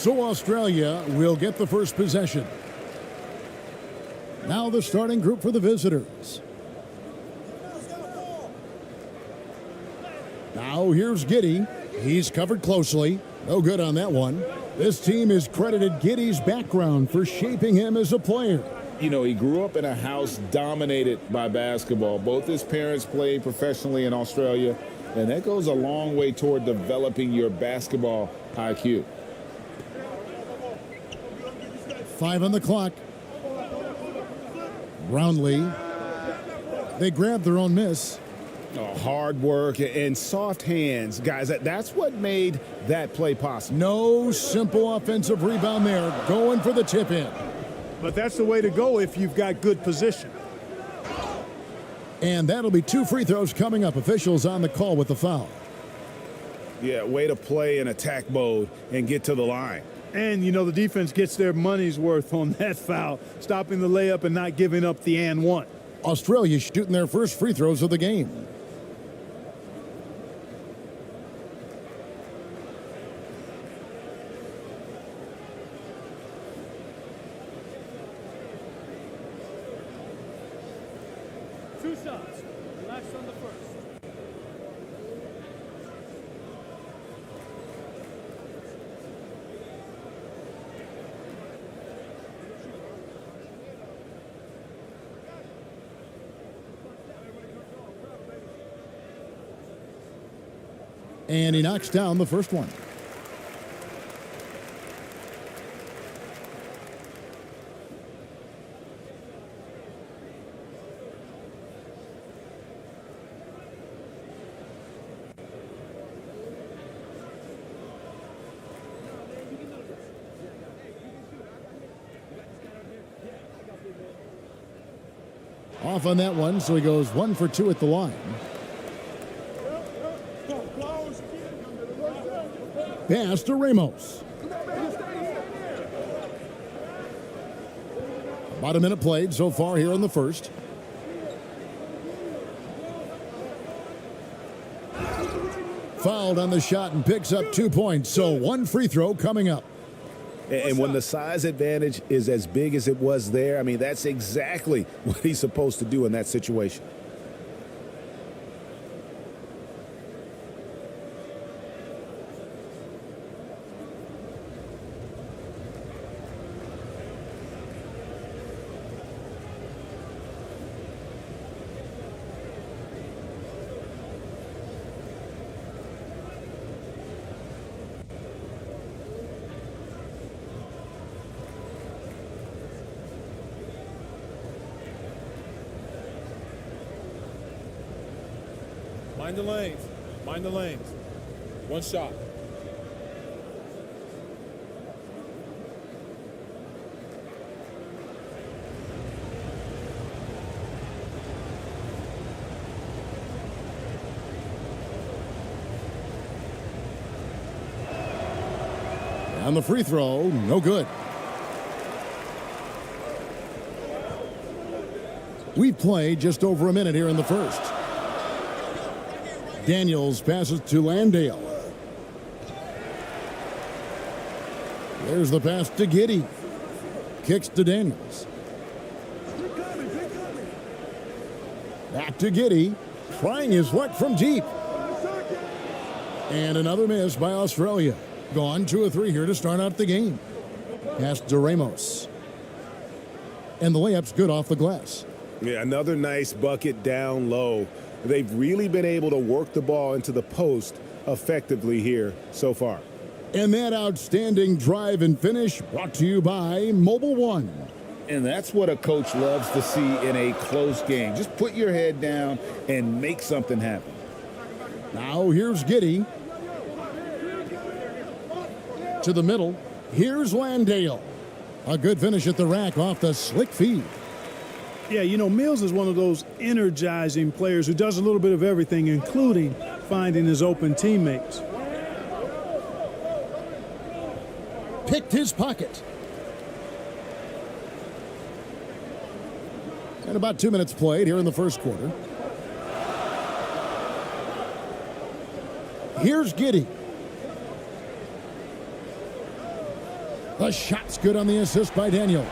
So Australia will get the first possession. Now the starting group for the visitors. Now here's Giddey. He's covered closely. No good on that one. This team has credited Giddey's background for shaping him as a player. You know, he grew up in a house dominated by basketball. Both his parents played professionally in Australia, and that goes a long way toward developing your basketball IQ. 5 on the clock. Brownlee. They grab their own miss. Oh, hard work and soft hands. Guys, that's what made that play possible. No simple offensive rebound there. Going for the tip in. But that's the way to go if you've got good position. And that'll be 2 free throws coming up. Officials on the call with the foul. Yeah, way to play in attack mode and get to the line. And, you know, the defense gets their money's worth on that foul, stopping the layup and not giving up the and one. Australia shooting their first free throws of the game. Two shots. Relax on the first. And he knocks down the first one. Off on that one, so he goes 1 for 2 at the line. Pass to Ramos. About a minute played so far here in the first. Fouled on the shot and picks up 2 points. So 1 free throw coming up. And when the size advantage is as big as it was there, I mean, that's exactly what he's supposed to do in that situation. Mind the lanes. Mind the lanes. 1 shot. On the free throw, no good. We've played just over a minute here in the first. Daniels passes to Landale. There's the pass to Giddey. Kicks to Daniels. Back to Giddey. Trying his luck from deep. And another miss by Australia. Gone 2 of 3 here to start out the game. Pass to Ramos. And the layup's good off the glass. Yeah, another nice bucket down low. They've really been able to work the ball into the post effectively here so far. And that outstanding drive and finish brought to you by Mobile One. And that's what a coach loves to see in a close game. Just put your head down and make something happen. Now here's Giddey. To the middle. Here's Landale. A good finish at the rack off the slick feed. Yeah, you know, Mills is one of those energizing players who does a little bit of everything, including finding his open teammates. Picked his pocket. And about 2 minutes played here in the first quarter. Here's Giddey. The shot's good on the assist by Daniels.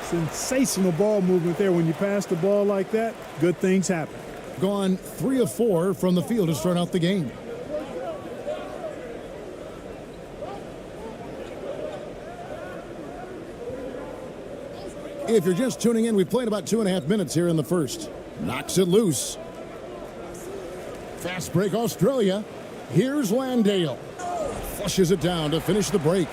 Sensational ball movement there. When you pass the ball like that, good things happen. Gone 3 of 4 from the field to start out the game. If you're just tuning in, we played about 2.5 minutes here in the first. Knocks it loose. Fast break Australia. Here's Landale. Flushes it down to finish the break.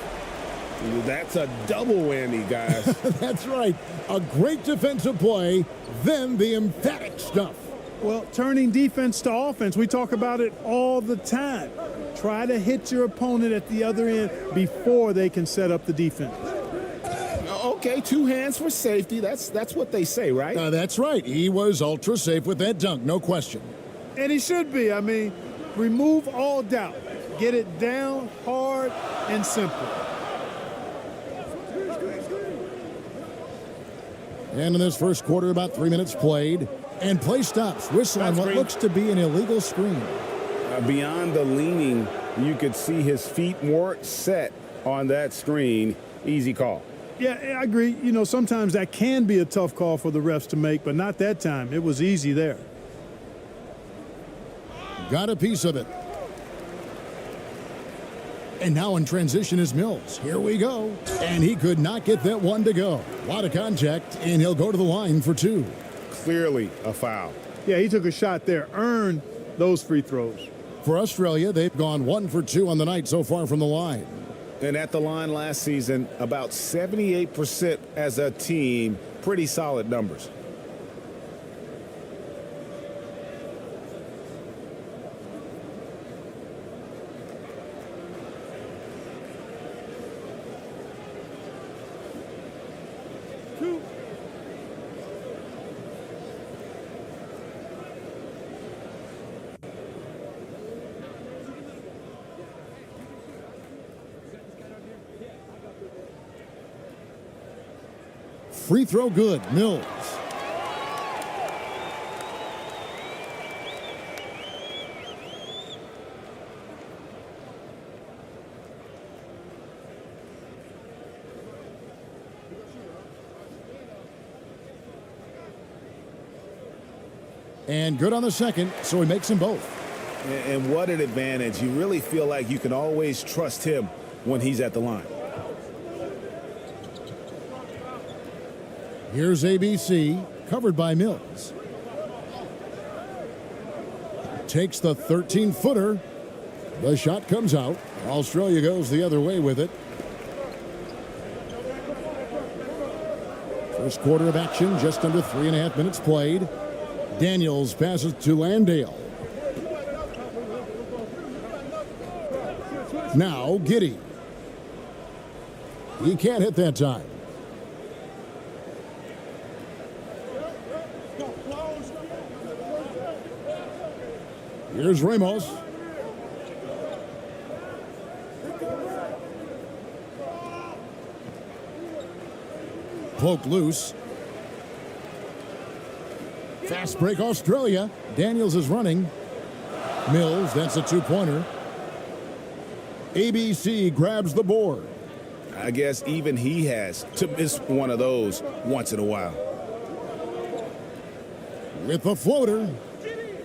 That's a double whammy, guys. That's right. A great defensive play, then the emphatic stuff. Well, turning defense to offense, we talk about it all the time. Try to hit your opponent at the other end before they can set up the defense. Okay, 2 hands for safety. That's what they say, right? That's right. He was ultra safe with that dunk, no question. And he should be. I mean, remove all doubt. Get it down hard and simple. And in this first quarter, about 3 minutes played. And play stops. Whistle on what looks to be an illegal screen. Beyond the leaning, you could see his feet more set on that screen. Easy call. Yeah, I agree. You know, sometimes that can be a tough call for the refs to make, but not that time. It was easy there. Got a piece of it. And now in transition is Mills. Here we go. And he could not get that one to go. A lot of contact, and he'll go to the line for 2. Clearly a foul. Yeah, he took a shot there. Earned those free throws. For Australia, they've gone 1 for 2 on the night so far from the line. And at the line last season, about 78% as a team. Pretty solid numbers. Free throw good. Mills. And good on the second, so he makes them both. And what an advantage. You really feel like you can always trust him when he's at the line. Here's ABC, covered by Mills. Takes the 13-footer. The shot comes out. Australia goes the other way with it. First quarter of action, just under 3.5 minutes played. Daniels passes to Landale. Now Giddey. He can't hit that time. Here's Ramos. Poked loose. Fast break Australia. Daniels is running. Mills, that's a 2-pointer. ABC grabs the board. I guess even he has to miss one of those once in a while. With the floater.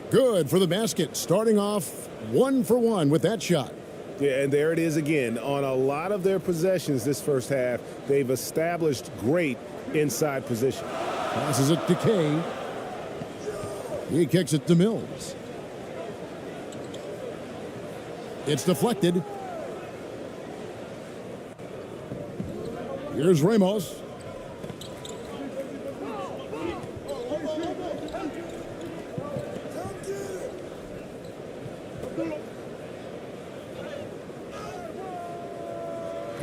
Good for the basket. Starting off 1 for 1 with that shot. Yeah, and there it is again. On a lot of their possessions this first half, they've established great inside position. Passes it to Kay. He kicks it to Mills. It's deflected. Here's Ramos.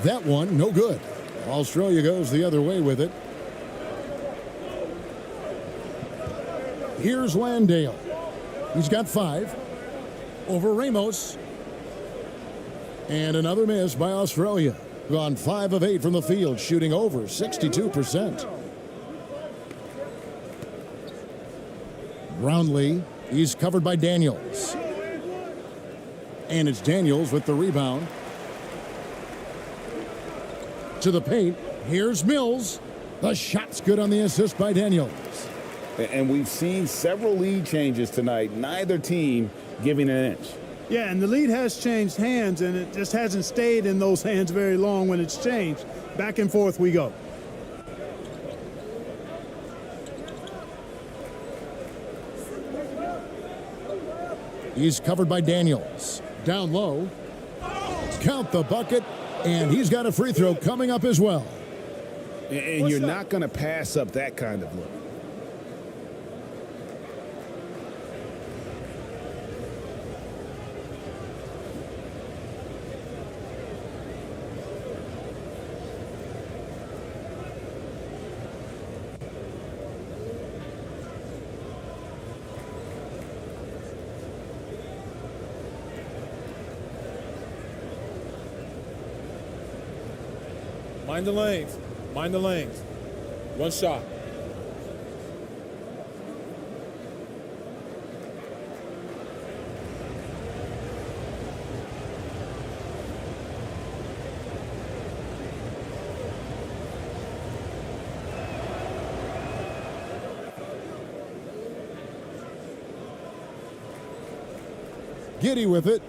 That one, no good. Australia goes the other way with it. Here's Landale. He's got 5. Over Ramos. And another miss by Australia. Gone 5 of 8 from the field, shooting over 62%. Brownlee, he's covered by Daniels. And it's Daniels with the rebound. to the paint. Here's Mills. The shot's good on the assist by Daniels. And we've seen several lead changes tonight, neither team giving an inch. Yeah, and the lead has changed hands, and it just hasn't stayed in those hands very long when it's changed. Back and forth we go. He's covered by Daniels. Down low. Count the bucket, and he's got a free throw coming up as well. And you're not going to pass up that kind of look. Mind the lanes. Mind the lanes. One shot. Giddy with it.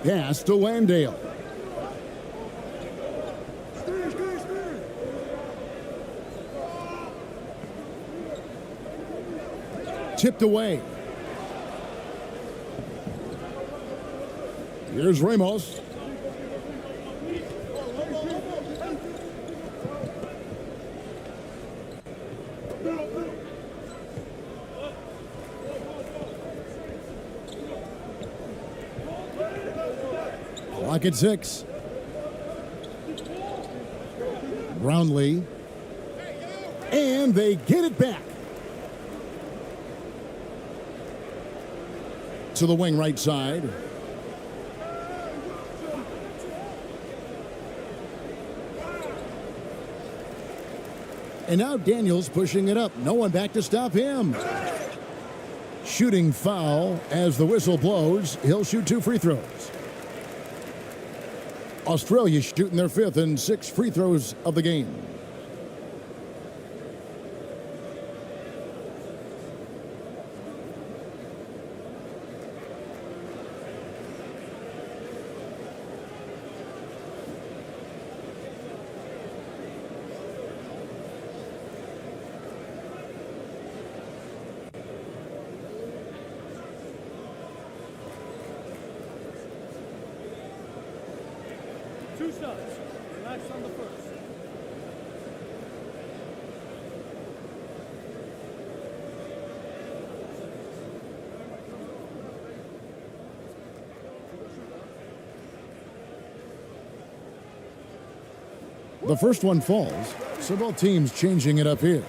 Pass to Landale. Tipped away. Here's Ramos. Clock at 6. Brownlee. And they get it back. To the wing right side. And now Daniels pushing it up. No one back to stop him. Shooting foul as the whistle blows. He'll shoot 2 free throws. Australia shooting their 5th and 6th free throws of the game. Two shots. Relax on the first. The first one falls, so both teams changing it up here.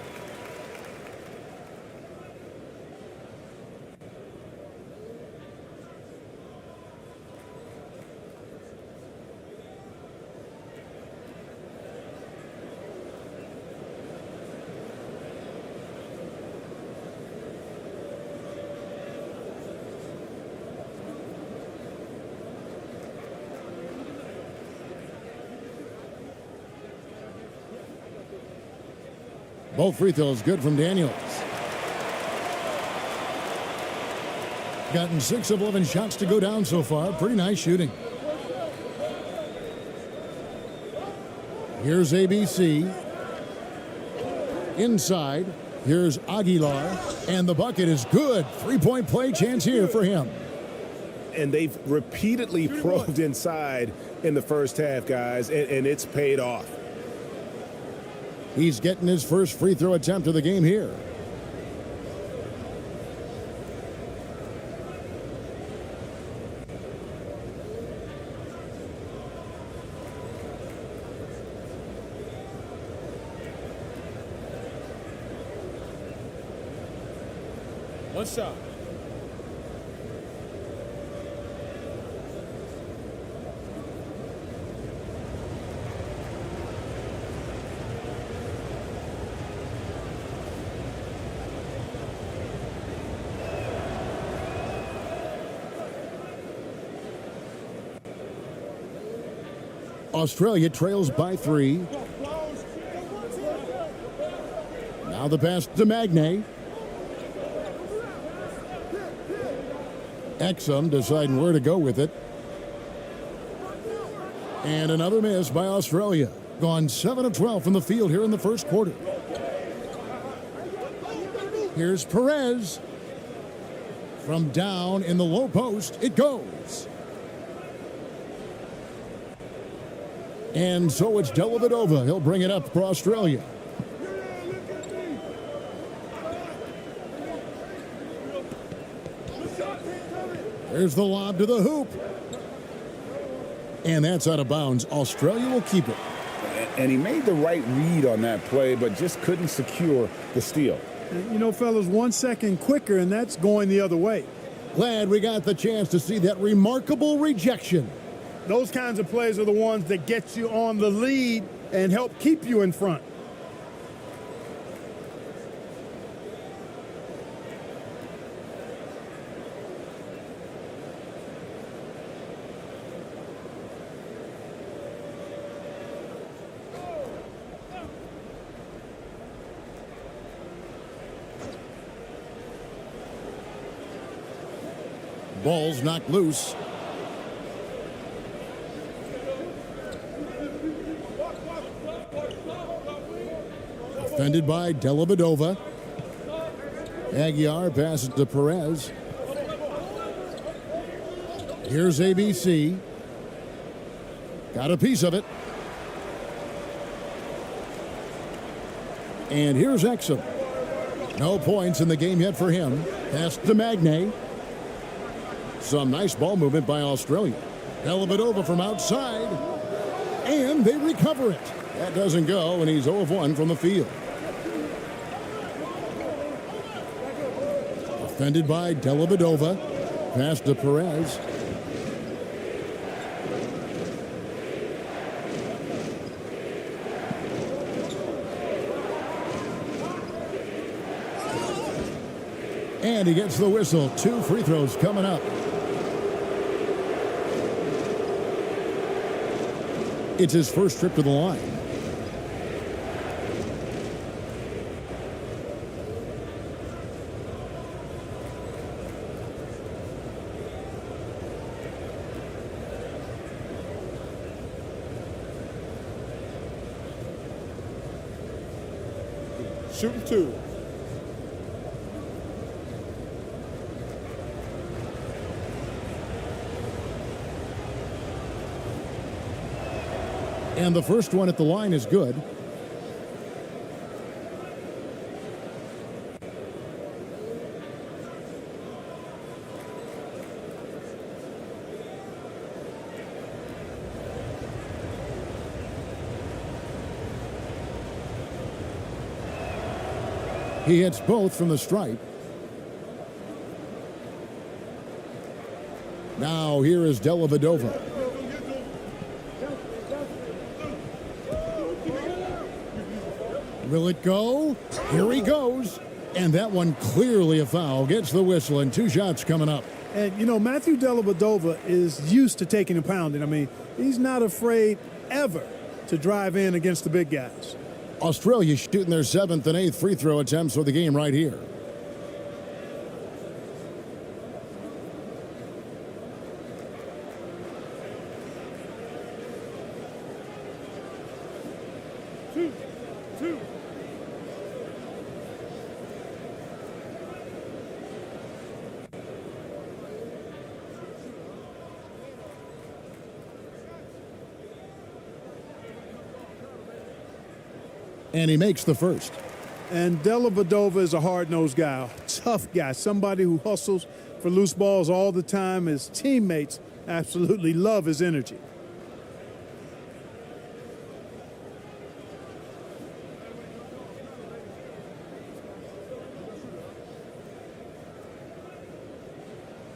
Both free throws good from Daniels. Gotten 6 of 11 shots to go down so far. Pretty nice shooting. Here's ABC. Inside. Here's Aguilar. And the bucket is good. 3-point play chance here for him. And they've repeatedly probed inside in the first half, guys, and it's paid off. He's getting his first free throw attempt of the game here. One shot. Australia trails by 3. Now the pass to Magne. Exum deciding where to go with it. And another miss by Australia. Gone 7 of 12 from the field here in the first quarter. Here's Perez. From down in the low post, it goes. And so it's Dellavedova. He'll bring it up for Australia. There's the lob to the hoop. And that's out of bounds. Australia will keep it. And he made the right read on that play, but just couldn't secure the steal. You know, fellas, 1 second quicker, and that's going the other way. Glad we got the chance to see that remarkable rejection. Those kinds of plays are the ones that get you on the lead and help keep you in front. Ball's knocked loose. Defended by Dellavedova. Aguiar passes to Perez. Here's ABC. Got a piece of it. And here's Exum. No points in the game yet for him. Pass to Magne. Some nice ball movement by Australia. Dellavedova from outside. And they recover it. That doesn't go, and he's 0 of 1 from the field. Defended by Dellavedova. Pass to Perez. And he gets the whistle. 2 free throws coming up. It's his first trip to the line. Shooting 2. And the first one at the line is good. He hits both from the stripe. Now here is Dellavedova. Will it go? Here he goes. And that one clearly a foul. Gets the whistle, and 2 shots coming up. And, you know, Matthew Dellavedova is used to taking a pounding. I mean, he's not afraid ever to drive in against the big guys. Australia shooting their 7th and 8th free throw attempts for the game right here. Two. And he makes the first. And Dellavedova is a hard-nosed guy, tough guy, somebody who hustles for loose balls all the time. His teammates absolutely love his energy.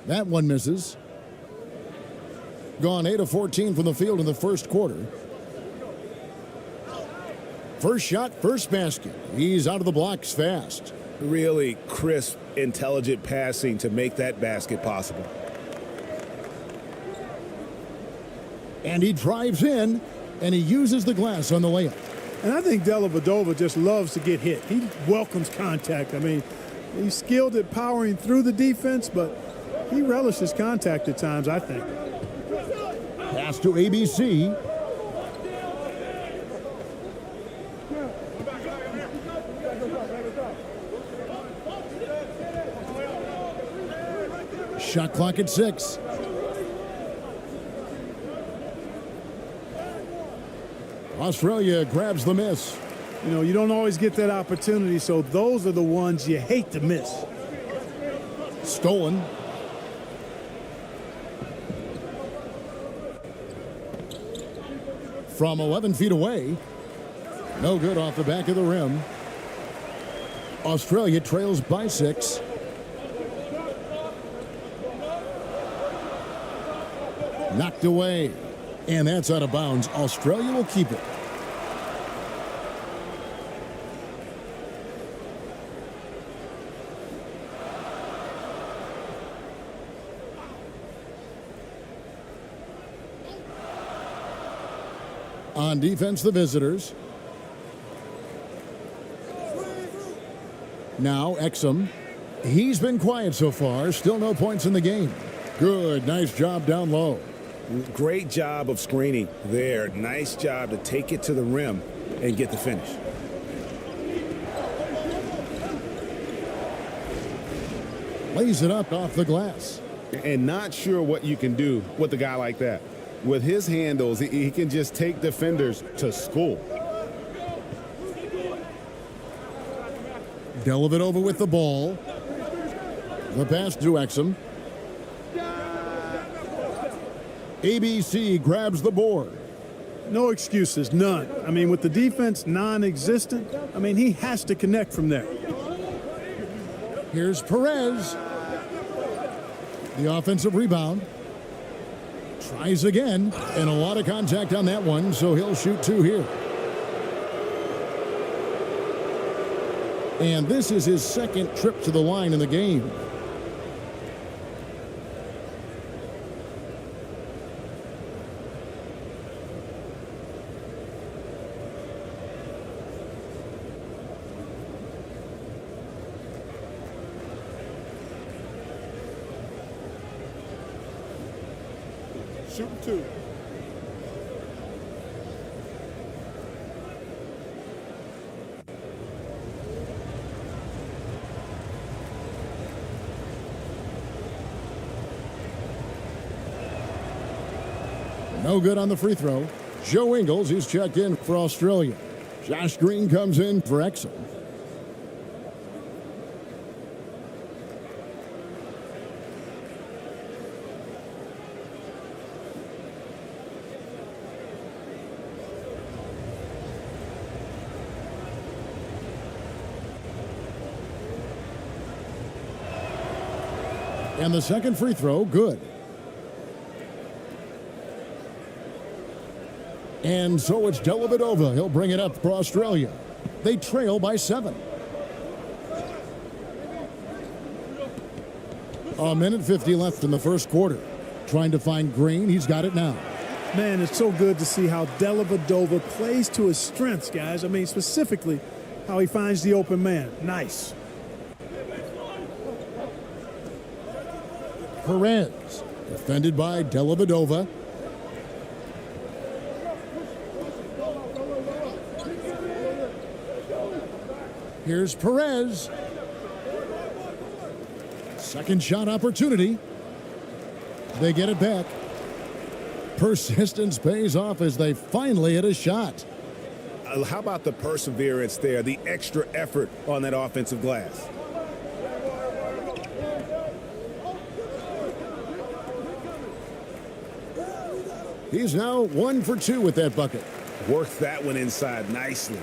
That one misses. Gone 8 of 14 from the field in the first quarter. First shot, first basket. He's out of the blocks fast. Really crisp, intelligent passing to make that basket possible. And he drives in. And he uses the glass on the layup. And I think Dellavedova just loves to get hit. He welcomes contact. I mean, he's skilled at powering through the defense, but he relishes contact at times, I think. Pass to ABC. Shot clock at 6. Australia grabs the miss. You know, you don't always get that opportunity, so those are the ones you hate to miss. Stolen. From 11 feet away. No good off the back of the rim. Australia trails by 6. Knocked away. And that's out of bounds. Australia will keep it. On defense, the visitors. Now, Exum. He's been quiet so far. Still no points in the game. Good. Nice job down low. Great job of screening there. Nice job to take it to the rim and get the finish. Lays it up off the glass. And not sure what you can do with a guy like that. With his handles, he can just take defenders to school. Dellavedova with the ball. The pass to Exum. ABC grabs the board. No excuses, none. I mean, with the defense non-existent, I mean, he has to connect from there. Here's Perez. The offensive rebound. Tries again, and a lot of contact on that one, so he'll shoot 2 here. And this is his second trip to the line in the game. Shooting 2. No good on the free throw. Joe Ingles, he's checked in for Australia. Josh Green comes in for Exum. And the second free throw, good. And so it's Dellavedova. He'll bring it up for Australia. They trail by 7. A minute 50 left in the first quarter. Trying to find Green. He's got it now. Man, it's so good to see how Dellavedova plays to his strengths, guys. I mean, specifically how he finds the open man. Nice. Perez, defended by Dellavedova. Here's Perez. Second shot opportunity. They get it back. Persistence pays off as they finally hit a shot. How about the perseverance there, the extra effort on that offensive glass? He's now 1 for 2 with that bucket. Worked that one inside nicely.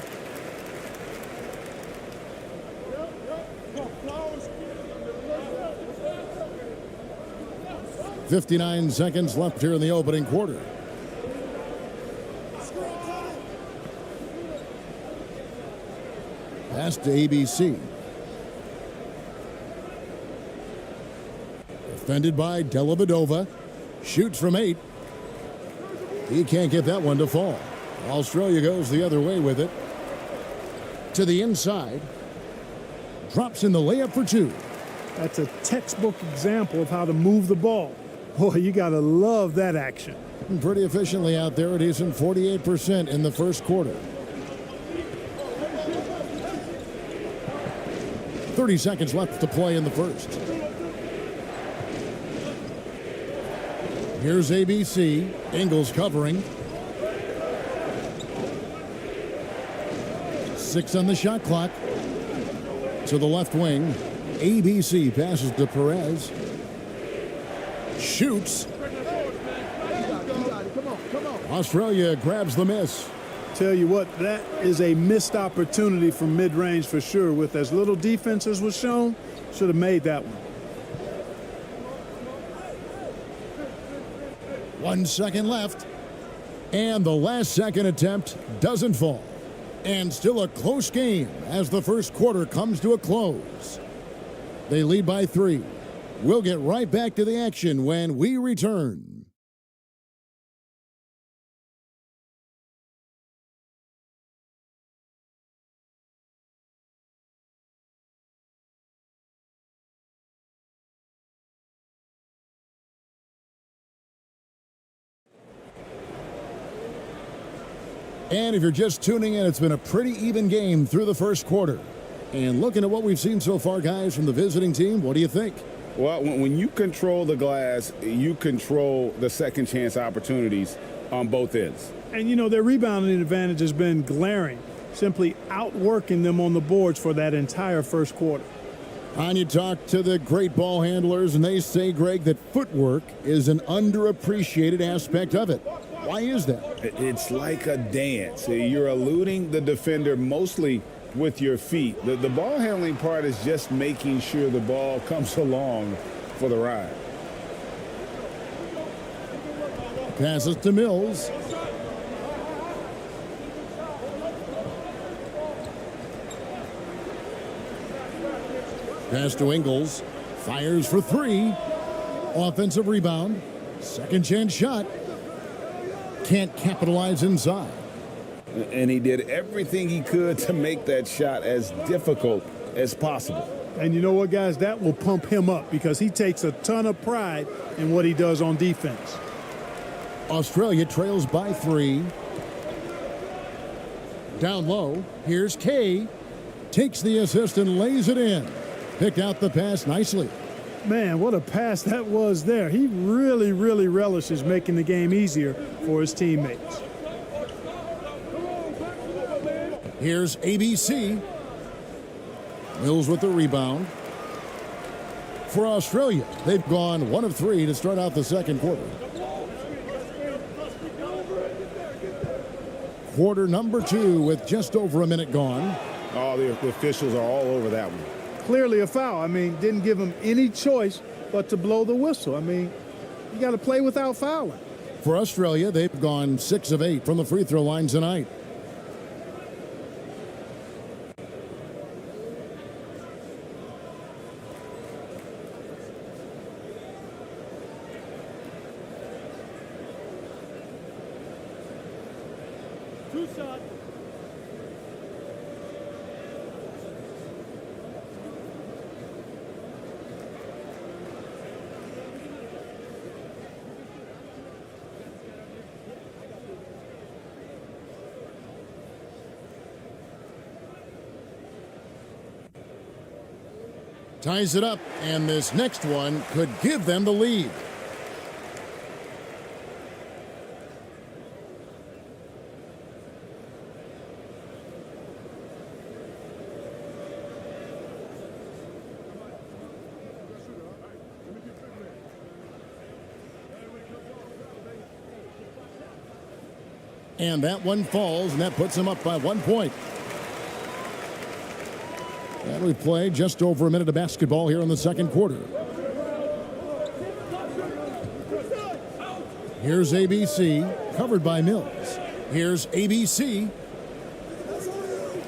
.59 seconds left here in the opening quarter. Pass to ABC. Defended by Dellavedova. Shoots from 8. He can't get that one to fall. Australia goes the other way with it. To the inside. Drops in the layup for two. That's a textbook example of how to move the ball. Boy, you got to love that action. Pretty efficiently out there. A decent 48% in the first quarter. 30 seconds left to play in the first. Here's ABC. Ingles covering. 6 on the shot clock. To the left wing. ABC passes to Perez. Shoots. Australia grabs the miss. Tell you what, that is a missed opportunity from mid-range for sure. With as little defense as was shown, should have made that one. 1 second left. And the last second attempt doesn't fall. And still a close game as the first quarter comes to a close. They lead by 3. We'll get right back to the action when we return. And if you're just tuning in, it's been a pretty even game through the first quarter. And looking at what we've seen so far, guys, from the visiting team, what do you think? Well, when you control the glass, you control the second chance opportunities on both ends. And, you know, their rebounding advantage has been glaring, simply outworking them on the boards for that entire first quarter. And you talk to the great ball handlers, and they say, Greg, that footwork is an underappreciated aspect of it. Why is that? It's like a dance. You're eluding the defender mostly with your feet. The ball handling part is just making sure the ball comes along for the ride. Passes to Mills. Pass to Ingles. Fires for 3. Offensive rebound. Second chance shot. Can't capitalize inside. And he did everything he could to make that shot as difficult as possible. And you know what, guys? That will pump him up because he takes a ton of pride in what he does on defense. Australia trails by 3. Down low. Here's Kay. Takes the assist and lays it in. Picked out the pass nicely. Man, what a pass that was there. He really, really relishes making the game easier for his teammates. Here's ABC. Mills with the rebound. For Australia, they've gone 1 of 3 to start out the second quarter. Quarter number 2 with just over a minute gone. Oh, the officials are all over that one. Clearly a foul. I mean, didn't give him any choice but to blow the whistle. I mean, you got to play without fouling. For Australia, they've gone 6 of 8 from the free throw line tonight. Two shot. Ties it up, and this next one could give them the lead. And that one falls, and that puts them up by 1 point. And we've played just over a minute of basketball here in the second quarter. Here's ABC, covered by Mills. Here's ABC.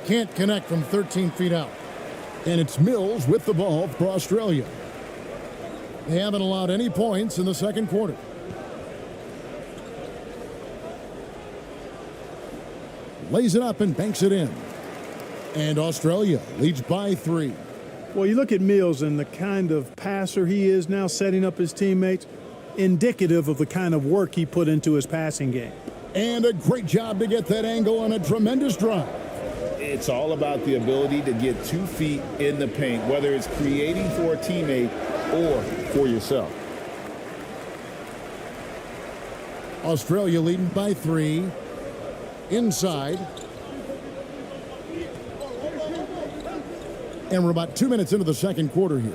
Can't connect from 13 feet out. And it's Mills with the ball for Australia. They haven't allowed any points in the second quarter. lays it up and banks it in. And Australia leads by 3. Well, you look at Mills and the kind of passer he is now, setting up his teammates, indicative of the kind of work he put into his passing game. And a great job to get that angle on a tremendous drive. It's all about the ability to get 2 feet in the paint, whether it's creating for a teammate or for yourself. Australia leading by 3. Inside. And we're about 2 minutes into the second quarter here.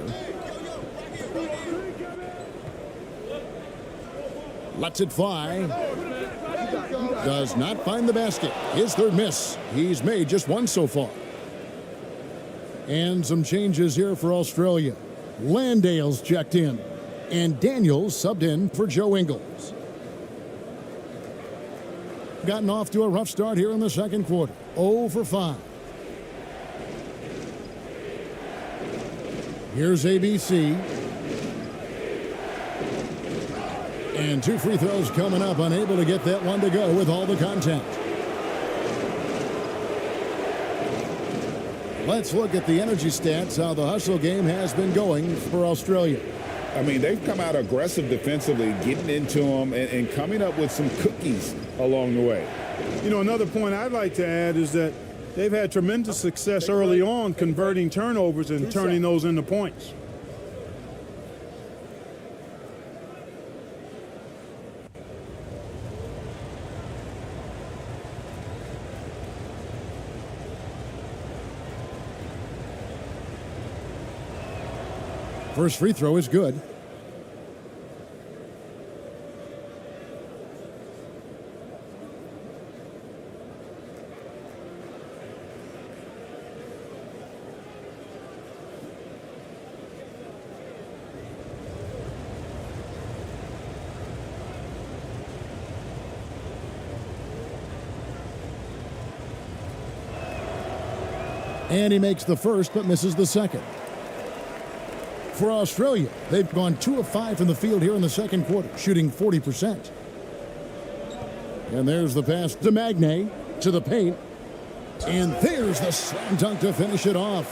Lets it fly. Does not find the basket. His third miss. He's made just one so far. And some changes here for Australia. Landale's checked in. And Daniels subbed in for Joe Ingles. Gotten off to a rough start here in the second quarter. 0 for 5. Here's ABC. And 2 free throws coming up. Unable to get that one to go with all the contact. Let's look at the energy stats, how the hustle game has been going for Australia. I mean, they've come out aggressive defensively, getting into them and coming up with some cookies along the way. You know, another point I'd like to add is that they've had tremendous success early on converting turnovers and turning those into points. First free throw is good. And he makes the first but misses the second. For Australia, they've gone 2 of 5 from the field here in the second quarter, shooting 40%. And there's the pass to Magne, to the paint. And there's the slam dunk to finish it off.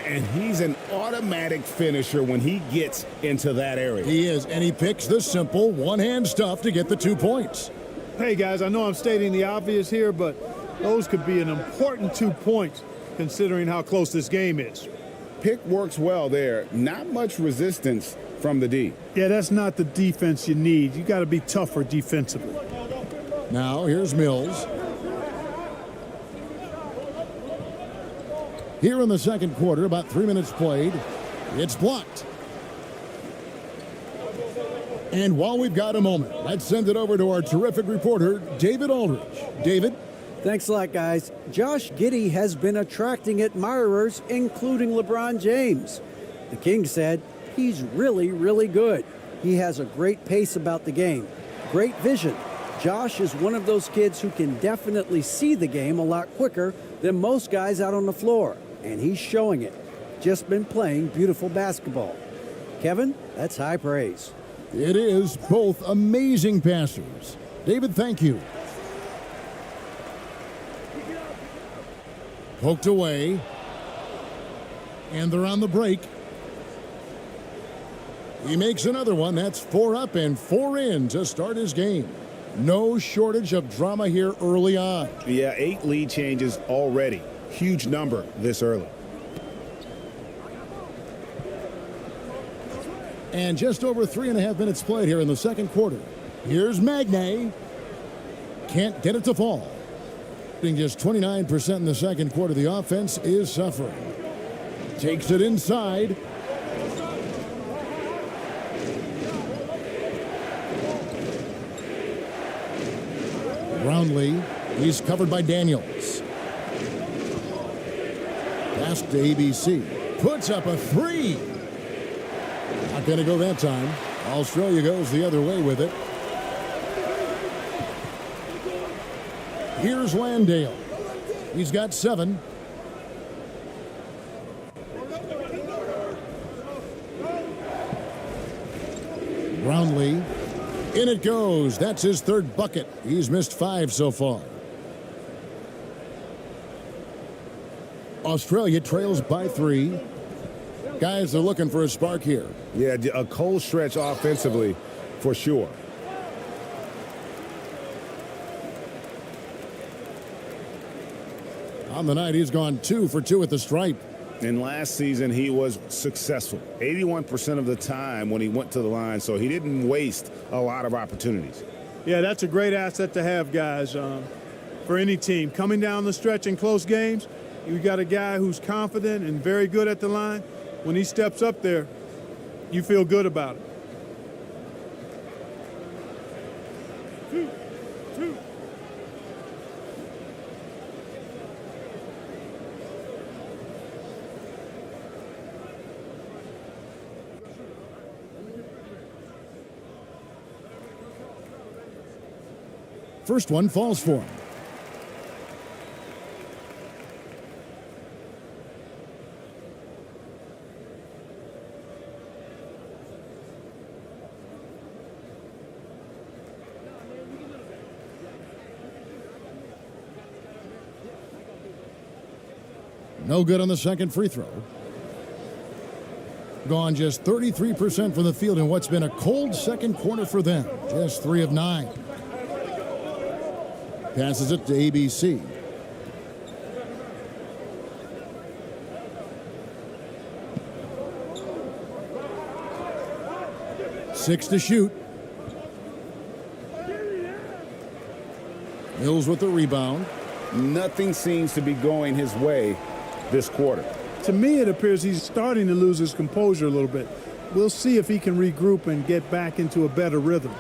And he's an automatic finisher when he gets into that area. He is, and he picks the simple one-hand stuff to get the 2 points. Hey, guys, I know I'm stating the obvious here, but those could be an important 2 points considering how close this game is. Pick works well there. Not much resistance from the D. Yeah, that's not the defense you need. You got to be tougher defensively. Now, here's Mills. Here in the second quarter, about 3 minutes played. It's blocked. And while we've got a moment, let's send it over to our terrific reporter, David Aldridge. David? Thanks a lot, guys. Josh Giddey has been attracting admirers, including LeBron James. The King said he's really, really good. He has a great pace about the game, great vision. Josh is one of those kids who can definitely see the game a lot quicker than most guys out on the floor, and he's showing it. Just been playing beautiful basketball. Kevin, that's high praise. It is. Both amazing passers. David, thank you. Poked away. And they're on the break. He makes another one. That's 4 up and 4 in to start his game. No shortage of drama here early on. Yeah, 8 lead changes already. Huge number this early. And just over 3.5 minutes played here in the second quarter. Here's Magne. Can't get it to fall. Being just 29% in the second quarter. The offense is suffering. Takes it inside. Brownlee. He's covered by Daniels. Pass to ABC. Puts up a 3. Not going to go that time. Australia goes the other way with it. Here's Landale. He's got 7. Brownlee. In it goes. That's his 3rd bucket. He's missed 5 so far. Australia trails by 3. Guys are looking for a spark here. Yeah, a cold stretch offensively for sure. On the night, he's gone 2 for 2 at the stripe. And last season, he was successful 81% of the time when he went to the line, so he didn't waste a lot of opportunities. Yeah, that's a great asset to have, guys, for any team. Coming down the stretch in close games, you got a guy who's confident and very good at the line. When he steps up there, you feel good about it. First one falls for him. No good on the second free throw. Gone just 33% from the field in what's been a cold second quarter for them. Just 3 of 9. Passes it to ABC. Six to shoot. Mills with the rebound. Nothing seems to be going his way this quarter. To me, it appears he's starting to lose his composure a little bit. We'll see if he can regroup and get back into a better rhythm.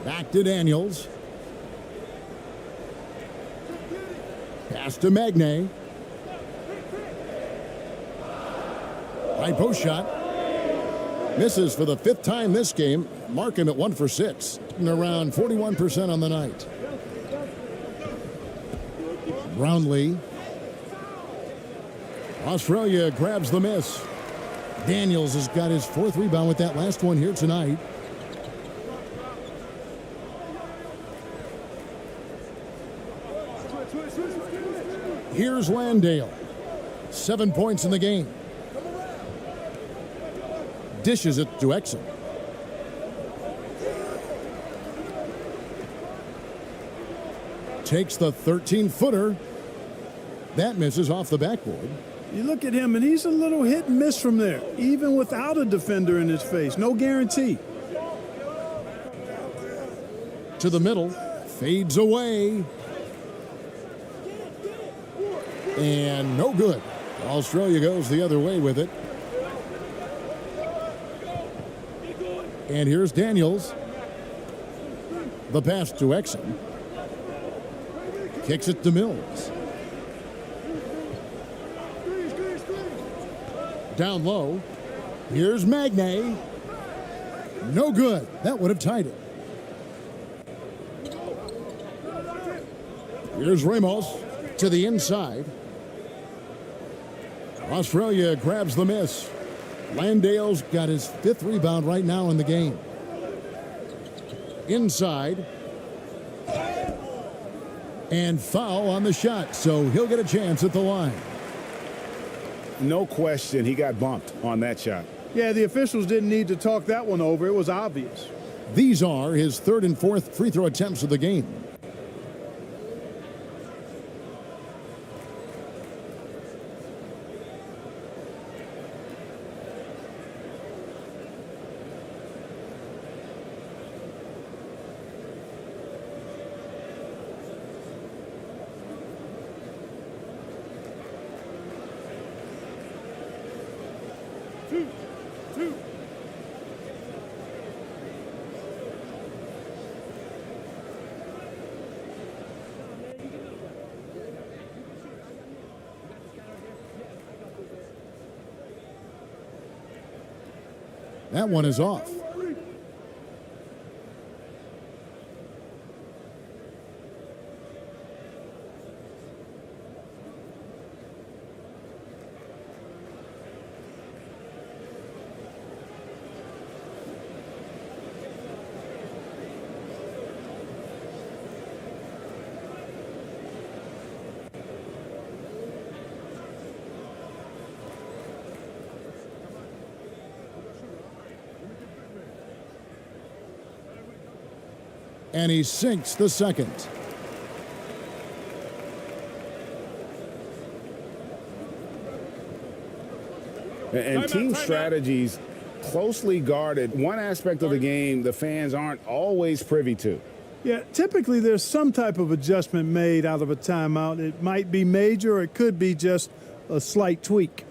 Back to Daniels. Pass to Magne. Right post shot. Misses for the 5th time this game. Mark him at 1 for 6. And around 41% on the night. Brownlee. Australia grabs the miss. Daniels has got his 4th rebound with that last one here tonight. Here's Landale. 7 points in the game. Dishes it to Exum. Takes the 13-footer. That misses off the backboard. You look at him, and he's a little hit and miss from there, even without a defender in his face. No guarantee. To the middle. Fades away. And no good. Australia goes the other way with it. And here's Daniels. The pass to Exum. Kicks it to Mills. Down low. Here's Magne. No good. That would have tied it. Here's Ramos to the inside. Australia grabs the miss. Landale's got his 5th rebound right now in the game. Inside. And foul on the shot, so he'll get a chance at the line. No question, he got bumped on that shot. Yeah, the officials didn't need to talk that one over. It was obvious. These are his 3rd and 4th free throw attempts of the game. That one is off. And he sinks the second. And team strategies closely guarded. One aspect of the game the fans aren't always privy to. Yeah, typically there's some type of adjustment made out of a timeout. It might be major or it could be just a slight tweak.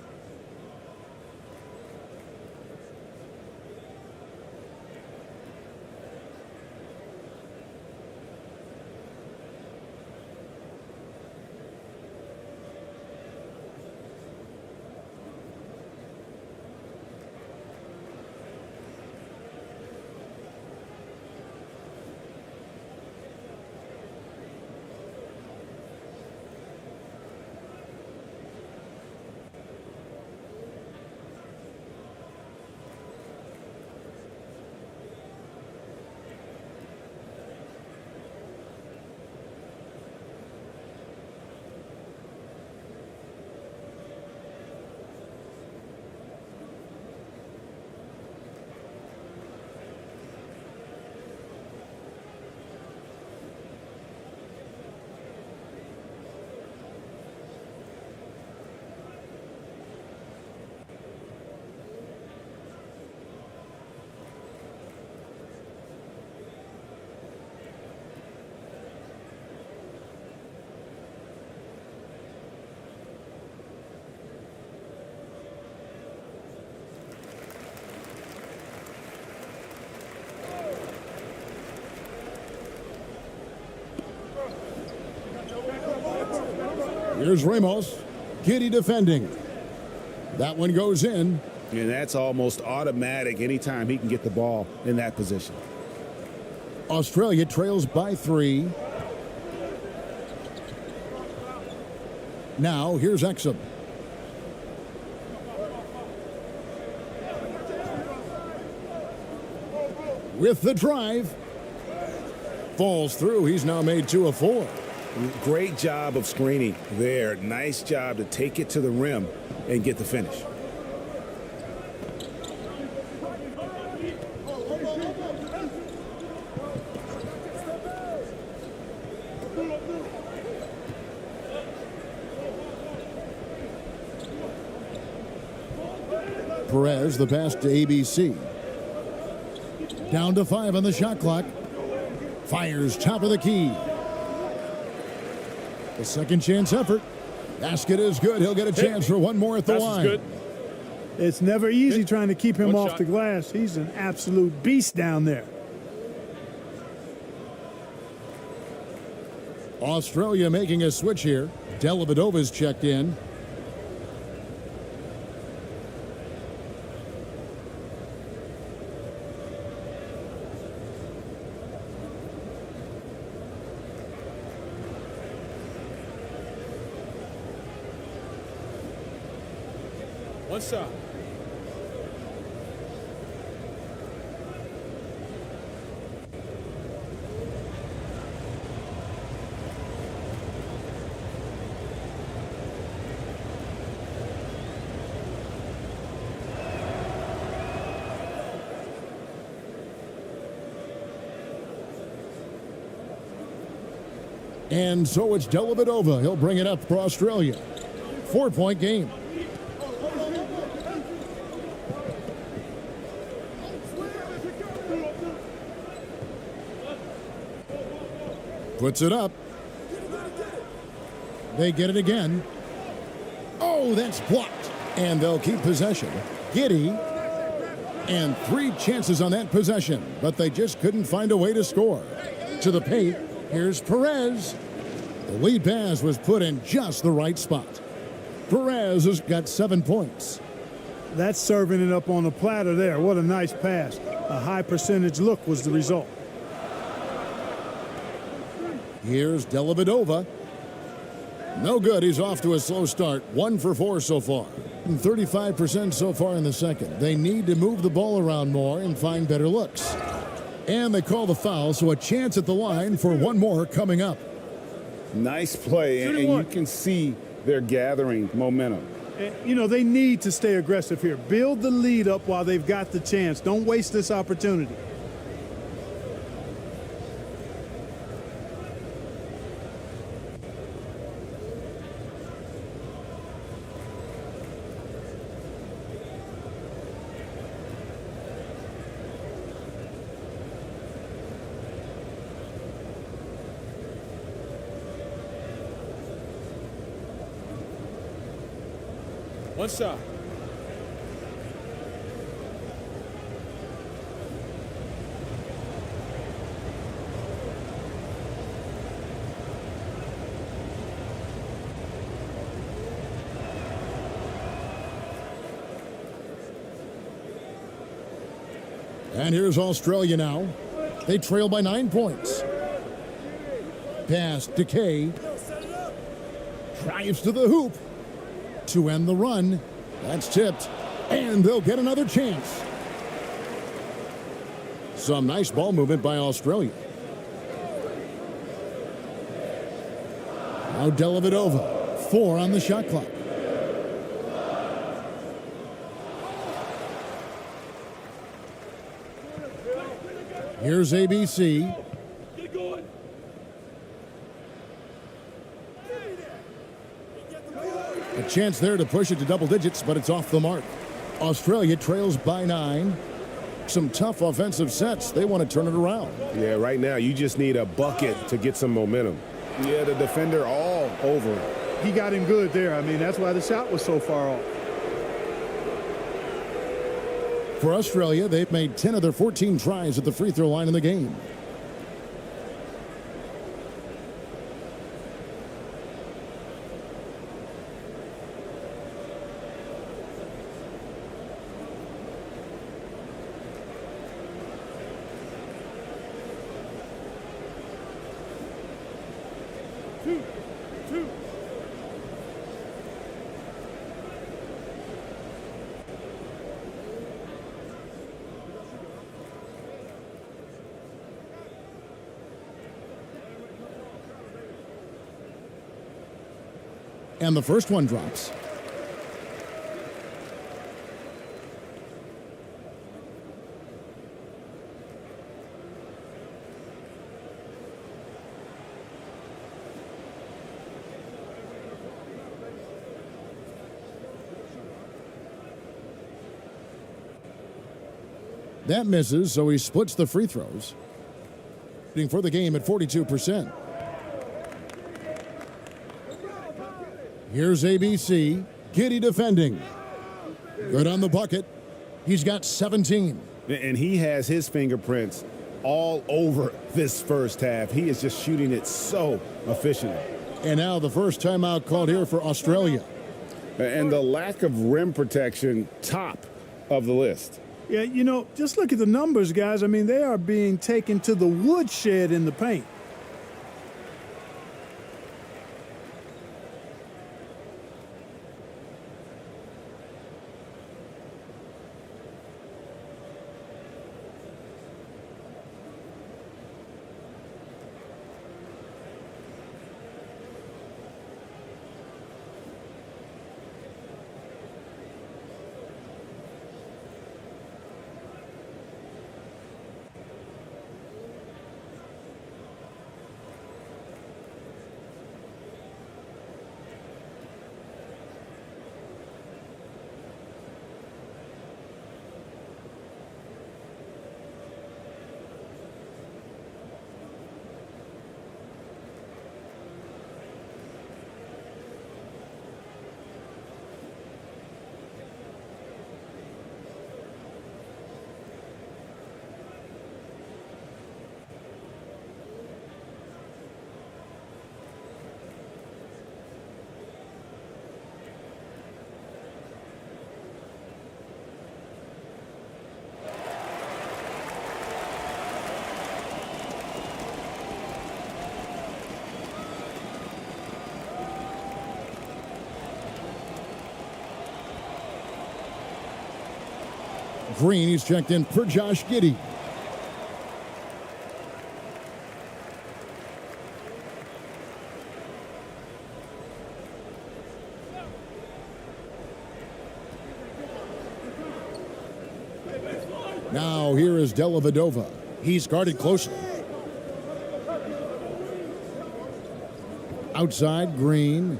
Here's Ramos. Giddey defending. That one goes in. And that's almost automatic anytime he can get the ball in that position. Australia trails by 3. Now here's Exum. With the drive. Falls through. He's now made 2 of 4. Great job of screening there. Nice job to take it to the rim and get the finish. Perez, the pass to ABC. Down to 5 on the shot clock. Fires top of the key. The second chance effort. Basket is good. He'll get a chance for one more at the line. Good. It's never easy trying to keep him off the glass. He's an absolute beast down there. Australia making a switch here. Dellavedova's checked in. One shot. And so it's Dellavedova. He'll bring it up for Australia. 4-point game. Puts it up. They get it again. Oh, that's blocked. And they'll keep possession. Giddey. And 3 chances on that possession, but they just couldn't find a way to score. To the paint, here's Perez. The lead pass was put in just the right spot. Perez has got 7 points. That's serving it up on a platter there. What a nice pass. A high percentage look was the result. Here's Dellavedova. No good. He's off to a slow start. 1 for 4 so far. And 35% so far in the second. They need to move the ball around more and find better looks. And they call the foul, so a chance at the line for one more coming up. Nice play, and you can see they're gathering momentum. You know, they need to stay aggressive here. Build the lead up while they've got the chance. Don't waste this opportunity. One shot. And here's Australia now. They trail by 9 points. Pass to Kay. Drives to the hoop to end the run. That's tipped. And they'll get another chance. Some nice ball movement by Australia. Now Dellavedova. 4 on the shot clock. Here's ABC. Get going. A chance there to push it to double digits, but it's off the mark. Australia trails by 9. Some tough offensive sets. They want to turn it around. Yeah, right now you just need a bucket to get some momentum. Yeah, the defender all over him. He got him good there. I mean, that's why the shot was so far off. For Australia, they've made 10 of their 14 tries at the free throw line in the game. Two. And the first one drops. That misses, so he splits the free throws. Shooting for the game at 42%. Here's ABC. Giddey defending. Good on the bucket. He's got 17. And he has his fingerprints all over this first half. He is just shooting it so efficiently. And now the first timeout called here for Australia. And the lack of rim protection, top of the list. Yeah, you know, just look at the numbers, guys. I mean, they are being taken to the woodshed in the paint. Green, he's checked in for Josh Giddey. Now here is Dellavedova. He's guarded closely. Outside, Green.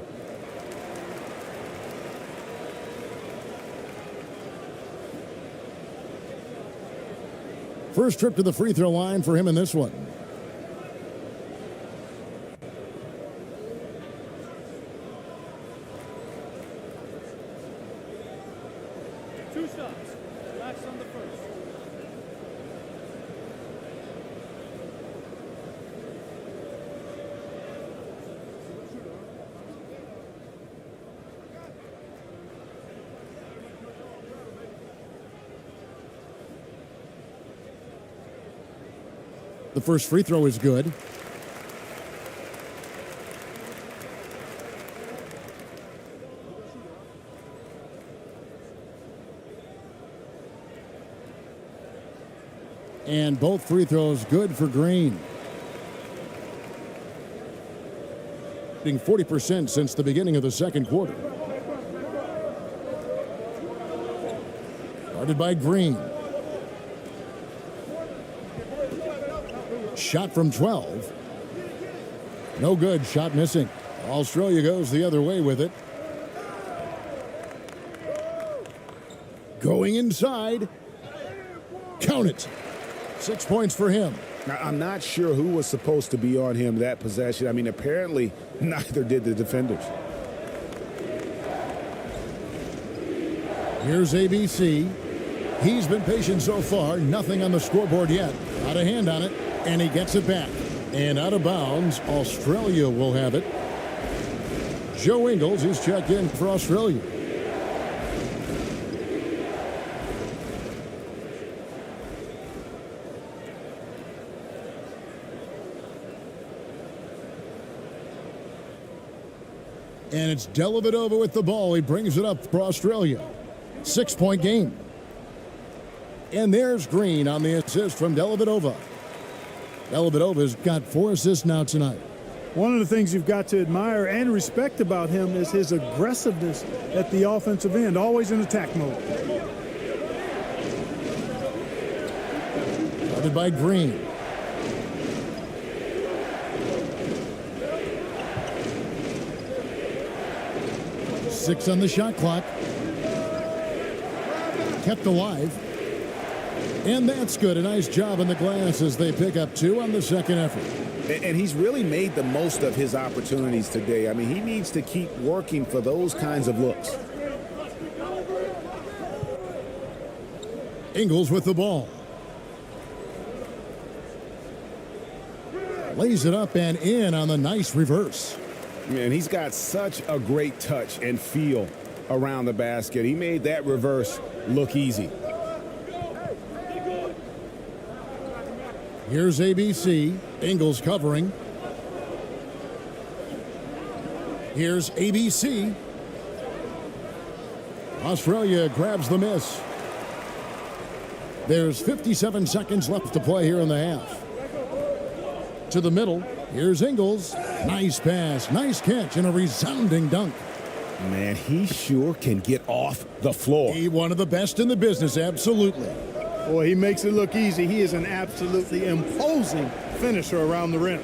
First trip to the free throw line for him in this one. Two shots. Relax on the first. The first free throw is good. And both free throws good for Green. Shooting 40% since the beginning of the second quarter. Guarded by Green. Shot from 12. No good. Shot missing. Australia goes the other way with it. Going inside. Count it. 6 points for him. Now, I'm not sure who was supposed to be on him that possession. I mean, apparently neither did the defenders. Here's ABC. He's been patient so far. Nothing on the scoreboard yet. Not a hand on it. And he gets it back. And out of bounds, Australia will have it. Joe Ingles is checked in for Australia. And it's Dellavedova with the ball. He brings it up for Australia. 6-point game. And there's Green on the assist from Dellavedova. Dellavedova's got 4 assists now tonight. One of the things you've got to admire and respect about him is his aggressiveness at the offensive end, always in attack mode. Guarded by Green. Six on the shot clock. Kept alive. And that's good. A nice job on the glass as they pick up 2 on the second effort. And he's really made the most of his opportunities today. I mean, he needs to keep working for those kinds of looks. Ingles with the ball. Lays it up and in on the nice reverse. And he's got such a great touch and feel around the basket. He made that reverse look easy. Here's ABC. Ingles covering. Here's ABC. Australia grabs the miss. There's 57 seconds left to play here in the half. To the middle. Here's Ingles. Nice pass, nice catch, and a resounding dunk. Man, he sure can get off the floor. He one of the best in the business, absolutely. Boy, he makes it look easy. He is an absolutely imposing finisher around the rim.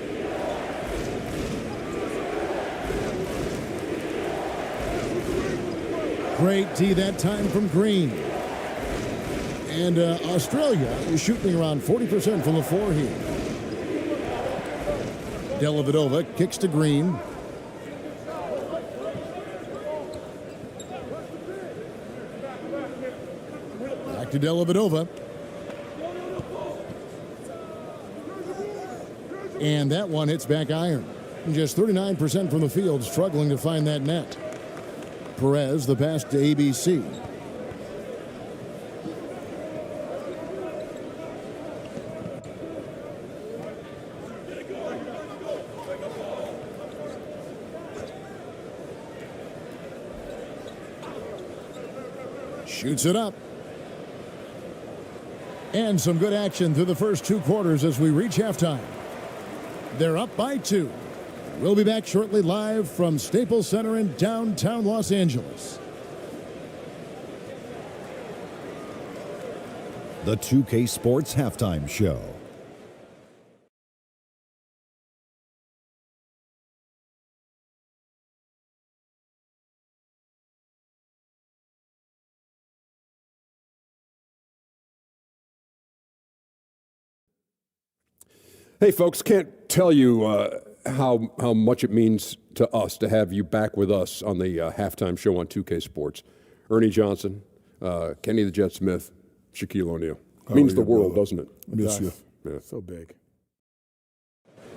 Great D that time from Green. And Australia is shooting around 40% from the floor here. Dellavedova kicks to Green. Back to Dellavedova. And that one hits back iron. Just 39% from the field, struggling to find that net. Perez, the pass to ABC. Shoots it up. And some good action through the first 2 quarters as we reach halftime. They're up by 2. We'll be back shortly live from Staples Center in downtown Los Angeles. The 2K Sports Halftime Show. Hey, folks, can't tell you how much it means to us to have you back with us on the halftime show on 2K Sports. Ernie Johnson, Kenny the Jet Smith, Shaquille O'Neal. Means the world, doesn't it? Miss you. Yeah. So big.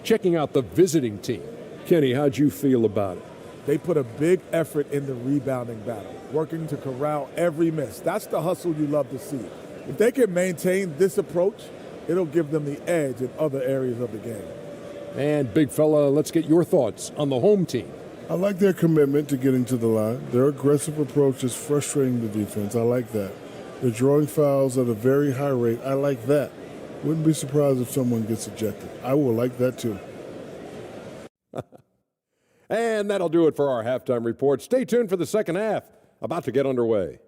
Checking out the visiting team. Kenny, how'd you feel about it? They put a big effort in the rebounding battle, working to corral every miss. That's the hustle you love to see. If they can maintain this approach, it'll give them the edge in other areas of the game. And big fella, let's get your thoughts on the home team. I like their commitment to getting to the line. Their aggressive approach is frustrating the defense. I like that. They're drawing fouls at a very high rate. I like that. Wouldn't be surprised if someone gets ejected. I will like that too. And that'll do it for our halftime report. Stay tuned for the second half, about to get underway.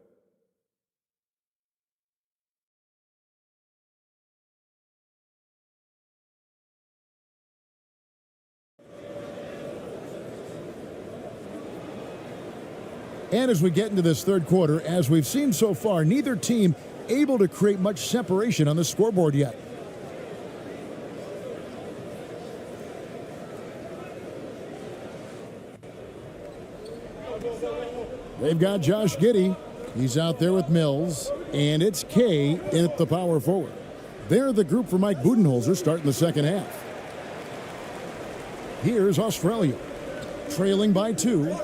And as we get into this third quarter, as we've seen so far, neither team able to create much separation on the scoreboard yet. They've got Josh Giddey. He's out there with Mills. And it's Kay at the power forward. They're the group for Mike Budenholzer starting the second half. Here's Australia, trailing by 2.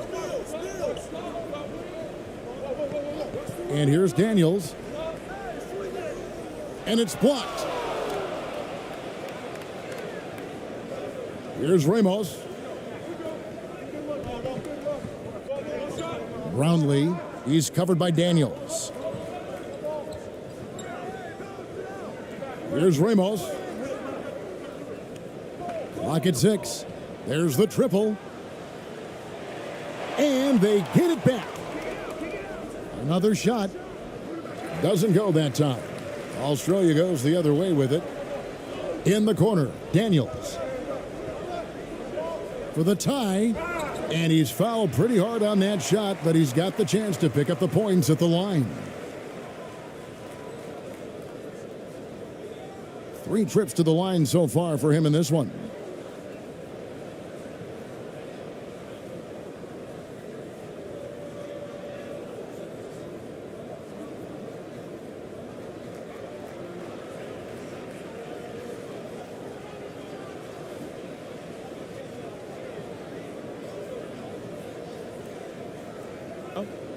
And here's Daniels. And it's blocked. Here's Ramos. Brownlee, he's covered by Daniels. Here's Ramos. Clock at 6. There's the triple. And they get it back. Another shot. Doesn't go that time. Australia goes the other way with it. In the corner, Daniels. For the tie. And he's fouled pretty hard on that shot, but he's got the chance to pick up the points at the line. 3 trips to the line so far for him in this one.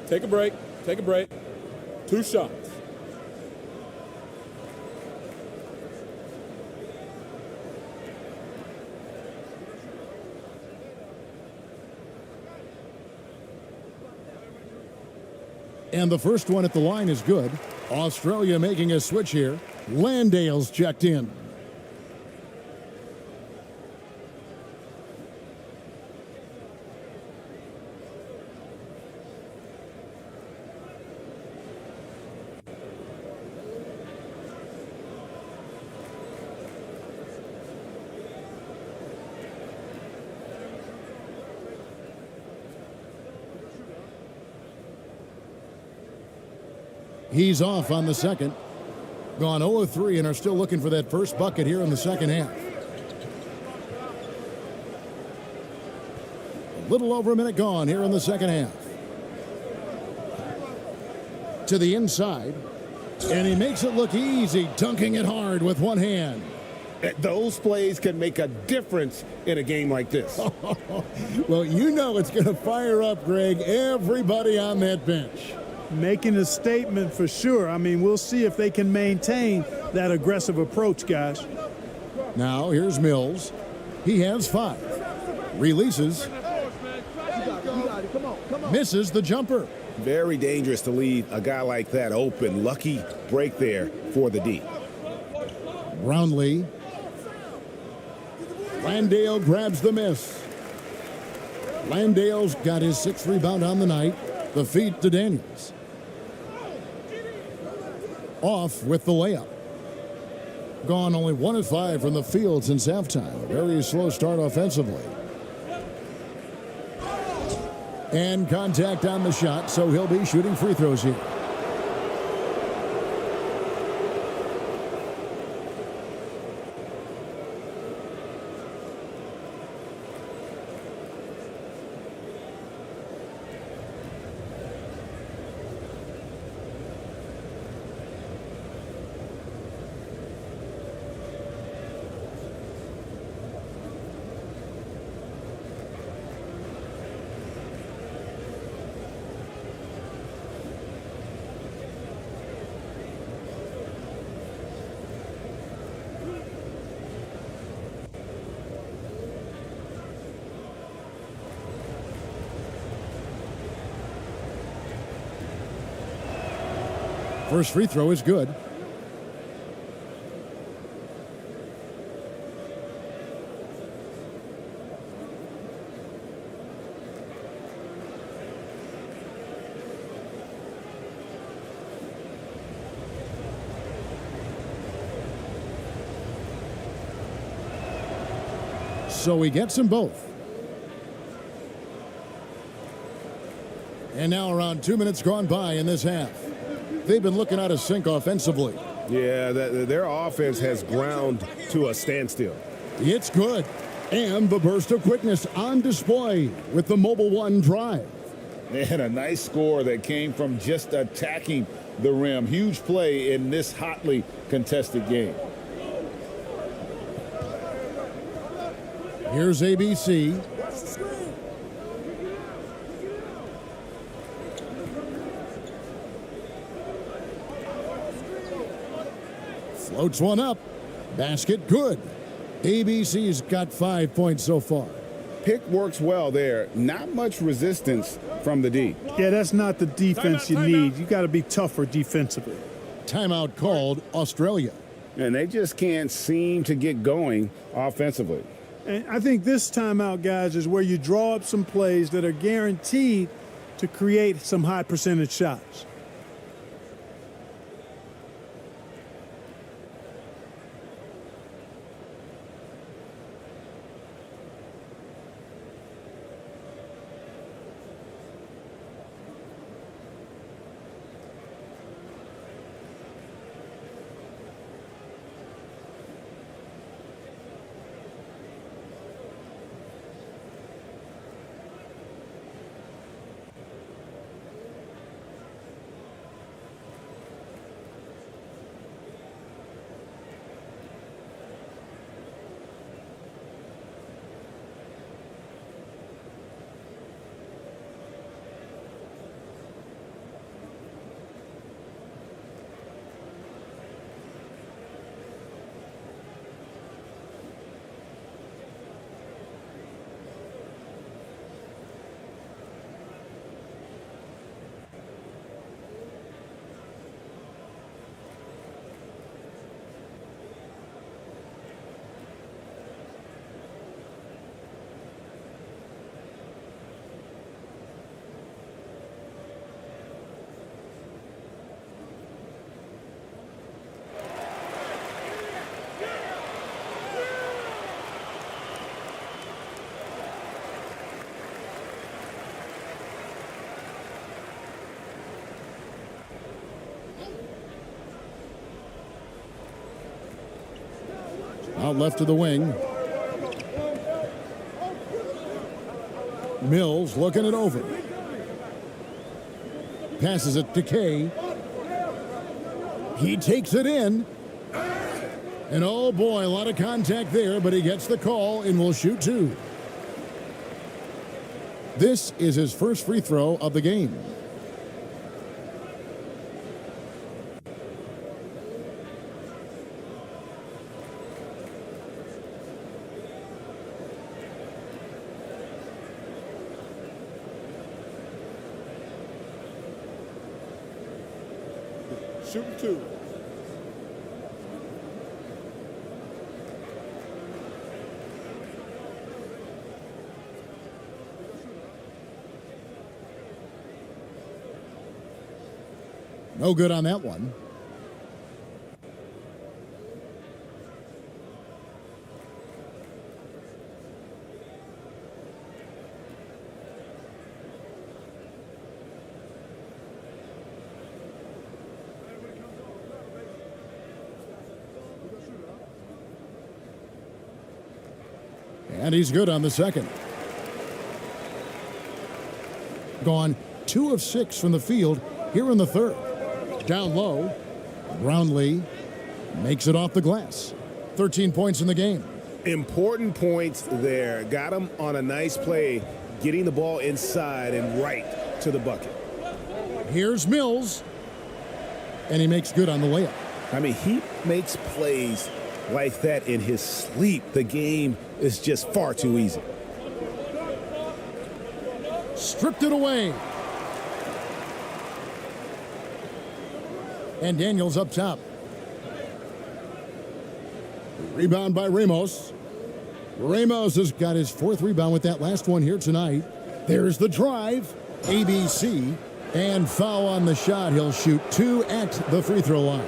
Take a break. Take a break. 2 shots. And the first one at the line is good. Australia making a switch here. Landale's checked in. He's off on the second. Gone 0 of 3 and are still looking for that first bucket here in the second half. A little over a minute gone here in the second half. To the inside. And he makes it look easy, dunking it hard with one hand. Those plays can make a difference in a game like this. Well, you know it's going to fire up, Greg, everybody on that bench. Making a statement for sure. I mean, we'll see if they can maintain that aggressive approach, guys. Now, here's Mills. He has 5. Releases. Misses the jumper. Very dangerous to leave a guy like that open. Lucky break there for the D. Brownlee. Landale grabs the miss. Landale's got his 6th rebound on the night. The feed to Daniels. Off with the layup. Gone only 1 of 5 from the field since halftime. Very slow start offensively. And contact on the shot, so he'll be shooting free throws here. First free throw is good. So he gets them both. And now around 2 minutes gone by in this half. They've been looking out of sync offensively. Yeah, their offense has ground to a standstill. It's good. And the burst of quickness on display with the Mobile One drive. And a nice score that came from just attacking the rim. Huge play in this hotly contested game. Here's ABC. Floats one up. Basket good. ABC's got 5 points so far. Pick works well there. Not much resistance from the D. Yeah, that's not the defense you need. You got to be tougher defensively. Timeout called Australia. And they just can't seem to get going offensively. And I think this timeout, guys, is where you draw up some plays that are guaranteed to create some high percentage shots. Out left of the wing. Mills looking it over. Passes it to Kay. He takes it in. And oh boy, a lot of contact there, but he gets the call and will shoot two. This is his first free throw of the game. Shooting two. No good on that one. And he's good on the second. Gone 2 of 6 from the field here in the third. Down low, Brownlee makes it off the glass. 13 points in the game. Important points there. Got him on a nice play, getting the ball inside and right to the bucket. Here's Mills, and he makes good on the layup. I mean, he makes plays like that in his sleep. The game is just far too easy. Stripped it away. And Daniels up top. Rebound by Ramos. Ramos has got his 4th rebound with that last one here tonight. There's the drive. ABC. And foul on the shot. He'll shoot 2 at the free throw line.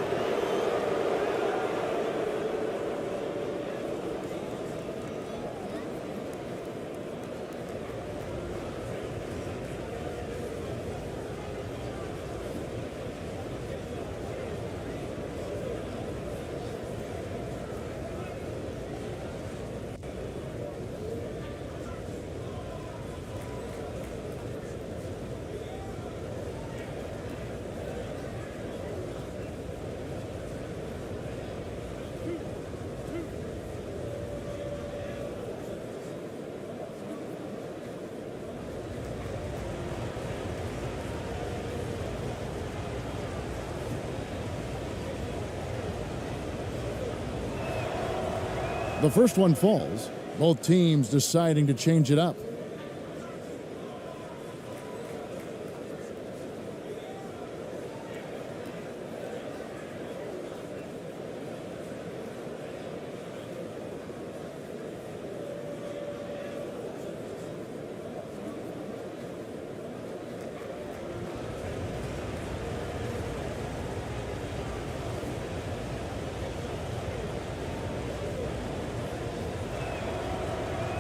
The first one falls. Both teams deciding to change it up.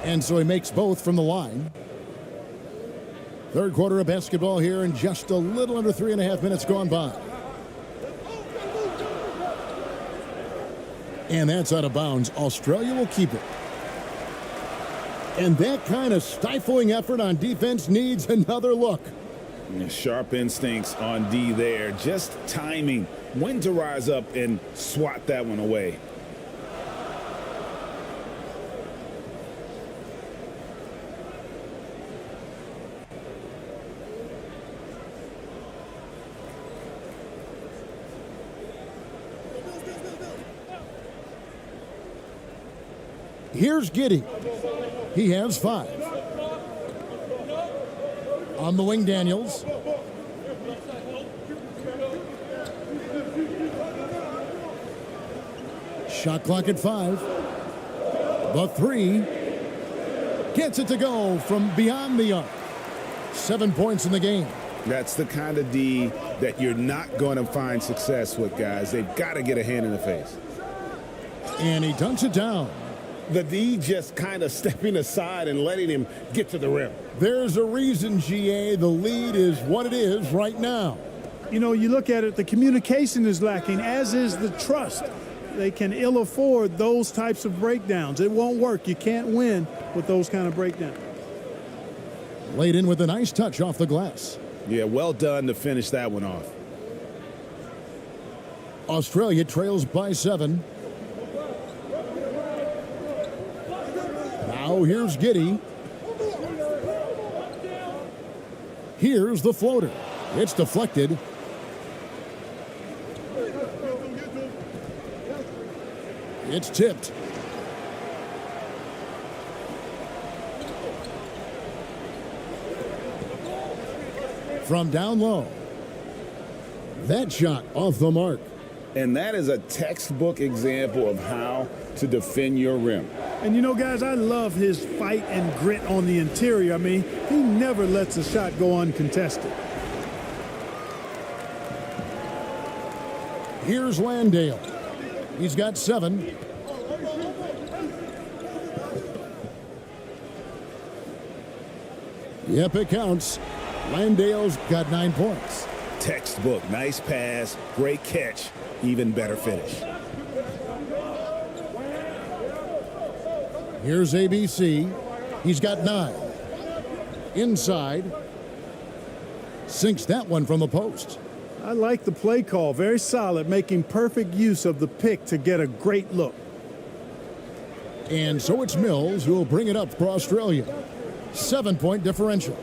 And so he makes both from the line. Third quarter of basketball here, and just a little under 3.5 minutes gone by. And that's out of bounds. Australia will keep it. And that kind of stifling effort on defense needs another look. Sharp instincts on D there. Just timing when to rise up and swat that one away. Here's Giddey. He has 5. On the wing, Daniels. Shot clock at 5. The 3. Gets it to go from beyond the arc. 7 points in the game. That's the kind of D that you're not going to find success with, guys. They've got to get a hand in the face. And he dunks it down. The D just kind of stepping aside and letting him get to the rim. There's a reason, GA, the lead is what it is right now. You know, you look at it, the communication is lacking, as is the trust. They can ill afford those types of breakdowns. It won't work. You can't win with those kind of breakdowns. Laid in with a nice touch off the glass. Yeah, well done to finish that one off. Australia trails by 7. Now here's Giddey. Here's the floater. It's deflected. It's tipped. From down low. That shot off the mark. And that is a textbook example of how to defend your rim. And you know, guys, I love his fight and grit on the interior. I mean, he never lets a shot go uncontested. Here's Landale. He's got 7. Yep, it counts. Landale's got 9 points. Textbook. Nice pass. Great catch. Even better finish. Here's ABC. He's got 9. Inside. Sinks that one from the post. I like the play call. Very solid, making perfect use of the pick to get a great look. And so it's Mills who will bring it up for Australia. 7-point differential.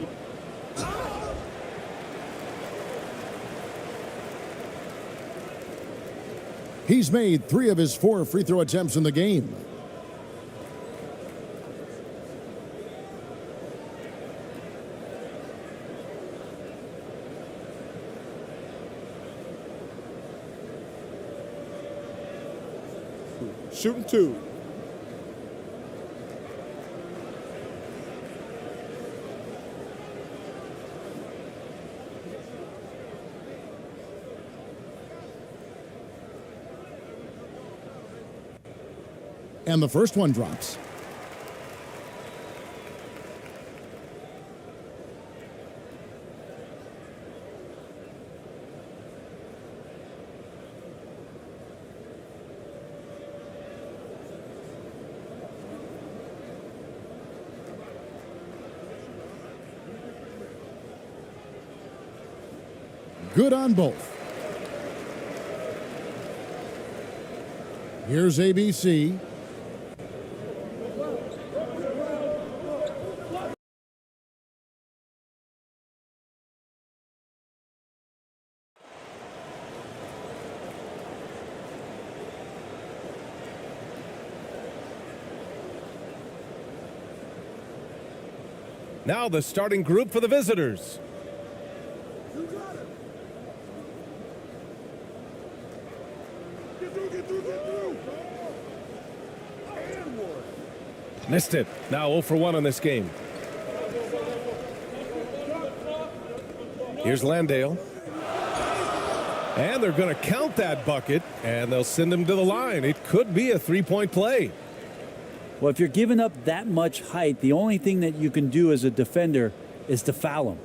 He's made 3 of his 4 free throw attempts in the game. Shooting 2. And the first one drops. Good on both. Here's ABC. Now the starting group for the visitors. Missed it. Now 0 for 1 on this game. Here's Landale. And they're going to count that bucket, and they'll send him to the line. It could be a three-point play. Well, if you're giving up that much height, the only thing that you can do as a defender is to foul him.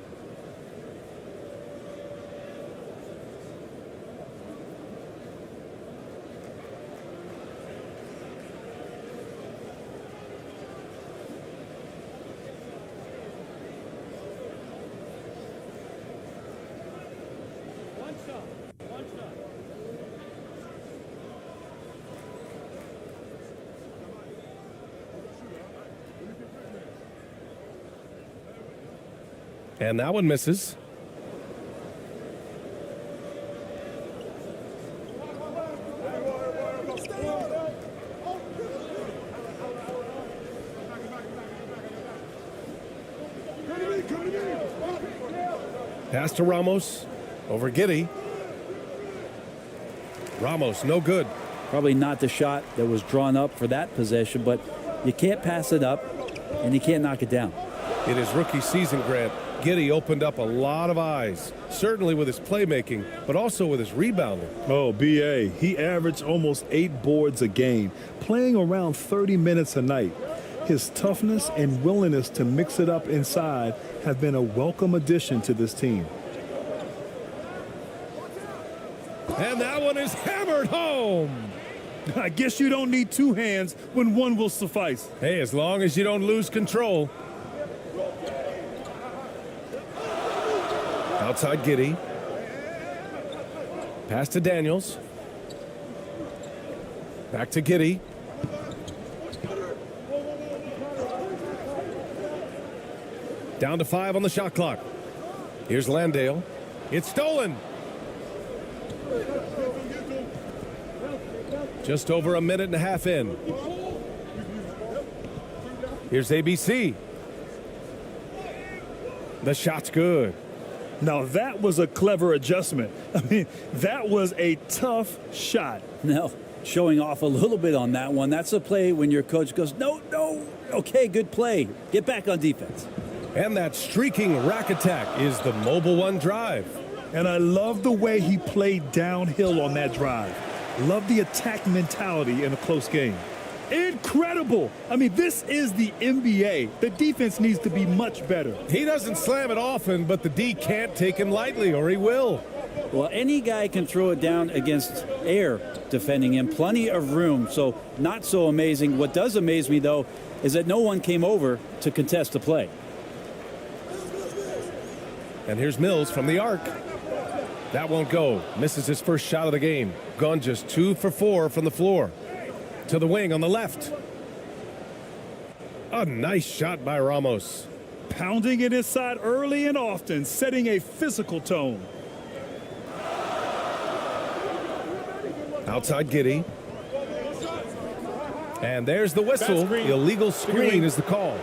And that one misses. Pass to Ramos. Over Giddey. Ramos, no good. Probably not the shot that was drawn up for that possession, but you can't pass it up, and you can't knock it down. In his rookie season, Grant, Giddey opened up a lot of eyes, certainly with his playmaking, but also with his rebounding. Oh, B.A., he averaged almost 8 boards a game, playing around 30 minutes a night. His toughness and willingness to mix it up inside have been a welcome addition to this team. And that one is hammered home. I guess you don't need 2 hands when 1 will suffice. Hey, as long as you don't lose control. Outside Giddey. Pass to Daniels. Back to Giddey. Down to 5 on the shot clock. Here's Landale. It's stolen. Just over a minute and a half in. Here's ABC. The shot's good. Now that was a clever adjustment. I mean, that was a tough shot. No, showing off a little bit on that one. That's a play when your coach goes, no, no, okay, good play. Get back on defense. And that streaking rack attack is the Mobile One drive. And I love the way he played downhill on that drive. Love the attack mentality in a close game. Incredible. I mean, this is the NBA. The defense needs to be much better. He doesn't slam it often, but the D can't take him lightly, or he will. Well, any guy can throw it down against air defending him. Plenty of room, so not so amazing. What does amaze me, though, is that no one came over to contest the play. And here's Mills from the arc. That won't go. Misses his first shot of the game. Gone just 2 for 4 from the floor. To the wing on the left. A nice shot by Ramos. Pounding it inside early and often, setting a physical tone. Outside Giddey. And there's the whistle. Illegal screen is the call.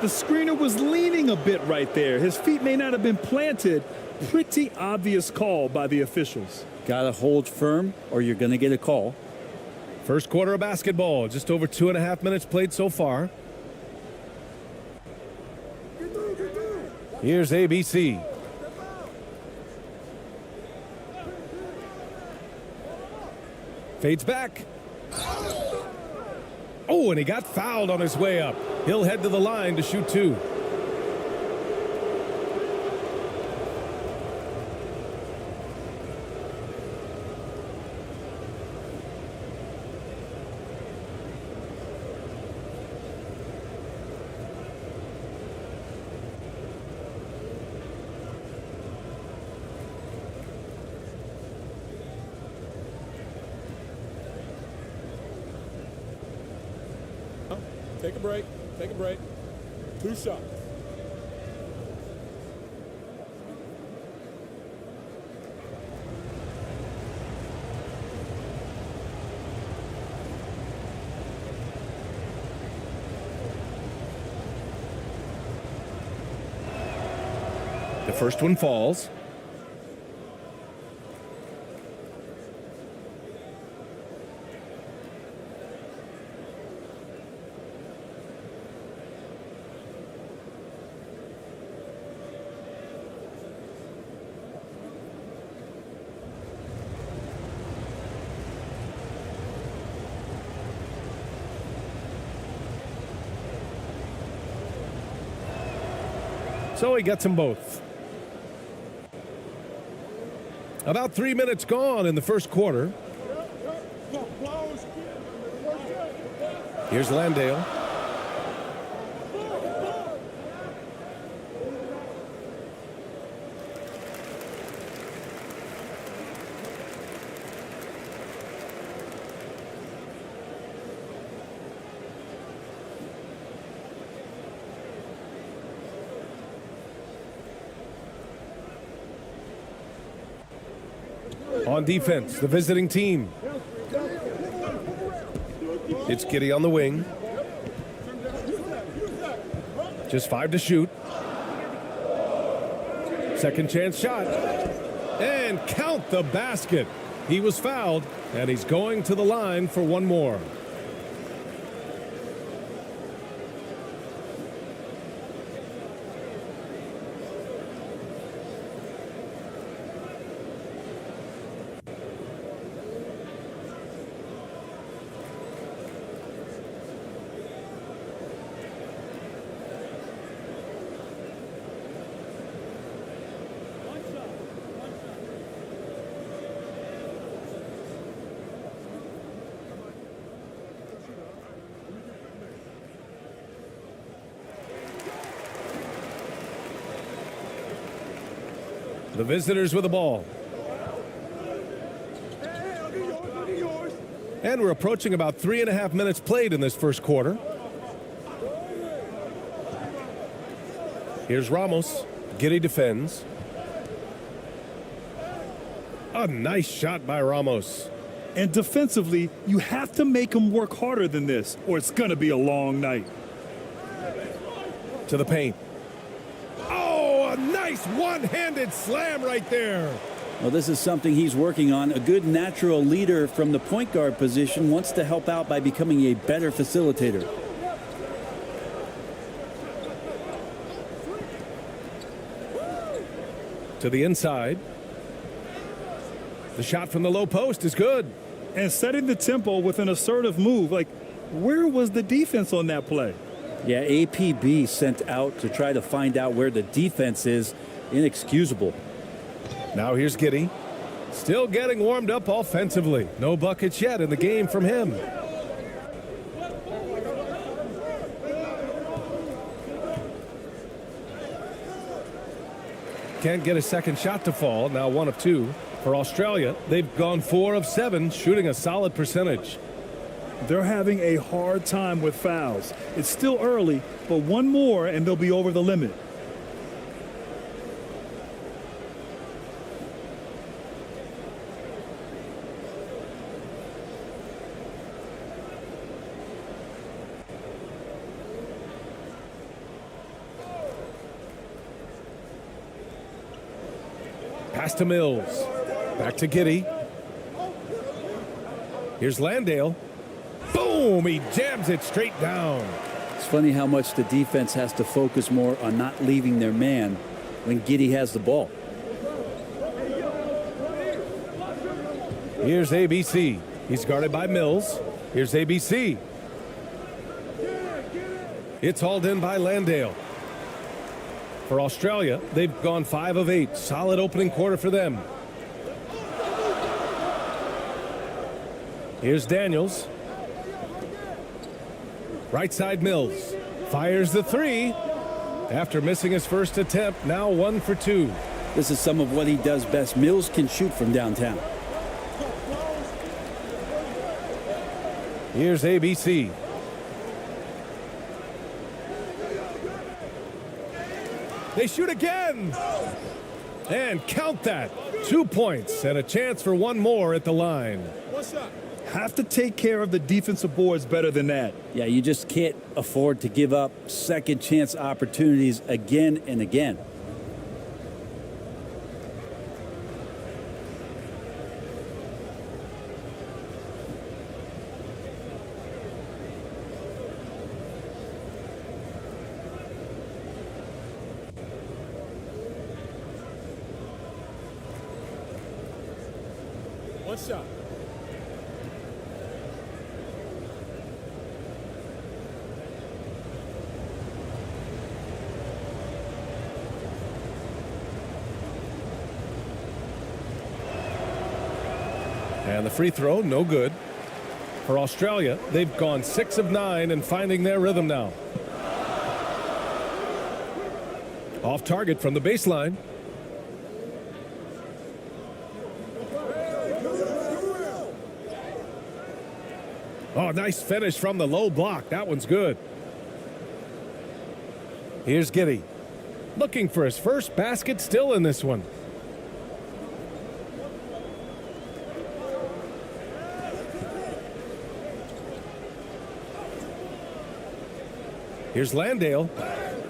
The screener was leaning a bit right there. His feet may not have been planted. Pretty obvious call by the officials. Got to hold firm or you're going to get a call. First quarter of basketball, just over 2.5 minutes played so far. Here's ABC. Fades back. Oh, and he got fouled on his way up. He'll head to the line to shoot 2. Take a break. Take a break. 2 shots. The first one falls. So he gets them both. About 3 minutes gone in the first quarter. Here's Landale. On defense, the visiting team. It's Giddey on the wing. Just 5 to shoot. Second chance shot. And count the basket. He was fouled, and he's going to the line for one more. The visitors with the ball. And we're approaching about 3.5 minutes played in this first quarter. Here's Ramos. Giddey defends. A nice shot by Ramos. And defensively, you have to make him work harder than this, or it's going to be a long night. To the paint. Oh, a nice one-handed slam right there. Well, this is something he's working on. A good natural leader from the point guard position wants to help out by becoming a better facilitator. To the inside. The shot from the low post is good. And setting the tempo with an assertive move. Like, where was the defense on that play? Yeah, APB sent out to try to find out where the defense is. Inexcusable. Now here's Giddey. Still getting warmed up offensively. No buckets yet in the game from him. Can't get a second shot to fall. Now 1 of 2. For Australia, they've gone 4 of 7, shooting a solid percentage. They're having a hard time with fouls. It's still early, but one more and they'll be over the limit. Pass to Mills. Back to Giddey. Here's Landale. Boom! He jams it straight down. It's funny how much the defense has to focus more on not leaving their man when Giddey has the ball. Here's ABC. He's guarded by Mills. Here's ABC. It's hauled in by Landale. For Australia, they've gone 5 of 8. Solid opening quarter for them. Here's Daniels. Right side Mills. Fires the 3. After missing his first attempt, now 1 for 2. This is some of what he does best. Mills can shoot from downtown. Here's ABC. They shoot again. And count that. 2 points and a chance for one more at the line. What's up? Have to take care of the defensive boards better than that. Yeah, you just can't afford to give up second chance opportunities again and again. One shot. And the free throw, no good. For Australia, they've gone 6 of 9 and finding their rhythm now. Off target from the baseline. Oh, nice finish from the low block. That one's good. Here's Giddey. Looking for his first basket still in this one. Here's Landale.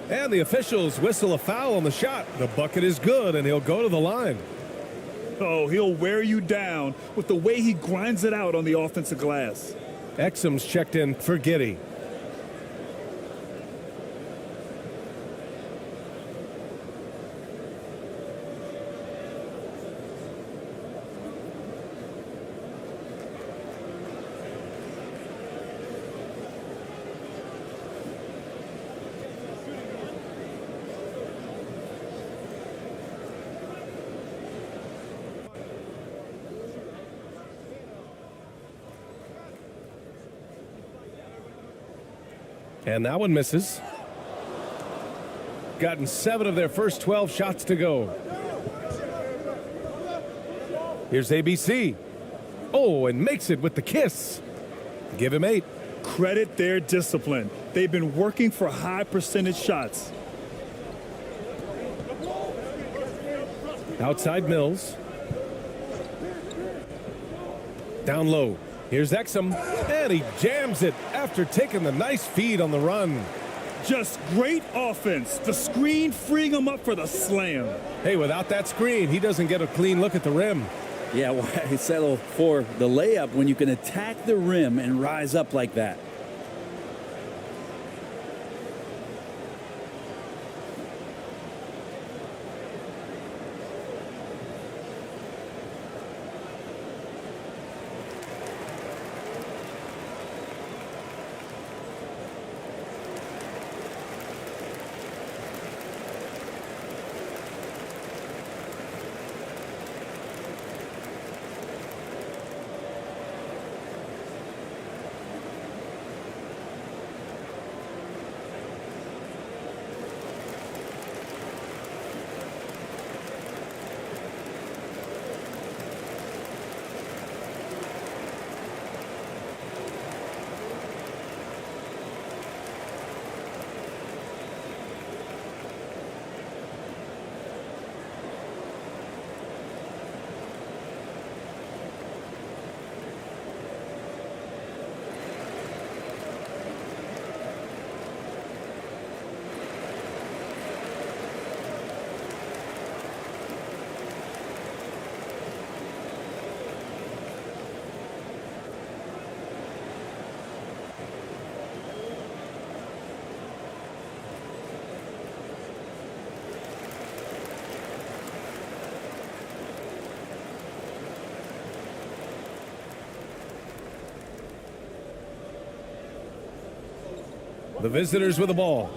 And the officials whistle a foul on the shot. The bucket is good, and he'll go to the line. Oh, he'll wear you down with the way he grinds it out on the offensive glass. Exum's checked in for Giddey. And that one misses. Gotten 7 of their first 12 shots to go. Here's ABC. Oh, and makes it with the kiss. Give him 8. Credit their discipline. They've been working for high percentage shots. Outside Mills. Down low. Here's Exum, and he jams it after taking the nice feed on the run. Just great offense. The screen freeing him up for the slam. Hey, without that screen, he doesn't get a clean look at the rim. Yeah, why settle for the layup when you can attack the rim and rise up like that? The visitors with the ball.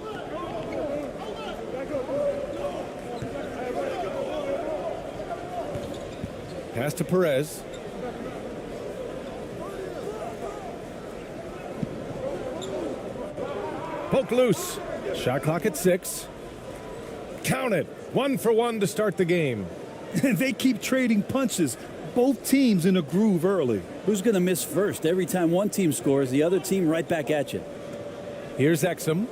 Pass to Perez. Poke loose. Shot clock at 6. Count it. 1 for 1 to start the game. They keep trading punches. Both teams in a groove early. Who's going to miss first? Every time one team scores, the other team right back at you. Here's Exum.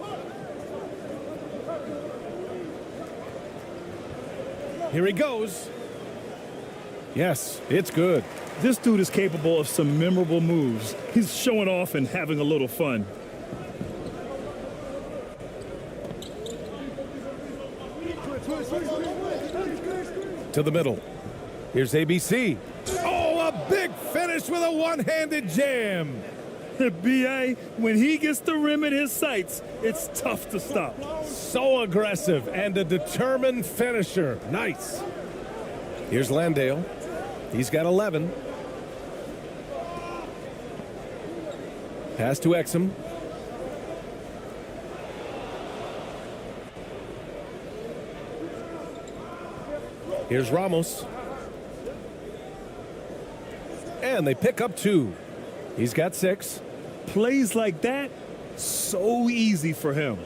Here he goes. Yes, it's good. This dude is capable of some memorable moves. He's showing off and having a little fun. To the middle. Here's ABC. Oh, a big finish with a one-handed jam. B.A., when he gets the rim in his sights, it's tough to stop. So aggressive and a determined finisher. Nice. Here's Landale. He's got 11. Pass to Exum. Here's Ramos. And they pick up 2. He's got 6. Plays like that, so easy for him.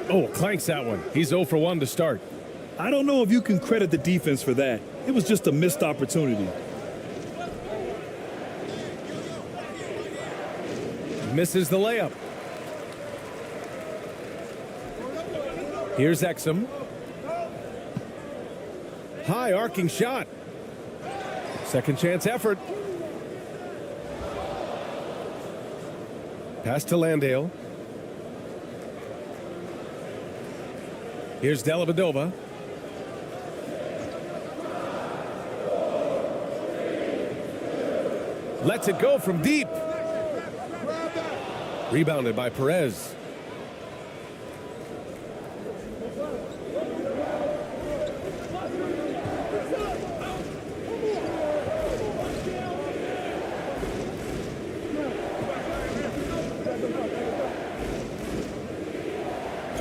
Oh, clanks that one. He's 0 for 1 to start. I don't know if you can credit the defense for that. It was just a missed opportunity. Misses the layup. Here's Exum. High arcing shot. Second chance effort. Pass to Landale. Here's Dellavedova. Lets it go from deep. Rebounded by Perez.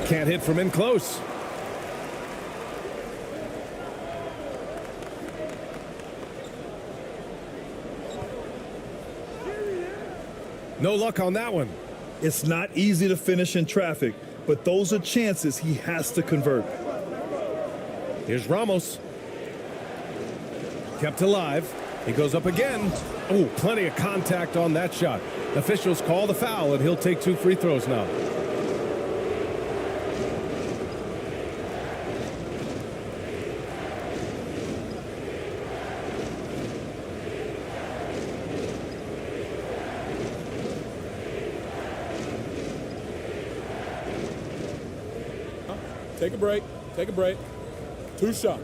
Can't hit from in close. No luck on that one. It's not easy to finish in traffic, but those are chances he has to convert. Here's Ramos. Kept alive. He goes up again. Oh, plenty of contact on that shot. Officials call the foul, and he'll take 2 free throws now. Take a break. Take a break. 2 shots.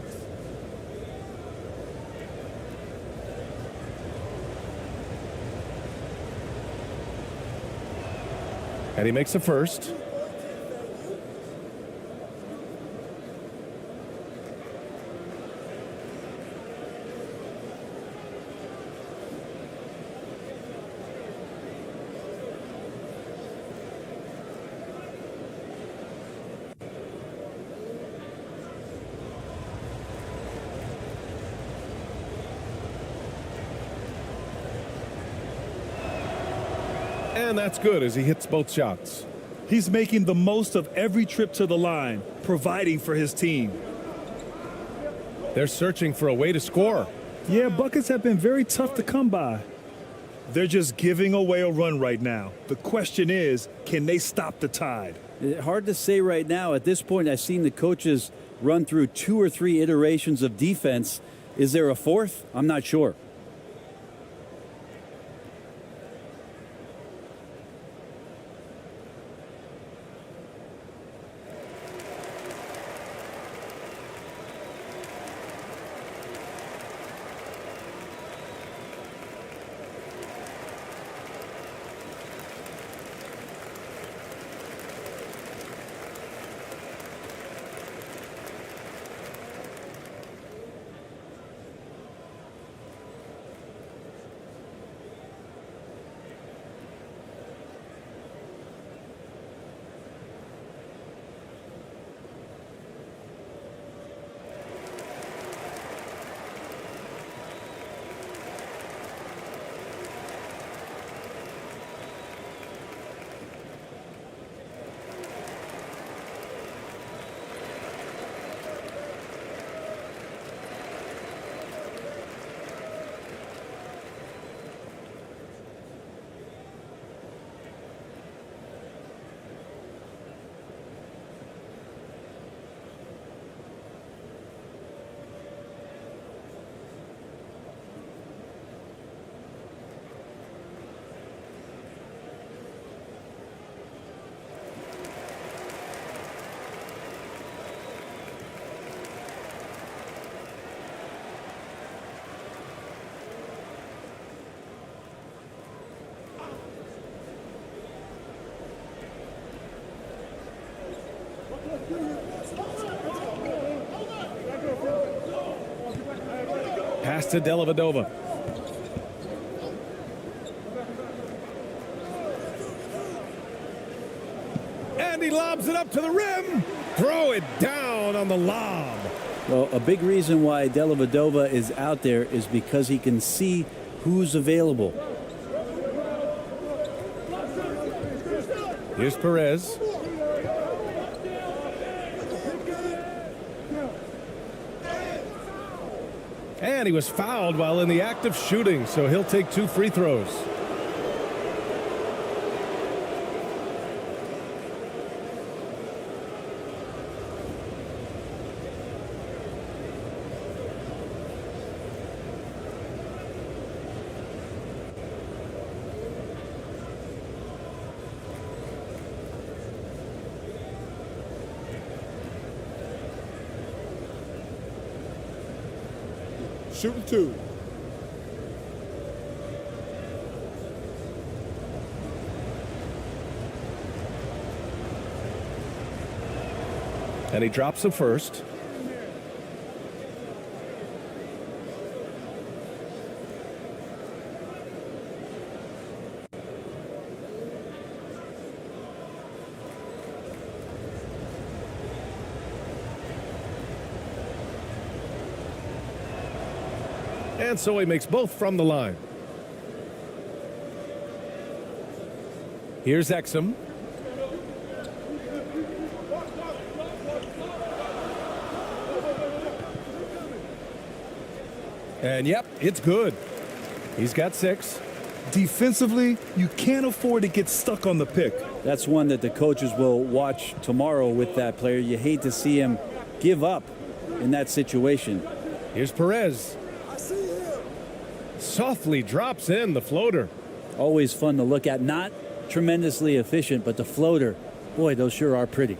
And he makes the first. And that's good as he hits both shots. He's making the most of every trip to the line, providing for his team. They're searching for a way to score. Yeah, buckets have been very tough to come by. They're just giving away a run right now. The question is, can they stop the tide? Hard to say right now. At this point, I've seen the coaches run through 2 or 3 iterations of defense. Is there a 4th? I'm not sure. Pass to Dellavedova. And he lobs it up to the rim. Throw it down on the lob. Well, a big reason why Dellavedova is out there is because he can see who's available. Here's Perez. And he was fouled while in the act of shooting, so he'll take 2 free throws. Shooting 2. And he drops the first. And so he makes both from the line. Here's Exum. And yep, it's good. He's got 6. Defensively, you can't afford to get stuck on the pick. That's one that the coaches will watch tomorrow with that player. You hate to see him give up in that situation. Here's Perez. Softly drops in the floater. Always fun to look at. Not tremendously efficient, but the floater, boy, those sure are pretty.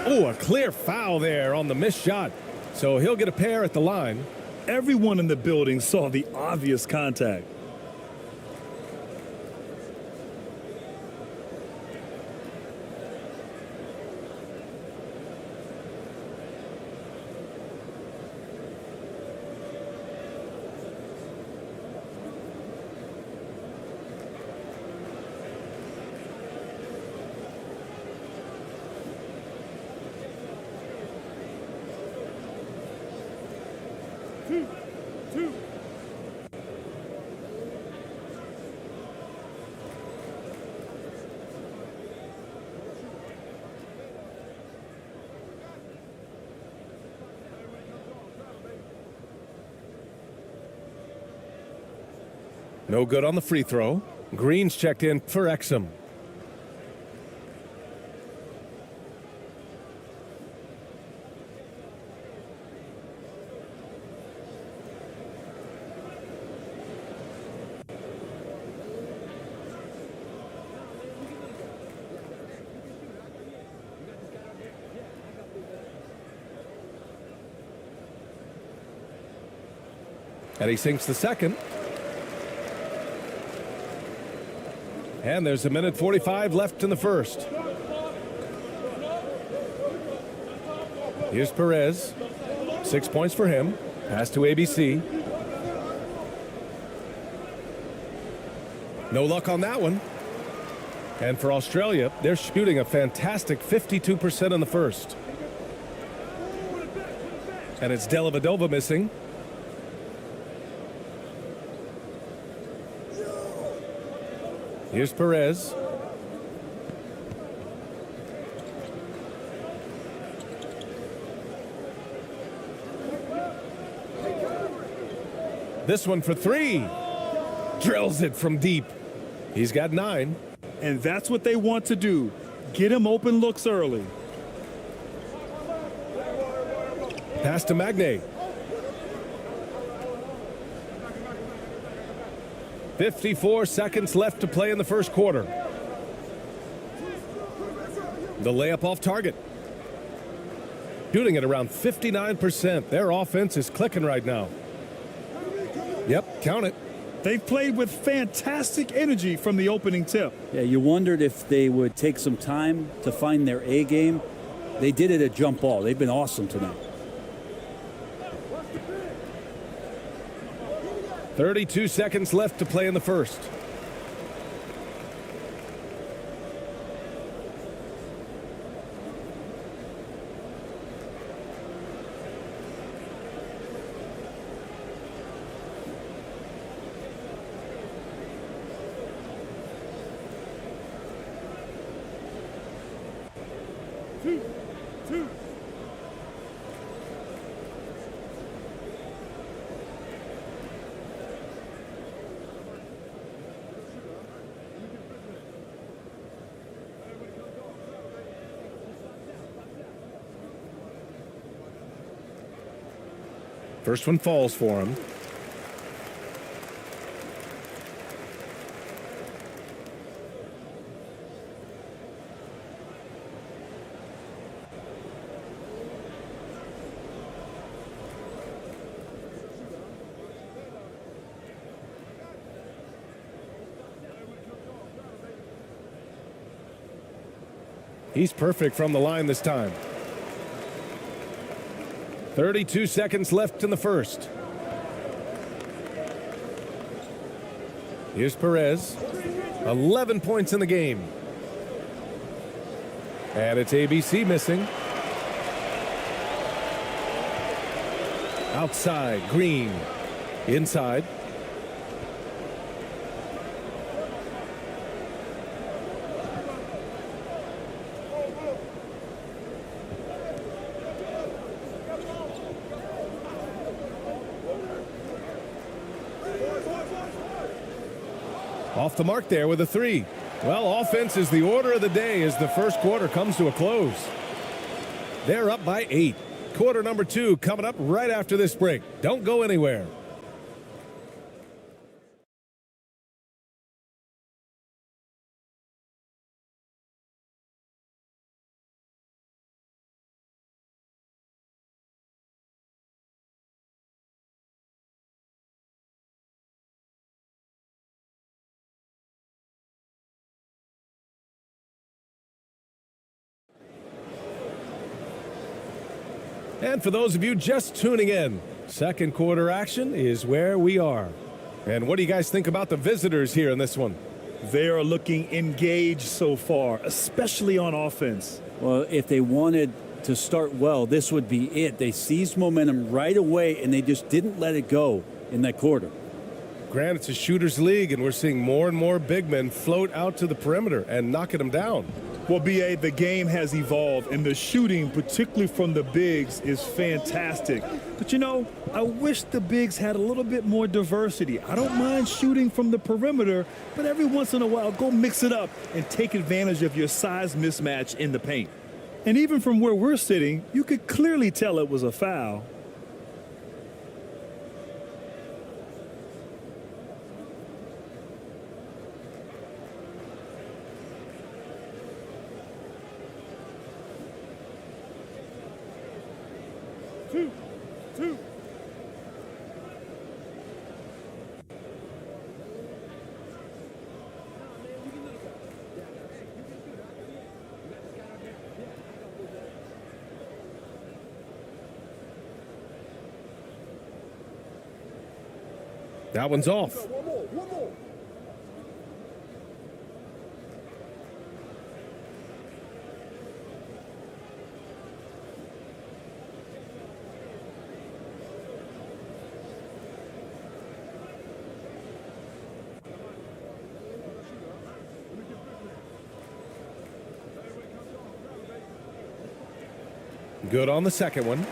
Oh, a clear foul there on the missed shot. So he'll get a pair at the line. Everyone in the building saw the obvious contact. No good on the free throw. Green's checked in for Exum. And he sinks the second. And there's 1:45 left in the first. Here's Perez. 6 points for him. Pass to ABC. No luck on that one. And for Australia, they're shooting a fantastic 52% in the first. And it's Dellavedova missing. Here's Perez. This one for 3. Drills it from deep. He's got 9. And that's what they want to do. Get him open looks early. Pass to Magne. 54 seconds left to play in the first quarter. The layup off target. Shooting at around 59%. Their offense is clicking right now. Yep, count it. They've played with fantastic energy from the opening tip. Yeah, you wondered if they would take some time to find their A game. They did it at jump ball. They've been awesome tonight. 32 seconds left to play in the first. First one falls for him. He's perfect from the line this time. 32 seconds left in the first. Here's Perez. 11 points in the game. And it's ABC missing. Outside, Green. Inside. Off the mark there with a three. Well, offense is the order of the day as the first quarter comes to a close. They're up by 8. Quarter number 2 coming up right after this break. Don't go anywhere. And for those of you just tuning in, second quarter action is where we are. And what do you guys think about the visitors here in this one? They are looking engaged so far, especially on offense. Well, if they wanted to start well, this would be it. They seized momentum right away, and they just didn't let it go in that quarter. Grant, it's a shooter's league, and we're seeing more and more big men float out to the perimeter and knocking them down. Well, B.A., the game has evolved, and the shooting, particularly from the bigs, is fantastic. But, you know, I wish the bigs had a little bit more diversity. I don't mind shooting from the perimeter, but every once in a while, go mix it up and take advantage of your size mismatch in the paint. And even from where we're sitting, you could clearly tell it was a foul. Two. That one's off. One more. Good on the second one.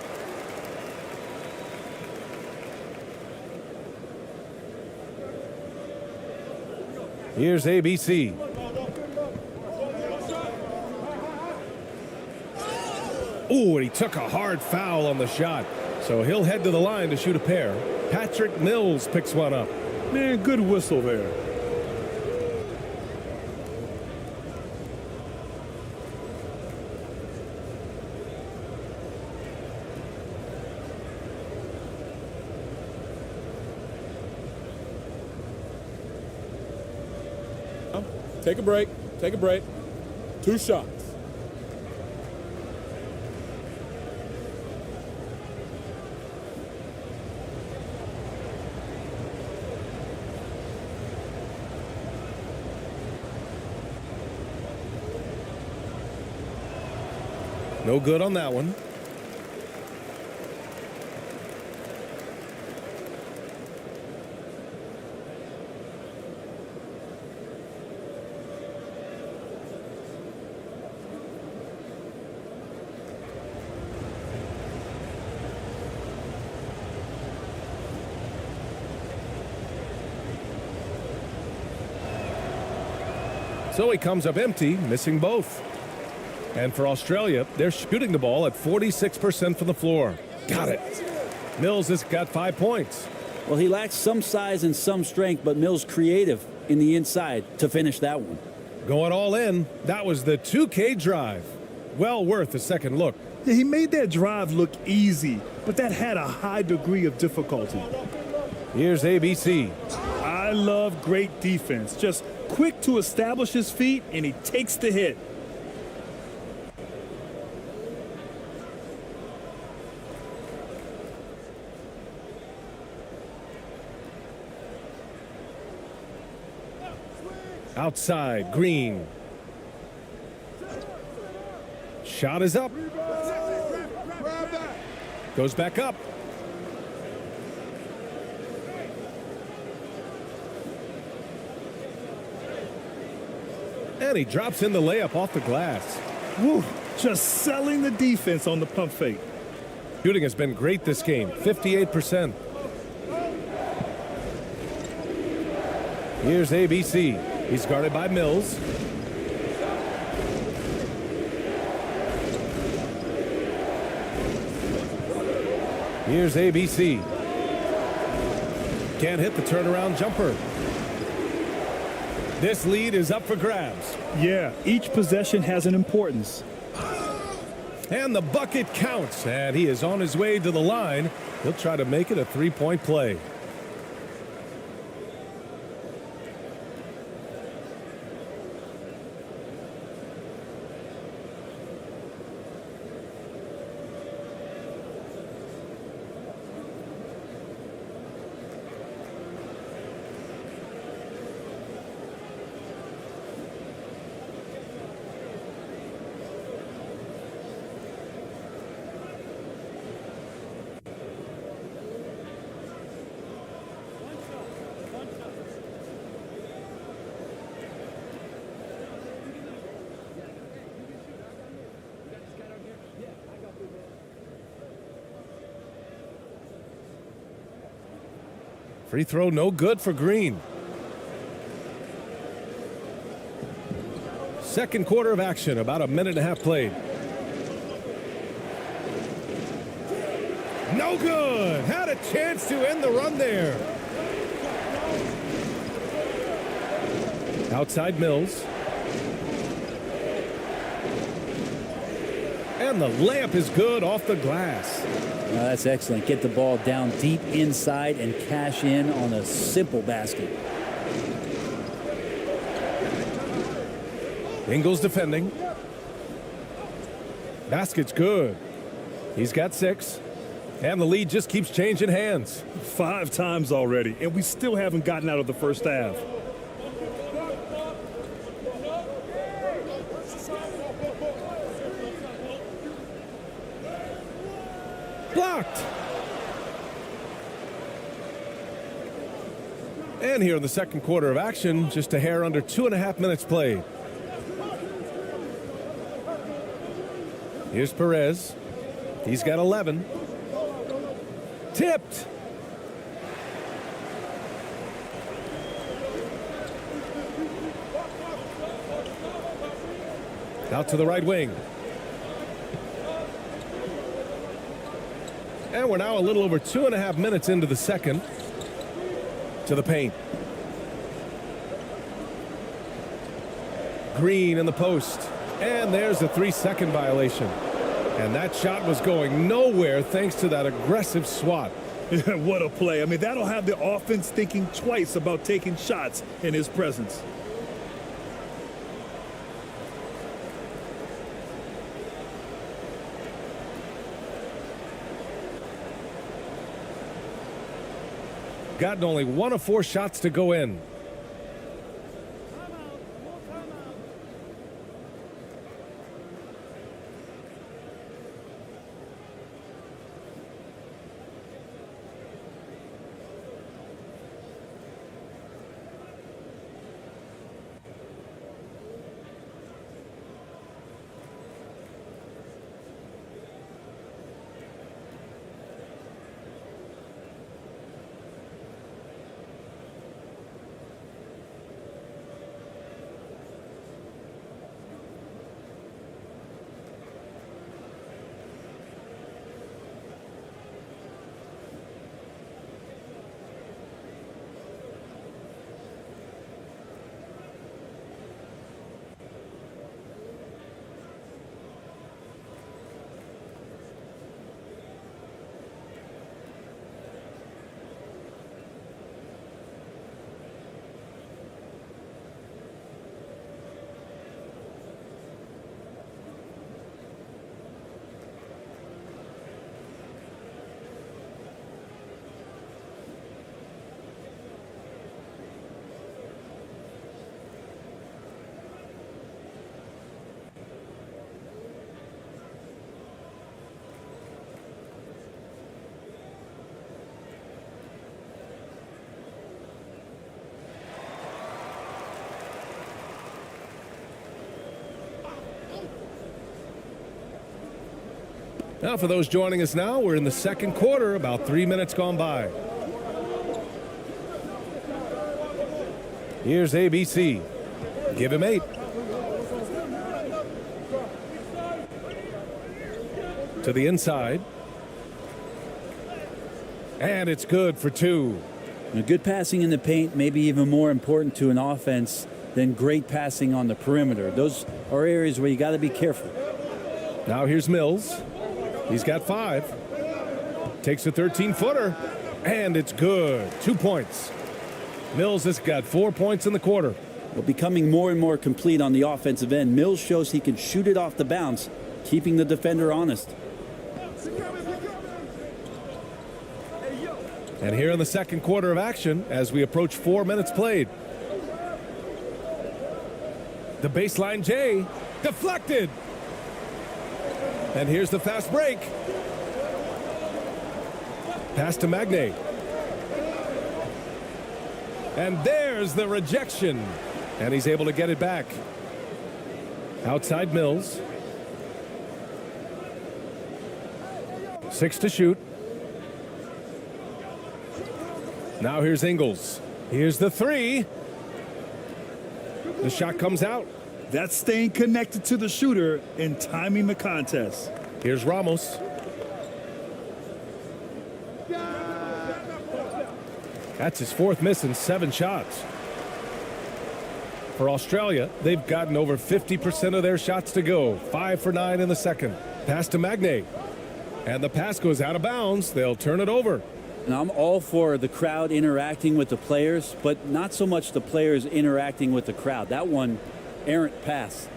Here's ABC. Ooh, and he took a hard foul on the shot. So he'll head to the line to shoot a pair. Patrick Mills picks one up. Man, good whistle there. Take a break. Take a break. 2 shots. No good on that one. So he comes up empty, missing both. And for Australia, they're shooting the ball at 46% from the floor. Got it. Mills has got 5 points. Well, he lacks some size and some strength, but Mills creative in the inside to finish that one. Going all in. That was the 2K drive. Well worth a second look. Yeah, he made that drive look easy, but that had a high degree of difficulty. Here's ABC. I love great defense. Just quick to establish his feet, and he takes the hit. Outside, Green. Shot is up. Goes back up. And he drops in the layup off the glass. Woo, just selling the defense on the pump fake. Shooting has been great this game, 58%. Here's ABC. He's guarded by Mills. Here's ABC. Can't hit the turnaround jumper. This lead is up for grabs. Yeah, each possession has an importance. And the bucket counts, and he is on his way to the line. He'll try to make it a three-point play. Free throw no good for Green. Second quarter of action, about a minute and a half played. No good. Had a chance to end the run there. Outside Mills. And the layup is good off the glass. That's excellent. Get the ball down deep inside and cash in on a simple basket. Ingles defending. Basket's good. He's got 6. And the lead just keeps changing hands. 5 times already, and we still haven't gotten out of the first half. Blocked. And here in the second quarter of action, just a hair under 2.5 minutes played. Here's Perez. He's got 11. Tipped. Out to the right wing. And we're now a little over 2.5 minutes into the second. To the paint. Green in the post. And there's a 3-second violation. And that shot was going nowhere thanks to that aggressive swat. What a play. I mean, that'll have the offense thinking twice about taking shots in his presence. gotten only 1 of 4 shots to go in. Now, for those joining us now, we're in the second quarter, about 3 minutes gone by. Here's ABC. Give him 8. To the inside. And it's good for 2. Good passing in the paint may be even more important to an offense than great passing on the perimeter. Those are areas where you got to be careful. Now here's Mills. He's got 5. Takes a 13-footer. And it's good. 2 points. Mills has got 4 points in the quarter. Well, becoming more and more complete on the offensive end, Mills shows he can shoot it off the bounce, keeping the defender honest. And here in the second quarter of action, as we approach 4 minutes played. The baseline J, deflected. And here's the fast break. Pass to Magne. And there's the rejection. And he's able to get it back. Outside Mills. 6 to shoot. Now here's Ingles. Here's the 3. The shot comes out. That's staying connected to the shooter and timing the contest. Here's Ramos. That's his 4th miss in 7 shots. For Australia, they've gotten over 50% of their shots to go. 5 for 9 in the second. Pass to Magne. And the pass goes out of bounds. They'll turn it over. And I'm all for the crowd interacting with the players, but not so much the players interacting with the crowd. That one, errant pass.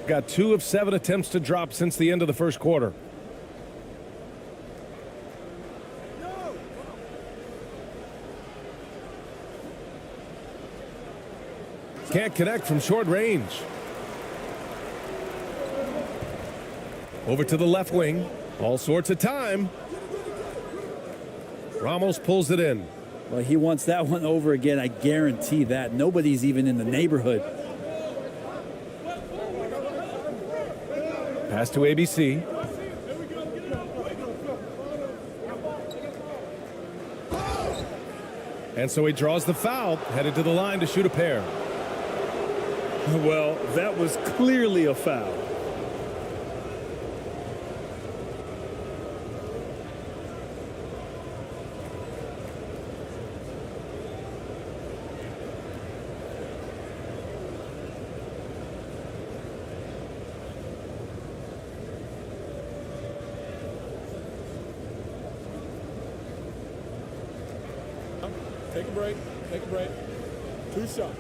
Got 2 of 7 attempts to drop since the end of the first quarter. Can't connect from short range. Over to the left wing. All sorts of time. Ramos pulls it in. Well, he wants that one over again. I guarantee that. Nobody's even in the neighborhood. Pass to ABC. And so he draws the foul, headed to the line to shoot a pair. Well, that was clearly a foul. Take a break. Take a break. 2 shots.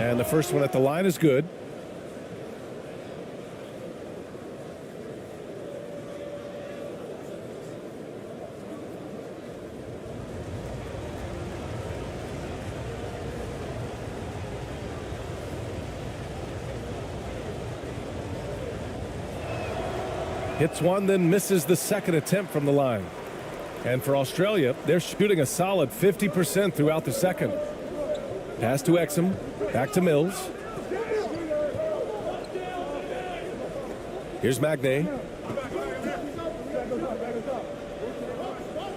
And the first one at the line is good. Hits one, then misses the second attempt from the line. And for Australia, they're shooting a solid 50% throughout the second. Pass to Exum, back to Mills. Here's Magnay.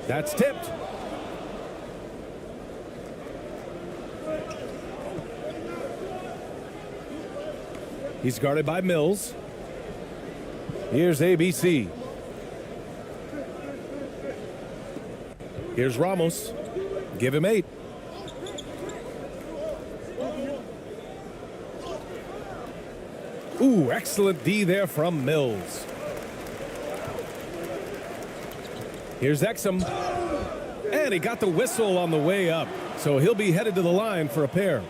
That's tipped. He's guarded by Mills. Here's ABC. Here's Ramos. Give him 8. Ooh, excellent D there from Mills. Here's Exum. And he got the whistle on the way up. So he'll be headed to the line for a pair.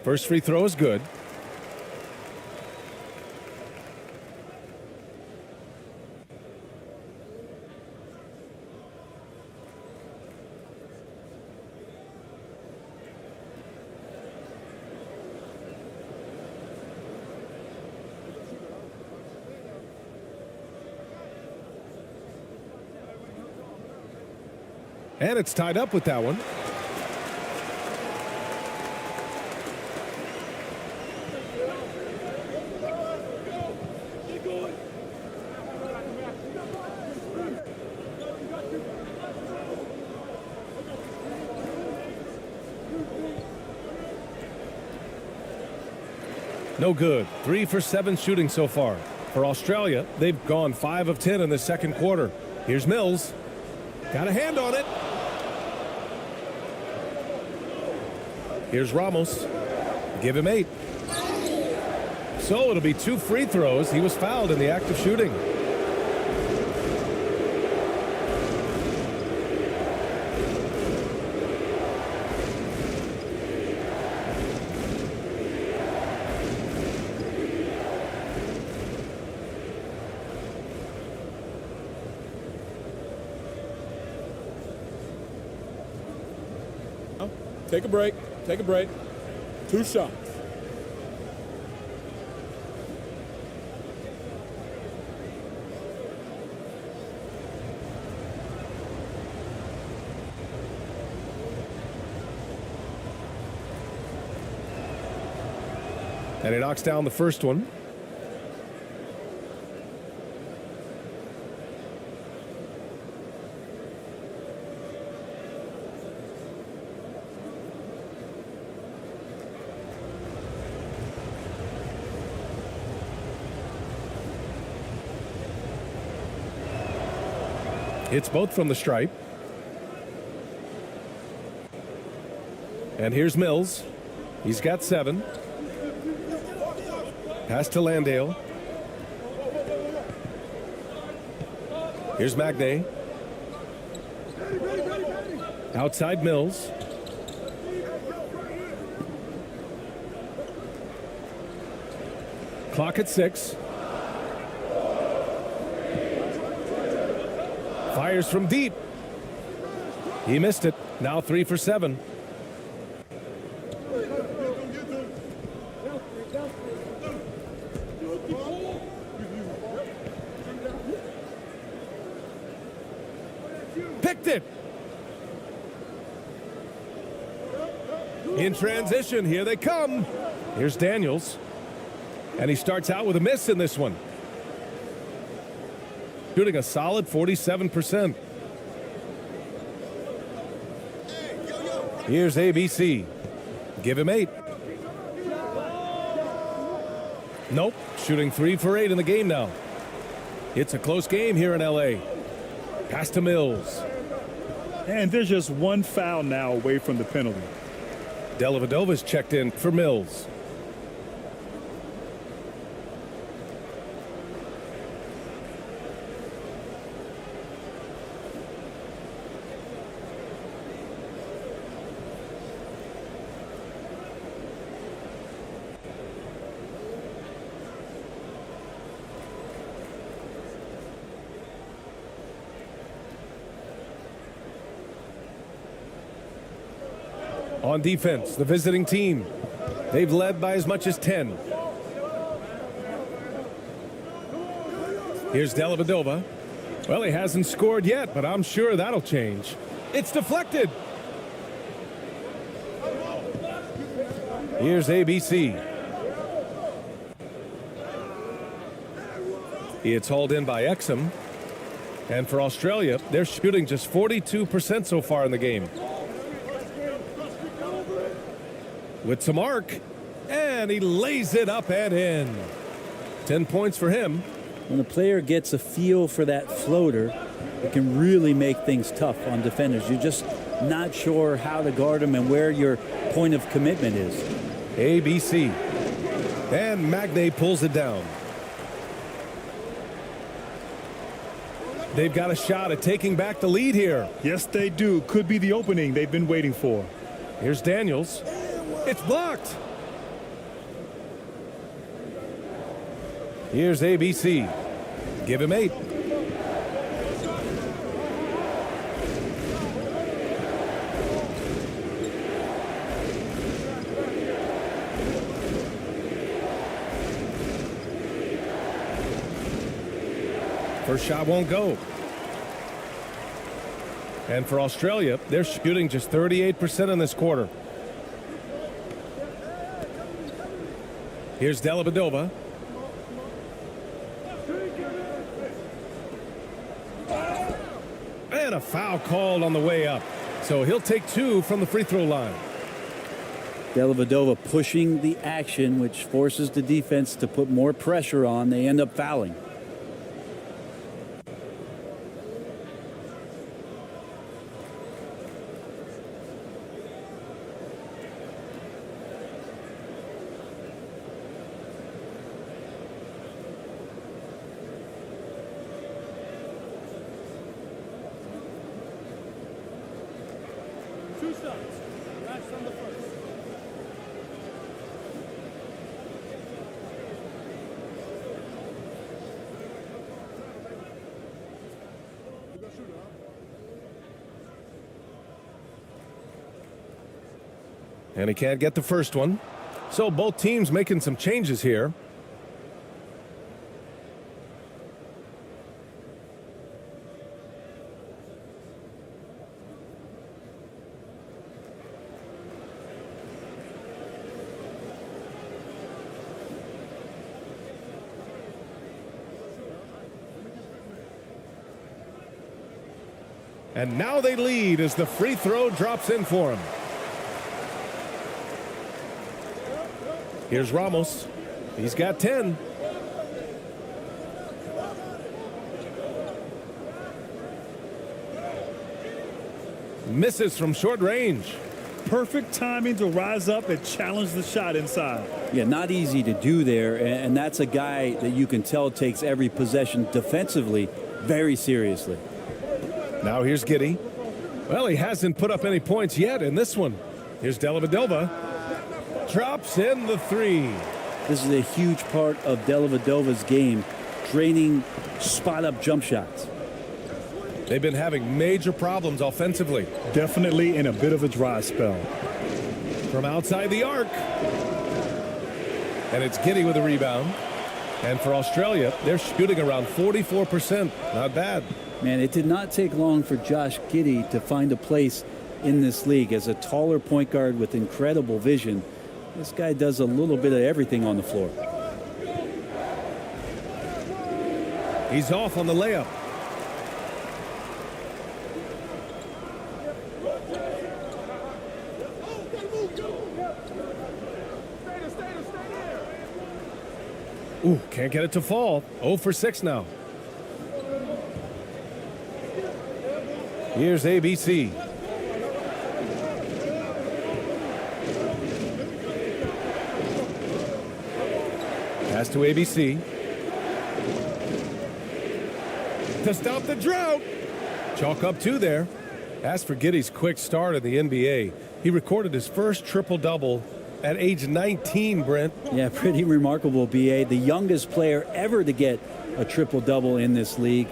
First free throw is good. And it's tied up with that one. No good. 3 for 7 shooting so far. For Australia, they've gone 5 of 10 in the second quarter. Here's Mills. Got a hand on it. Here's Ramos. Give him 8. So it'll be 2 free throws. He was fouled in the act of shooting. Take a break. Take a break. 2 shots. And he knocks down the first one. Hits both from the stripe. And here's Mills. He's got 7. Pass to Landale. Here's Magnay. Outside Mills. Clock at 6. Fires from deep. He missed it. Now 3 for 7. Picked it. In transition, here they come. Here's Daniels. And he starts out with a miss in this one. Shooting a solid 47%. Here's ABC. Give him 8. Nope. Shooting 3 for 8 in the game now. It's a close game here in L.A. Pass to Mills. And there's just one foul now away from the penalty. Dellavedova's checked in for Mills. On defense, the visiting team. They've led by as much as 10. Here's Dellavedova. Well, he hasn't scored yet, but I'm sure that'll change. It's deflected. Here's ABC. It's hauled in by Exum. And for Australia, they're shooting just 42% so far in the game. With some arc, and he lays it up and in. 10 points for him. When a player gets a feel for that floater, it can really make things tough on defenders. You're just not sure how to guard them and where your point of commitment is. ABC. And Magne pulls it down. They've got a shot at taking back the lead here. Yes, they do. Could be the opening they've been waiting for. Here's Daniels. It's blocked. Here's ABC. Give him 8. First shot won't go. And for Australia, they're shooting just 38% in this quarter. Here's Dellavedova. And a foul called on the way up. So he'll take 2 from the free throw line. Dellavedova pushing the action, which forces the defense to put more pressure on. They end up fouling. And he can't get the first one. So both teams making some changes here. And now they lead as the free throw drops in for him. Here's Ramos. He's got 10. Misses from short range. Perfect timing to rise up and challenge the shot inside. Yeah, not easy to do there, and that's a guy that you can tell takes every possession defensively very seriously. Now here's Giddey. Well, he hasn't put up any points yet in this one. Here's Dellavedova. Drops in the 3. This is a huge part of Dellavedova's game, draining spot-up jump shots. They've been having major problems offensively. Definitely in a bit of a dry spell. From outside the arc. And it's Giddey with the rebound. And for Australia, they're shooting around 44%. Not bad. Man, it did not take long for Josh Giddey to find a place in this league as a taller point guard with incredible vision. This guy does a little bit of everything on the floor. He's off on the layup. Ooh, can't get it to fall. 0 for 6 now. Here's ABC. Pass to ABC. To stop the drought. Chalk up 2 there. As for Giddey's quick start in the NBA, he recorded his first triple-double at age 19, Brent. Yeah, pretty remarkable, B.A. The youngest player ever to get a triple-double in this league.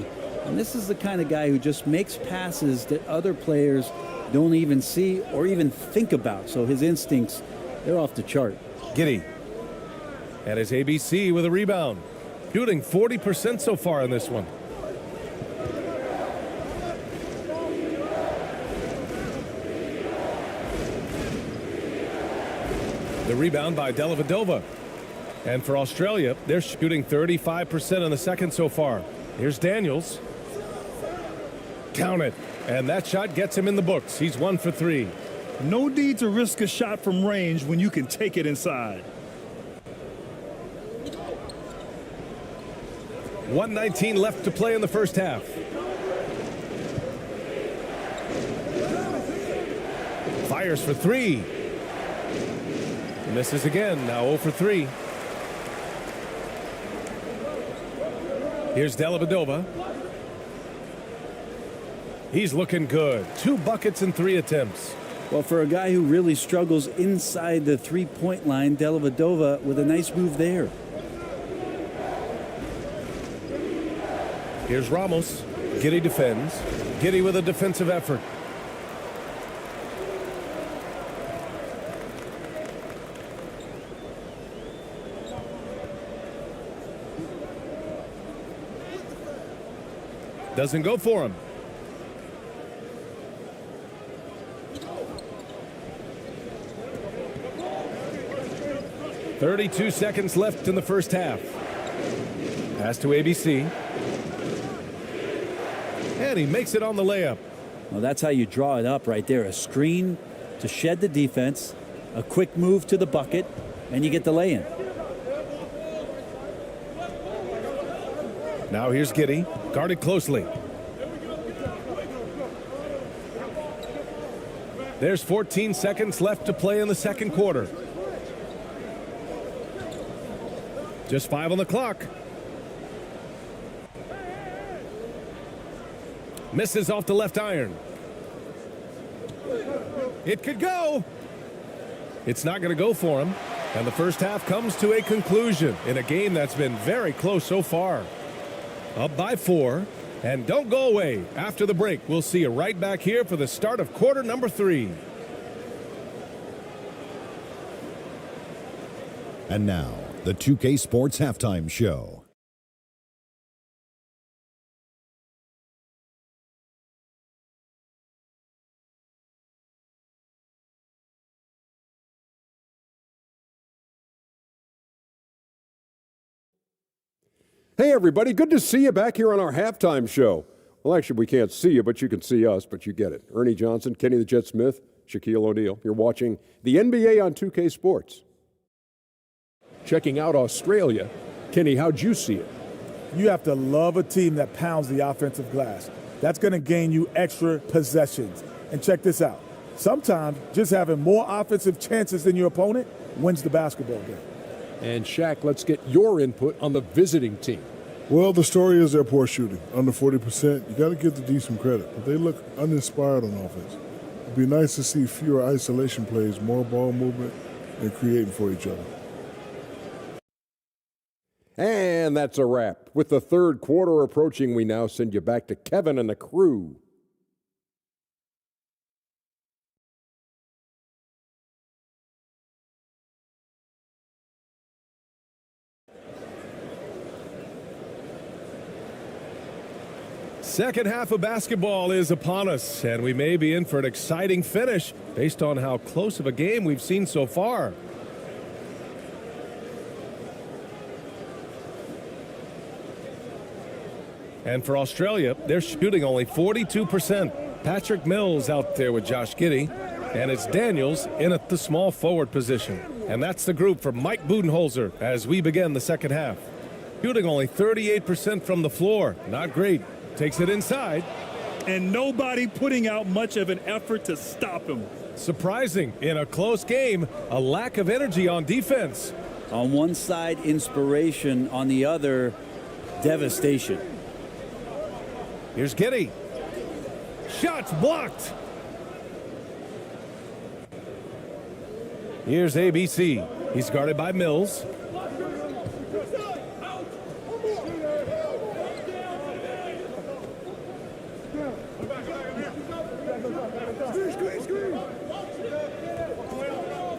And this is the kind of guy who just makes passes that other players don't even see or even think about. So his instincts, they're off the chart. Giddey. And his ABC with a rebound. Shooting 40% so far in this one. The rebound by Dellavedova. And for Australia, they're shooting 35% in the second so far. Here's Daniels. Count it. And that shot gets him in the books. He's 1 for 3. No need to risk a shot from range when you can take it inside. 1:19 left to play in the first half. Fires for 3. Misses again, now 0 for 3. Here's Dellavedova. He's looking good. 2 buckets in 3 attempts. Well, for a guy who really struggles inside the three-point line, Dellavedova with a nice move there. Here's Ramos. Giddey defends. Giddey with a defensive effort. Doesn't go for him. .32 seconds left in the first half. Pass to ABC. And he makes it on the layup. Well, that's how you draw it up right there. A screen to shed the defense, a quick move to the bucket, and you get the lay-in. Now here's Giddey, guarded closely. There's 14 seconds left to play in the second quarter. Just 5 on the clock. Misses off the left iron. It could go. It's not going to go for him. And the first half comes to a conclusion in a game that's been very close so far. Up by 4. And don't go away. After the break, we'll see you right back here for the start of quarter number 3. And now, the 2K Sports Halftime Show. Hey, everybody. Good to see you back here on our halftime show. Well, actually, we can't see you, but you can see us, but you get it. Ernie Johnson, Kenny the Jet Smith, Shaquille O'Neal. You're watching the NBA on 2K Sports. Checking out Australia. Kenny, how'd you see it? You have to love a team that pounds the offensive glass. That's going to gain you extra possessions. And check this out. Sometimes just having more offensive chances than your opponent wins the basketball game. And Shaq, let's get your input on the visiting team. Well, the story is their poor shooting. Under 40%, you got to give the D some credit. But they look uninspired on offense. It'd be nice to see fewer isolation plays, more ball movement, and creating for each other. And that's a wrap. With the third quarter approaching, we now send you back to Kevin and the crew. Second half of basketball is upon us, and we may be in for an exciting finish based on how close of a game we've seen so far. And for Australia, they're shooting only 42%. Patrick Mills out there with Josh Giddey, and it's Daniels in at the small forward position. And that's the group for Mike Budenholzer as we begin the second half. Shooting only 38% from the floor. Not great. Takes it inside. And nobody putting out much of an effort to stop him. Surprising. In a close game, a lack of energy on defense. On one side, inspiration. On the other, devastation. Here's Giddey. Shots blocked. Here's ABC. He's guarded by Mills.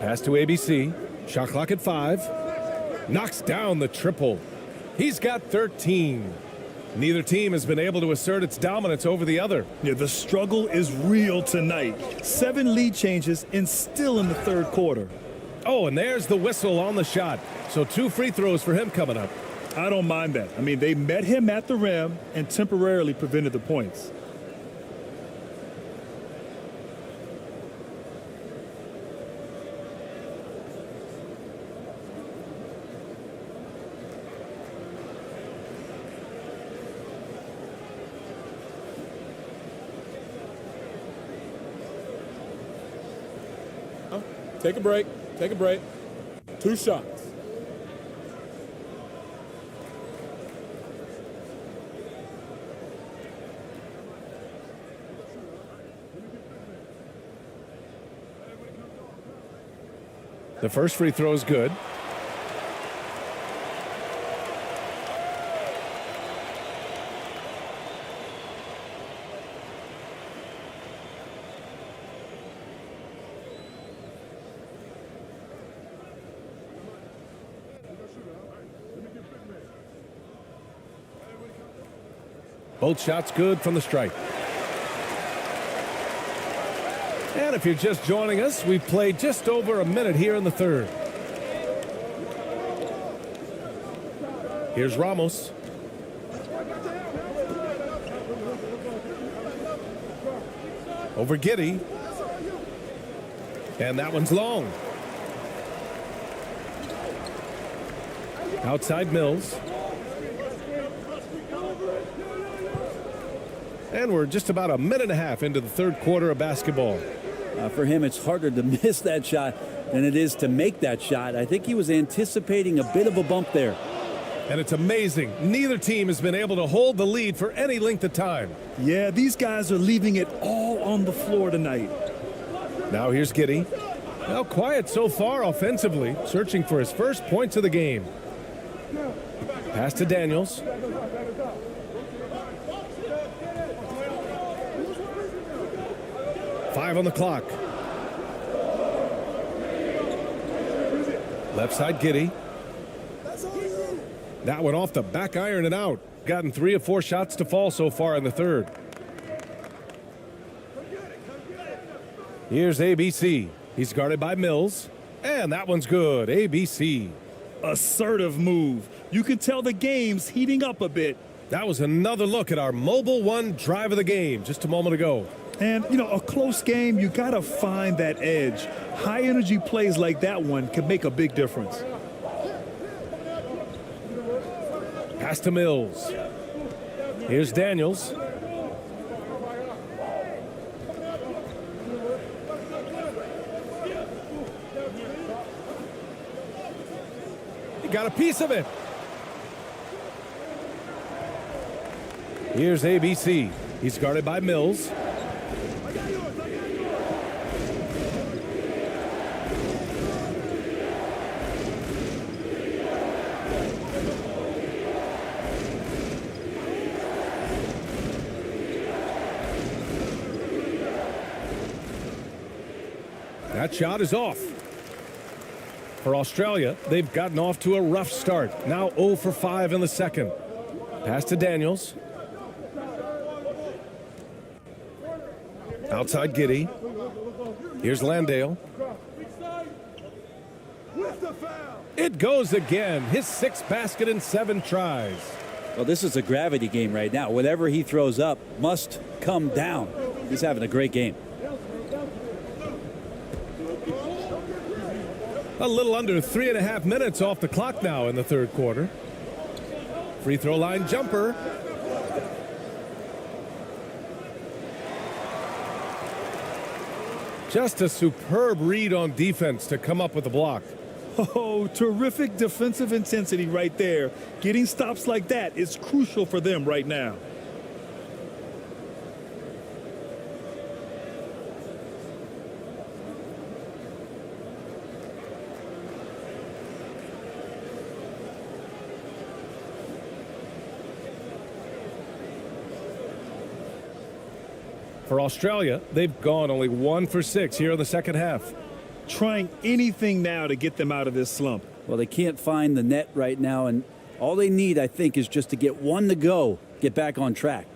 Pass to ABC. Shot clock at 5. Knocks down the triple. He's got 13. Neither team has been able to assert its dominance over the other. Yeah, the struggle is real tonight. 7 lead changes and still in the third quarter. Oh, and there's the whistle on the shot. So 2 free throws for him coming up. I don't mind that. I mean, they met him at the rim and temporarily prevented the points. Take a break. Take a break. 2 shots. The first free throw is good. Both shots good from the stripe. And if you're just joining us, we've played just over a minute here in the third. Here's Ramos. Over Giddey. And that one's long. Outside Mills. And we're just about a minute and a half into the third quarter of basketball. For him, it's harder to miss that shot than it is to make that shot. I think he was anticipating a bit of a bump there. And it's amazing. Neither team has been able to hold the lead for any length of time. Yeah, these guys are leaving it all on the floor tonight. Now here's Giddey. Well, quiet so far offensively, searching for his first points of the game. Pass to Daniels. Five on the clock. Left side Giddey. That one off the back iron and out. Gotten 3 of 4 shots to fall so far in the third. Here's ABC. He's guarded by Mills. And that one's good. ABC. Assertive move. You can tell the game's heating up a bit. That was another look at our Mobile One drive of the game just a moment ago. And, you know, a close game, you got to find that edge. High-energy plays like that one can make a big difference. Pass to Mills. Here's Daniels. He got a piece of it. Here's ABC. He's guarded by Mills. That shot is off. For Australia, they've gotten off to a rough start. Now 0 for 5 in the second. Pass to Daniels. Outside Giddey. Here's Landale. It goes again. His 6th basket in 7 tries. Well, this is a gravity game right now. Whatever he throws up must come down. He's having a great game. A little under 3.5 minutes off the clock now in the third quarter. Free throw line jumper. Just a superb read on defense to come up with the block. Oh, terrific defensive intensity right there. Getting stops like that is crucial for them right now. For Australia, they've gone only 1 for 6 here in the second half. Trying anything now to get them out of this slump. Well, they can't find the net right now, and all they need, I think, is just to get one to go, get back on track.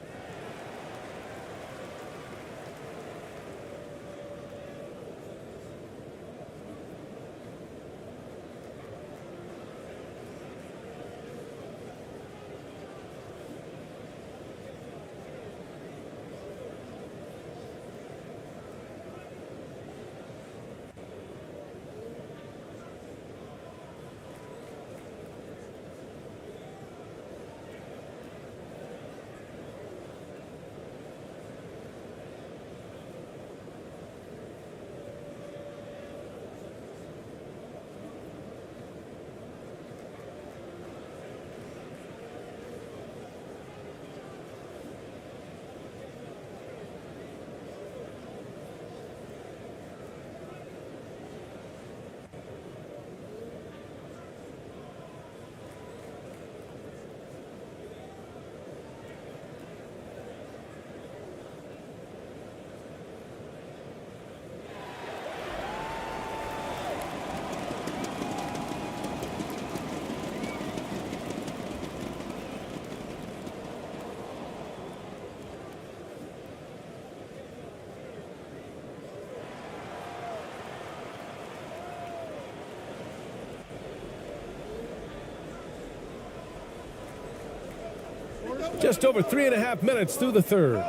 Just over 3.5 minutes through the third.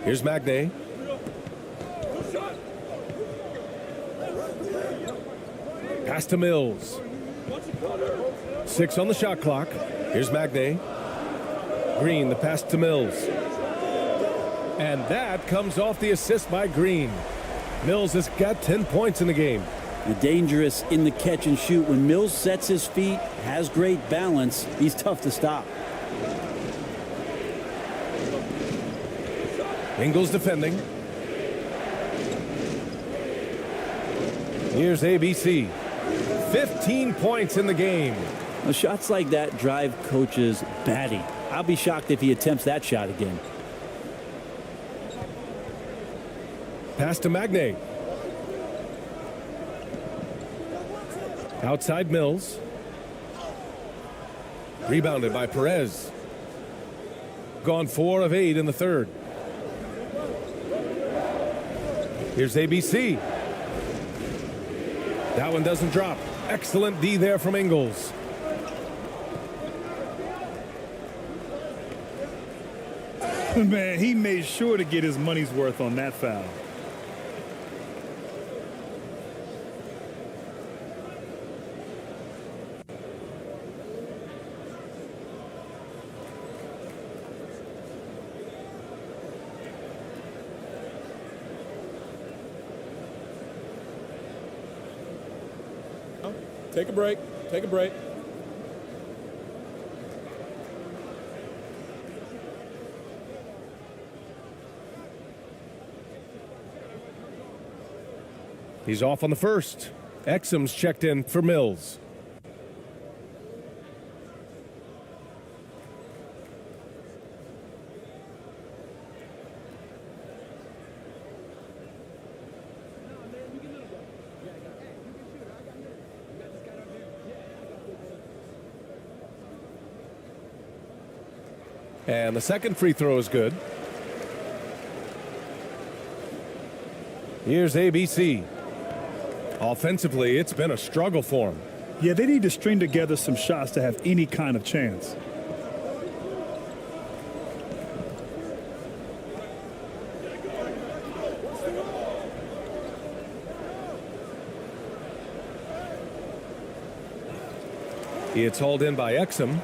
Here's Magnay. Pass to Mills. 6 on the shot clock. Here's Magnay. Green, the pass to Mills. And that comes off the assist by Green. Mills has got 10 points in the game. The dangerous in the catch and shoot. When Mills sets his feet, has great balance, he's tough to stop. Ingles defending. Here's ABC. 15 points in the game. Well, shots like that drive coaches batty. I'll be shocked if he attempts that shot again. Pass to Magnay. Outside Mills. Rebounded by Perez. Gone 4 of 8 in the third. Here's ABC. That one doesn't drop. Excellent D there from Ingles. Man, he made sure to get his money's worth on that foul. Take a break. Take a break. He's off on the first. Exum's checked in for Mills. And the second free throw is good. Here's ABC. Offensively, it's been a struggle for him. Yeah, they need to string together some shots to have any kind of chance. It's hauled in by Exum.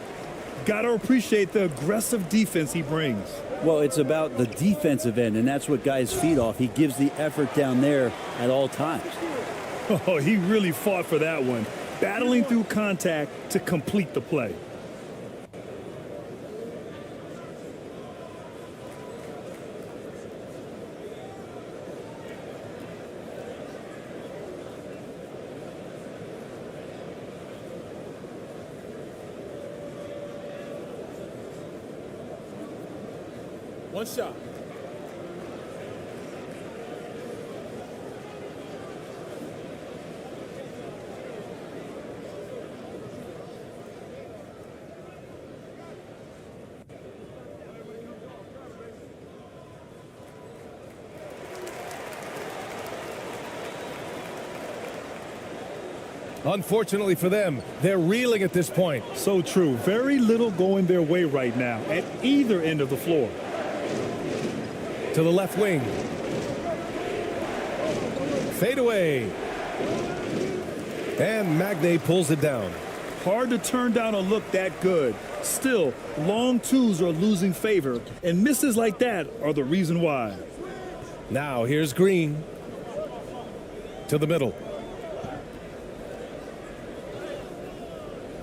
Got to appreciate the aggressive defense he brings. Well, it's about the defensive end, and that's what guys feed off. He gives the effort down there at all times. Oh, he really fought for that one, battling through contact to complete the play. One shot. Unfortunately for them, they're reeling at this point. So true. Very little going their way right now at either end of the floor. To the left wing. Fade away. And Magne pulls it down. Hard to turn down a look that good. Still, long twos are losing favor, and misses like that are the reason why. Now here's Green. To the middle.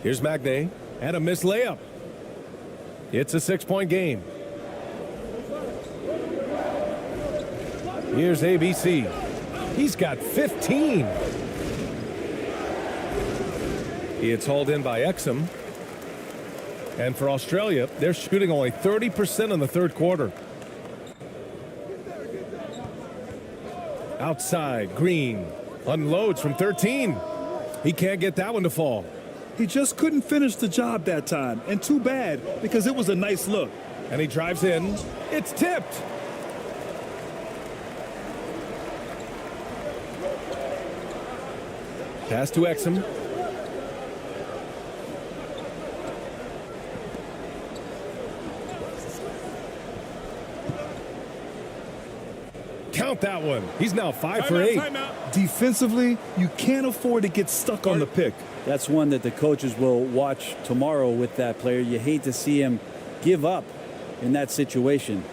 Here's Magne. And a missed layup. It's a 6-point game. Here's ABC. He's got 15. It's hauled in by Exum. And for Australia, they're shooting only 30% in the third quarter. Outside, Green unloads from 13. He can't get that one to fall. He just couldn't finish the job that time, and too bad, because it was a nice look. And he drives in. It's tipped. Pass to Exum. Count that one. He's now 5 for 8. Defensively, you can't afford to get stuck on the pick. That's one that the coaches will watch tomorrow with that player. You hate to see him give up in that situation.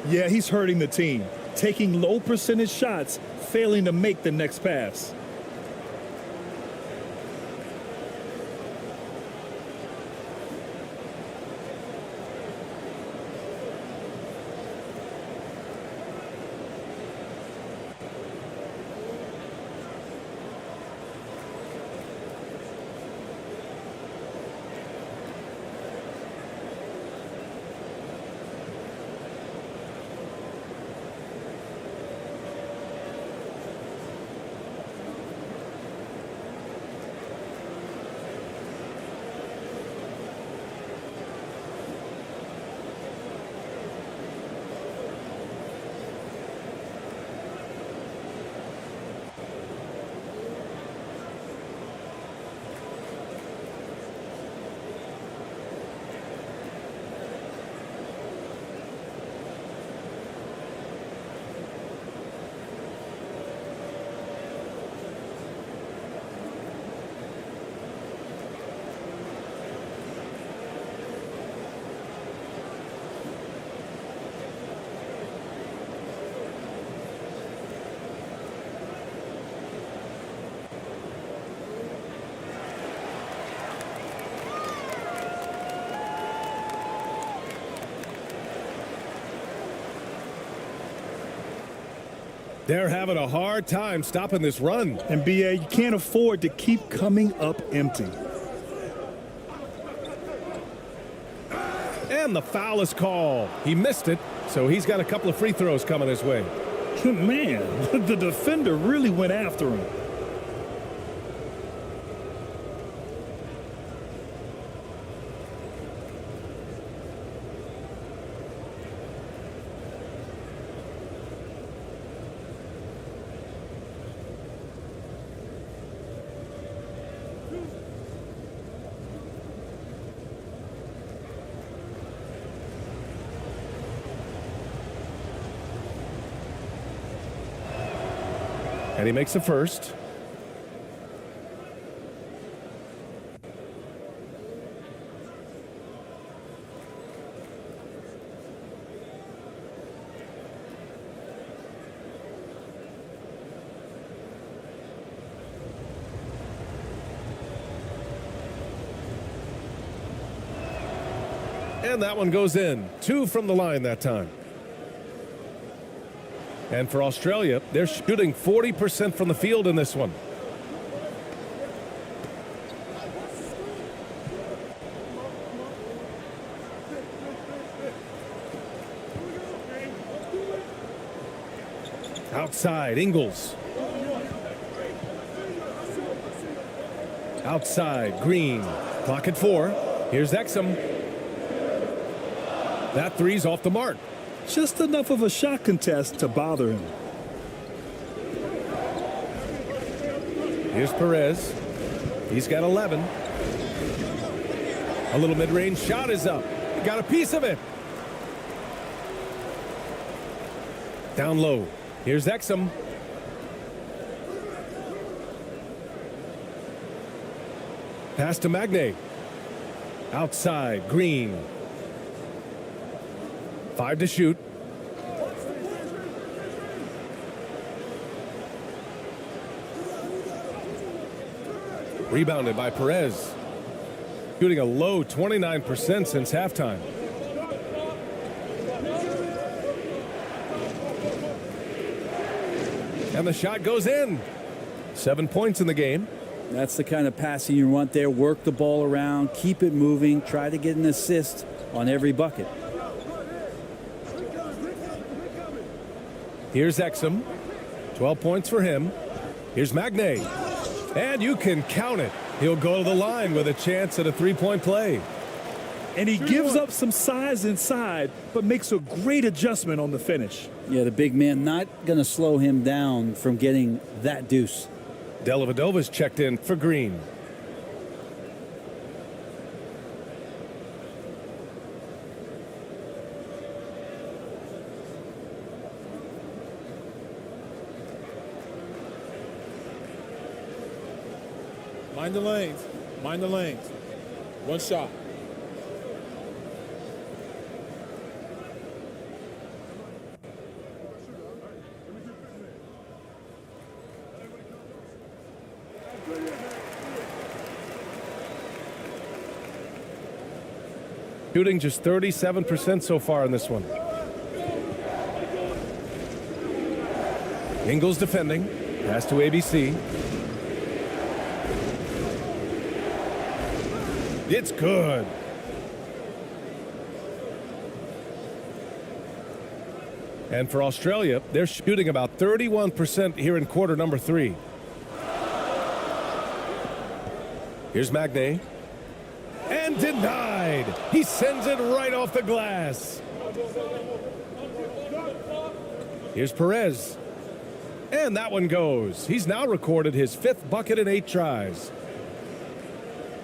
Yeah, he's hurting the team. Taking low percentage shots, failing to make the next pass. They're having a hard time stopping this run. And BA, you can't afford to keep coming up empty. And the foul is called. He missed it, so he's got a couple of free throws coming his way. Man, the defender really went after him. And he makes the first. And that one goes in. 2 from the line that time. And for Australia, they're shooting 40% from the field in this one. Outside, Ingles. Outside, Green. Clock at 4. Here's Exum. That three's off the mark. Just enough of a shot contest to bother him. Here's Perez. He's got 11. A little mid-range shot is up. He got a piece of it. Down low. Here's Exum. Pass to Magne. Outside, Green. 5 to shoot. Rebounded by Perez. Shooting a low 29% since halftime. And the shot goes in. 7 points in the game. That's the kind of passing you want there. Work the ball around, keep it moving, try to get an assist on every bucket. Here's Exum. 12 points for him. Here's Magne. And you can count it. He'll go to the line with a chance at a three-point play. And he gives up some size inside, but makes a great adjustment on the finish. Yeah, the big man not going to slow him down from getting that deuce. Dellavedova's checked in for Green. Mind the lanes. Mind the lanes. One shot. Shooting just 37% so far in this one. Ingles defending. Pass to ABC. It's good. And for Australia, they're shooting about 31% here in quarter number 3. Here's Magne. And denied. He sends it right off the glass. Here's Perez. And that one goes. He's now recorded his 5th bucket in 8 tries.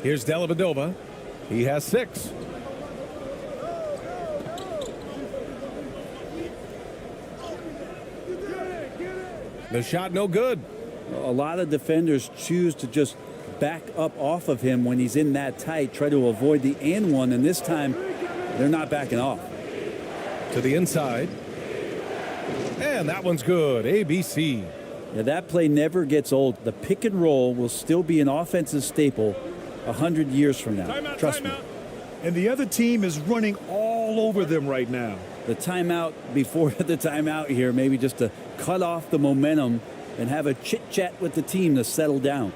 Here's Dellavedova. He has 6. The shot no good. A lot of defenders choose to just back up off of him when he's in that tight, try to avoid the and one, and this time they're not backing off. To the inside. And that one's good. ABC. Yeah, that play never gets old. The pick and roll will still be an offensive staple 100 years from now. Timeout, Trust me. And the other team is running all over them right now. The timeout before the timeout here, maybe just to cut off the momentum and have a chit-chat with the team to settle down.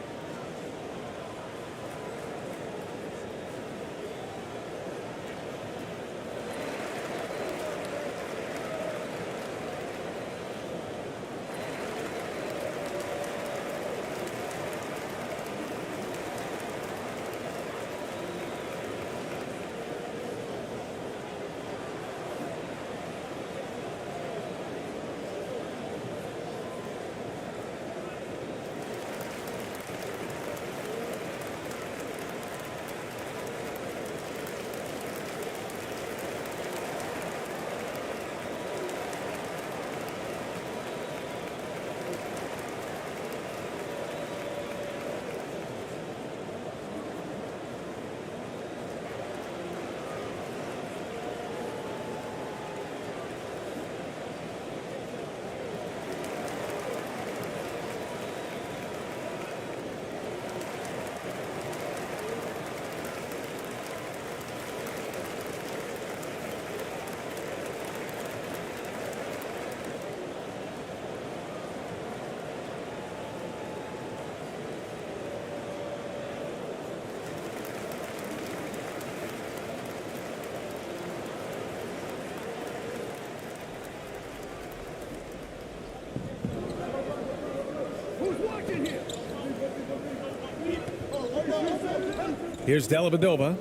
Here's Dellavedova.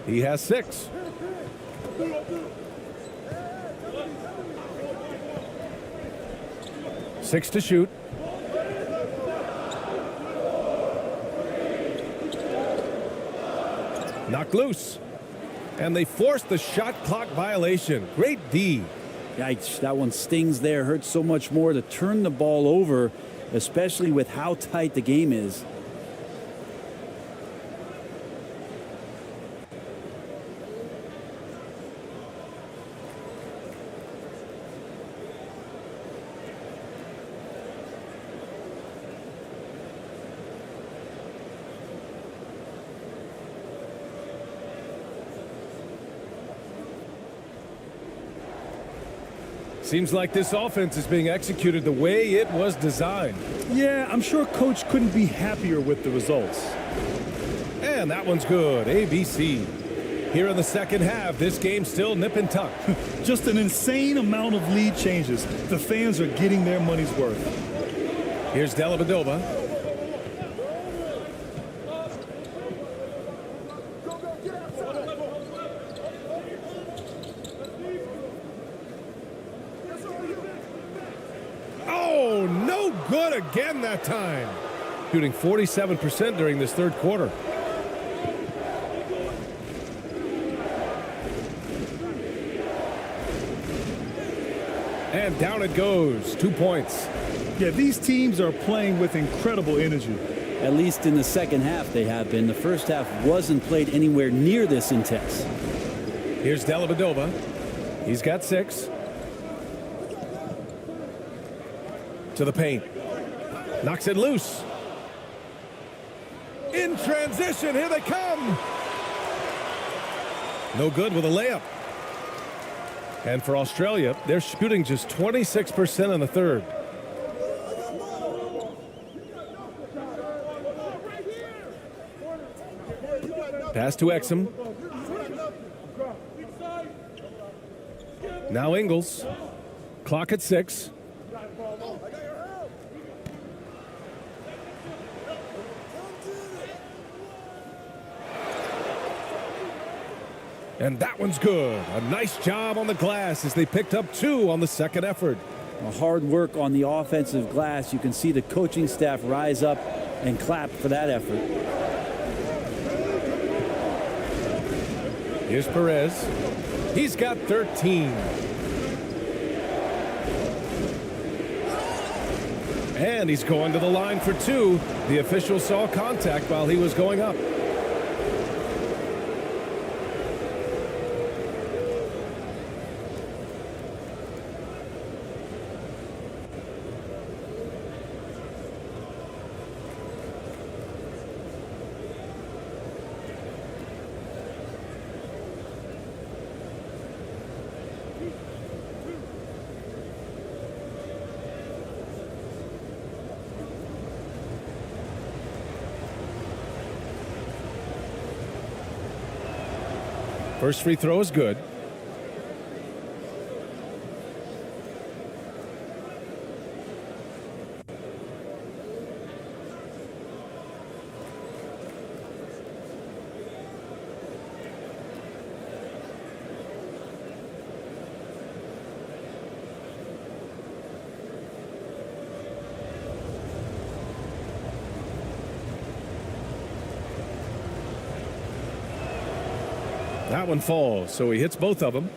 He has 6. Six to shoot. Knocked loose. And they forced the shot clock violation. Great D. Yikes, that one stings there. Hurts so much more to turn the ball over, especially with how tight the game is. Seems like this offense is being executed the way it was designed. Yeah, I'm sure Coach couldn't be happier with the results. And that one's good. ABC. Here in the second half, this game's still nip and tuck. Just an insane amount of lead changes. The fans are getting their money's worth. Here's Dellavedova. Oh, no good again that time. Shooting 47% during this third quarter. And down it goes. 2 points. Yeah, these teams are playing with incredible energy. At least in the second half they have been. The first half wasn't played anywhere near this intense. Here's Dellavedova. He's got 6. To the paint. Knocks it loose. In transition, here they come. No good with a layup. And for Australia, they're shooting just 26% in the third. Pass to Exum. Now Ingles. Clock at 6. And that one's good. A nice job on the glass as they picked up 2 on the second effort. Hard work on the offensive glass. You can see the coaching staff rise up and clap for that effort. Here's Perez. He's got 13. And he's going to the line for 2. The official saw contact while he was going up. First free throw is good. That one falls, so he hits both of them.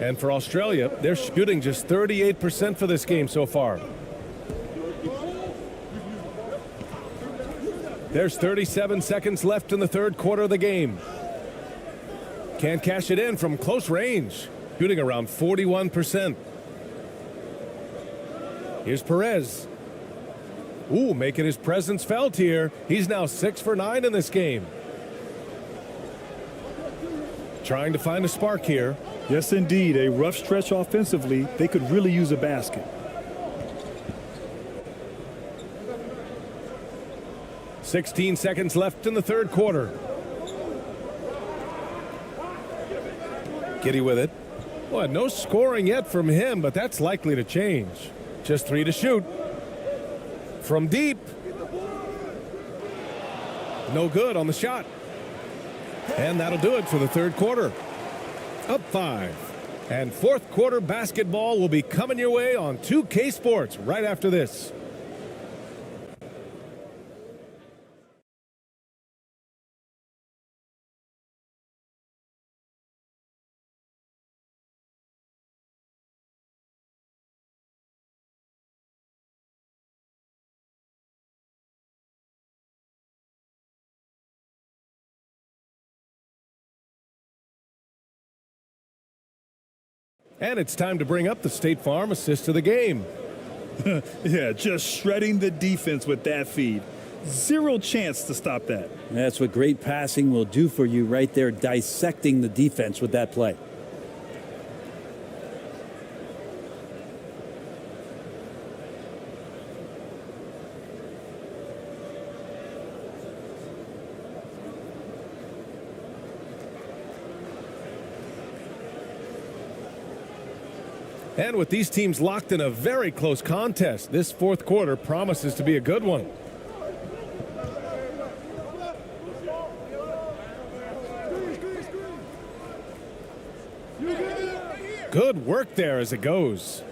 And for Australia, they're shooting just 38% for this game so far. There's 37 seconds left in the third quarter of the game. Can't cash it in from close range, shooting around 41%. Here's Perez. Ooh, making his presence felt here. He's now 6 for 9 in this game. Trying to find a spark here. Yes, indeed. A rough stretch offensively. They could really use a basket. .16 seconds left in the third quarter. Giddy with it. Well, no scoring yet from him, but that's likely to change. Just 3 to shoot. From deep. No good on the shot. And that'll do it for the third quarter. Up 5. And fourth quarter basketball will be coming your way on 2K Sports right after this. And it's time to bring up the State Farm assist of the game. Yeah, just shredding the defense with that feed. Zero chance to stop that. That's what great passing will do for you right there, dissecting the defense with that play. And with these teams locked in a very close contest, this fourth quarter promises to be a good one. Good work there as it goes.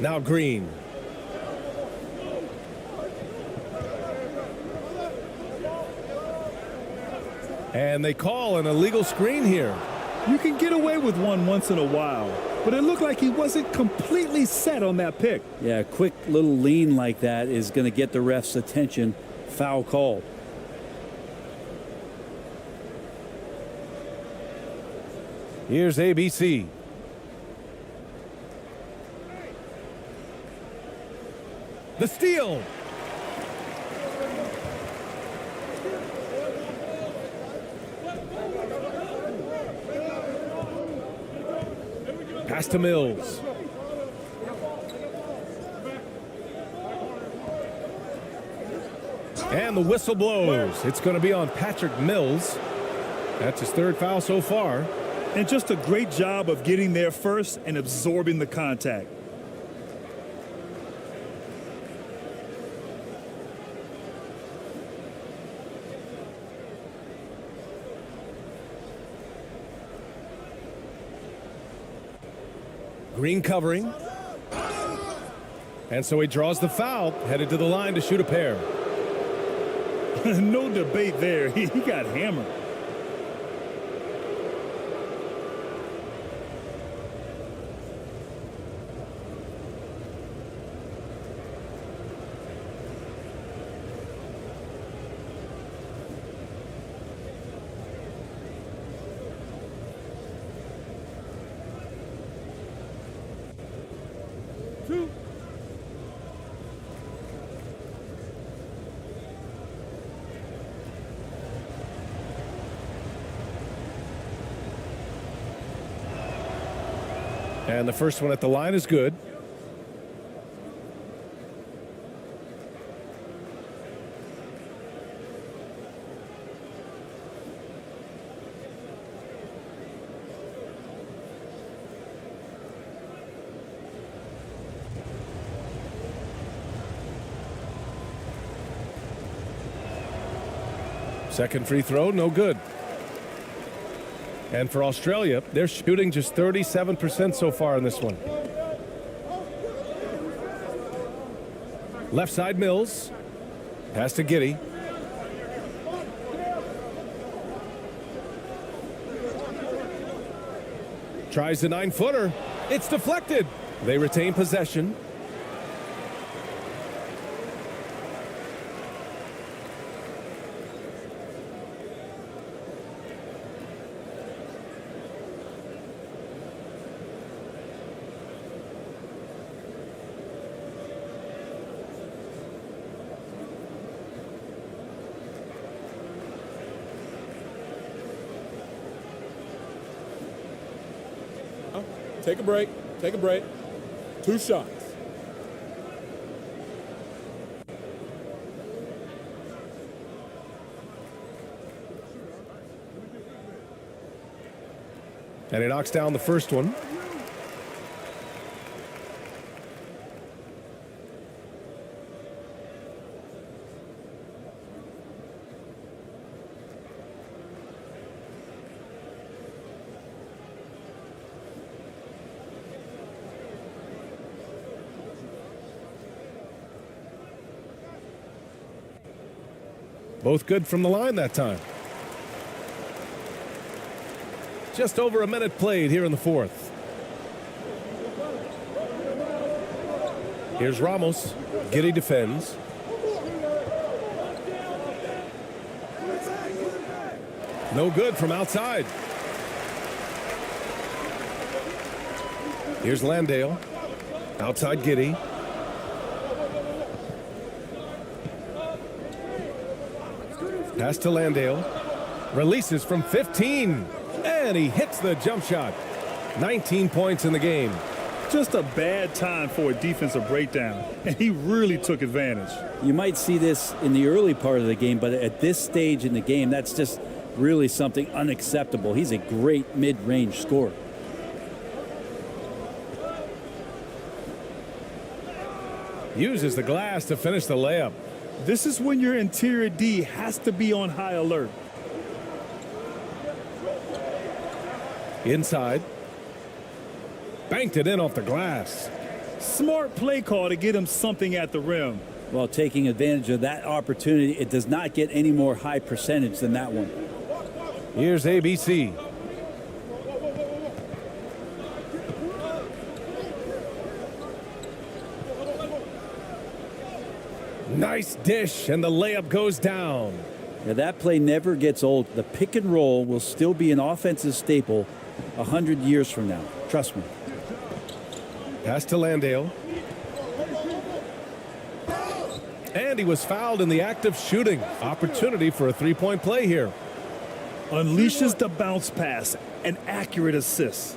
Now Green. And they call an illegal screen here. You can get away with one once in a while, but it looked like he wasn't completely set on that pick. Yeah, a quick little lean like that is going to get the ref's attention. Foul call. Here's ABC. The steal. Pass to Mills. And the whistle blows. It's going to be on Patrick Mills. That's his third foul so far. And just a great job of getting there first and absorbing the contact. Green covering. And so he draws the foul, headed to the line to shoot a pair. No debate there. He got hammered. And the first one at the line is good. Second free throw, no good. And for Australia, they're shooting just 37% so far in this one. Left side Mills. Pass to Giddey. Tries the 9-footer. It's deflected. They retain possession. Take a break. Take a break. 2 shots. And he knocks down the first one. Both good from the line that time. Just over a minute played here in the fourth. Here's Ramos. Giddey defends. No good from outside. Here's Landale. Outside Giddey. Pass to Landale. Releases from 15. And he hits the jump shot. 19 points in the game. Just a bad time for a defensive breakdown, and he really took advantage. You might see this in the early part of the game, but at this stage in the game, that's just really something unacceptable. He's a great mid-range scorer. Uses the glass to finish the layup. This is when your interior D has to be on high alert. Inside. Banked it in off the glass. Smart play call to get him something at the rim. Well, taking advantage of that opportunity, it does not get any more high percentage than that one. Here's ABC. Nice dish, and the layup goes down. Now, that play never gets old. The pick and roll will still be an offensive staple 100 years from now. Trust me. Pass to Landale. And he was fouled in the act of shooting. Opportunity for a three-point play here. Unleashes the bounce pass. An accurate assist.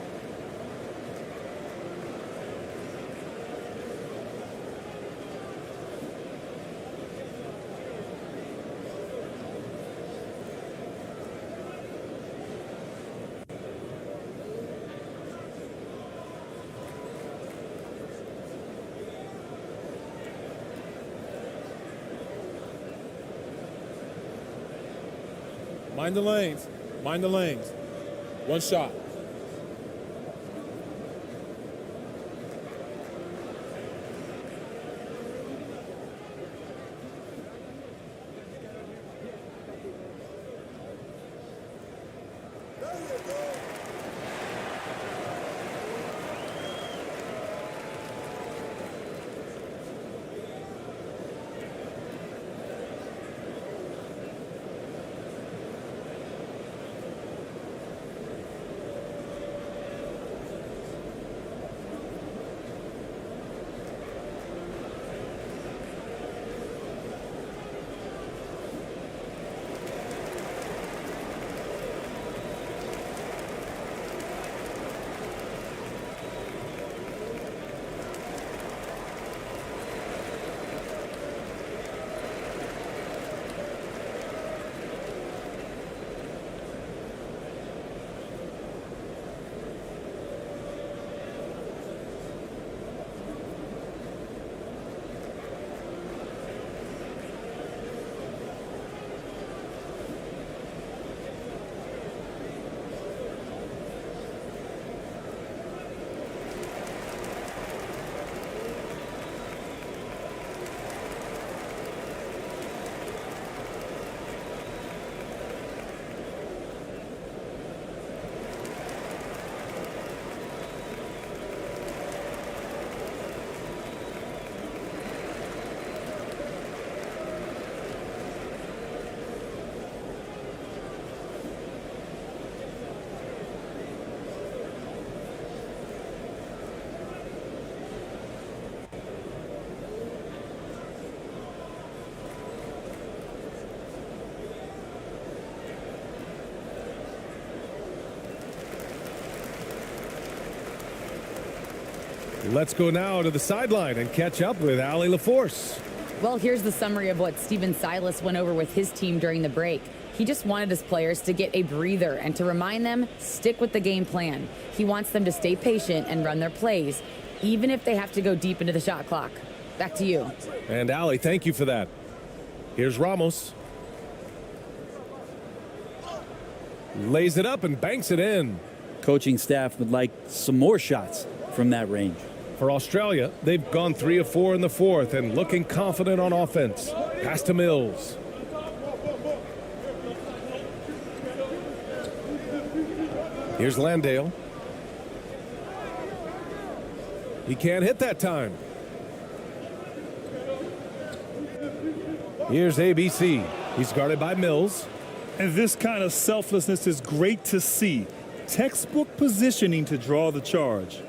Mind the lanes. Mind the lanes. 1 shot. Let's go now to the sideline and catch up with Allie LaForce. Well, here's the summary of what Steven Silas went over with his team during the break. He just wanted his players to get a breather and to remind them, stick with the game plan. He wants them to stay patient and run their plays, even if they have to go deep into the shot clock. Back to you. And Allie, thank you for that. Here's Ramos. Lays it up and banks it in. Coaching staff would like some more shots from that range. For Australia, they've gone 3 of 4 in the fourth and looking confident on offense. Pass to Mills. Here's Landale. He can't hit that time. Here's ABC. He's guarded by Mills. And this kind of selflessness is great to see. Textbook positioning to draw the charge.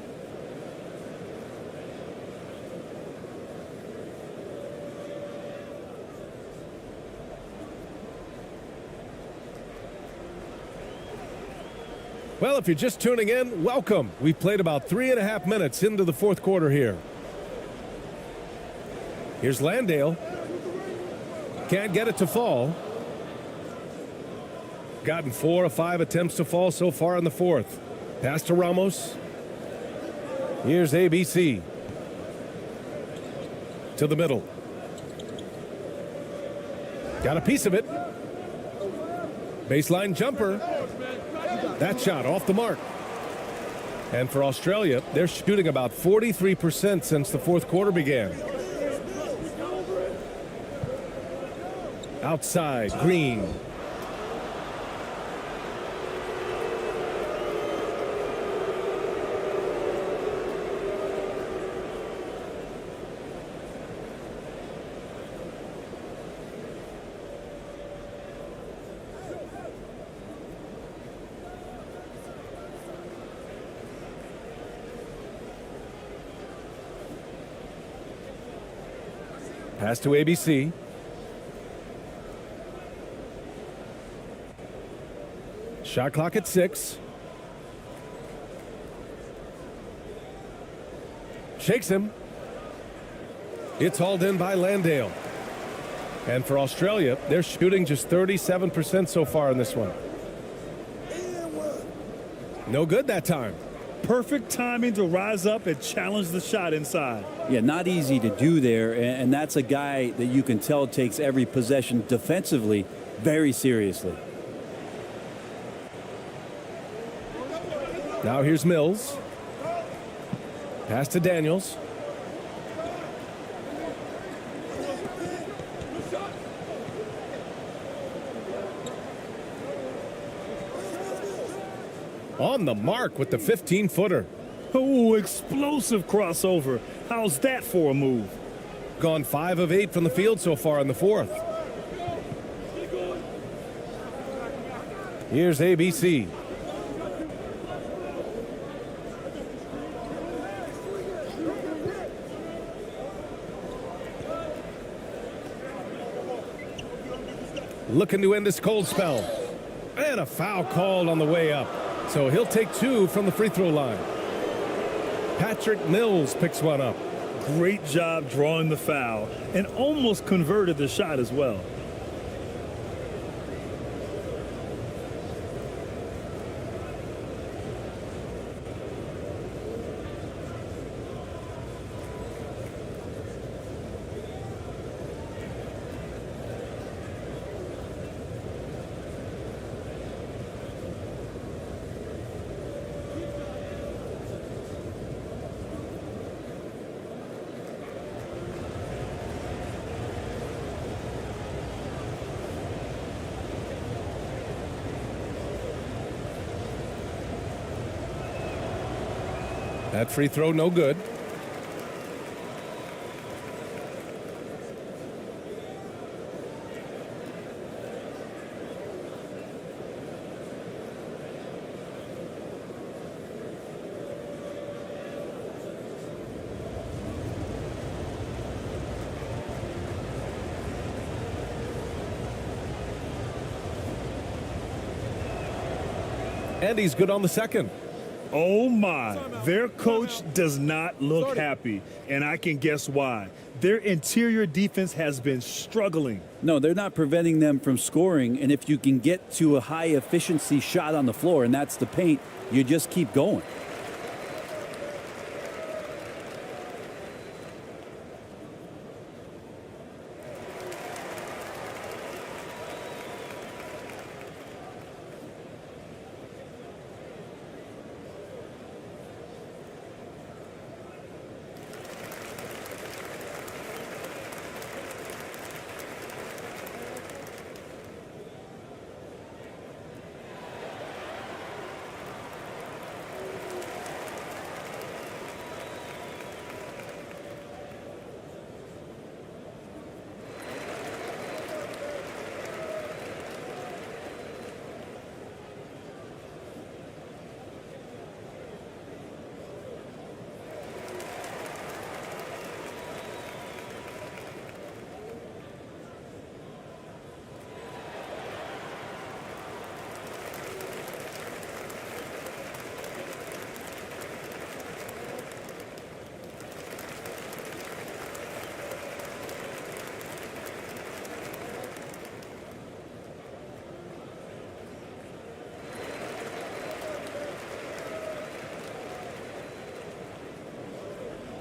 Well, if you're just tuning in, welcome. We've played about 3.5 minutes into the fourth quarter here. Here's Landale. Can't get it to fall. Gotten 4 of 5 attempts to fall so far in the fourth. Pass to Ramos. Here's ABC. To the middle. Got a piece of it. Baseline jumper. That shot off the mark. And for Australia, they're shooting about 43% since the fourth quarter began. Outside, Green. Pass to ABC. Shot clock at 6. Shakes him. It's hauled in by Landale. And for Australia, they're shooting just 37% so far in this one. No good that time. Perfect timing to rise up and challenge the shot inside. Yeah, not easy to do there, and that's a guy that you can tell takes every possession defensively very seriously. Now here's Mills. Pass to Daniels. On the mark with the 15-footer. Oh, explosive crossover. How's that for a move? Gone 5 of 8 from the field so far in the fourth. Here's ABC. Looking to end this cold spell. And a foul called on the way up. So he'll take 2 from the free throw line. Patrick Mills picks one up. Great job drawing the foul and almost converted the shot as well. That free throw no good. And he's good on the second. Oh my, their coach does not look happy, and I can guess why. Their interior defense has been struggling. No, they're not preventing them from scoring, and if you can get to a high efficiency shot on the floor, and that's the paint, you just keep going.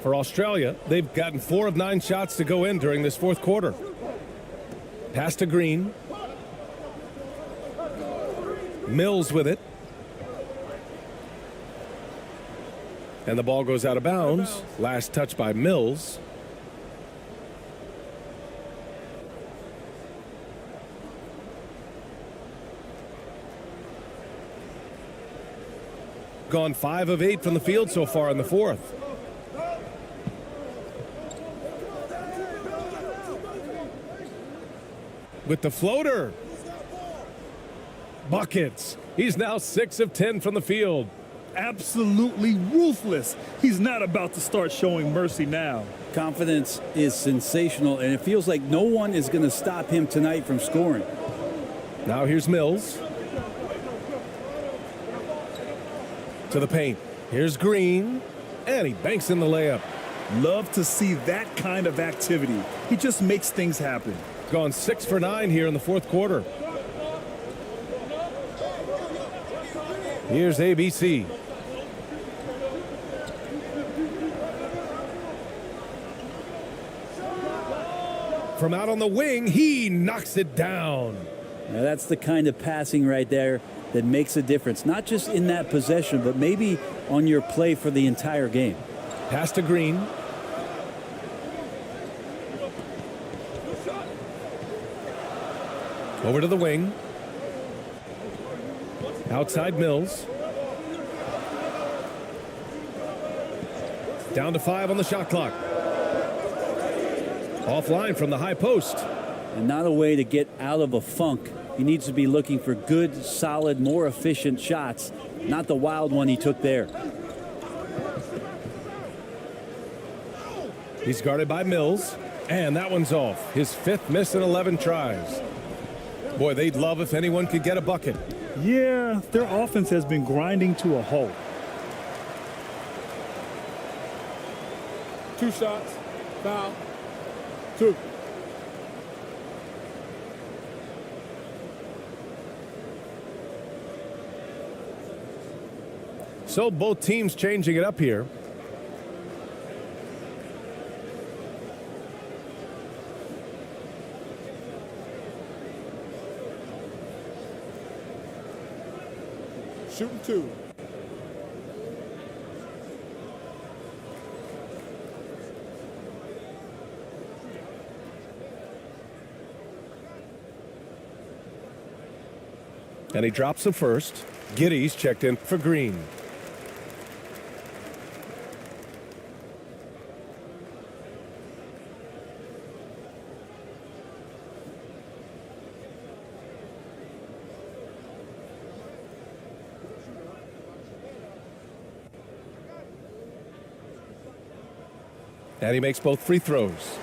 For Australia, they've gotten 4 of 9 shots to go in during this fourth quarter. Pass to Green. Mills with it. And the ball goes out of bounds. Last touch by Mills. Gone 5 of 8 from the field so far in the fourth. With the floater. Buckets. He's now 6 of 10 from the field. Absolutely ruthless. He's not about to start showing mercy now. Confidence is sensational, and it feels like no one is going to stop him tonight from scoring. Now here's Mills. To the paint. Here's Green. And he banks in the layup. Love to see that kind of activity. He just makes things happen. Gone 6 for 9 here in the fourth quarter. Here's ABC. From out on the wing, he knocks it down. Now that's the kind of passing right there that makes a difference, not just in that possession, but maybe on your play for the entire game. Pass to Green. Over to the wing. Outside Mills. Down to 5 on the shot clock. Offline from the high post. And not a way to get out of a funk. He needs to be looking for good, solid, more efficient shots, not the wild one he took there. He's guarded by Mills, and that one's off. His 5th miss in 11 tries. Boy, they'd love if anyone could get a bucket. Yeah, their offense has been grinding to a halt. 2 shots. Foul. 2. So both teams changing it up here. Shooting 2. And he drops the first. Giddy's checked in for Green. And he makes both free throws.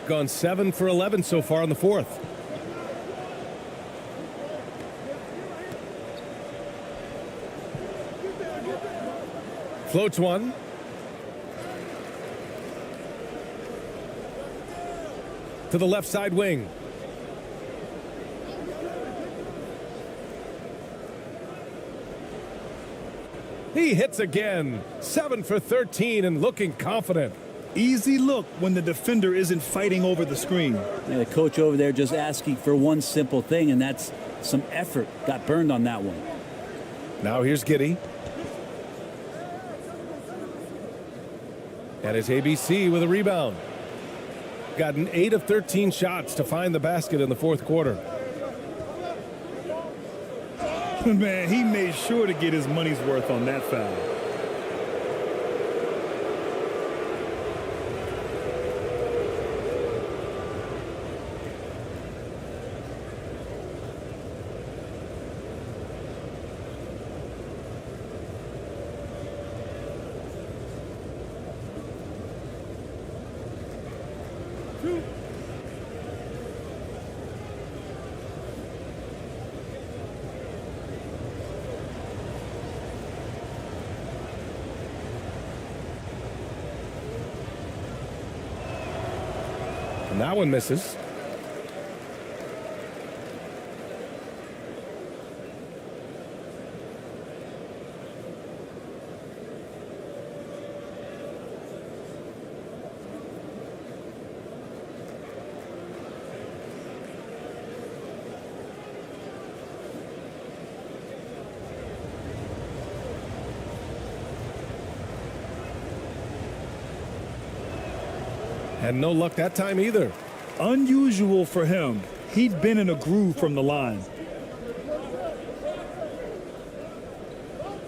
Gone 7 for 11 so far in the fourth. Floats one. To the left side wing. He hits again. 7 for 13 and looking confident. Easy look when the defender isn't fighting over the screen. Yeah, the coach over there just asking for one simple thing, and that's some effort. Got burned on that one. Now here's Giddey. And it's ABC with a rebound. Gotten 8 of 13 shots to find the basket in the fourth quarter. Man, he made sure to get his money's worth on that foul. And that one misses. And no luck that time either. Unusual for him. He'd been in a groove from the line.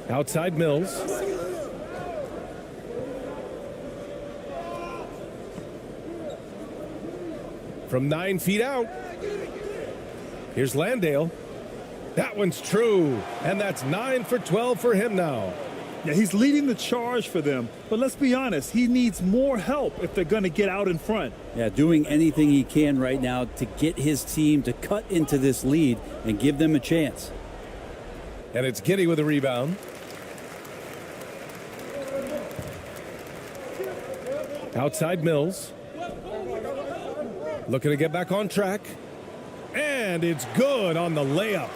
Outside Mills. From 9 feet out. Here's Landale. That one's true. And that's 9 for 12 for him now. Yeah, he's leading the charge for them, but let's be honest, he needs more help if they're going to get out in front. Yeah, doing anything he can right now to get his team to cut into this lead and give them a chance. And it's Giddey with a rebound. Outside Mills. Looking to get back on track. And it's good on the layup.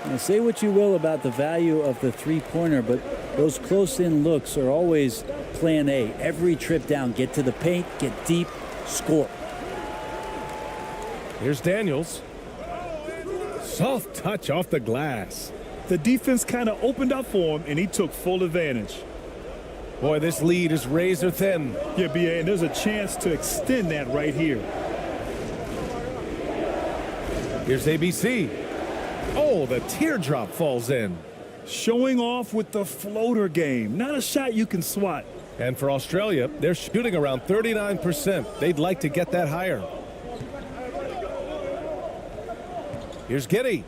Now, say what you will about the value of the three-pointer, but those close-in looks are always plan A. Every trip down, get to the paint, get deep, score. Here's Daniels. Soft touch off the glass. The defense kind of opened up for him, and he took full advantage. Boy, this lead is razor thin. Yeah, B.A., and there's a chance to extend that right here. Here's ABC. Oh, the teardrop falls in. Showing off with the floater game. Not a shot you can swat. And for Australia, they're shooting around 39%. They'd like to get that higher. Here's Giddey.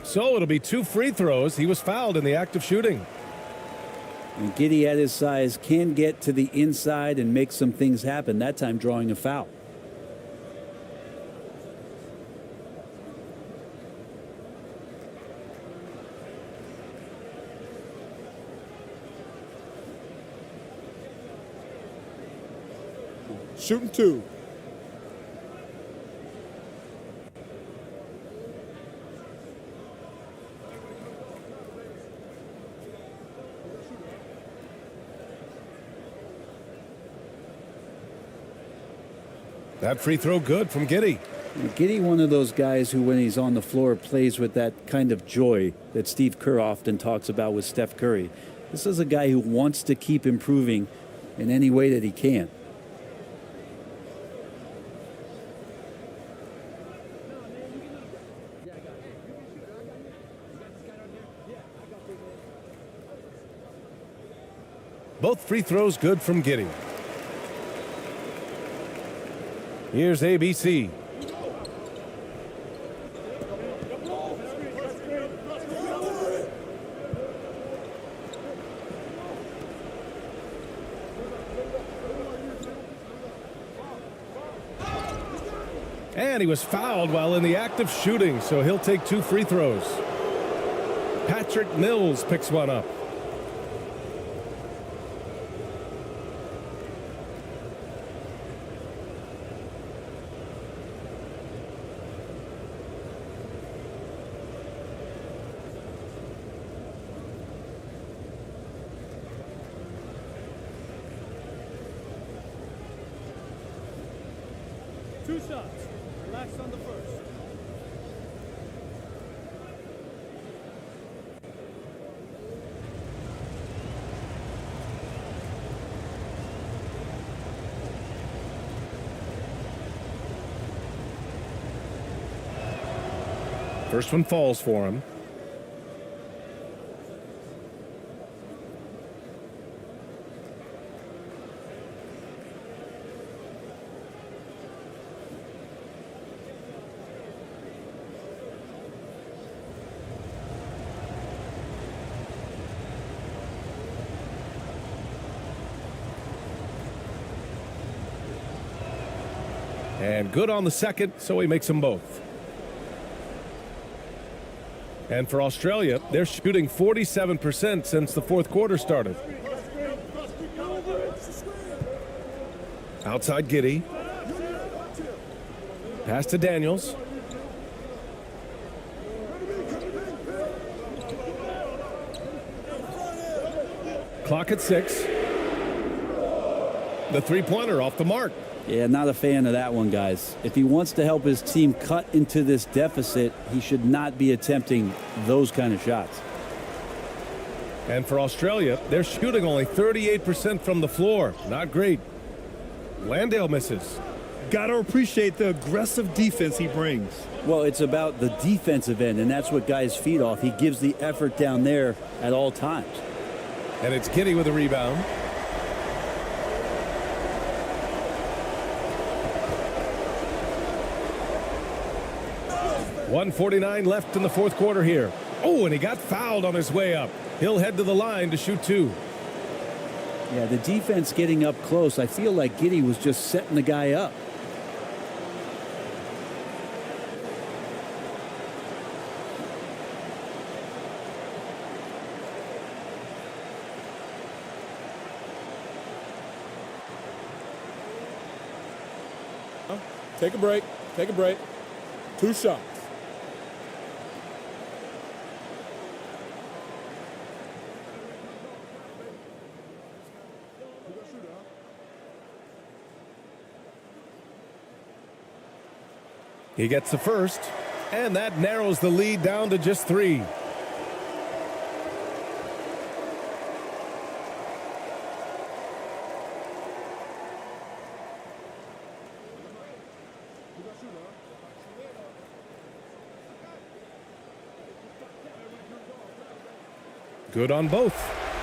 So it'll be 2 free throws. He was fouled in the act of shooting. And Giddey at his size can get to the inside and make some things happen, that time drawing a foul. Shooting 2. That free throw good from Giddey. Giddey, one of those guys who, when he's on the floor, plays with that kind of joy that Steve Kerr often talks about with Steph Curry. This is a guy who wants to keep improving in any way that he can. Both free throws good from Giddey. Here's ABC. And he was fouled while in the act of shooting, so he'll take 2 free throws. Patrick Mills picks one up. shots. Relax on the first. First one falls for him. And good on the second, so he makes them both. And for Australia, they're shooting 47% since the fourth quarter started. Outside Giddey. Pass to Daniels. Clock at 6. The three-pointer off the mark. Yeah, not a fan of that one, guys. If he wants to help his team cut into this deficit, he should not be attempting those kind of shots. And for Australia, they're shooting only 38% from the floor. Not great. Landale misses. Got to appreciate the aggressive defense he brings. Well, it's about the defensive end, and that's what guys feed off. He gives the effort down there at all times. And it's Giddey with a rebound. .149 left in the fourth quarter here. Oh, and he got fouled on his way up. He'll head to the line to shoot two. Yeah, the defense getting up close. I feel like Giddey was just setting the guy up. Take a break. Take a break. 2 shots. He gets the first, and that narrows the lead down to just 3. Good on both.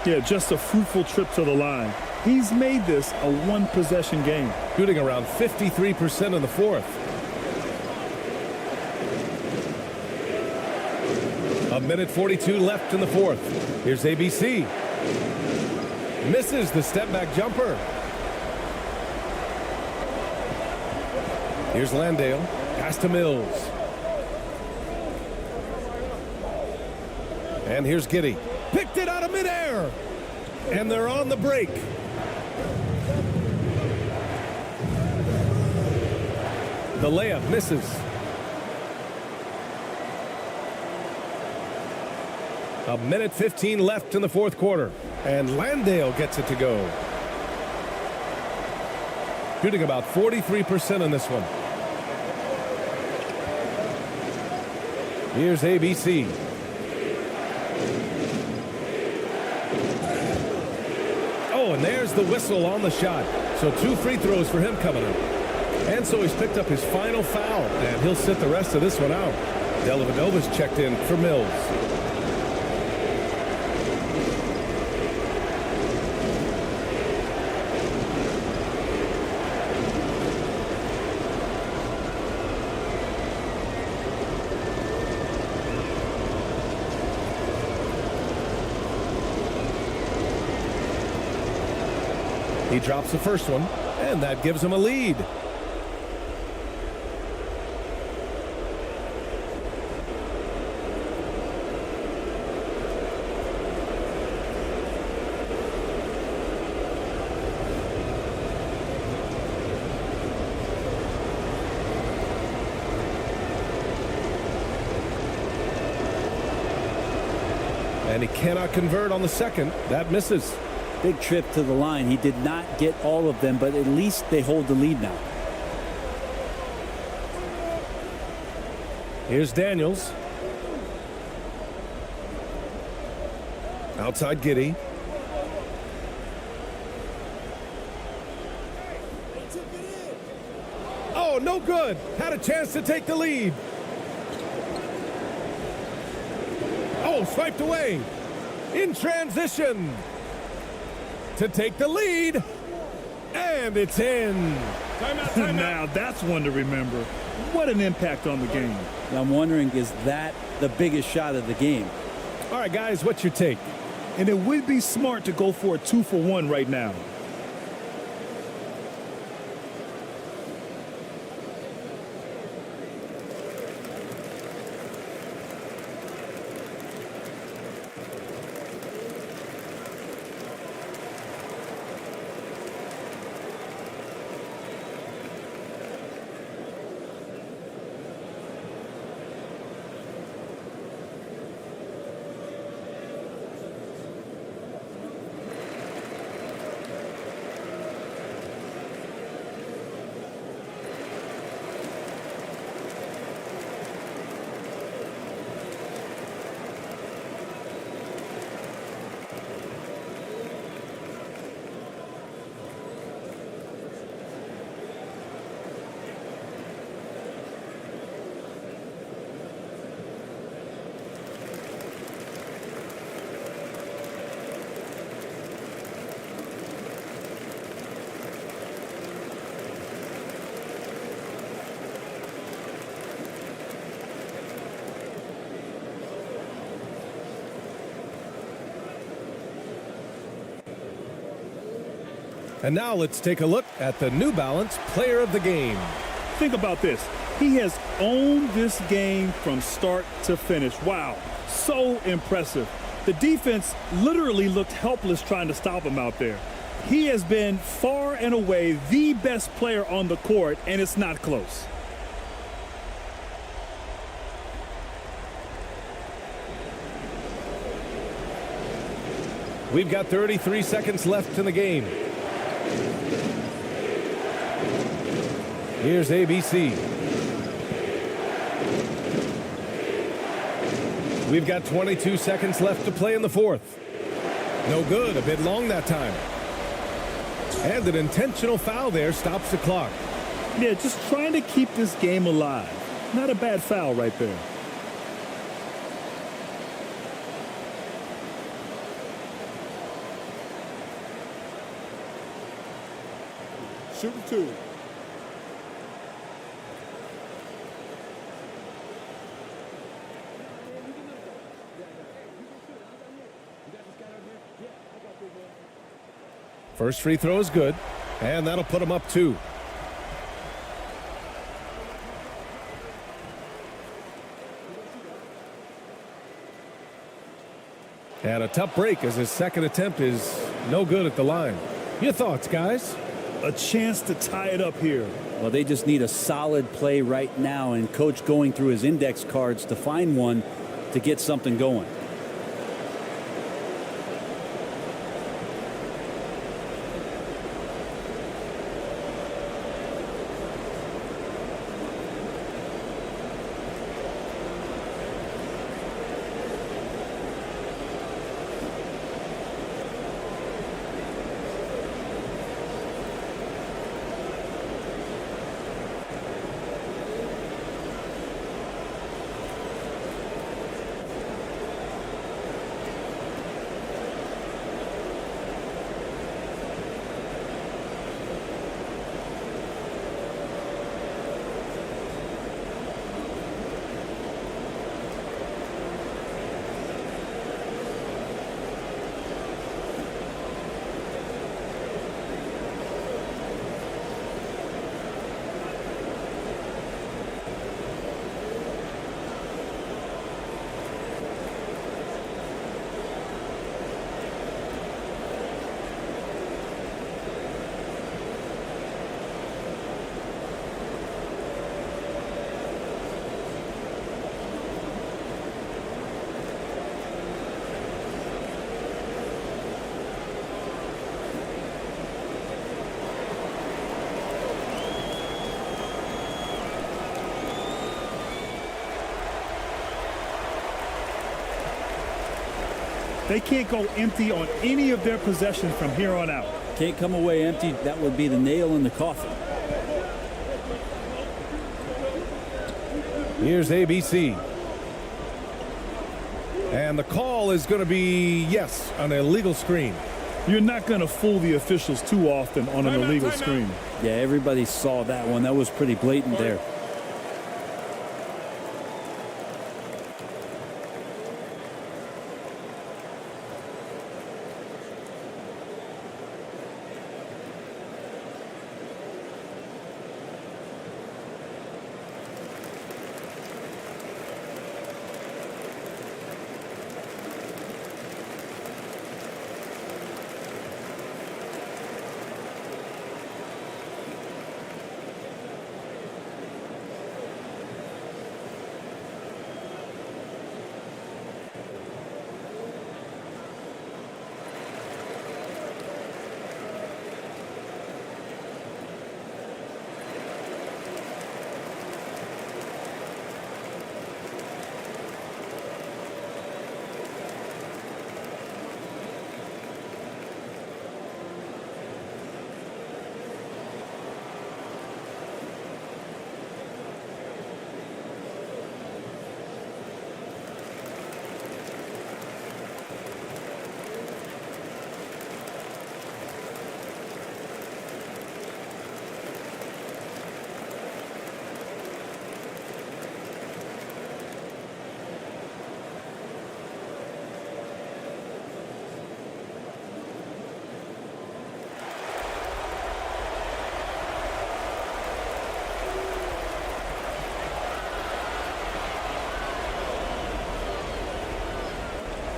Yeah, just a fruitful trip to the line. He's made this a one-possession game. Shooting around 53% in the fourth. A minute 42 left in the fourth. Here's ABC. Misses the step-back jumper. Here's Landale. Pass to Mills. And here's Giddey. Picked it out of midair. And they're on the break. The layup misses. A minute 15 left in the fourth quarter. And Landale gets it to go. Shooting about 43% in this one. Here's ABC. Oh, and there's the whistle on the shot. So 2 free throws for him coming up. And so he's picked up his final foul, and he'll sit the rest of this one out. Dellavedova's checked in for Mills. He drops the first one, and that gives him a lead. And he cannot convert on the second. That misses. Big trip to the line. He did not get all of them, but at least they hold the lead now. Here's Daniels. Outside Giddey. Oh, no good. Had a chance to take the lead. Oh, swiped away. In transition. To take the lead. And it's in. Timeout, timeout. Now that's one to remember. What an impact on the game. I'm wondering, is that the biggest shot of the game? All right, guys, what's your take? And it would be smart to go for a 2-for-1 right now. And now let's take a look at the New Balance Player of the Game. Think about this. He has owned this game from start to finish. Wow, so impressive. The defense literally looked helpless trying to stop him out there. He has been far and away the best player on the court, and it's not close. We've got 33 seconds left in the game. Here's ABC. We've got 22 seconds left to play in the fourth. No good, a bit long that time. And an intentional foul there stops the clock. Yeah, just trying to keep this game alive. Not a bad foul right there. Shooting 2. First free throw is good, and that'll put him up 2. And a tough break as his second attempt is no good at the line. Your thoughts, guys? A chance to tie it up here. Well, they just need a solid play right now, and coach going through his index cards to find one to get something going. They can't go empty on any of their possessions from here on out. Can't come away empty. That would be the nail in the coffin. Here's ABC. And the call is going to be, yes, an illegal screen. You're not going to fool the officials too often on an illegal screen. Yeah, everybody saw that one. That was pretty blatant there.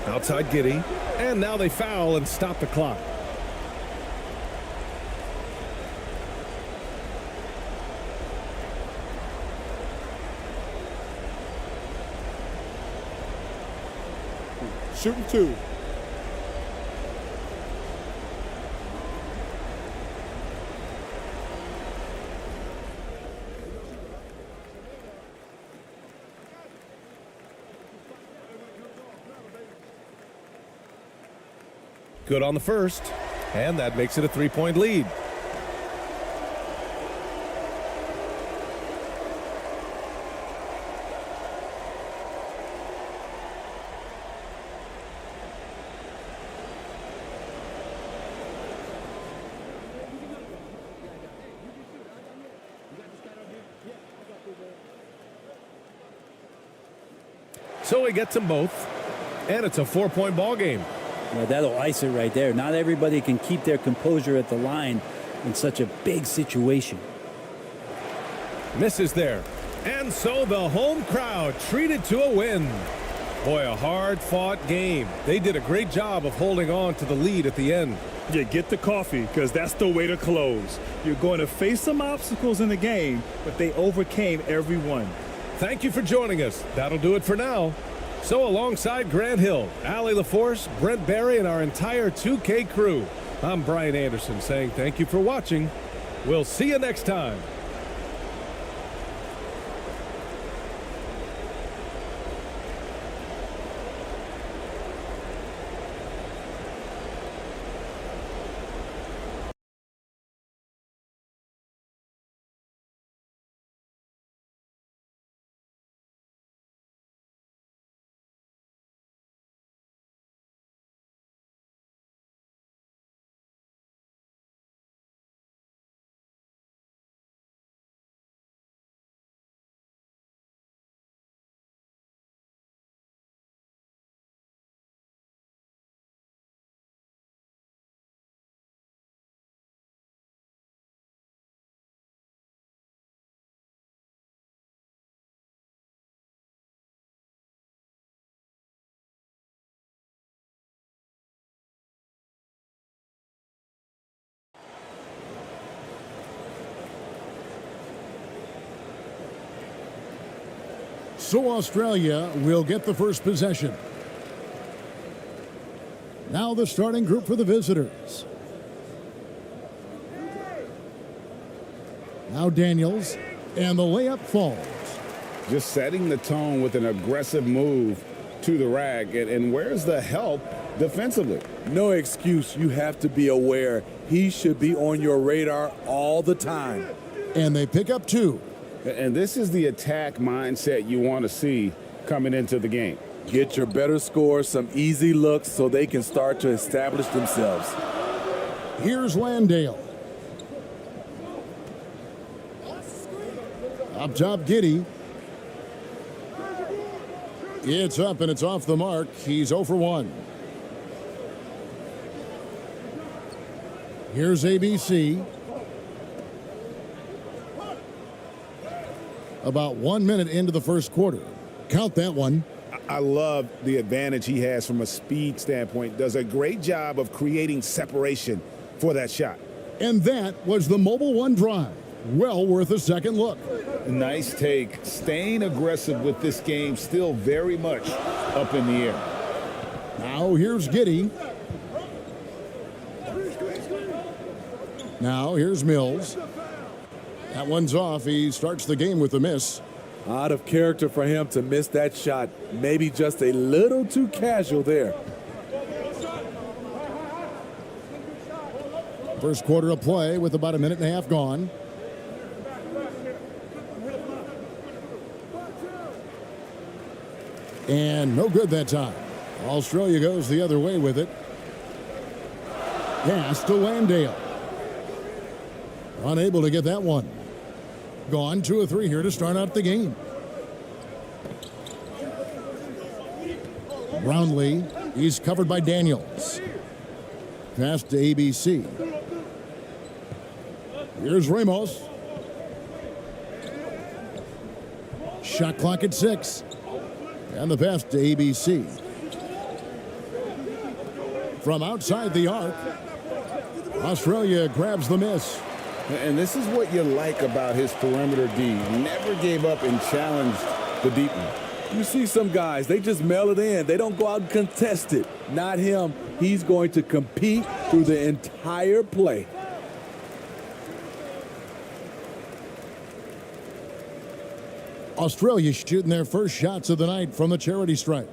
Outside Giddey. And now they foul and stop the clock. Shooting 2. Good on the first, and that makes it a 3-point lead. So he gets them both, and it's a 4-point ball game. Well, that'll ice it right there. Not everybody can keep their composure at the line in such a big situation. Misses there. And so the home crowd treated to a win. Boy, a hard-fought game. They did a great job of holding on to the lead at the end. Yeah, get the coffee, because that's the way to close. You're going to face some obstacles in the game, but they overcame every one. Thank you for joining us. That'll do it for now. So alongside Grant Hill, Allie LaForce, Brent Barry, and our entire 2K crew, I'm Brian Anderson saying thank you for watching. We'll see you next time. So Australia will get the first possession. Now the starting group for the visitors. Now Daniels, and the layup falls. Just setting the tone with an aggressive move to the rack. And where's the help defensively? No excuse. You have to be aware. He should be on your radar all the time. And they pick up 2. And this is the attack mindset you want to see coming into the game. Get your better scores, some easy looks so they can start to establish themselves. Here's Landale. Up top, Giddey. It's up and it's off the mark. He's 0 for 1. Here's ABC. About 1 minute into the first quarter. Count that one. I love the advantage he has from a speed standpoint. Does a great job of creating separation for that shot. And that was the Mobile One drive. Well worth a second look. Nice take. Staying aggressive with this game, still very much up in the air. Now here's Giddey. Now here's Mills. That one's off. He starts the game with a miss. Out of character for him to miss that shot. Maybe just a little too casual there. First quarter of play with about a minute and a half gone. And no good that time. Australia goes the other way with it. Pass to Landale. Unable to get that one. Gone 2 of 3 here to start out the game. Brownlee. He's covered by Daniels. Pass to ABC. Here's Ramos. Shot clock at 6. And the pass to ABC. From outside the arc, Australia grabs the miss. And this is what you like about his perimeter D. Never gave up and challenged the deep one. You see some guys, they just mail it in. They don't go out and contest it. Not him. He's going to compete through the entire play. Australia shooting their first shots of the night from the charity stripe.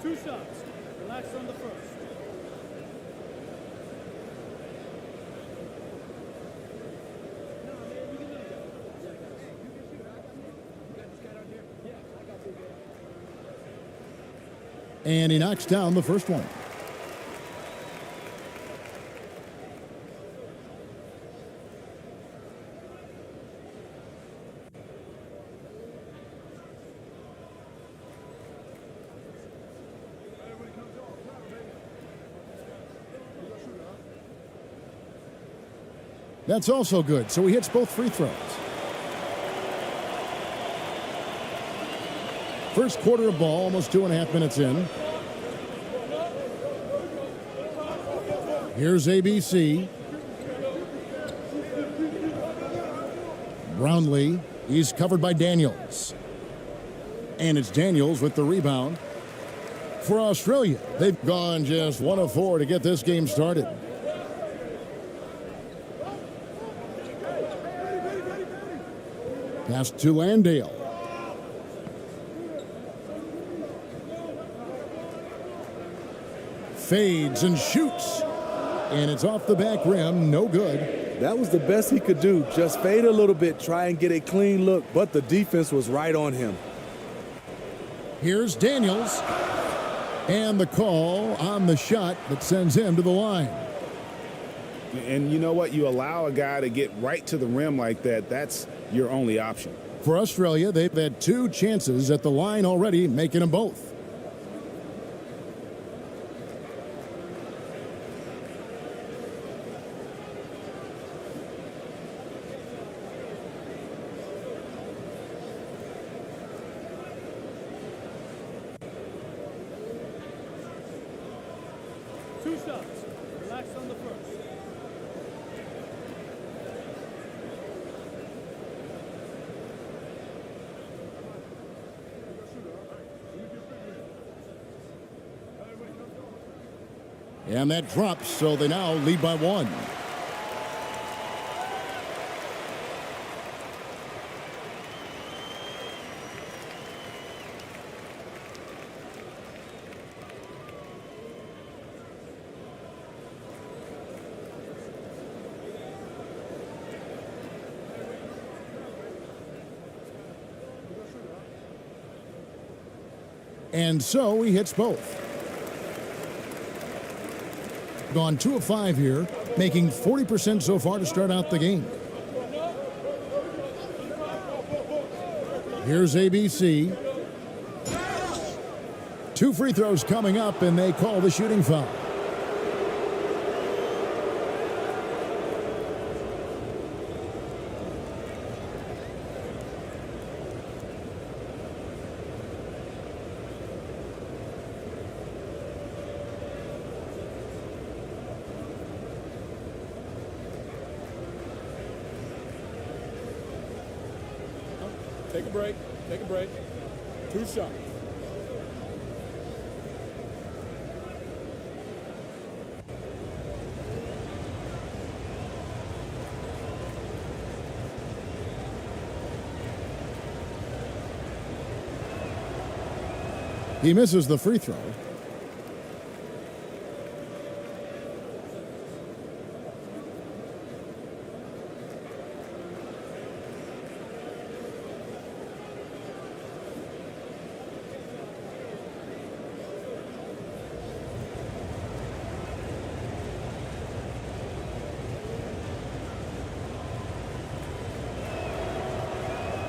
Two shots. Relax on the first. And he knocks down the first one. That's also good. So he hits both free throws. First quarter of ball, almost 2.5 minutes in. Here's ABC. Brownlee. He's covered by Daniels. And it's Daniels with the rebound. For Australia, they've gone just 1 of 4 to get this game started. Pass to Landale. Fades and shoots. And it's off the back rim. No good. That was the best he could do. Just fade a little bit, try and get a clean look, but the defense was right on him. Here's Daniels. And the call on the shot that sends him to the line. And you know what? You allow a guy to get right to the rim like that, that's your only option. For Australia, they've had 2 chances at the line already, making them both. Two shots. Relax on the first. And that drops, so they now lead by 1. And so he hits both. Gone 2 of 5 here, making 40% so far to start out the game. Here's ABC. 2 free throws coming up, and they call the shooting foul. Take a break. Take a break. 2 shots. He misses the free throw.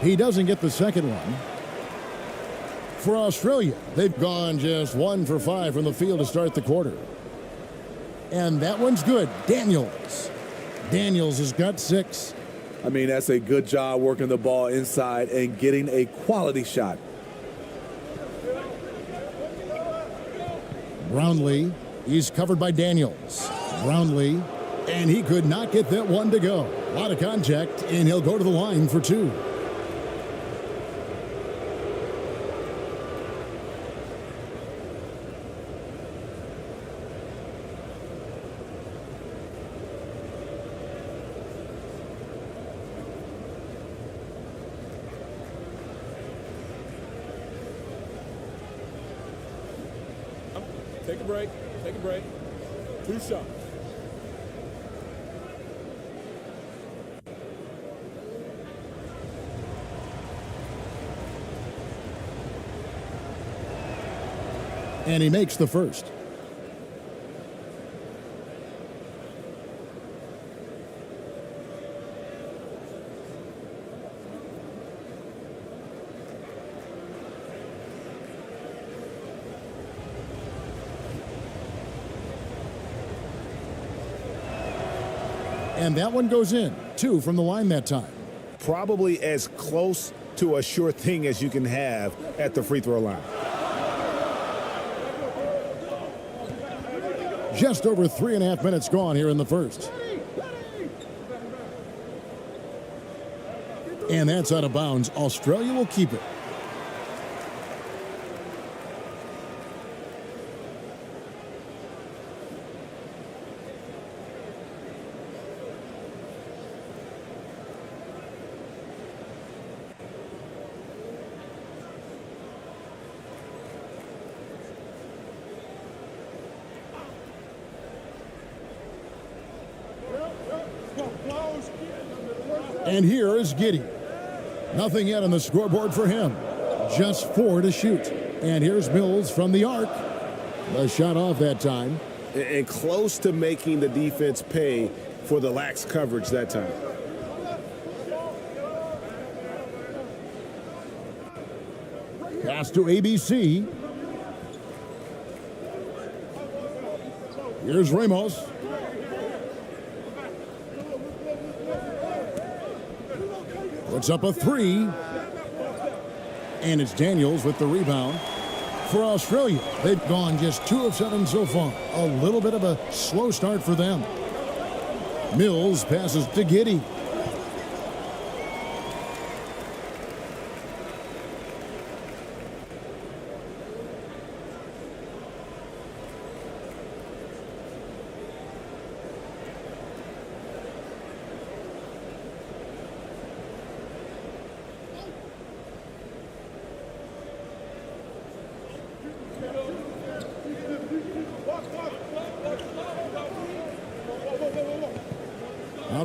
He doesn't get the second one. For Australia, they've gone just 1 for 5 from the field to start the quarter. And that one's good. Daniels has got 6. I mean, that's a good job working the ball inside and getting a quality shot. Brownlee, he's covered by Daniels. Brownlee, and he could not get that one to go. A lot of contact, and he'll go to the line for 2. Take a break. Take a break. 2 shots. And he makes the first. And that one goes in. 2 from the line that time. Probably as close to a sure thing as you can have at the free throw line. Just over 3.5 minutes gone here in the first. And that's out of bounds. Australia will keep it. And here is Giddey. Nothing yet on the scoreboard for him. Just 4 to shoot. And here's Mills from the arc. The shot off that time. And close to making the defense pay for the lax coverage that time. Pass to ABC. Here's Ramos. Puts up a 3. And it's Daniels with the rebound. For Australia, they've gone just 2 of 7 so far. A little bit of a slow start for them. Mills passes to Giddey.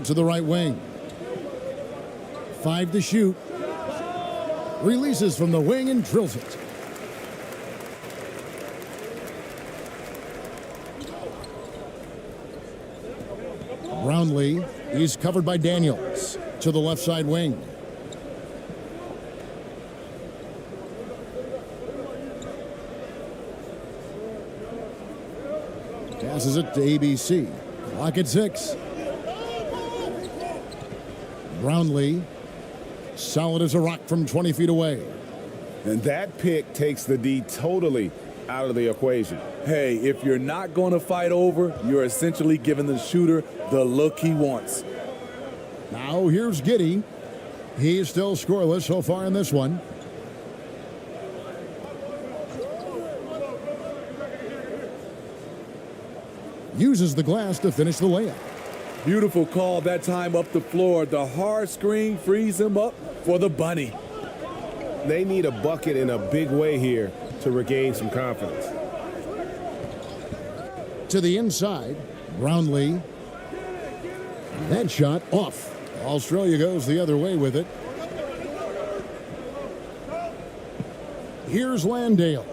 to the right wing. 5 to shoot. Releases from the wing and drills it. Brownlee, he's covered by Daniels to the left side wing. Passes it to ABC. Clock at 6. Brownlee, solid as a rock from 20 feet away. And that pick takes the D totally out of the equation. Hey, if you're not going to fight over, you're essentially giving the shooter the look he wants. Now here's Giddey. He's still scoreless so far in this one. Uses the glass to finish the layup. Beautiful call that time up the floor. The hard screen frees him up for the bunny. They need a bucket in a big way here to regain some confidence. To the inside, Brownlee. That shot off. Australia goes the other way with it. Here's Landale.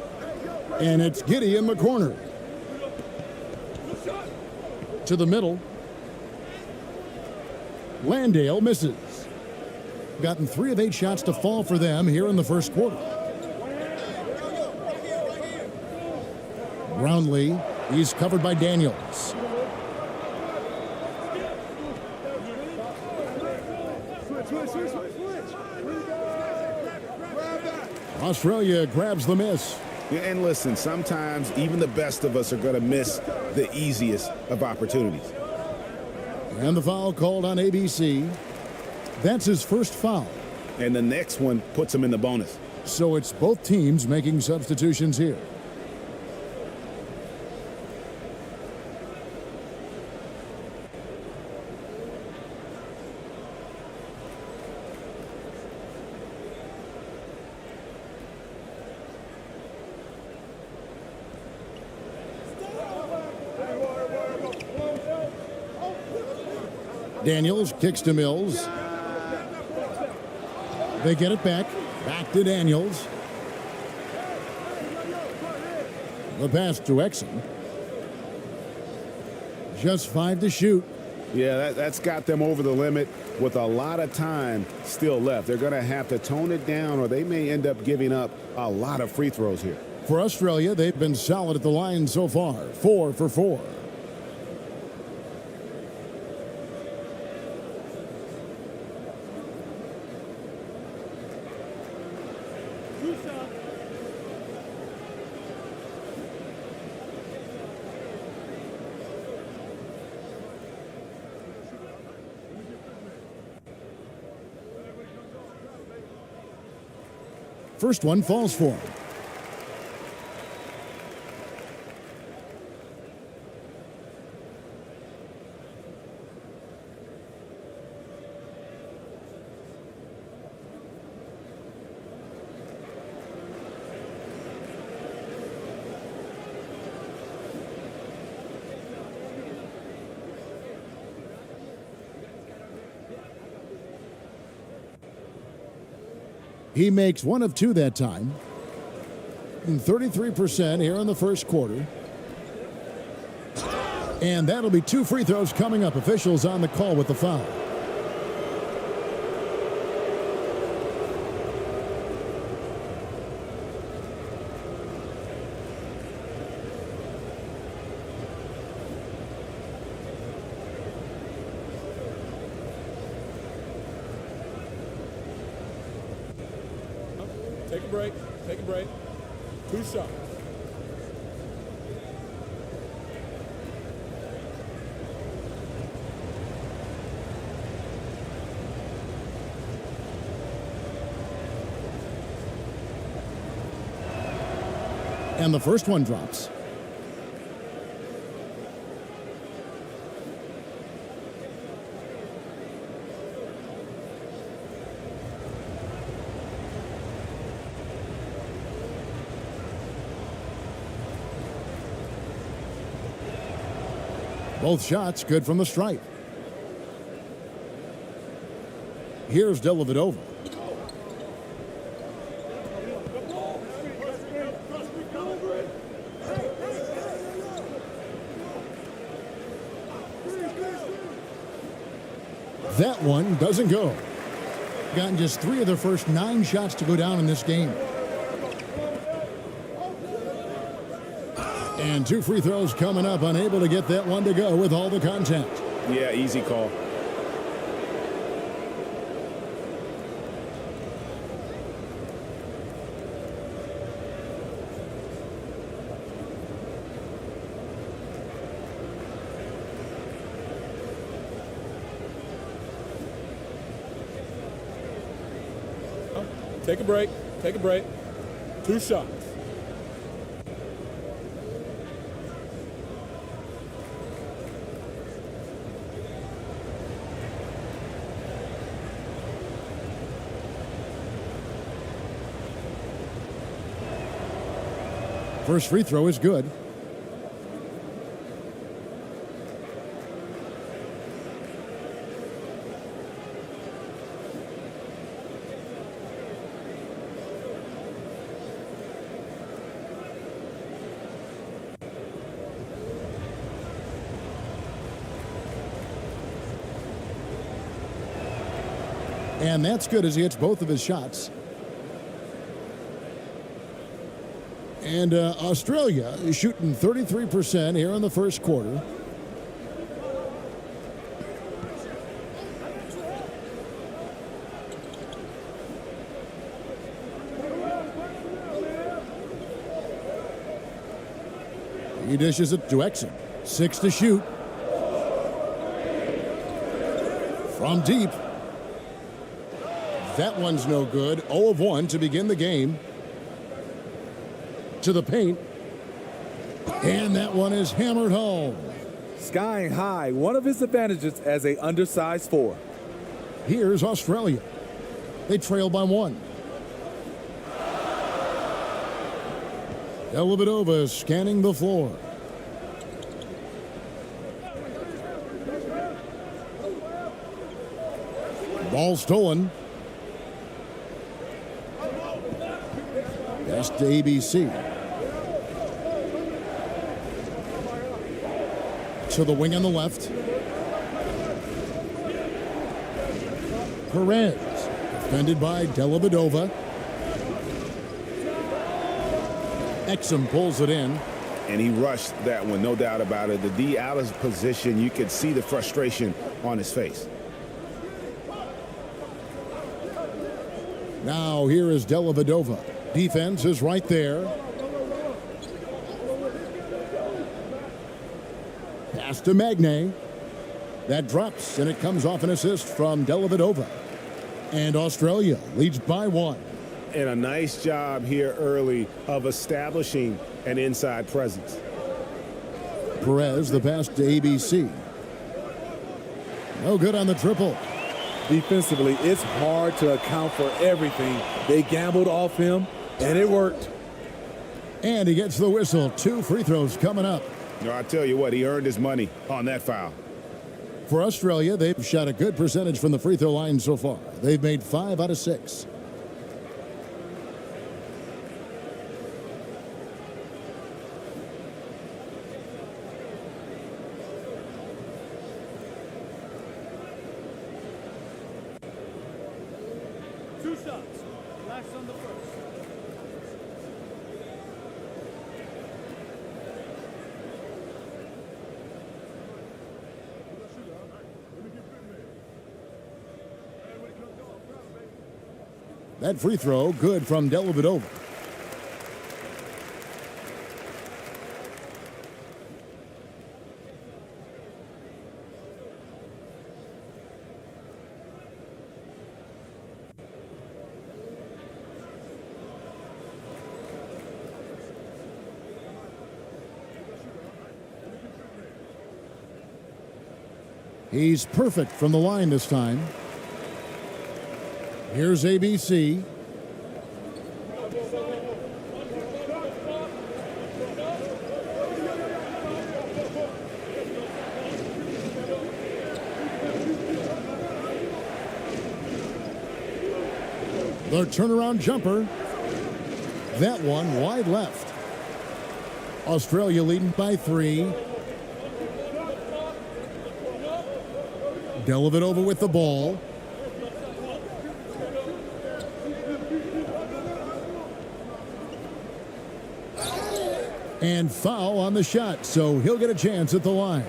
And it's Giddey in the corner. To the middle. Landale misses. Gotten 3 of 8 shots to fall for them here in the first quarter. Brownlee, he's covered by Daniels. Australia grabs the miss. Yeah, and listen, sometimes even the best of us are going to miss the easiest of opportunities. And the foul called on ABC. That's his first foul. And the next one puts him in the bonus. So it's both teams making substitutions here. Daniels kicks to Mills. They get it back. Back to Daniels. The pass to Exum. Just 5 to shoot. Yeah, that's got them over the limit with a lot of time still left. They're going to have to tone it down or they may end up giving up a lot of free throws here. For Australia, they've been solid at the line so far. 4 for 4. First one falls for him. He makes 1 of 2 that time. 33% here in the first quarter. And that'll be 2 free throws coming up. Officials on the call with the foul. Take a break. Take a break. 2 shots. And the first one drops. Both shots good from the stripe. Here's Dellavedova. That one doesn't go. Gotten just 3 of their first 9 shots to go down in this game. And 2 free throws coming up, unable to get that one to go with all the contact. Yeah, easy call. Take a break. Take a break. 2 shots. First free throw is good. And that's good as he hits both of his shots. And Australia is shooting 33% here in the first quarter. He dishes it to Exum. 6 to shoot. From deep. That one's no good. 0 of 1 to begin the game. To the paint. And that one is hammered home. Skying high, one of his advantages as a undersized 4. Here's Australia. They trail by 1. Dellavedova scanning the floor. Ball stolen. Pass to ABC. To the wing on the left. Perez, defended by Dellavedova. Exum pulls it in. And he rushed that one, no doubt about it. The D out of position, you could see the frustration on his face. Now here is Dellavedova. Defense is right there. Pass to Magne. That drops, and it comes off an assist from Dellavedova. And Australia leads by 1. And a nice job here early of establishing an inside presence. Perez, the pass to ABC. No good on the triple. Defensively, it's hard to account for everything. They gambled off him, and it worked. And he gets the whistle. 2 free throws coming up. No, I tell you what, he earned his money on that foul. For Australia, they've shot a good percentage from the free throw line so far. They've made 5 out of 6. Relax on the first. That free throw good from Dellavedova. He's perfect from the line this time. Here's ABC. The turnaround jumper. That one wide left. Australia leading by 3. Dellavedova with the ball. And foul on the shot, so he'll get a chance at the line.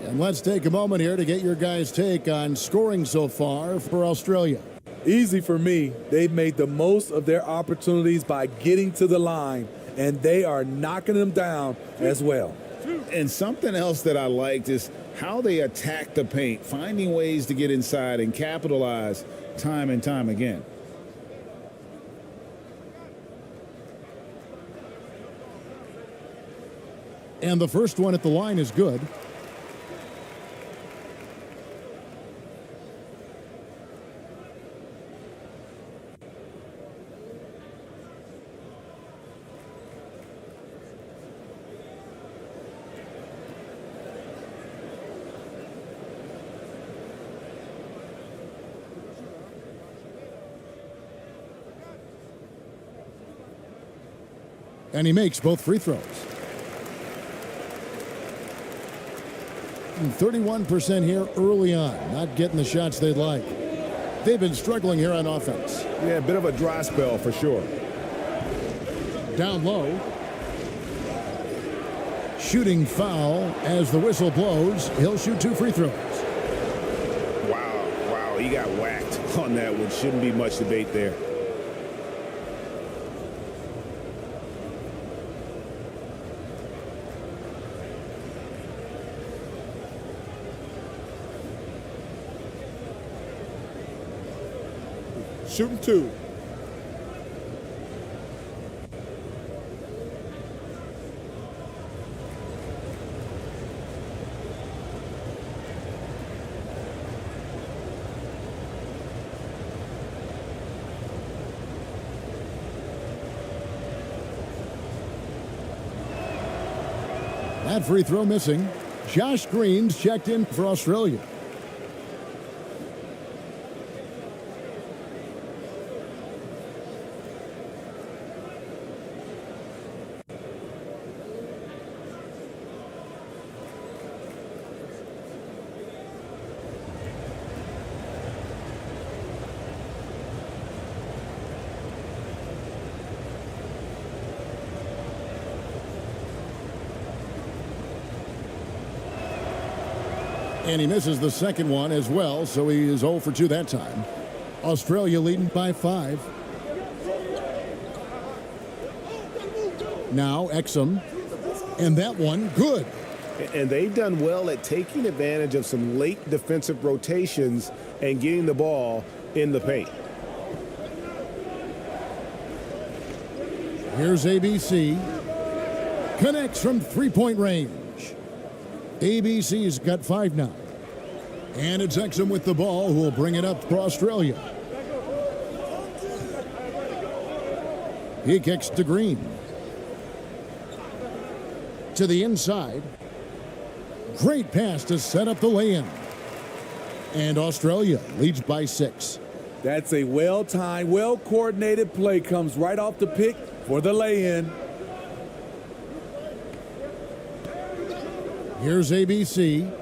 And let's take a moment here to get your guys' take on scoring so far for Australia. Easy for me. They've made the most of their opportunities by getting to the line, and they are knocking them down as well. And something else that I liked is how they attack the paint, finding ways to get inside and capitalize time and time again. And the first one at the line is good. And he makes both free throws. 31% here early on, not getting the shots they'd like. They've been struggling here on offense. Yeah, a bit of a dry spell for sure. Down low. Shooting foul as the whistle blows. He'll shoot 2 free throws. Wow, he got whacked on that one. Shouldn't be much debate there. Shooting 2. That free throw missing. Josh Green's checked in for Australia. And he misses the second one as well, so he is 0 for 2 that time. Australia leading by 5. Now Exum. And that one, good. And they've done well at taking advantage of some late defensive rotations and getting the ball in the paint. Here's ABC. Connects from three-point range. ABC's got 5 now. And it's Exum with the ball who will bring it up for Australia. He kicks to Green. To the inside. Great pass to set up the lay-in. And Australia leads by 6. That's a well-timed, well-coordinated play. Comes right off the pick for the lay-in. Here's ABC.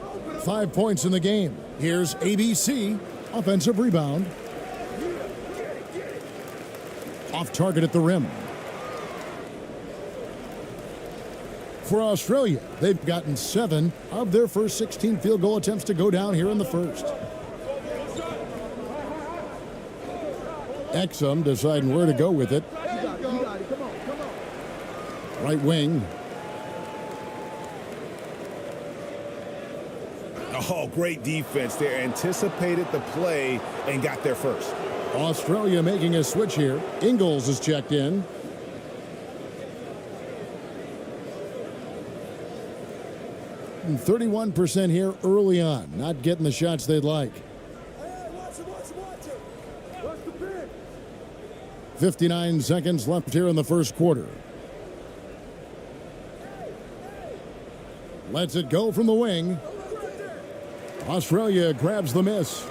5 points in the game. Here's ABC. Offensive rebound. Off target at the rim. For Australia, they've gotten 7 of their first 16 field goal attempts to go down here in the first. Exum deciding where to go with it. Right wing. Oh, great defense there. Anticipated the play and got there first. Australia making a switch here. Ingles is checked in. And 31% here early on. Not getting the shots they'd like. 59 seconds left here in the first quarter. Lets it go from the wing. Australia grabs the miss.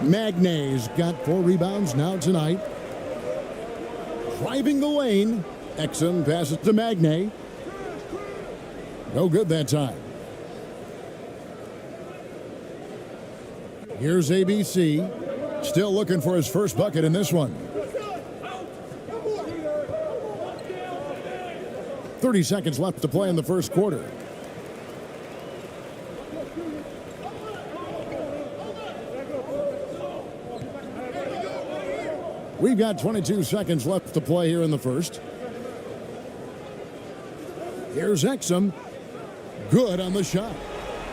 Magnay's got 4 rebounds now tonight. Driving the lane. Exum passes to Magnay. No good that time. Here's ABC. Still looking for his first bucket in this one. 30 seconds left to play in the first quarter. We've got 22 seconds left to play here in the first. Here's Exum. Good on the shot.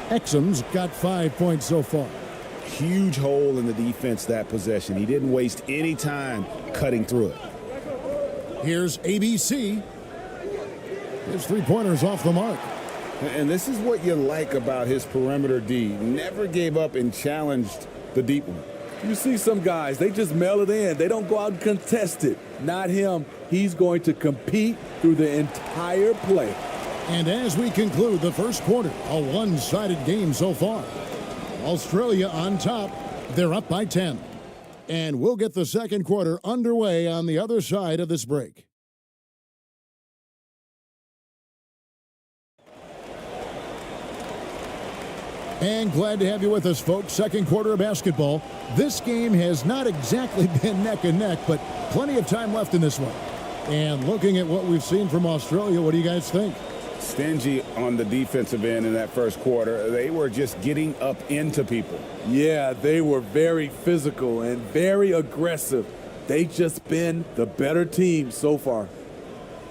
Exum's got 5 points so far. Huge hole in the defense that possession. He didn't waste any time cutting through it. Here's ABC. His three-pointer's off the mark. And this is what you like about his perimeter D. Never gave up and challenged the deep one. You see some guys, they just mail it in. They don't go out and contest it. Not him. He's going to compete through the entire play. And as we conclude the first quarter, a one-sided game so far. Australia on top. They're up by 10. And we'll get the second quarter underway on the other side of this break. And glad to have you with us, folks. Second quarter of basketball. This game has not exactly been neck and neck, but plenty of time left in this one. And looking at what we've seen from Australia, what do you guys think? Stingy on the defensive end in that first quarter. They were just getting up into people. Yeah, they were very physical and very aggressive. They just been the better team so far.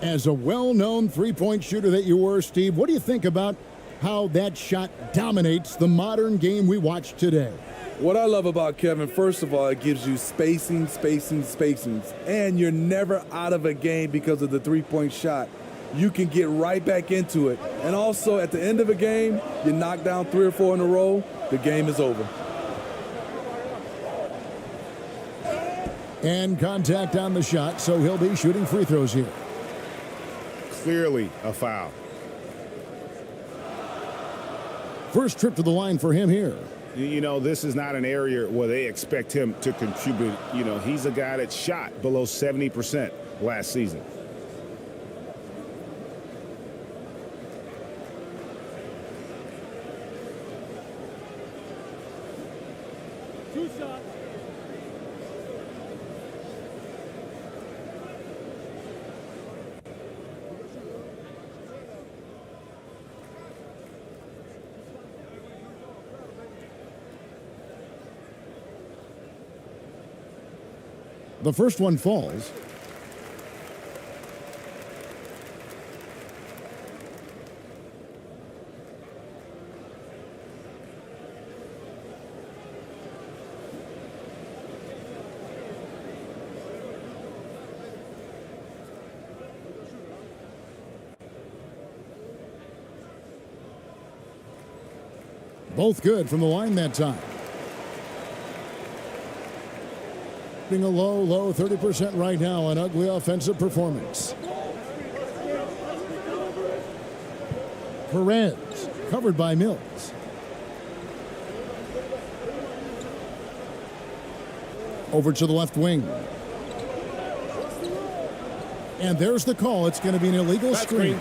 As a well-known three-point shooter that you were, Steve, what do you think about how that shot dominates the modern game we watch today? What I love about Kevin, first of all, it gives you spacing, and you're never out of a game because of the three-point shot. You can get right back into it. And also, at the end of a game, you knock down 3 or 4 in a row, the game is over. And contact on the shot, so he'll be shooting free throws here. Clearly a foul. First trip to the line for him here. You know, this is not an area where they expect him to contribute. You know, he's a guy that shot below 70% last season. Two shots. The first one falls. Both good from the line that time. A low 30% right now, an ugly offensive performance. Perez, covered by Mills. Over to the left wing. And there's the call. It's going to be an illegal screen.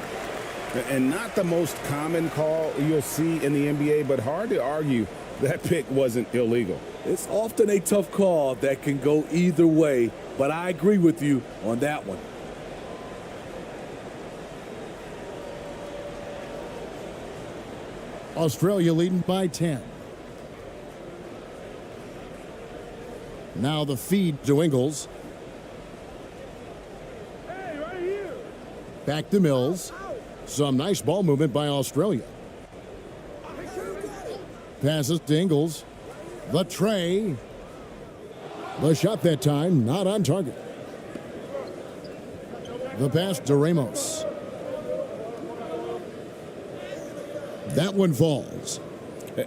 And not the most common call you'll see in the NBA, but hard to argue that pick wasn't illegal. It's often a tough call that can go either way, but I agree with you on that one. Australia leading by 10. Now the feed to Ingles. Hey, right here. Back to Mills. Some nice ball movement by Australia. Passes to Ingles. The tray. The shot that time, not on target. The pass to Ramos. That one falls.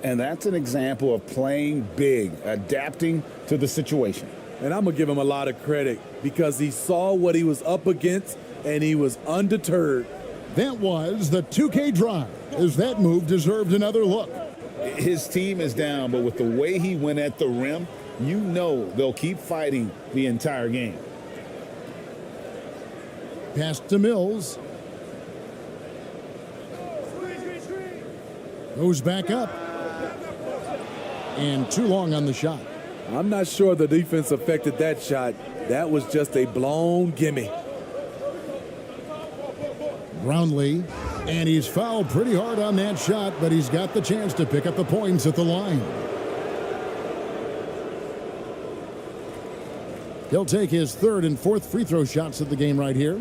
And that's an example of playing big, adapting to the situation. And I'm going to give him a lot of credit because he saw what he was up against and he was undeterred. That was the 2K drive, as that move deserved another look. His team is down, but with the way he went at the rim, you know they'll keep fighting the entire game. Pass to Mills. Goes back up. And too long on the shot. I'm not sure the defense affected that shot. That was just a blown gimme. Brownlee. And he's fouled pretty hard on that shot, but he's got the chance to pick up the points at the line. He'll take his third and fourth free throw shots of the game right here.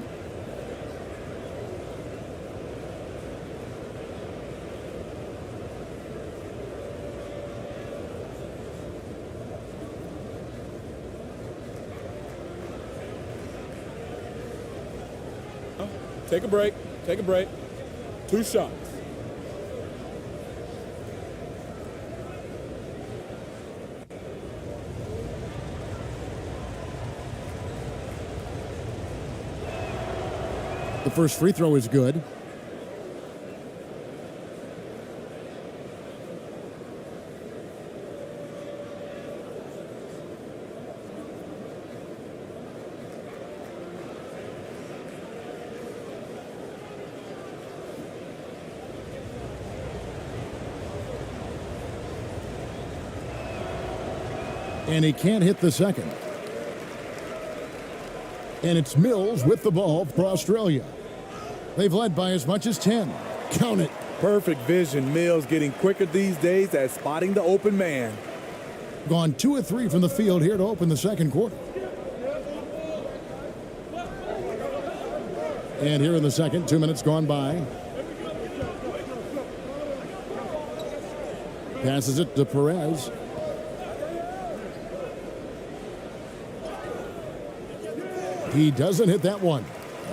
Take a break. Take a break. 2 shots. The first free throw is good. And he can't hit the second. And it's Mills with the ball for Australia. They've led by as much as 10. Count it. Perfect vision. Mills getting quicker these days at spotting the open man. Gone 2 of 3 from the field here to open the second quarter. And here in the second, 2 minutes gone by. Passes it to Perez. He doesn't hit that one.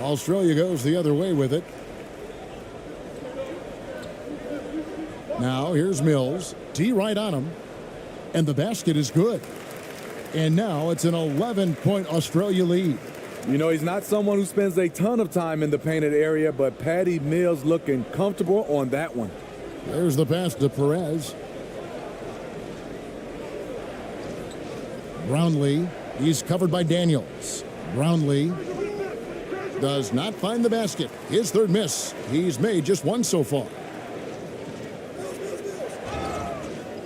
Australia goes the other way with it. Now here's Mills. T right on him. And the basket is good. And now it's an 11-point Australia lead. You know, he's not someone who spends a ton of time in the painted area, but Patty Mills looking comfortable on that one. There's the pass to Perez. Brownlee. He's covered by Daniels. Brownlee does not find the basket. His third miss. He's made just one so far.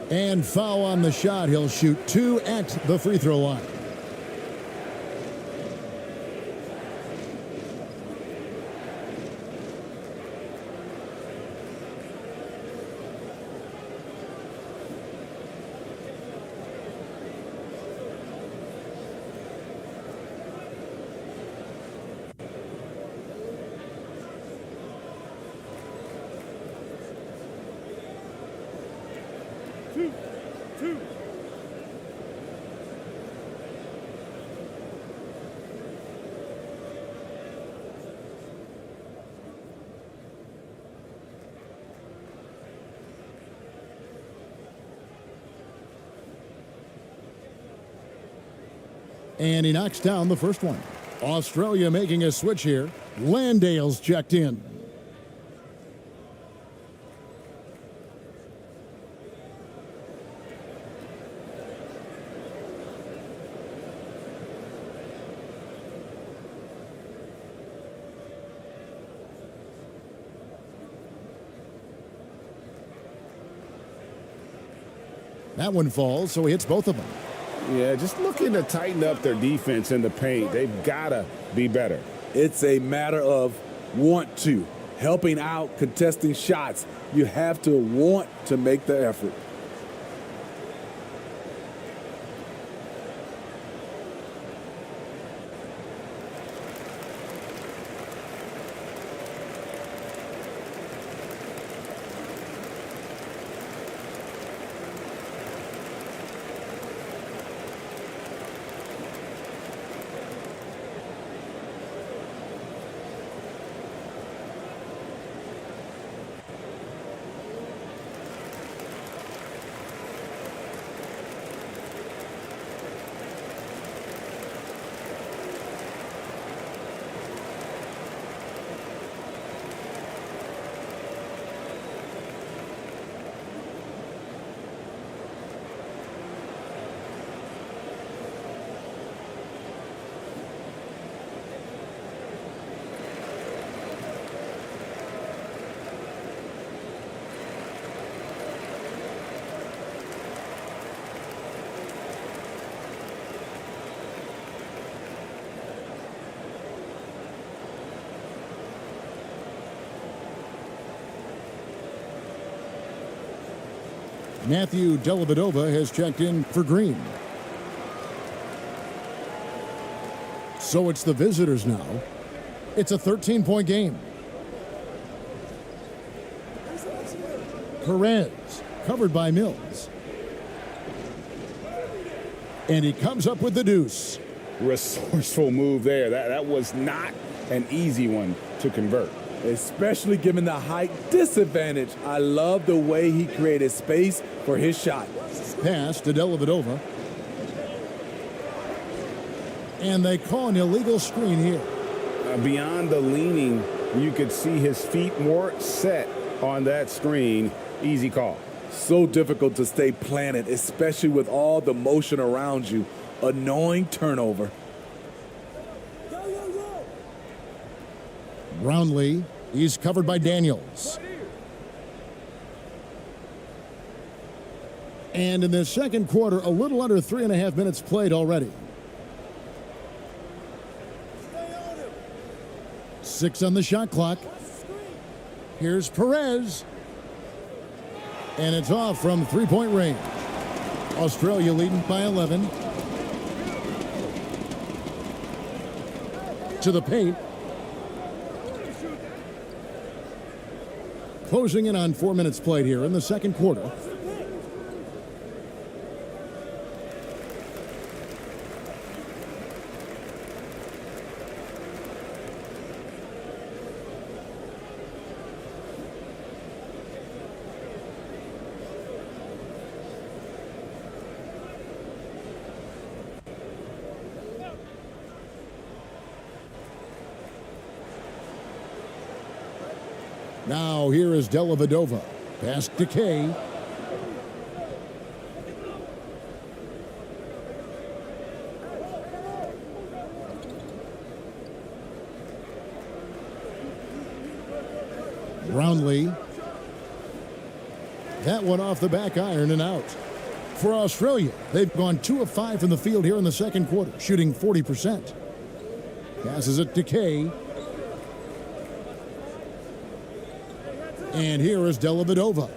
And foul on the shot. He'll shoot 2 at the free throw line. And he knocks down the first one. Australia making a switch here. Landale's checked in. That one falls, so he hits both of them. Yeah, just looking to tighten up their defense in the paint. They've got to be better. It's a matter of want to. Helping out, contesting shots. You have to want to make the effort. Matthew Dellavedova has checked in for Green. So it's the visitors now. It's a 13-point game. Perez, covered by Mills. And he comes up with the deuce. Resourceful move there. That was not an easy one to convert. Especially given the height disadvantage. I love the way he created space for his shot. Pass to Dellavedova. And they call an illegal screen here. Beyond the leaning, you could see his feet more set on that screen. Easy call. So difficult to stay planted, especially with all the motion around you. Annoying turnover. Brownlee, he's covered by Daniels. And in the second quarter, a little under 3.5 minutes played already. 6 on the shot clock. Here's Perez. And it's off from three-point range. Australia leading by 11. To the paint. Closing in on 4 minutes played here in the second quarter. Now here is Dellavedova. Pass to Kay. Brownlee. That one off the back iron and out. For Australia, they've gone 2 of 5 from the field here in the second quarter, shooting 40%. Passes it to Kay. And here is Dellavedova.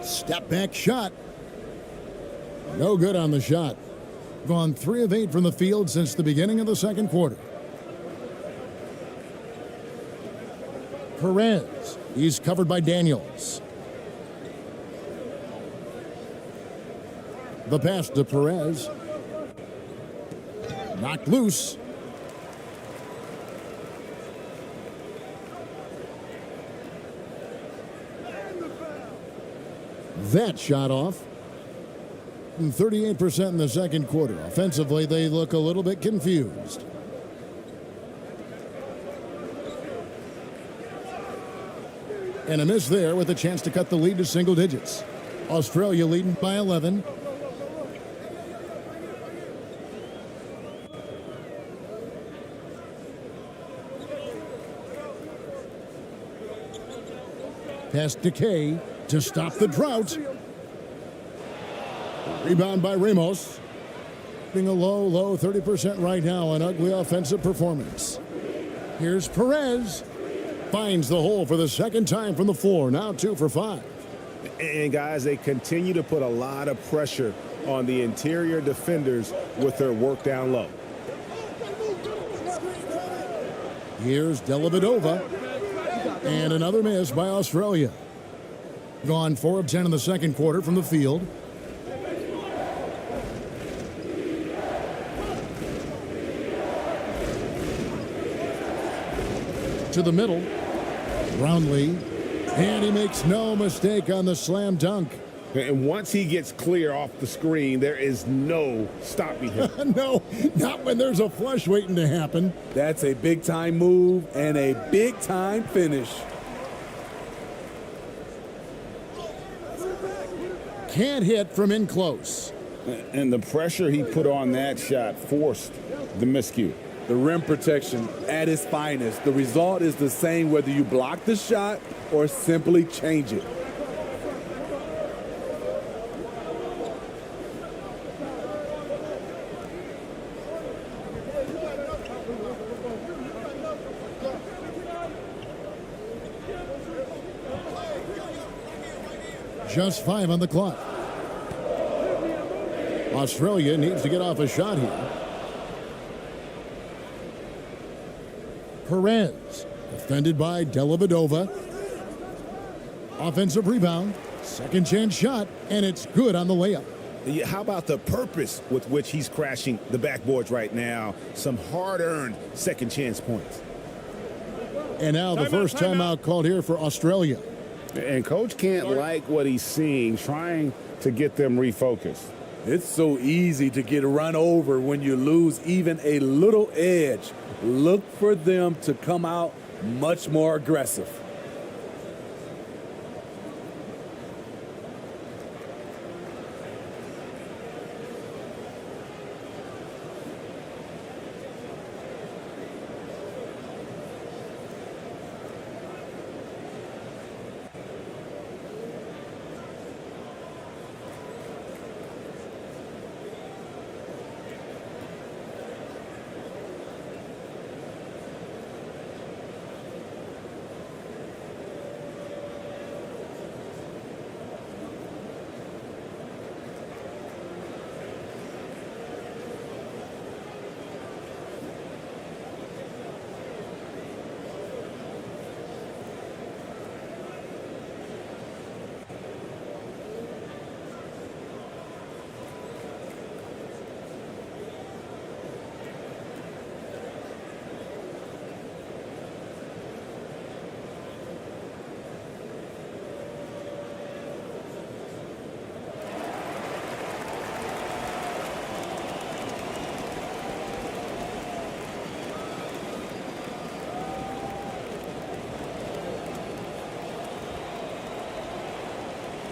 Step back shot. No good on the shot. Gone 3 of 8 from the field since the beginning of the second quarter. Perez. He's covered by Daniels. The pass to Perez. Knocked loose. That shot off. 38% in the second quarter. Offensively, they look a little bit confused. And a miss there with a chance to cut the lead to single digits. Australia leading by 11. Pass to Kay to stop the drought. Rebound by Ramos. Being a low 30% right now. An ugly offensive performance. Here's Perez. Finds the hole for the second time from the floor. Now 2 for 5. And guys, they continue to put a lot of pressure on the interior defenders with their work down low. Here's Dellavedova. And another miss by Australia. Gone 4 of 10 in the second quarter from the field. To the middle. Brownlee. And he makes no mistake on the slam dunk. And once he gets clear off the screen, there is no stopping him. No, not when there's a flush waiting to happen. That's a big-time move and a big-time finish. Can't hit from in close. And the pressure he put on that shot forced the miscue. The rim protection at its finest. The result is the same whether you block the shot or simply change it. Just 5 on the clock. Australia needs to get off a shot here. Perez, defended by Dellavedova. Offensive rebound, second chance shot, and it's good on the layup. How about the purpose with which he's crashing the backboards right now? Some hard-earned second chance points. And now the first timeout called here for Australia. And coach can't like what he's seeing, trying to get them refocused. It's so easy to get run over when you lose even a little edge. Look for them to come out much more aggressive.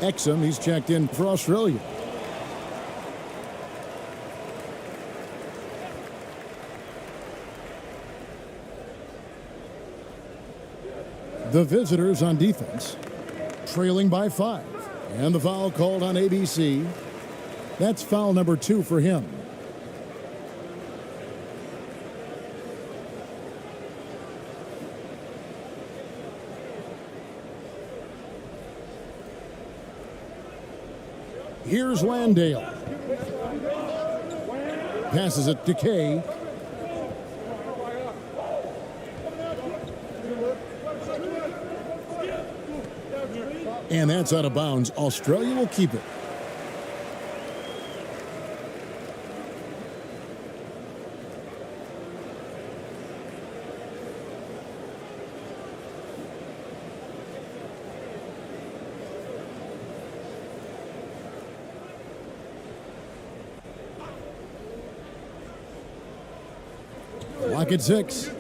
Exum, he's checked in for Australia. The visitors on defense, trailing by 5. And the foul called on ABC. That's foul number 2 for him. Here's Landale. Passes it to Kay. And that's out of bounds. Australia will keep it. Clock at 6.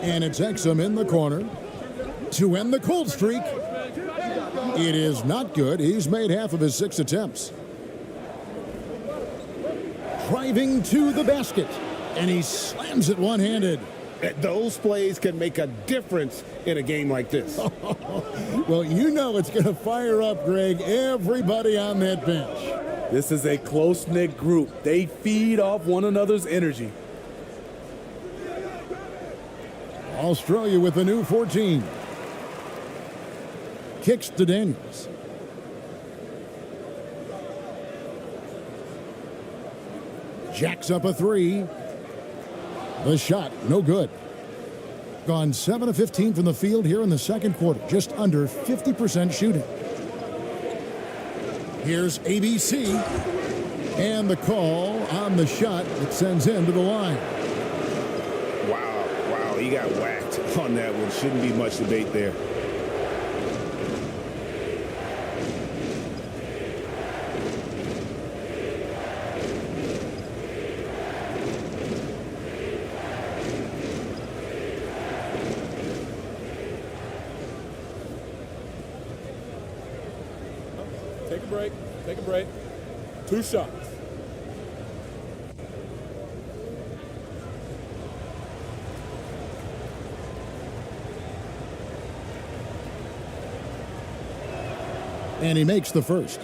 And it's Exum in the corner to end the cold streak. It is not good. He's made half of his 6 attempts. Driving to the basket, and he slams it one-handed. Those plays can make a difference in a game like this. Well, you know it's going to fire up, Greg, everybody on that bench. This is a close-knit group. They feed off one another's energy. Australia with a new 14. Kicks to Daniels. Jacks up a 3. The shot, no good. Gone 7 of 15 from the field here in the second quarter. Just under 50% shooting. Here's ABC. And the call on the shot that sends him to the line. Wow, he got whacked on that one. Shouldn't be much debate there. Take a break. 2 shots. And he makes the first.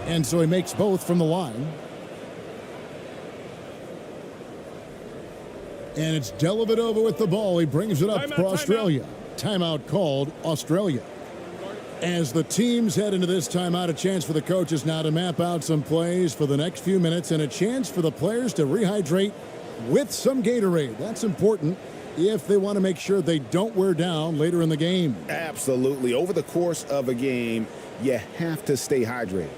And so he makes both from the line. And it's Dellavedova with the ball. He brings it up for Australia. Timeout called Australia. As the teams head into this timeout, a chance for the coaches now to map out some plays for the next few minutes and a chance for the players to rehydrate with some Gatorade. That's important if they want to make sure they don't wear down later in the game. Absolutely. Over the course of a game, you have to stay hydrated.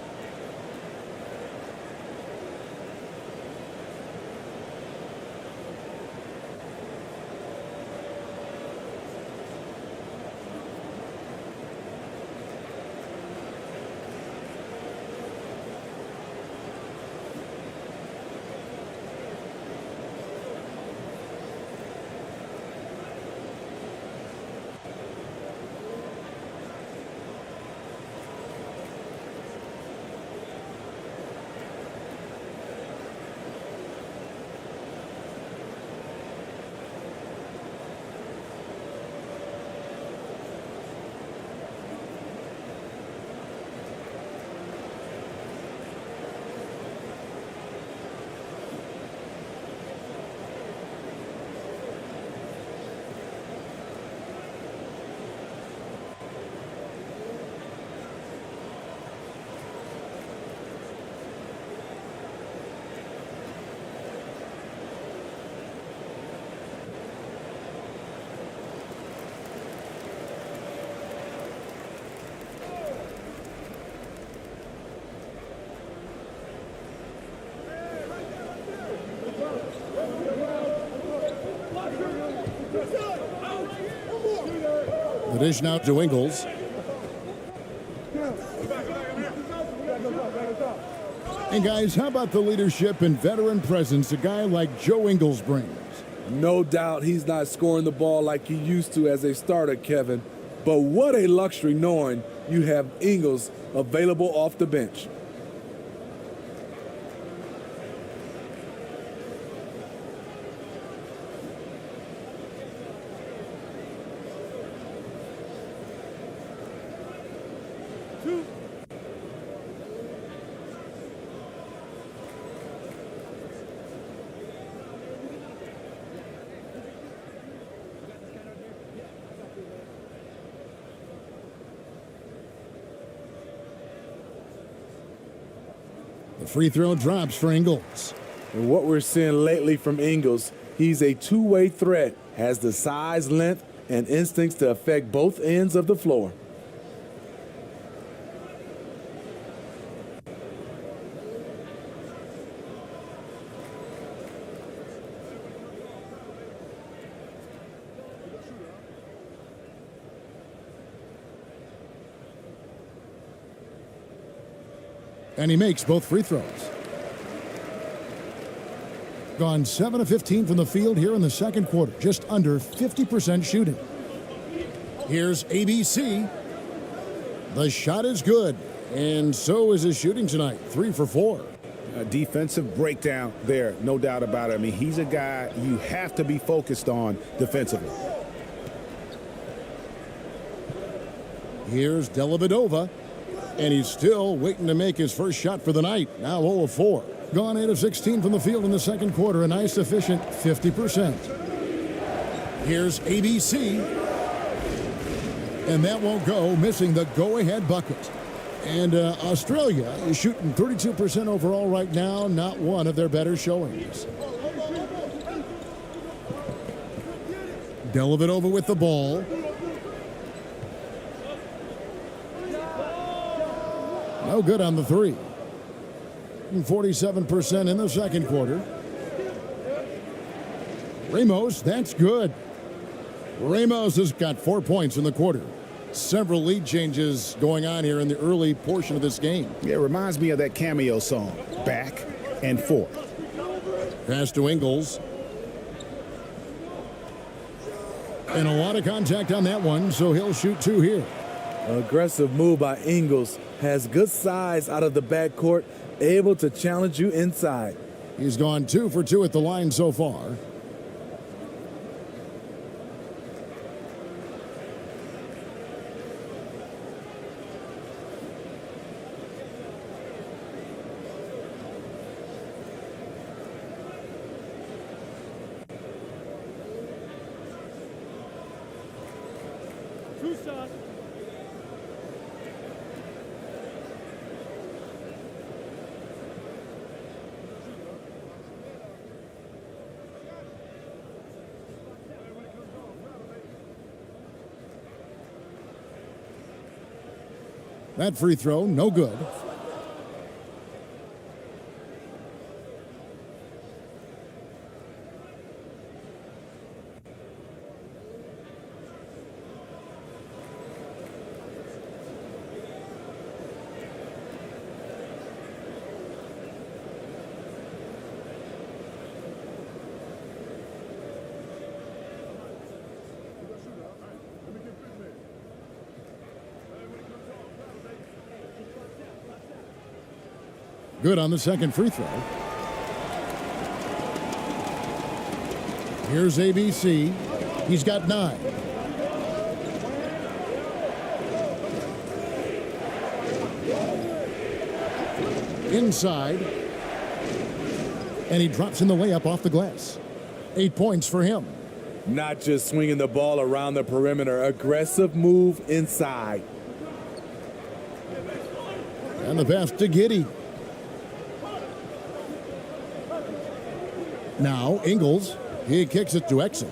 The dish now to Ingles. And guys, how about the leadership and veteran presence a guy like Joe Ingles brings? No doubt he's not scoring the ball like he used to as a starter, Kevin. But what a luxury knowing you have Ingles available off the bench. The free throw drops for Ingles. And what we're seeing lately from Ingles, he's a two-way threat, has the size, length, and instincts to affect both ends of the floor. And he makes both free throws. Gone 7 of 15 from the field here in the second quarter. Just under 50% shooting. Here's ABC. The shot is good. And so is his shooting tonight. 3 for 4. A defensive breakdown there, no doubt about it. I mean, he's a guy you have to be focused on defensively. Here's Dellavedova. And he's still waiting to make his first shot for the night. Now 0 of 4. Gone 8 of 16 from the field in the second quarter. A nice, efficient 50%. Here's ABC. And that won't go, missing the go-ahead bucket. And Australia is shooting 32% overall right now. Not one of their better showings. Dellavedova with the ball. No good on the three. 47% in the second quarter. Ramos, that's good. Ramos has got 4 points in the quarter. Several lead changes going on here in the early portion of this game. Yeah, it reminds me of that Cameo song, Back and Forth. Pass to Ingles. And a lot of contact on that one, so he'll shoot 2 here. Aggressive move by Ingles. Has good size out of the backcourt, able to challenge you inside. He's gone 2 for 2 at the line so far. Two shots. That free throw, no good. Good on the second free throw. Here's ABC. He's got 9. Inside. And he drops in the layup off the glass. 8 points for him. Not just swinging the ball around the perimeter. Aggressive move inside. And the pass to Giddey. Now, Ingles, he kicks it to Exum.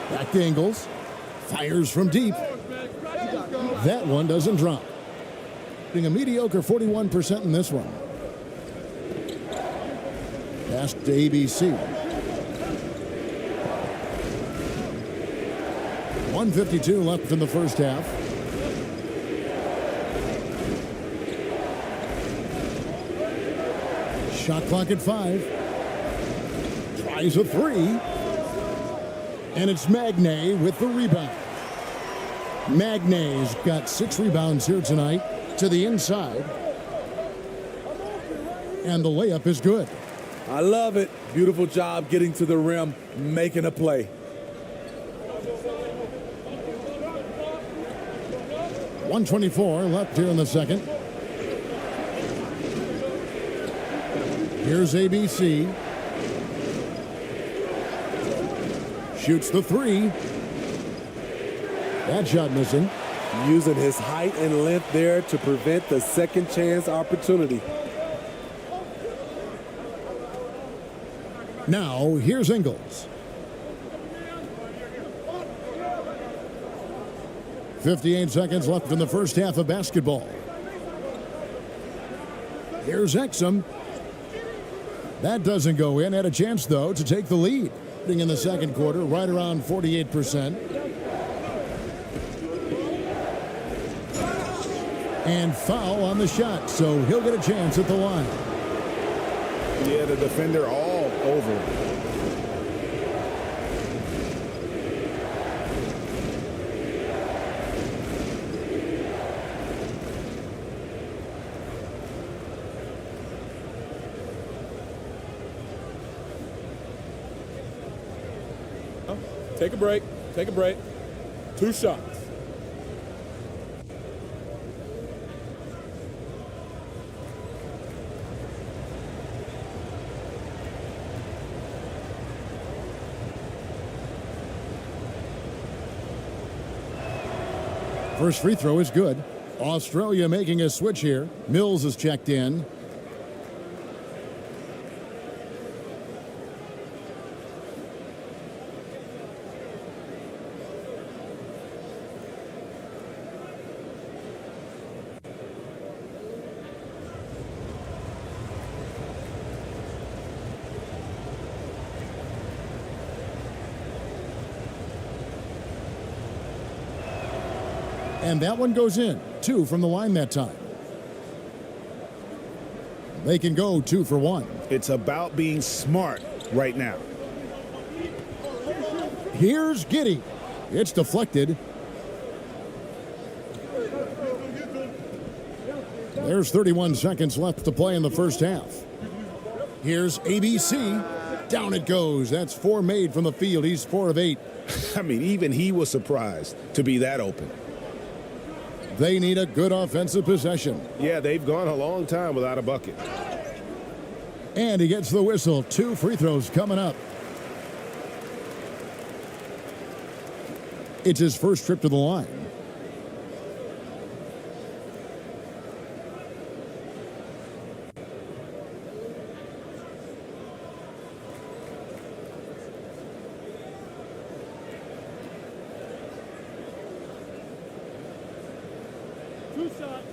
Back to Ingles. Fires from deep. That one doesn't drop. Being a mediocre 41% in this one. Pass to ABC. 1:52 left in the first half. Shot clock at 5. Tries a 3. And it's Magnay with the rebound. Magnay's got 6 rebounds here tonight to the inside. And the layup is good. I love it. Beautiful job getting to the rim, making a play. .124 left here in the second. Here's ABC. Shoots the 3. That shot missing. Using his height and length there to prevent the second chance opportunity. Now, here's Ingles. 58 seconds left in the first half of basketball. Here's Exum. That doesn't go in. Had a chance, though, to take the lead. Being in the second quarter, right around 48%. And foul on the shot, so he'll get a chance at the line. Yeah, the defender all over it. Take a break. Take a break. 2 shots. First free throw is good. Australia making a switch here. Mills is checked in. And that one goes in. 2 from the line that time. They can go 2 for 1. It's about being smart right now. Here's Giddey. It's deflected. There's 31 seconds left to play in the first half. Here's ABC. Down it goes. That's 4 made from the field. He's 4 of 8. I mean, even he was surprised to be that open. They need a good offensive possession. Yeah, they've gone a long time without a bucket. And he gets the whistle. 2 free throws coming up. It's his first trip to the line. Two shots.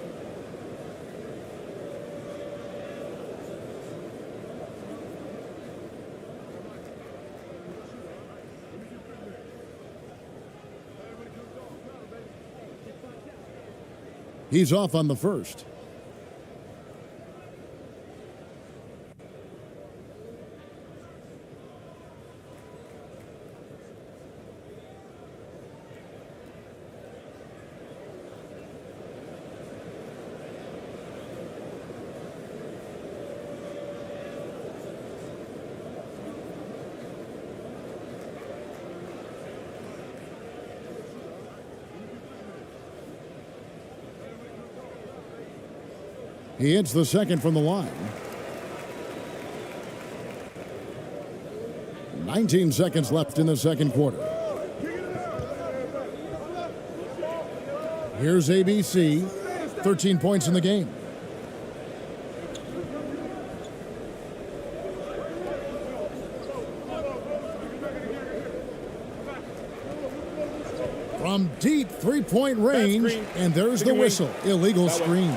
He's off on the first. He hits the second from the line. 19 seconds left in the second quarter. Here's ABC. 13 points in the game. From deep three-point range, and there's the whistle. Illegal screen.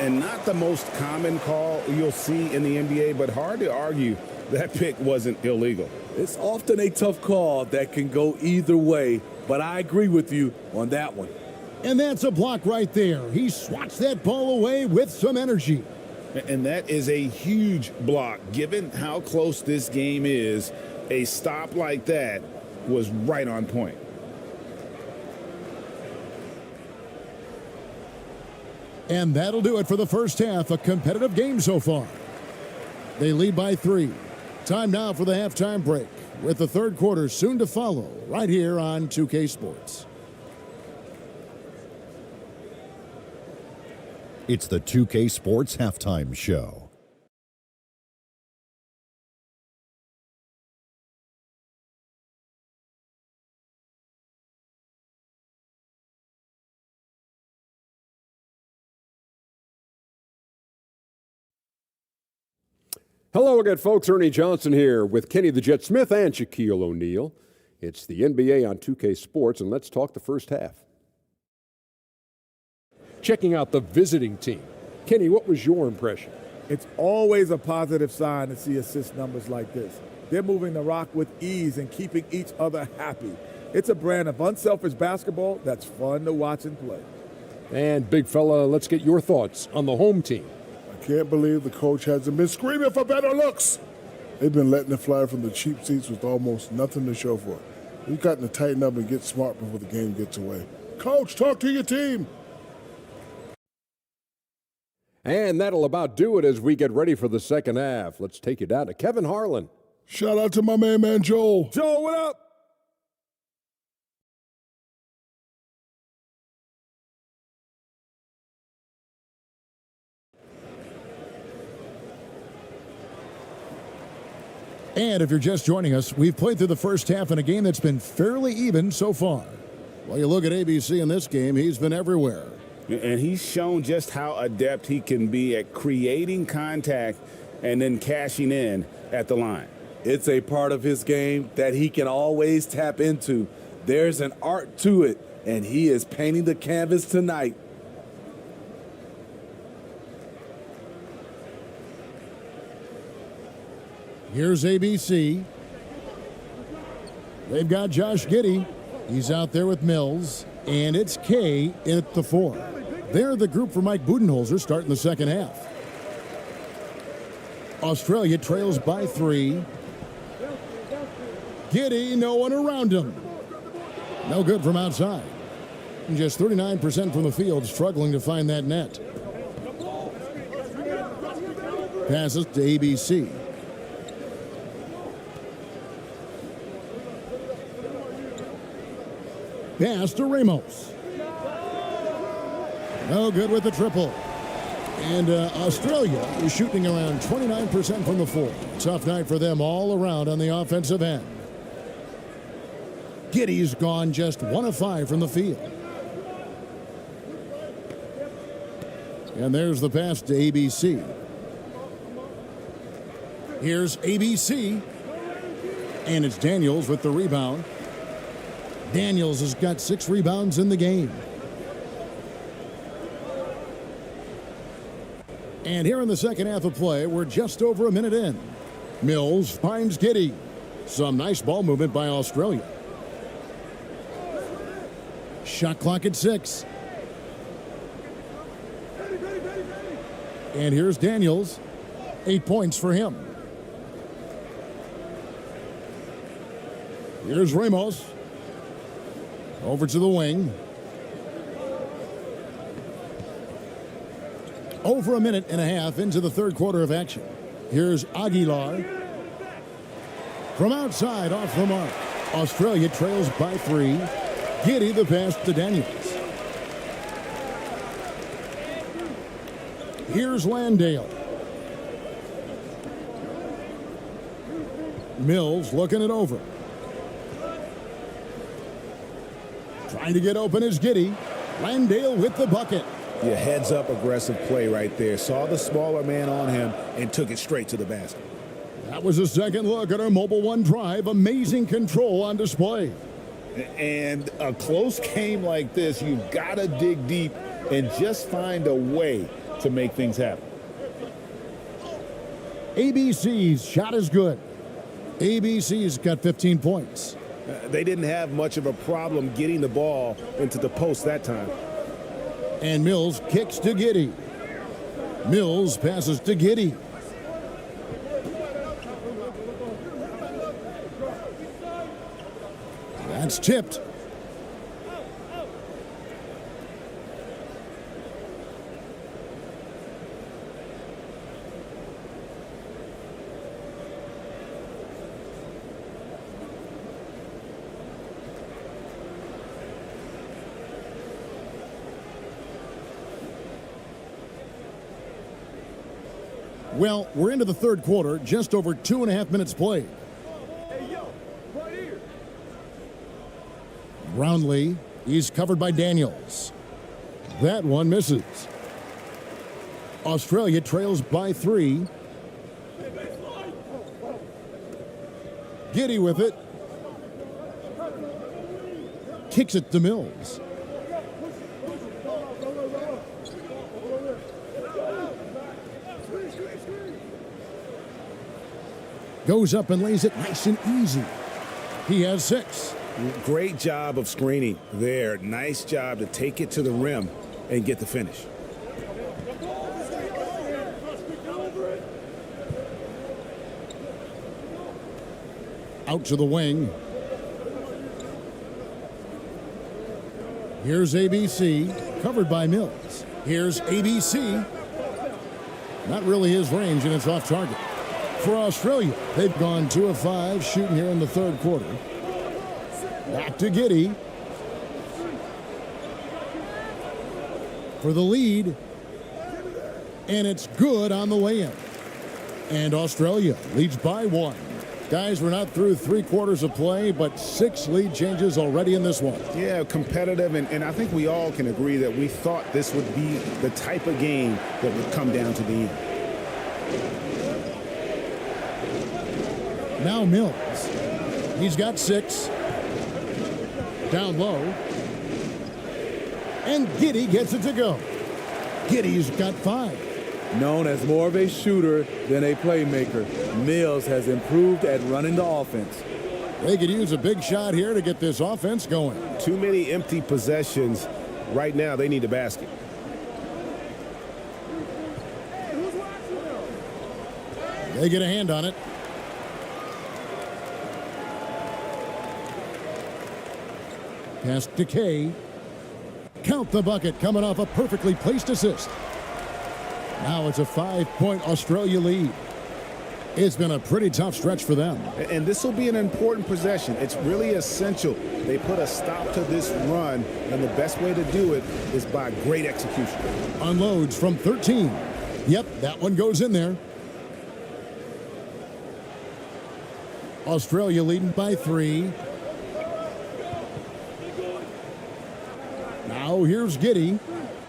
And not the most common call you'll see in the NBA, but hard to argue that pick wasn't illegal. It's often a tough call that can go either way, but I agree with you on that one. And that's a block right there. He swats that ball away with some energy. And that is a huge block. Given how close this game is, a stop like that was right on point. And that'll do it for the first half. A competitive game so far. They lead by 3. Time now for the halftime break, with the third quarter soon to follow right here on 2K Sports. It's the 2K Sports Halftime Show. Hello again, folks. Ernie Johnson here with Kenny the Jet Smith and Shaquille O'Neal. It's the NBA on 2K Sports, and let's talk the first half. Checking out the visiting team. Kenny, what was your impression? It's always a positive sign to see assist numbers like this. They're moving the rock with ease and keeping each other happy. It's a brand of unselfish basketball that's fun to watch and play. And big fella, let's get your thoughts on the home team. Can't believe the coach hasn't been screaming for better looks. They've been letting it fly from the cheap seats with almost nothing to show for it. We've got to tighten up and get smart before the game gets away. Coach, talk to your team. And that'll about do it as we get ready for the second half. Let's take you down to Kevin Harlan. Shout out to my main man, Joel. Joel, what up? And if you're just joining us, we've played through the first half in a game that's been fairly even so far. Well, you look at ABC in this game, he's been everywhere. And he's shown just how adept he can be at creating contact and then cashing in at the line. It's a part of his game that he can always tap into. There's an art to it, and he is painting the canvas tonight. Here's ABC. They've got Josh Giddey. He's out there with Mills. And it's K at the 4. They're the group for Mike Budenholzer starting the second half. Australia trails by 3. Giddey, no one around him. No good from outside. And just 39% from the field, struggling to find that net. Passes to ABC. Pass to Ramos. No good with the triple. And Australia is shooting around 29% from the floor. Tough night for them all around on the offensive end. Giddy's gone just 1 of 5 from the field. And there's the pass to ABC. Here's ABC. And it's Daniels with the rebound. Daniels has got 6 rebounds in the game. And here in the second half of play, we're just over a minute in. Mills finds Giddy. Some nice ball movement by Australia. Shot clock at 6. And here's Daniels. 8 points for him. Here's Ramos. Over to the wing. Over a minute and a half into the third quarter of action. Here's Aguilar. From outside, off the mark. Australia trails by 3. Giddy the pass to Daniels. Here's Landale. Mills looking it over. Trying to get open is Giddy. Landale with the bucket. Your heads-up aggressive play right there. Saw the smaller man on him and took it straight to the basket. That was a second look at our Mobile One drive. Amazing control on display. And a close game like this, you've got to dig deep and just find a way to make things happen. ABC's shot is good. ABC's got 15 points. They didn't have much of a problem getting the ball into the post that time. And Mills kicks to Giddy. Mills passes to Giddy. That's tipped. Well, we're into the third quarter, just over 2.5 minutes played. Hey, yo, right here. Brownlee, he's covered by Daniels. That one misses. Australia trails by 3. Giddy with it. Kicks it to Mills. Goes up and lays it nice and easy. He has 6. Great job of screening there. Nice job to take it to the rim and get the finish. Out to the wing. Here's ABC, covered by Mills. Here's ABC. Not really his range, and it's off target. For Australia, they've gone 2 of 5 shooting here in the third quarter. Back to Giddy. For the lead. And it's good on the way in. And Australia leads by 1. Guys, we're not through 3 quarters of play, but 6 lead changes already in this one. Yeah, competitive, and I think we all can agree that we thought this would be the type of game that would come down to the end. Now Mills. He's got 6. Down low. And Giddy gets it to go. Giddy's got 5. Known as more of a shooter than a playmaker, Mills has improved at running the offense. They could use a big shot here to get this offense going. Too many empty possessions. Right now, they need a basket. They get a hand on it. Pass to K. Count the bucket, coming off a perfectly placed assist. Now it's a 5-point Australia lead. It's been a pretty tough stretch for them. And this will be an important possession. It's really essential. They put a stop to this run, and the best way to do it is by great execution. Unloads from 13. Yep, that one goes in there. Australia leading by 3. Now here's Giddey.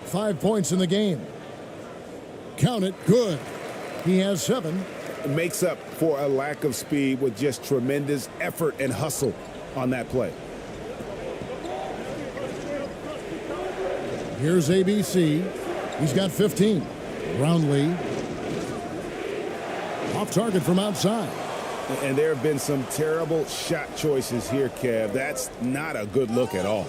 5 points in the game. Count it, good. He has 7. It makes up for a lack of speed with just tremendous effort and hustle on that play. Here's ABC. He's got 15. Roundley. Off target from outside. And there have been some terrible shot choices here, Kev. That's not a good look at all.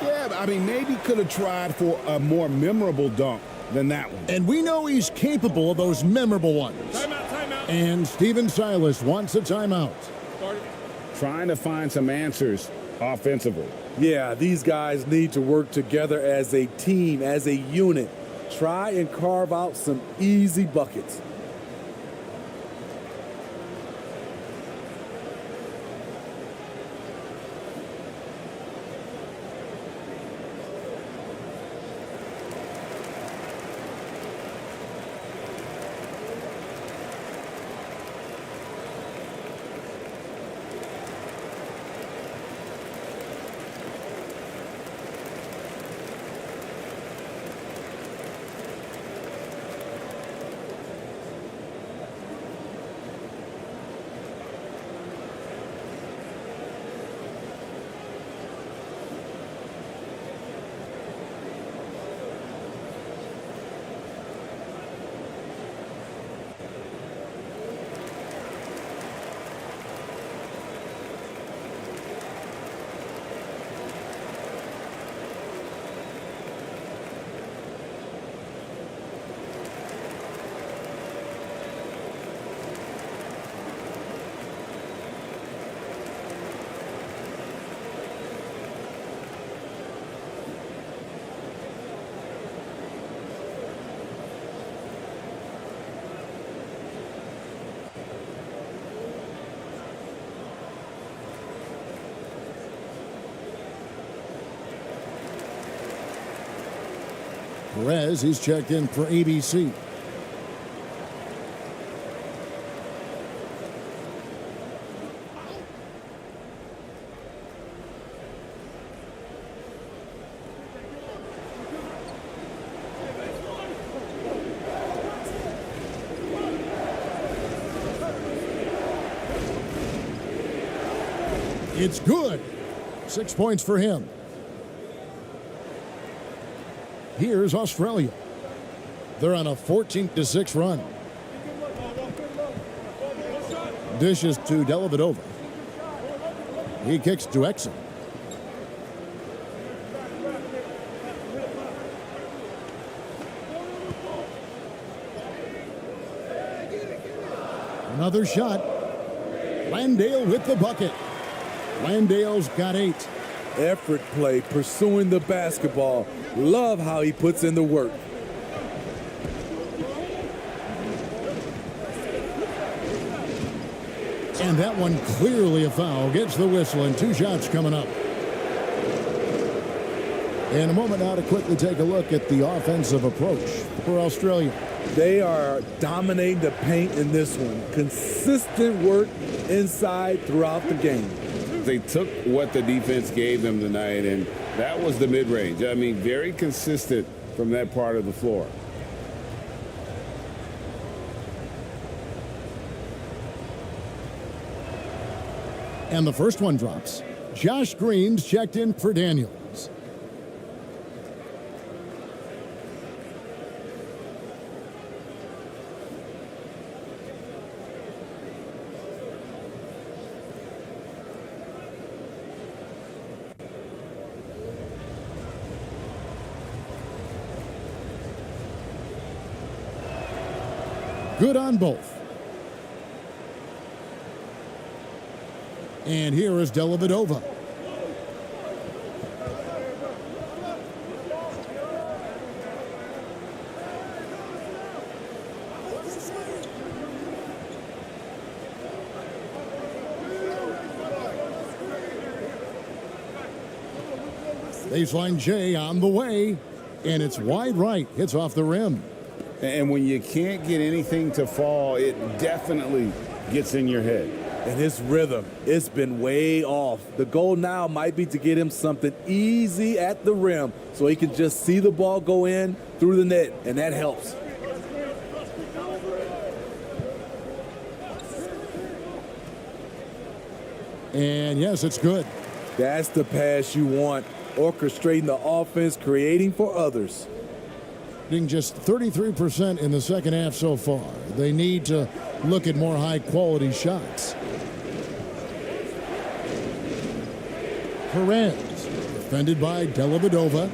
Yeah, I mean, maybe could have tried for a more memorable dunk than that one. And we know he's capable of those memorable ones. Timeout. And Steven Silas wants a timeout. Trying to find some answers offensively. Yeah, these guys need to work together as a team, as a unit. Try and carve out some easy buckets. Perez, he's checked in for ABC. It's good. 6 points for him. Here's Australia. They're on a 14-6 run. Dishes to Dellavedova. He kicks to Exum. Another shot. Landale with the bucket. Landale's got 8. Effort play, pursuing the basketball. Love how he puts in the work. And that one clearly a foul. Gets the whistle, and 2 shots coming up. In a moment now to quickly take a look at the offensive approach for Australia. They are dominating the paint in this one. Consistent work inside throughout the game. They took what the defense gave them tonight, and that was the mid-range. I mean, very consistent from that part of the floor. And the first one drops. Josh Green's checked in for Daniels. Good on both. And here is Dellavedova. Baseline J on the way, and it's wide right. Hits off the rim. And when you can't get anything to fall, it definitely gets in your head. And his rhythm, it's been way off. The goal now might be to get him something easy at the rim so he can just see the ball go in through the net, and that helps. And yes, it's good. That's the pass you want. Orchestrating the offense, creating for others. Being just 33% in the second half so far. They need to look at more high-quality shots. Perez, defended by Dellavedova.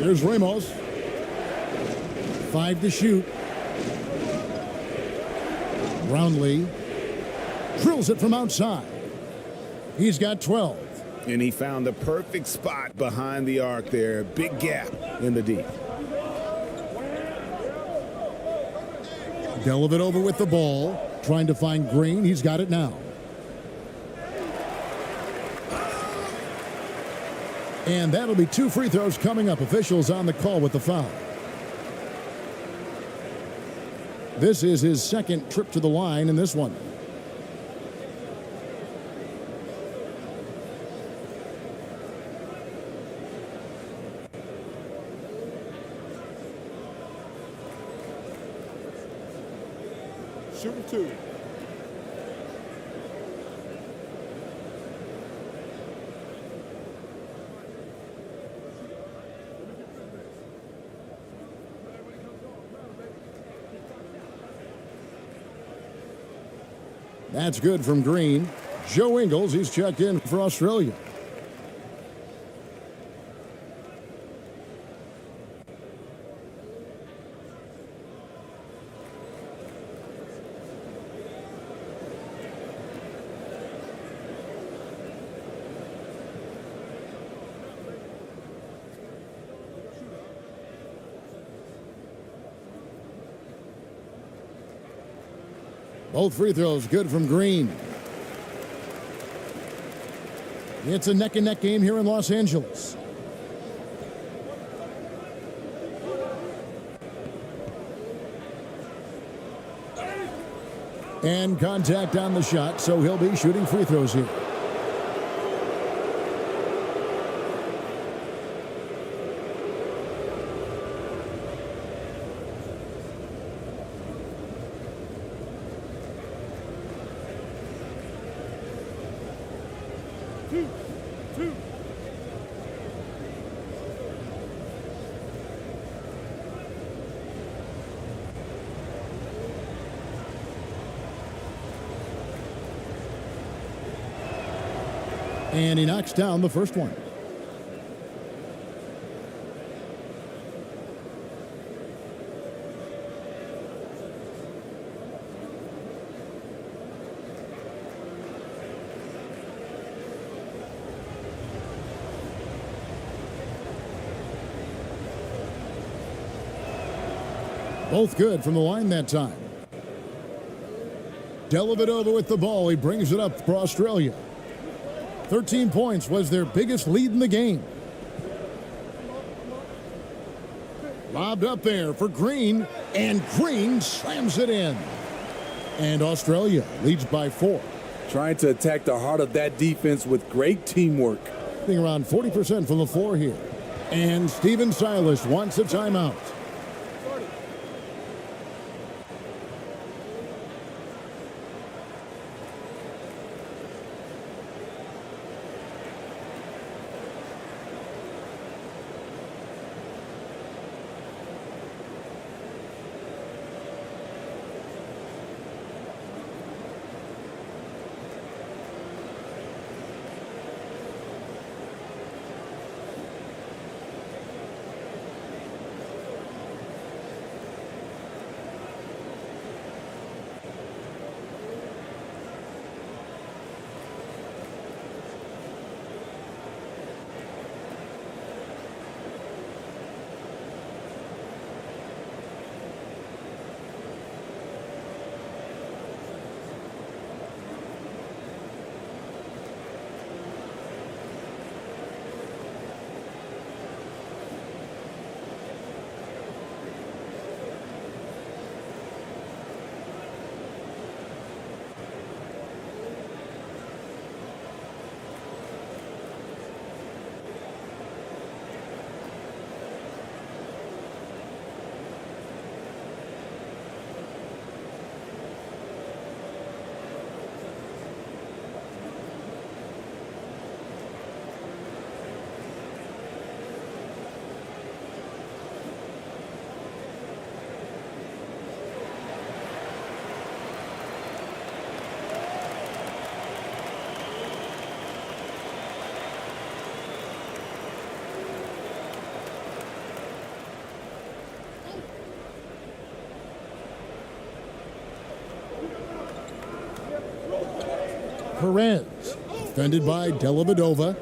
Here's Ramos. 5 to shoot. Brownlee drills it from outside. He's got 12. And he found the perfect spot behind the arc there. Big gap in the deep. Dellavedova with the ball, trying to find Green. He's got it now. And that'll be 2 free throws coming up. Officials on the call with the foul. This is his second trip to the line in this one. Shooting 2. That's good from Green. Joe Ingles, he's checked in for Australia. Both free throws good from Green. It's a neck-and-neck game here in Los Angeles. And contact on the shot, so he'll be shooting free throws here. And he knocks down the first one. Both good from the line that time. Dellavedova with the ball. He brings it up for Australia. 13 points was their biggest lead in the game. Lobbed up there for Green, and Green slams it in. And Australia leads by 4. Trying to attack the heart of that defense with great teamwork. Around 40% from the floor here. And Steven Silas wants a timeout. Perez, defended by Dellavedova.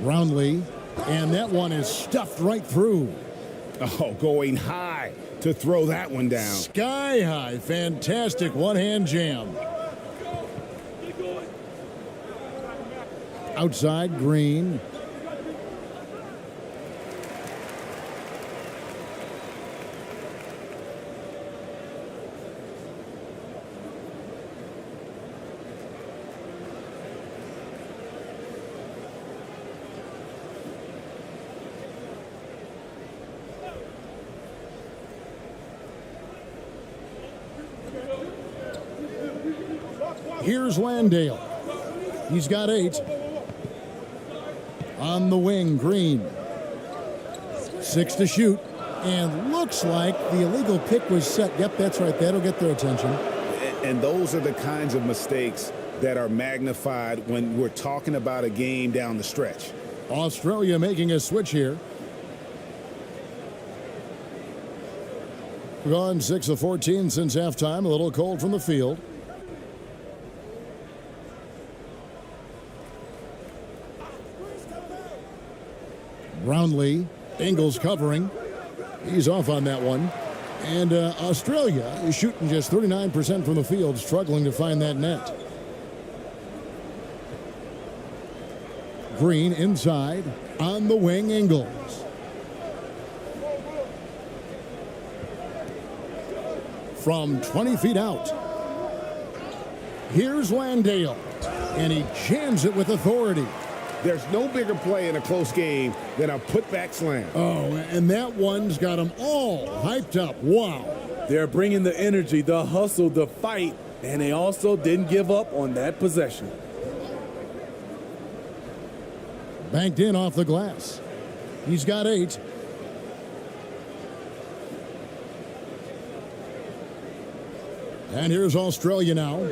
Brownlee, and that one is stuffed right through. Oh, going high to throw that one down. Sky high, fantastic one-hand jam. Outside, Green. Here's Landale. He's got 8. On the wing, Green. 6 to shoot. And looks like the illegal pick was set. Yep, that's right. That'll get their attention. And those are the kinds of mistakes that are magnified when we're talking about a game down the stretch. Australia making a switch here. Gone 6 of 14 since halftime. A little cold from the field. Brownlee, Ingles covering. He's off on that one. And Australia is shooting just 39% from the field, struggling to find that net. Green inside. On the wing, Ingles. From 20 feet out. Here's Landale. And he jams it with authority. There's no bigger play in a close game than a putback slam. Oh, and that one's got them all hyped up. Wow. They're bringing the energy, the hustle, the fight, and they also didn't give up on that possession. Banked in off the glass. He's got 8. And here's Australia now.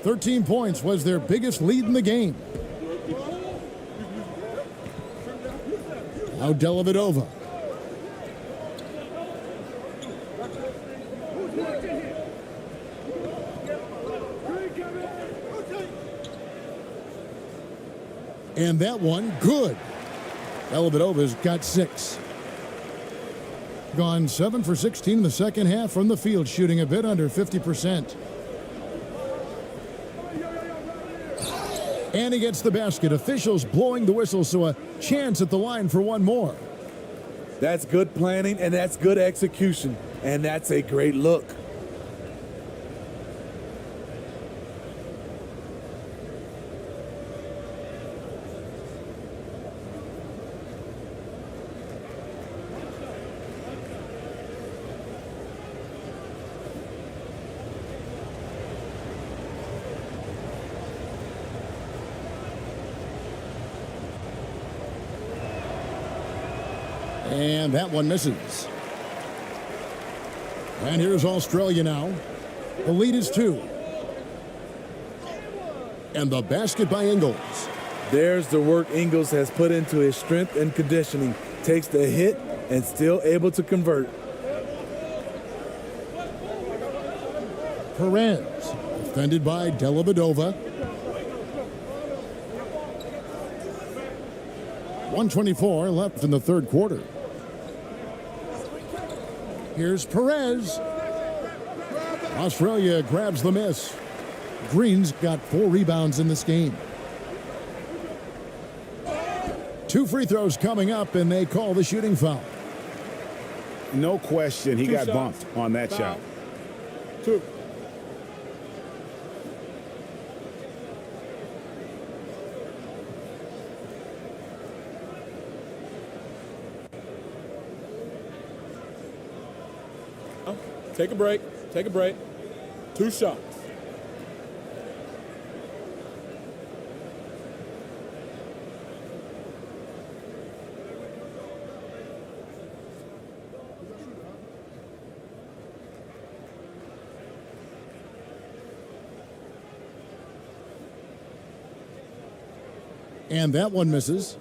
13 points was their biggest lead in the game. Now Dellavedova. And that one, good. Dellavedova's got 6. Gone 7 for 16 in the second half from the field, shooting a bit under 50%. And he gets the basket. Officials blowing the whistle, so a chance at the line for one more. That's good planning, and that's good execution, and that's a great look. And that one misses. And here's Australia now. The lead is 2. And the basket by Ingles. There's the work Ingles has put into his strength and conditioning. Takes the hit and still able to convert. Perez, defended by Dellavedova. 1:24 left in the third quarter. Here's Perez. Australia grabs the miss. Green's got 4 rebounds in this game. 2 free throws coming up, and they call the shooting foul. No question, he got bumped on that shot. 2. Take a break. Take a break. 2 shots. And that one misses.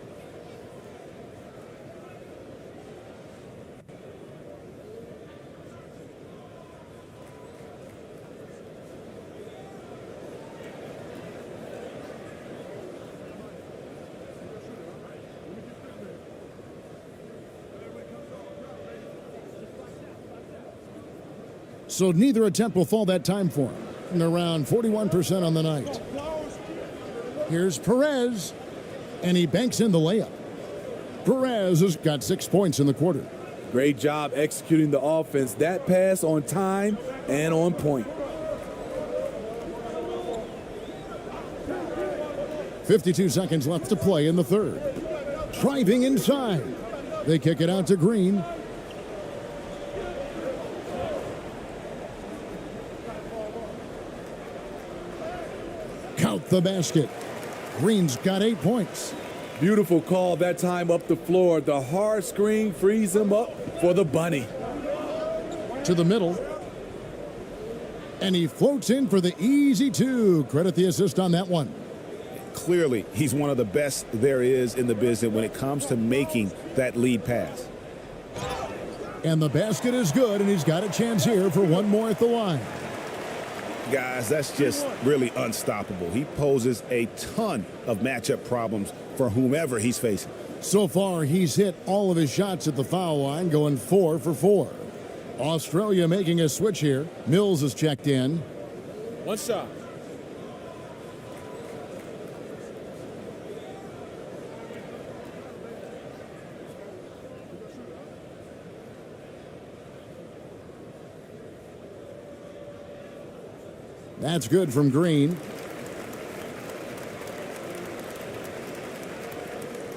So neither attempt will fall that time for him. And around 41% on the night. Here's Perez, and he banks in the layup. Perez has got 6 points in the quarter. Great job executing the offense. That pass on time and on point. 52 seconds left to play in the third. Driving inside. They kick it out to Green. Count the basket. Green's got 8 points. Beautiful call that time up the floor. The hard screen frees him up for the bunny. To the middle. And he floats in for the easy two. Credit the assist on that one. Clearly, he's one of the best there is in the business when it comes to making that lead pass. And the basket is good, and he's got a chance here for one more at the line. Guys, that's just really unstoppable. He poses a ton of matchup problems for whomever he's facing. So far, he's hit all of his shots at the foul line, going 4 for 4. Australia making a switch here. Mills is checked in. One shot. That's good from Green.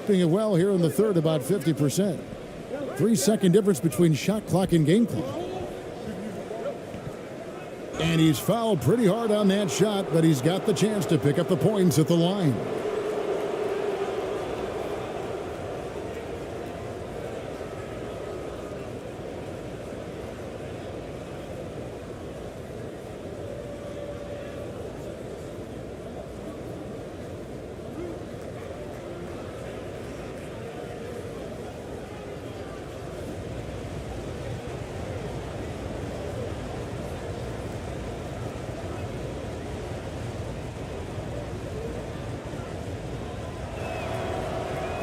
Doing it well here in the third, about 50%. 3-second difference between shot clock and game clock. And he's fouled pretty hard on that shot, but he's got the chance to pick up the points at the line.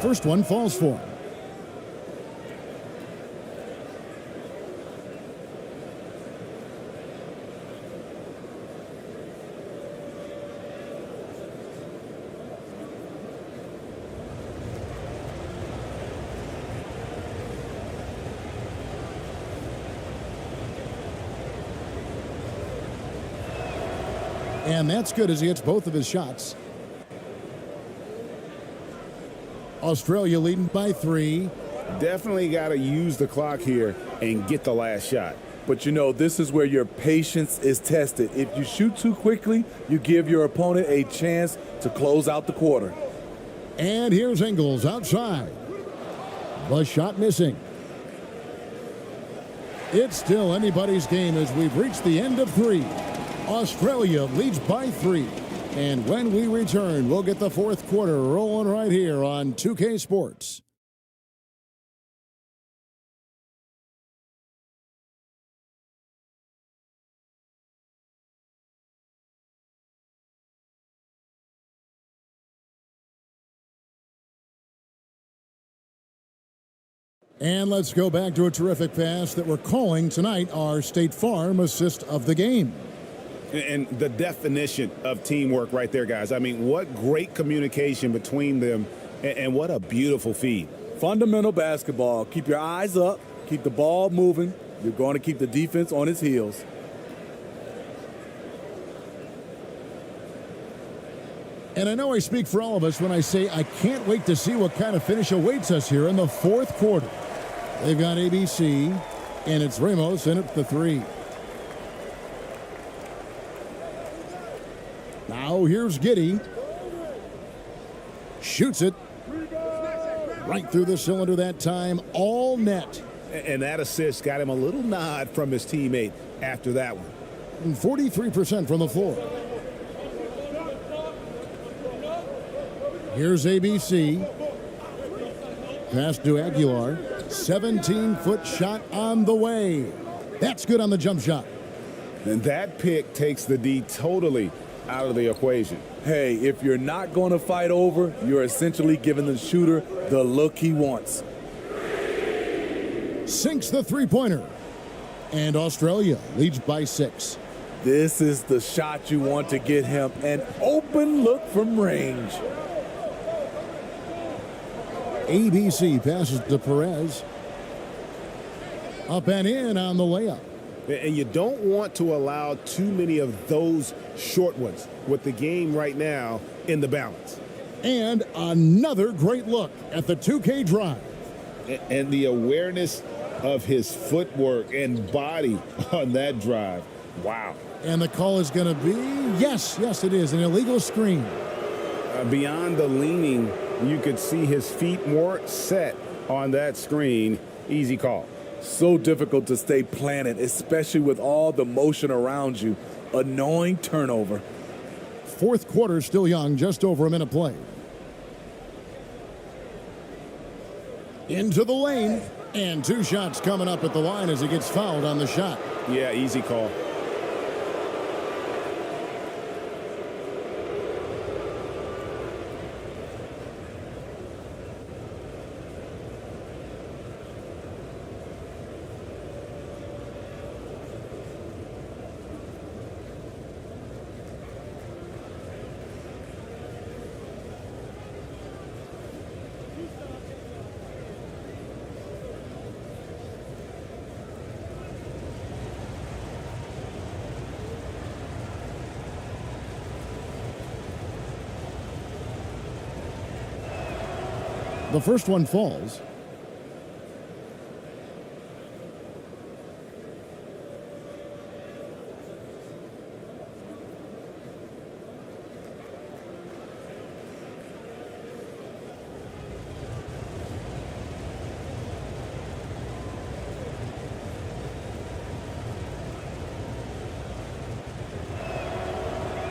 First one falls for him. And that's good as he hits both of his shots. Australia leading by 3. Definitely got to use the clock here and get the last shot. But you know, this is where your patience is tested. If you shoot too quickly, you give your opponent a chance to close out the quarter. And here's Ingles outside. The shot missing. It's still anybody's game as we've reached the end of 3. Australia leads by 3. And when we return, we'll get the fourth quarter rolling right here on 2K Sports. And let's go back to a terrific pass that we're calling tonight our State Farm assist of the game. And the definition of teamwork right there, guys. I mean, what great communication between them, and what a beautiful feed. Fundamental basketball. Keep your eyes up. Keep the ball moving. You're going to keep the defense on its heels. And I know I speak for all of us when I say I can't wait to see what kind of finish awaits us here in the fourth quarter. They've got ABC, and it's Ramos in at the 3. Now here's Giddey. Shoots it. Right through the cylinder that time, all net. And that assist got him a little nod from his teammate after that one. And 43% from the floor. Here's ABC. Pass to Aguilar. 17-foot shot on the way. That's good on the jump shot. And that pick takes the D totally out of the equation. Hey, if you're not going to fight over, you're essentially giving the shooter the look he wants. Sinks the three-pointer. And Australia leads by 6. This is the shot you want to get him. An open look from range. ABC passes to Perez. Up and in on the layup. And you don't want to allow too many of those short ones with the game right now in the balance. And another great look at the 2K drive. And the awareness of his footwork and body on that drive. Wow. And the call is going to be, yes, it is, an illegal screen. Beyond the leaning, you could see his feet more set on that screen. Easy call. So difficult to stay planted, especially with all the motion around you. Annoying turnover. Fourth quarter still young, just over a minute played. Into the lane, and 2 shots coming up at the line as he gets fouled on the shot. Yeah, easy call. The first one falls.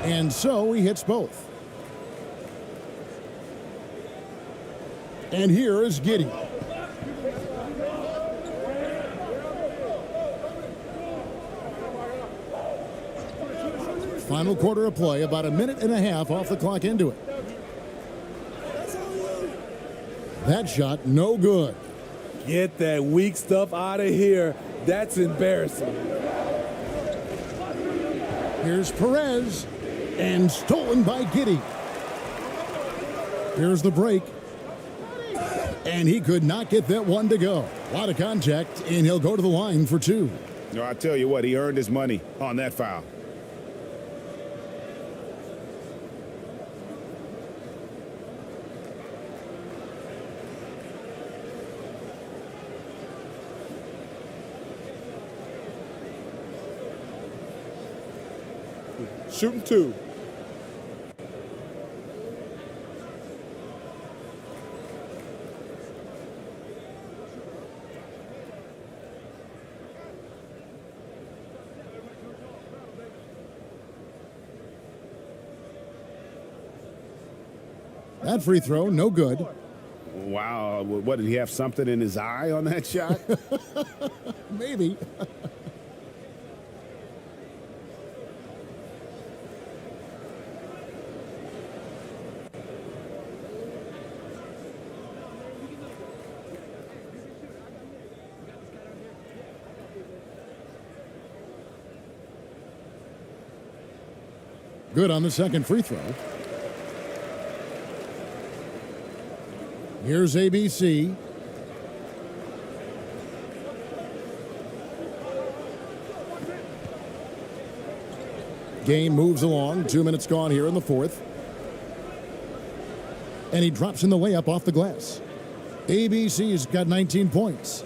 And so he hits both. And here is Giddey. Final quarter of play, about a minute and a half off the clock into it. That shot, no good. Get that weak stuff out of here. That's embarrassing. Here's Perez, and stolen by Giddey. Here's the break. And he could not get that one to go. A lot of contact, and he'll go to the line for 2. No, I tell you what, he earned his money on that foul. Shooting 2. That free throw, no good. Wow, what, did he have something in his eye on that shot? Maybe. Good on the second free throw. Here's ABC. Game moves along. 2 minutes gone here in the fourth. And he drops in the layup off the glass. ABC's got 19 points.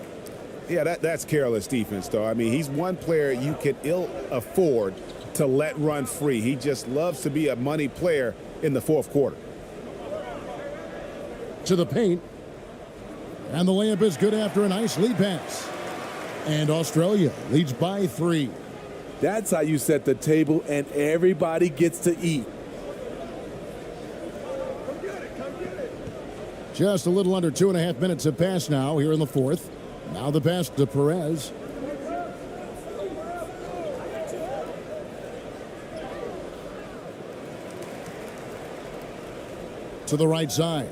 Yeah, that's careless defense, though. I mean, he's one player you can ill afford to let run free. He just loves to be a money player in the fourth quarter. To the paint. And the layup is good after a nice lead pass. And Australia leads by 3. That's how you set the table and everybody gets to eat. Just a little under 2.5 minutes have passed now here in the fourth. Now the pass to Perez. To the right side.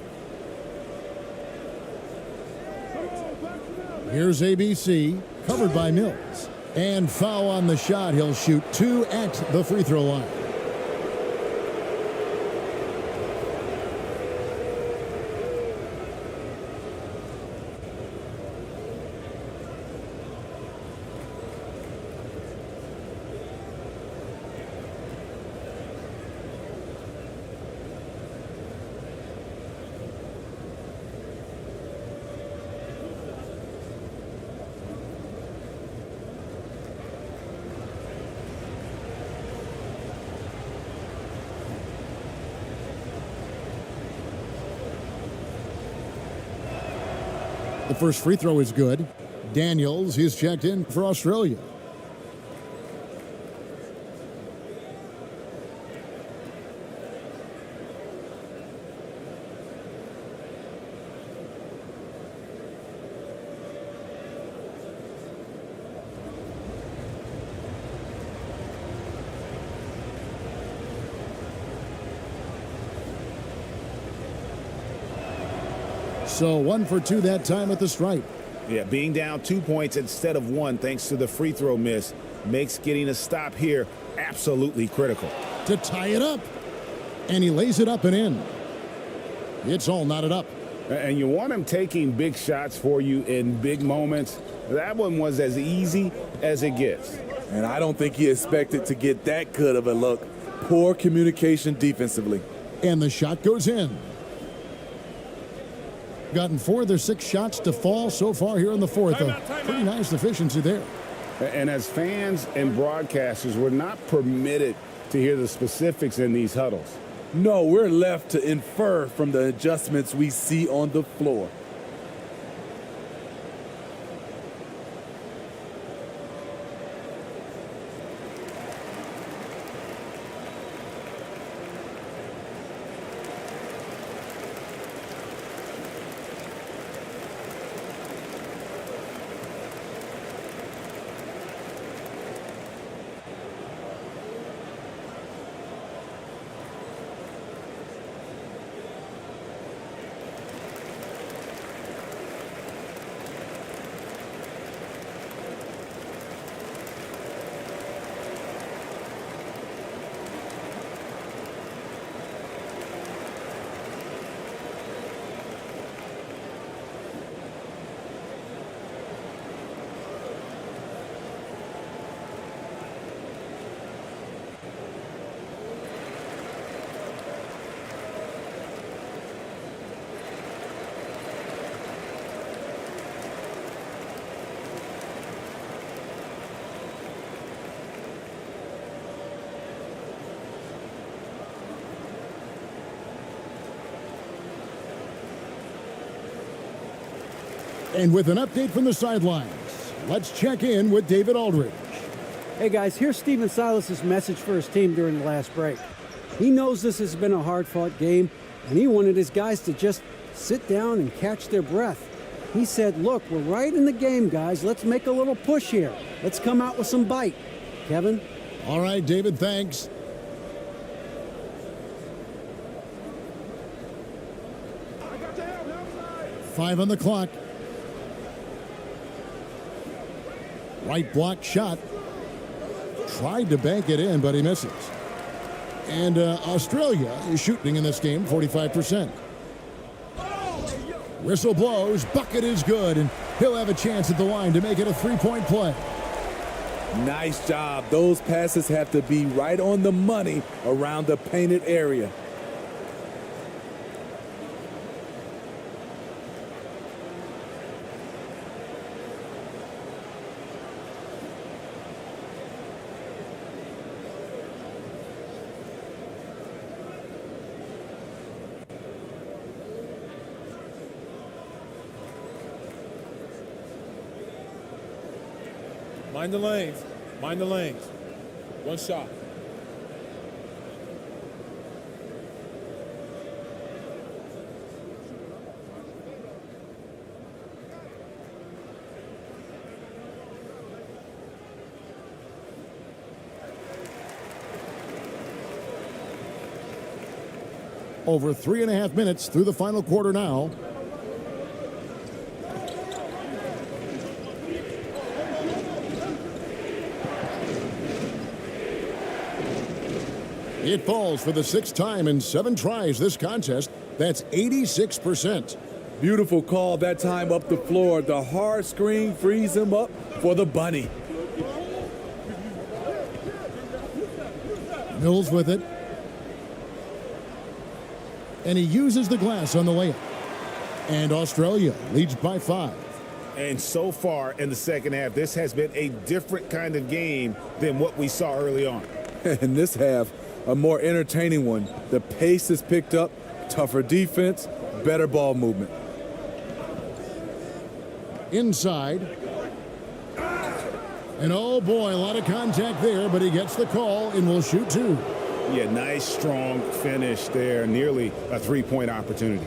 Here's ABC, covered by Mills. And foul on the shot. He'll shoot 2 at the free throw line. The first free throw is good. Daniels, he's checked in for Australia. So 1 for 2 that time at the stripe. Yeah, being down 2 points instead of 1 thanks to the free throw miss makes getting a stop here absolutely critical. To tie it up. And he lays it up and in. It's all knotted up. And you want him taking big shots for you in big moments. That one was as easy as it gets. And I don't think he expected to get that good of a look. Poor communication defensively. And the shot goes in. Gotten 4 of their 6 shots to fall so far here in the fourth. Pretty nice efficiency there. And as fans and broadcasters, we're not permitted to hear the specifics in these huddles. No, we're left to infer from the adjustments we see on the floor. And with an update from the sidelines, let's check in with David Aldridge. Hey guys, here's Stephen Silas's message for his team during the last break. He knows this has been a hard-fought game, and he wanted his guys to just sit down and catch their breath. He said, look, we're right in the game, guys. Let's make a little push here. Let's come out with some bite. Kevin? All right, David, thanks. Five on the clock. Right block shot. Tried to bank it in, but he misses. And Australia is shooting in this game 45%. Whistle blows. Bucket is good, and he'll have a chance at the line to make it a three-point play. Nice job. Those passes have to be right on the money around the painted area. Mind the lanes. Mind the lanes. One shot. Over 3.5 minutes through the final quarter now. It falls for the 6th time in 7 tries this contest. That's 86%. Beautiful call that time up the floor. The hard screen frees him up for the bunny. Mills with it. And he uses the glass on the layup. And Australia leads by 5. And so far in the second half, this has been a different kind of game than what we saw early on. In this half, a more entertaining one. The pace is picked up, tougher defense, better ball movement. Inside. And oh boy, a lot of contact there, but he gets the call and will shoot 2. Yeah, nice, strong finish there. Nearly a 3-point opportunity.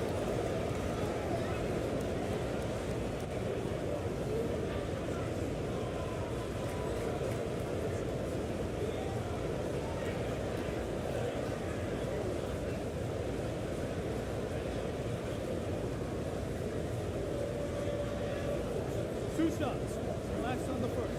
Two shots. Relax on the first.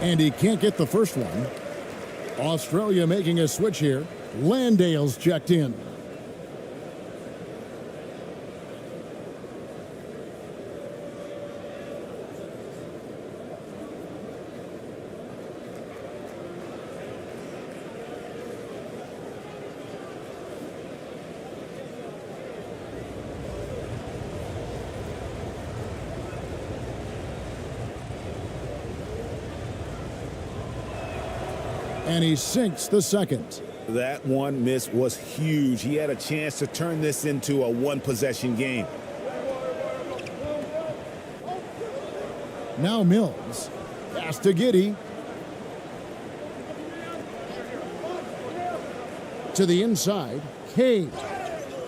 And he can't get the first one. Australia making a switch here. Landale's checked in. And he sinks the second. That one miss was huge. He had a chance to turn this into a one-possession game. Now Mills. Pass to Giddey. To the inside. Cade.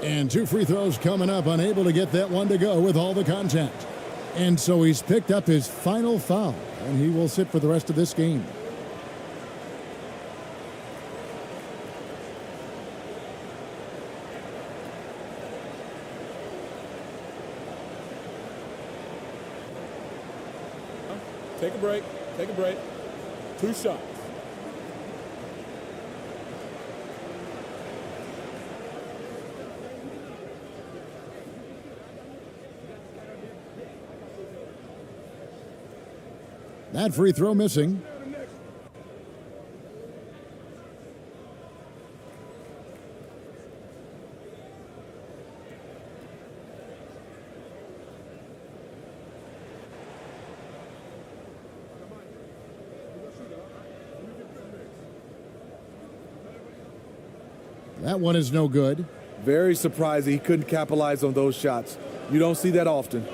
And 2 free throws coming up. Unable to get that one to go with all the contact. And so he's picked up his final foul. And he will sit for the rest of this game. Take a break. Take a break. 2 shots. That free throw missing. That one is no good. Very surprising he couldn't capitalize on those shots. You don't see that often.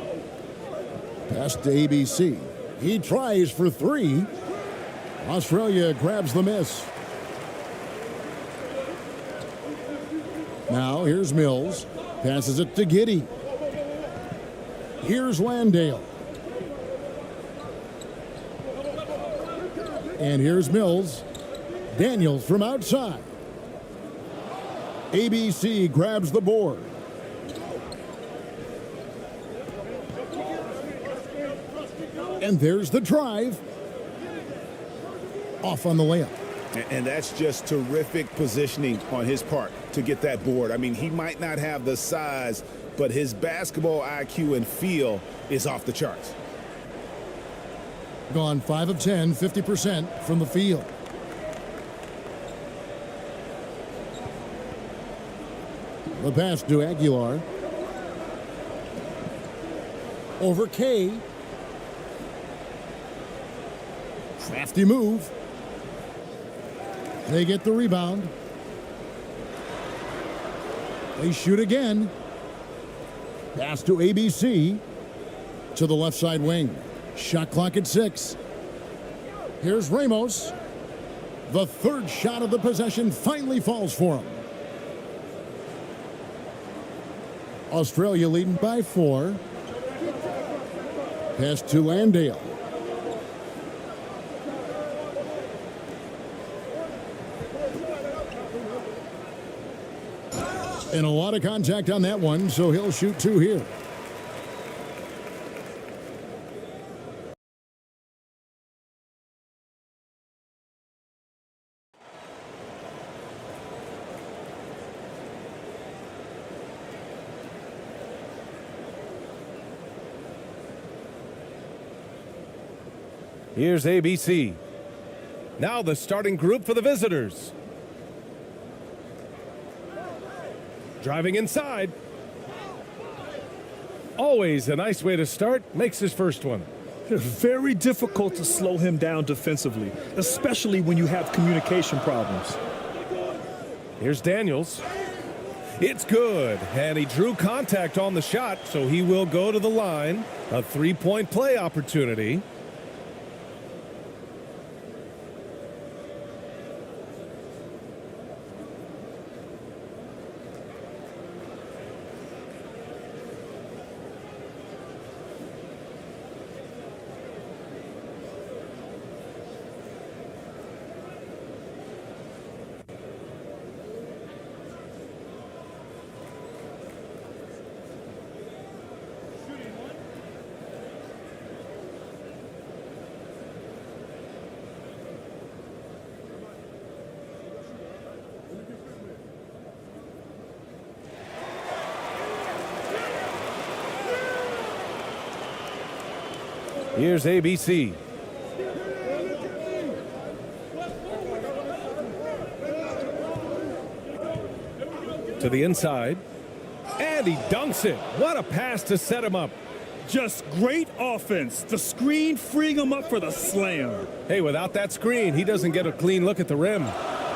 Pass to ABC. He tries for 3. Australia grabs the miss. Now here's Mills. Passes it to Giddey. Here's Landale. And here's Mills. Daniels from outside. ABC grabs the board. And there's the drive. Off on the layup. And that's just terrific positioning on his part to get that board. I mean, he might not have the size, but his basketball IQ and feel is off the charts. Gone 5 of 10, 50% from the field. The pass to Aguilar. Over K. Crafty move. They get the rebound. They shoot again. Pass to ABC. To the left side wing. Shot clock at 6. Here's Ramos. The third shot of the possession finally falls for him. Australia leading by 4. Pass to Landale. And a lot of contact on that one, so he'll shoot 2 here. Here's ABC. Now the starting group for the visitors. Driving inside. Always a nice way to start. Makes his first one. Very difficult to slow him down defensively, especially when you have communication problems. Here's Daniels. It's good, and he drew contact on the shot, so he will go to the line. A 3-point play opportunity. Here's ABC. To the inside. And he dunks it. What a pass to set him up. Just great offense. The screen freeing him up for the slam. Hey, without that screen, he doesn't get a clean look at the rim.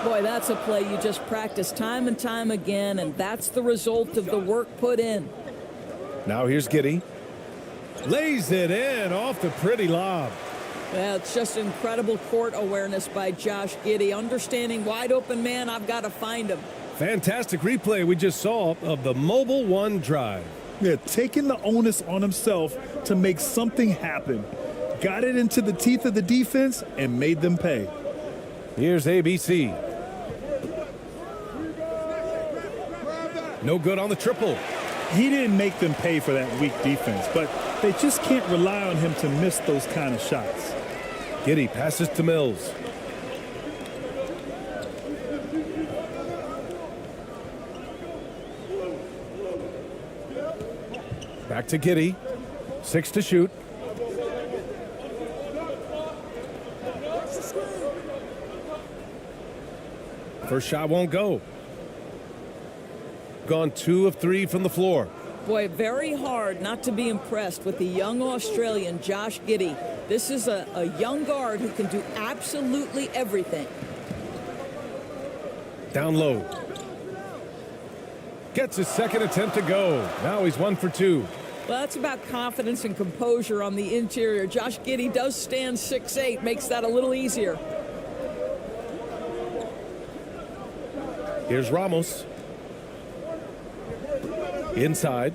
Boy, that's a play you just practice time and time again, and that's the result of the work put in. Now here's Giddey. Lays it in off the pretty lob. Well, it's just incredible court awareness by Josh Giddey. Understanding wide open man, I've got to find him. Fantastic replay we just saw of the Mobile One drive. Yeah, taking the onus on himself to make something happen. Got it into the teeth of the defense and made them pay. Here's ABC. No good on the triple. He didn't make them pay for that weak defense, but they just can't rely on him to miss those kind of shots. Giddey passes to Mills. Back to Giddey. 6 to shoot. First shot won't go. Gone 2 of 3 from the floor. Boy, very hard not to be impressed with the young Australian Josh Giddey. This is a young guard who can do absolutely everything. Down low. Gets his second attempt to go. Now he's 1 for 2. Well, that's about confidence and composure on the interior. Josh Giddey does stand 6'8", makes that a little easier. Here's Ramos. Inside.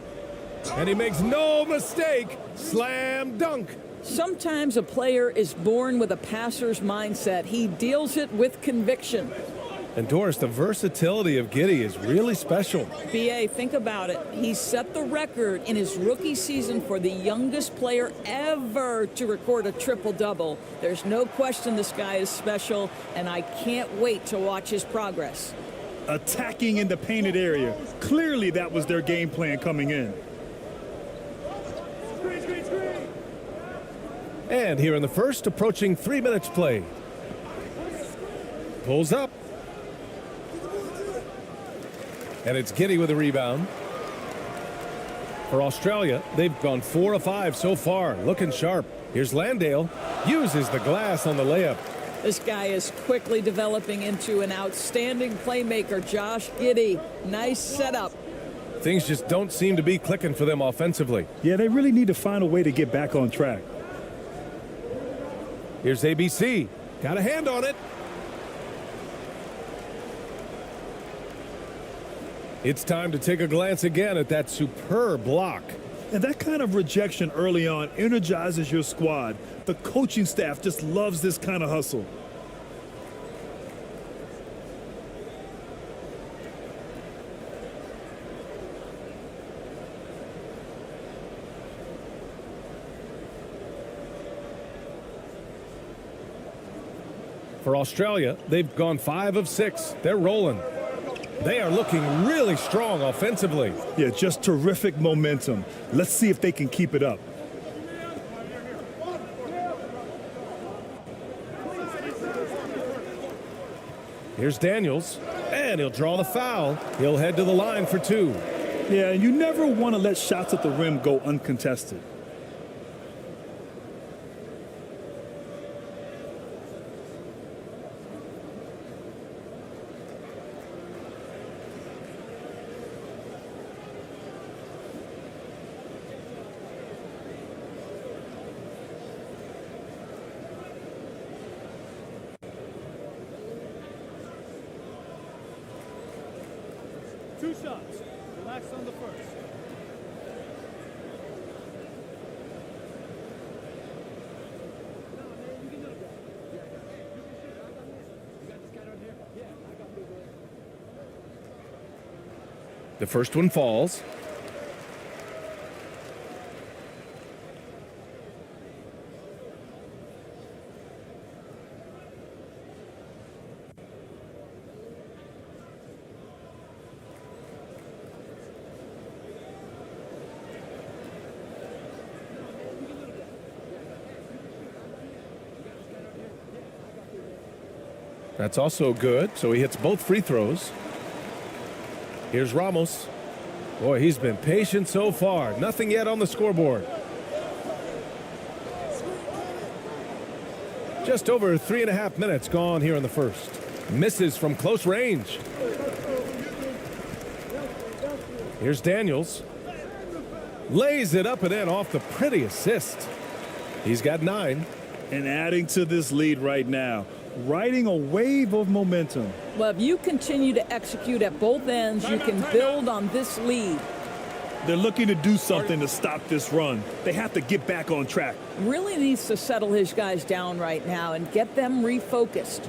And he makes no mistake. Slam dunk. Sometimes a player is born with a passer's mindset. He deals it with conviction. And Doris, the versatility of Giddey is really special. B.A., think about it. He set the record in his rookie season for the youngest player ever to record a triple-double. There's no question this guy is special, and I can't wait to watch his progress. Attacking in the painted area. Clearly that was their game plan coming in. And here in the first, approaching 3 minutes play. Pulls up. And it's Giddey with a rebound. For Australia, they've gone 4 of 5 so far, looking sharp. Here's Landale, uses the glass on the layup. This guy is quickly developing into an outstanding playmaker, Josh Giddey. Nice setup. Things just don't seem to be clicking for them offensively. Yeah, they really need to find a way to get back on track. Here's ABC. Got a hand on it. It's time to take a glance again at that superb block. And that kind of rejection early on energizes your squad. The coaching staff just loves this kind of hustle. For Australia, they've gone 5 of 6. They're rolling. They are looking really strong offensively. Yeah, just terrific momentum. Let's see if they can keep it up. Here's Daniels, and he'll draw the foul. He'll head to the line for 2. Yeah, and you never want to let shots at the rim go uncontested. Two shots. Relax on the first. The first one falls. That's also good, so he hits both free throws. Here's Ramos. Boy, he's been patient so far. Nothing yet on the scoreboard. Just over 3.5 minutes gone here in the first. Misses from close range. Here's Daniels. Lays it up and in off the pretty assist. He's got 9. And adding to this lead right now. Riding a wave of momentum. Well, if you continue to execute at both ends, you can build on this lead. They're looking to do something to stop this run. They have to get back on track. Really needs to settle his guys down right now and get them refocused.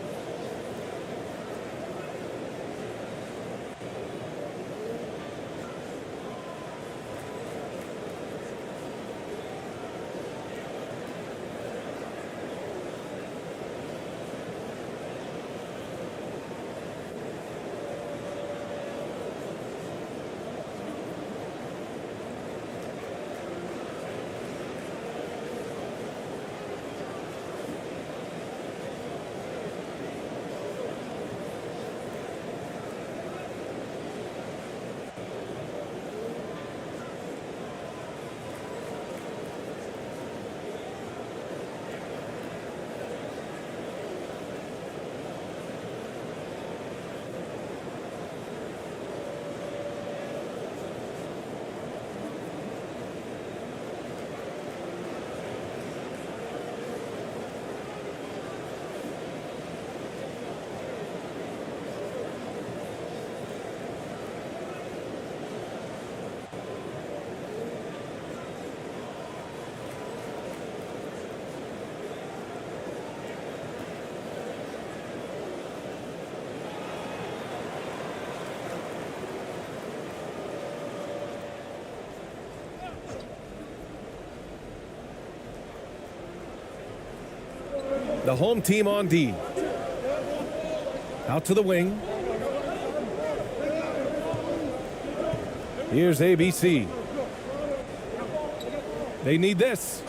The home team on D. Out to the wing. Here's ABC. They need this.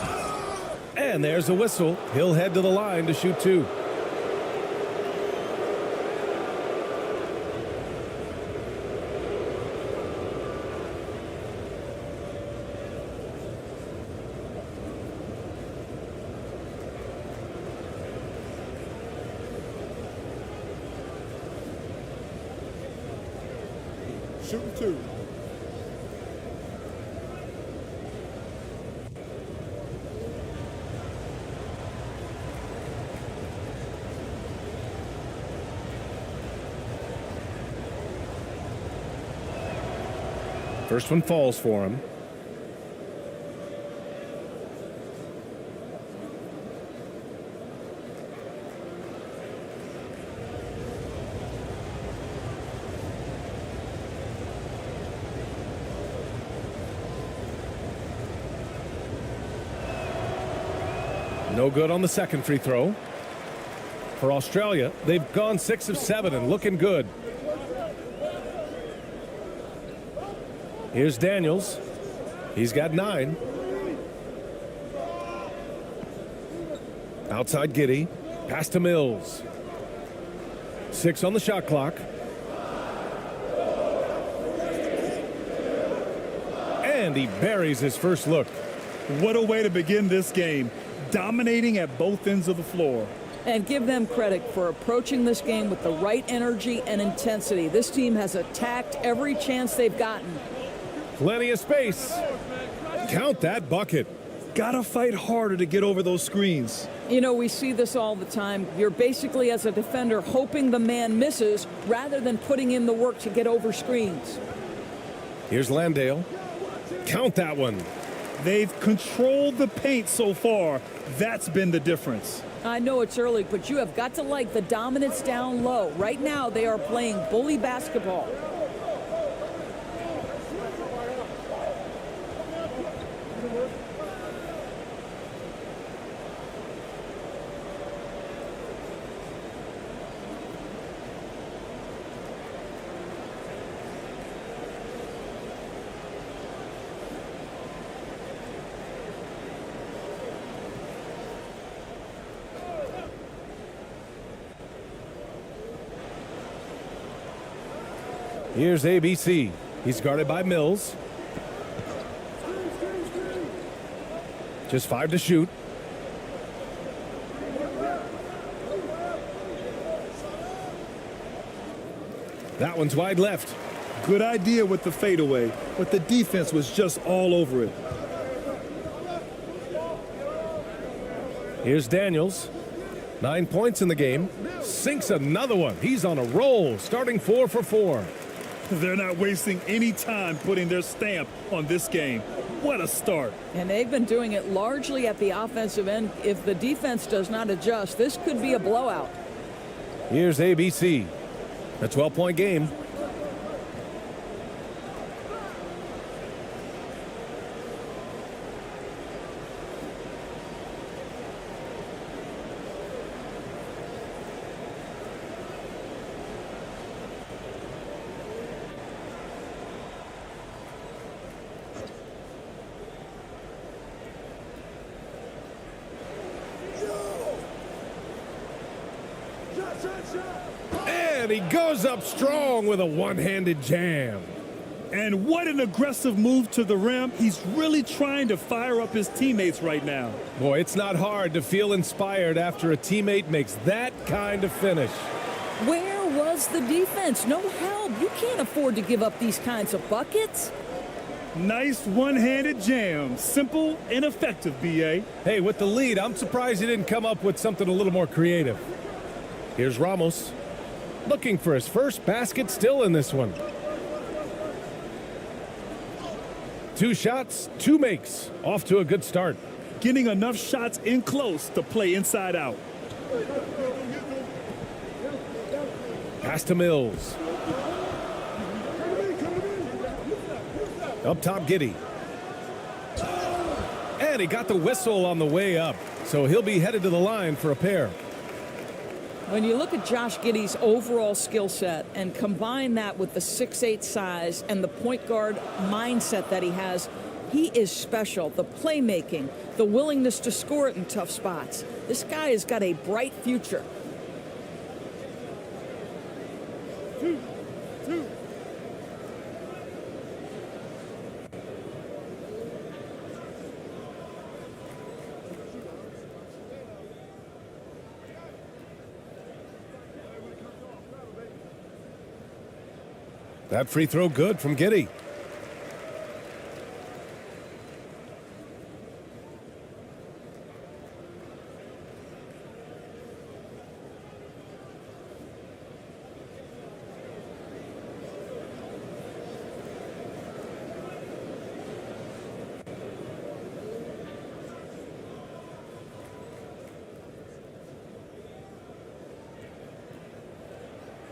And there's a whistle. He'll head to the line to shoot 2. Shooting 2. First one falls for him. No good on the second free throw. For Australia, they've gone 6 of 7 and looking good. Here's Daniels. He's got 9. Outside Giddy. Pass to Mills. 6 on the shot clock. And he buries his first look. What a way to begin this game. Dominating at both ends of the floor. And give them credit for approaching this game with the right energy and intensity. This team has attacked every chance they've gotten. Plenty of space. Count that bucket. Gotta fight harder to get over those screens. You know, we see this all the time. You're basically, as a defender, hoping the man misses rather than putting in the work to get over screens. Here's Landale. Count that one. They've controlled the paint so far. That's been the difference. I know it's early, but you have got to like the dominance down low. Right now, they are playing bully basketball. Here's ABC. He's guarded by Mills. Just 5 to shoot. That one's wide left. Good idea with the fadeaway, but the defense was just all over it. Here's Daniels. 9 points in the game. Sinks another one. He's on a roll, starting 4 for 4. They're not wasting any time putting their stamp on this game. What a start. And they've been doing it largely at the offensive end. If the defense does not adjust, this could be a blowout. Here's ABC. A 12-point game. And he goes up strong with a one-handed jam. And what an aggressive move to the rim. He's really trying to fire up his teammates right now. Boy, it's not hard to feel inspired after a teammate makes that kind of finish. Where was the defense? No help. You can't afford to give up these kinds of buckets. Nice one-handed jam. Simple and effective, B.A. Hey, with the lead, I'm surprised he didn't come up with something a little more creative. Here's Ramos. Looking for his first basket still in this one. 2 shots, 2 makes. Off to a good start. Getting enough shots in close to play inside out. Pass to Mills. Up top, Giddy. And he got the whistle on the way up, so he'll be headed to the line for a pair. When you look at Josh Giddey's overall skill set and combine that with the 6'8" size and the point guard mindset that he has, he is special. The playmaking, the willingness to score it in tough spots. This guy has got a bright future. Two. That free throw good from Giddy.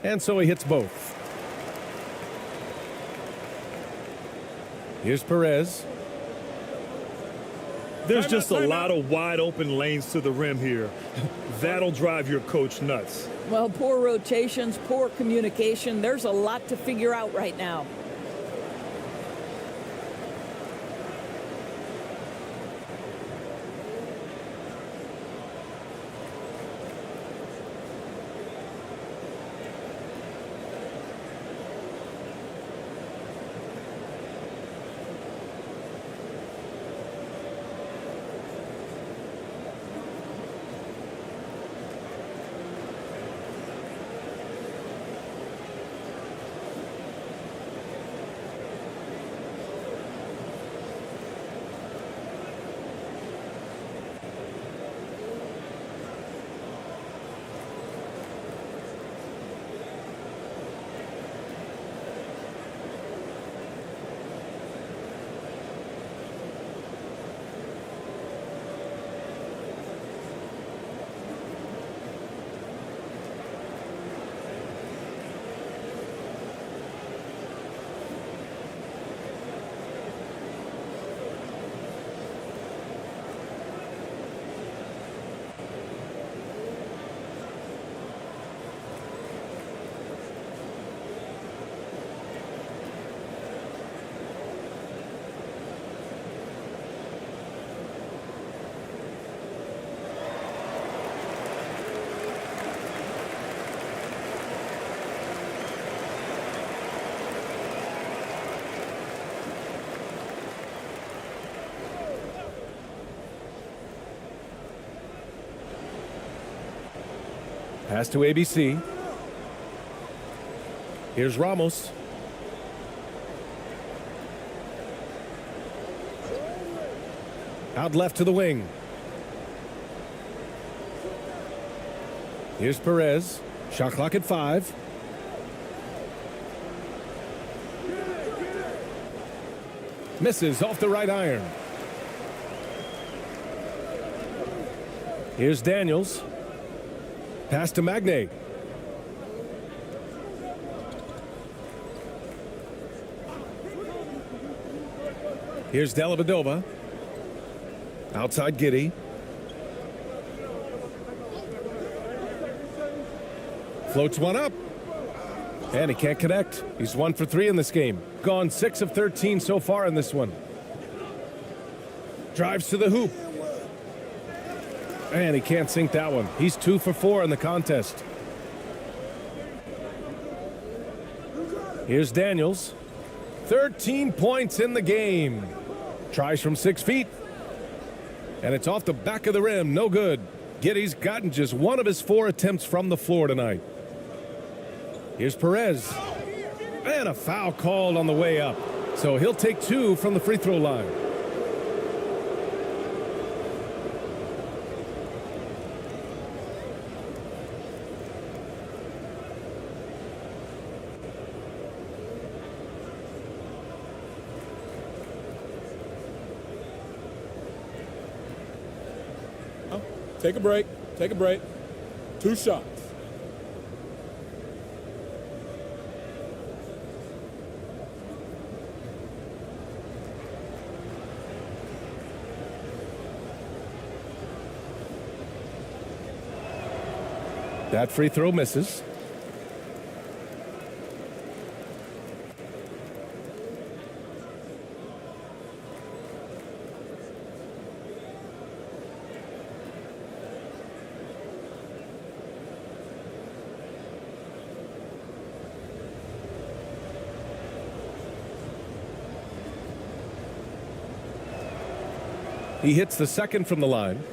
And so he hits both. Here's Perez. There's just a lot of wide open lanes to the rim here. That'll drive your coach nuts. Well, poor rotations, poor communication. There's a lot to figure out right now. Pass to ABC. Here's Ramos. Out left to the wing. Here's Perez. Shot clock at 5. Misses off the right iron. Here's Daniels. Pass to Magne. Here's Dellavedova. Outside Giddey. Floats one up. And he can't connect. He's 1 for 3 in this game. Gone 6 of 13 so far in this one. Drives to the hoop. And he can't sink that one. He's 2 for 4 in the contest. Here's Daniels. 13 points in the game. Tries from 6 feet. And it's off the back of the rim. No good. Giddey's gotten just 1 of his 4 attempts from the floor tonight. Here's Perez. And a foul called on the way up. So he'll take 2 from the free throw line. Take a break. Take a break. 2 shots. That free throw misses. He hits the second from the line.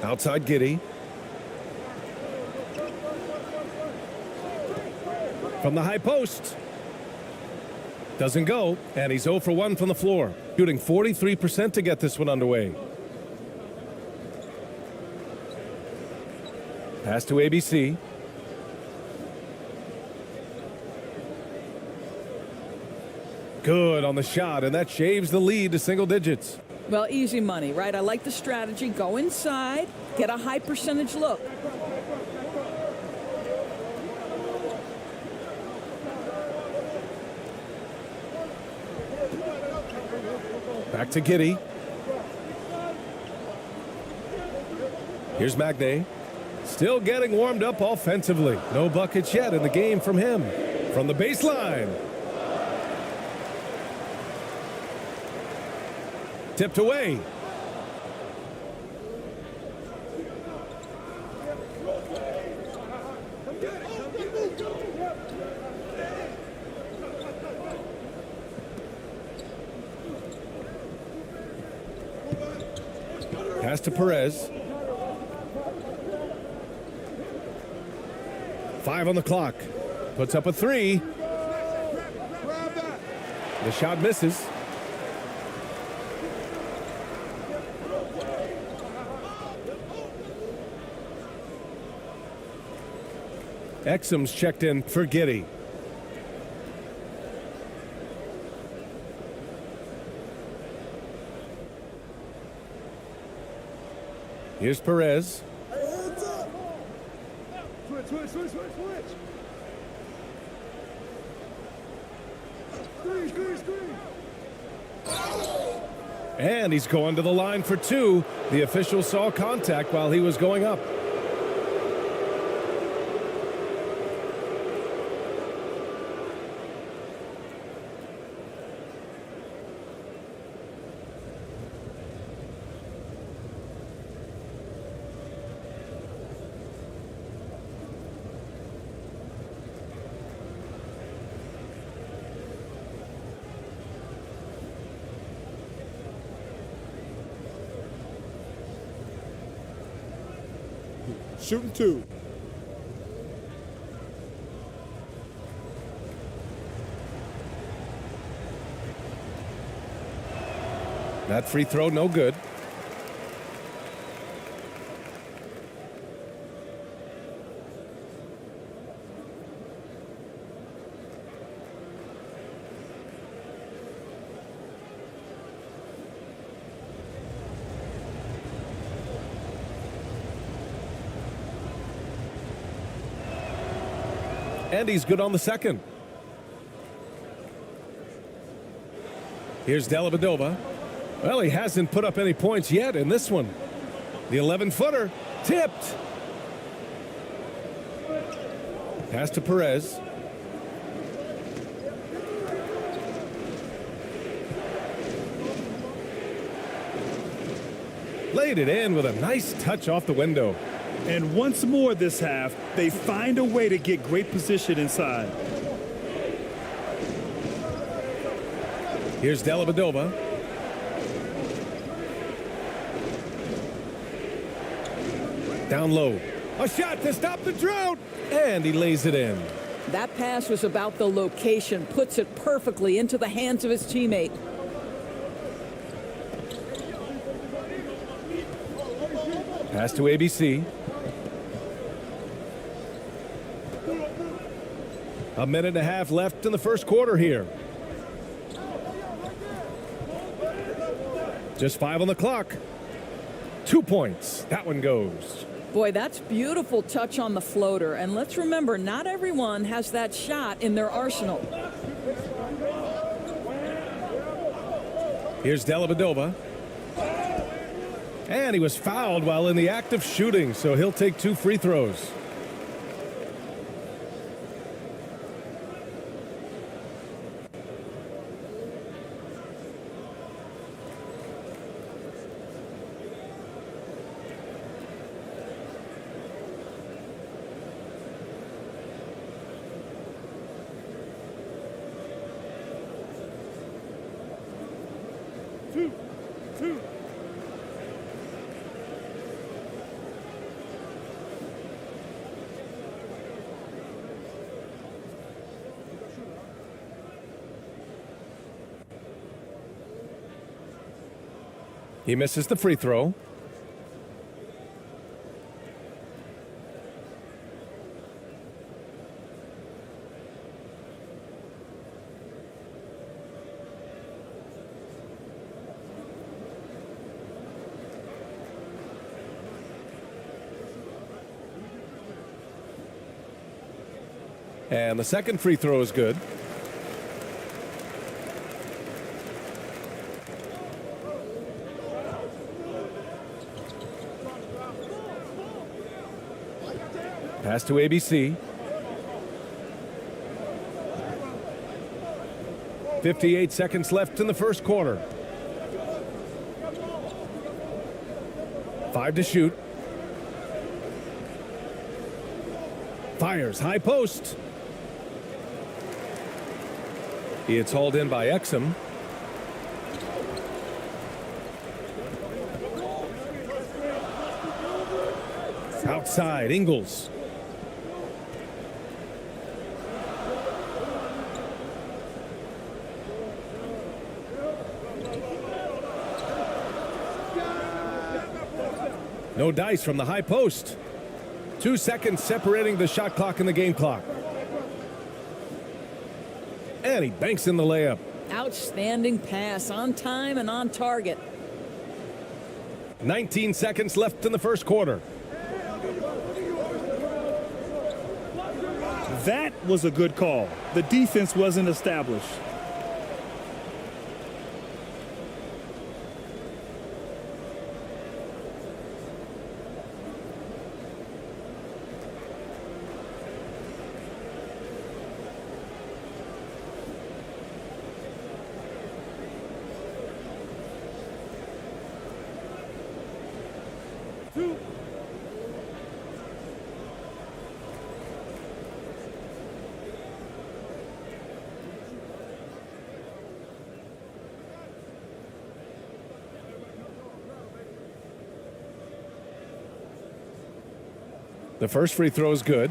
Outside Giddey. From the high post. Doesn't go, and he's 0 for 1 from the floor. Shooting 43% to get this one underway. Pass to ABC. Good on the shot, and that shaves the lead to single digits. Well, easy money, right? I like the strategy. Go inside, get a high percentage look. Back to Giddey. Here's Magnay. Still getting warmed up offensively. No buckets yet in the game from him. From the baseline. Tipped away. Pass to Perez. 5 on the clock. Puts up a 3. The shot misses. Exum's checked in for Giddey. Here's Perez. Switch. Screen. And he's going to the line for 2. The official saw contact while he was going up. Shooting 2. That free throw, no good. And he's good on the second. Here's Dellavedova. Well, he hasn't put up any points yet in this one. The 11-footer tipped. Pass to Perez. Laid it in with a nice touch off the window. And once more this half, they find a way to get great position inside. Here's Dellavedova. Down low. A shot to stop the drought. And he lays it in. That pass was about the location, puts it perfectly into the hands of his teammate. Pass to ABC. A minute and a half left in the first quarter here. Just 5 on the clock. 2 points. That one goes. Boy, that's beautiful touch on the floater. And let's remember, not everyone has that shot in their arsenal. Here's Dellavedova. And he was fouled while in the act of shooting, so he'll take 2 free throws. Two. He misses the free throw. And the second free throw is good. Pass to ABC. 58 seconds left in the first quarter. 5 to shoot. Fires high post. It's hauled in by Exum. Outside, Ingles. No dice from the high post. 2 seconds separating the shot clock and the game clock. And he banks in the layup. Outstanding pass, on time and on target. 19 seconds left in the first quarter. That was a good call. The defense wasn't established. The first free throw is good.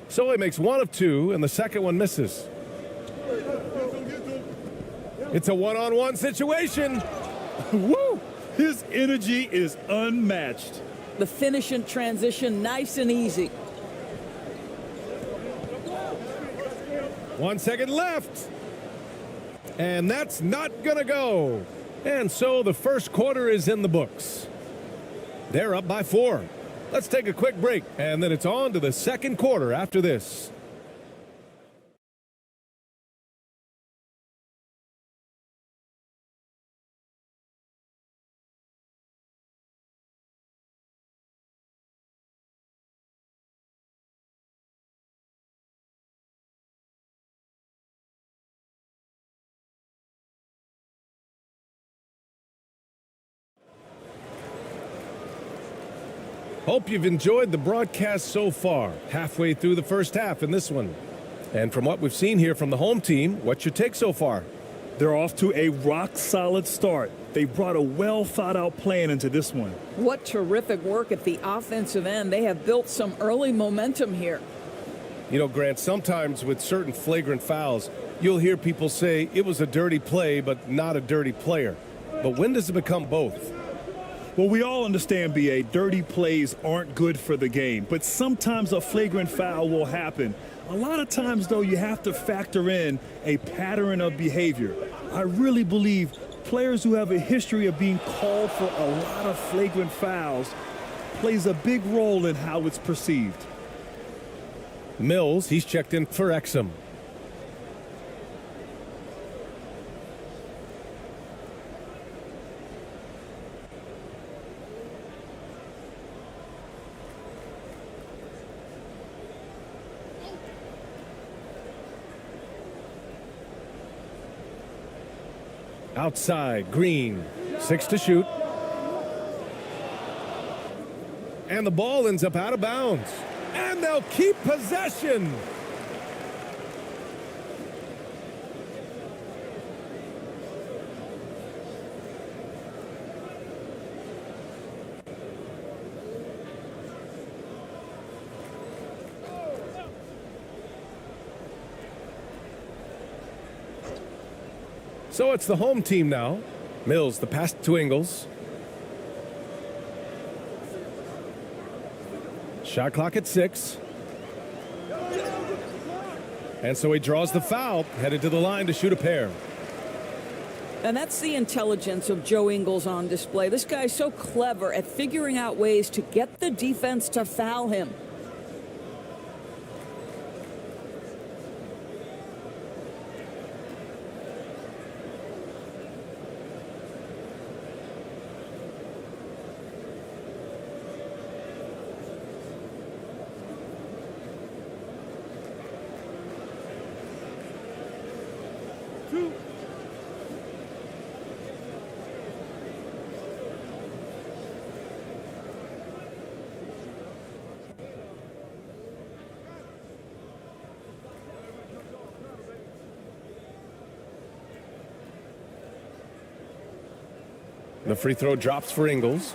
So he makes 1 of 2, and the second one misses. It's a one-on-one situation. Woo! His energy is unmatched. The finish in transition, nice and easy. 1 second left. And that's not going to go. And so the first quarter is in the books. They're up by 4. Let's take a quick break, and then it's on to the second quarter after this. Hope you've enjoyed the broadcast so far. Halfway through the first half in this one. And from what we've seen here from the home team, what's your take so far? They're off to a rock-solid start. They brought a well-thought-out plan into this one. What terrific work at the offensive end. They have built some early momentum here. You know, Grant, sometimes with certain flagrant fouls, you'll hear people say it was a dirty play, but not a dirty player. But when does it become both? Well, we all understand, B.A., dirty plays aren't good for the game, but sometimes a flagrant foul will happen. A lot of times, though, you have to factor in a pattern of behavior. I really believe players who have a history of being called for a lot of flagrant fouls plays a big role in how it's perceived. Mills, he's checked in for Exum. Outside, Green, 6 to shoot. And the ball ends up out of bounds. And they'll keep possession. So it's the home team now. Mills, the pass to Ingles. Shot clock at 6. And so he draws the foul, headed to the line to shoot a pair. And that's the intelligence of Joe Ingles on display. This guy's so clever at figuring out ways to get the defense to foul him. The free throw drops for Ingles.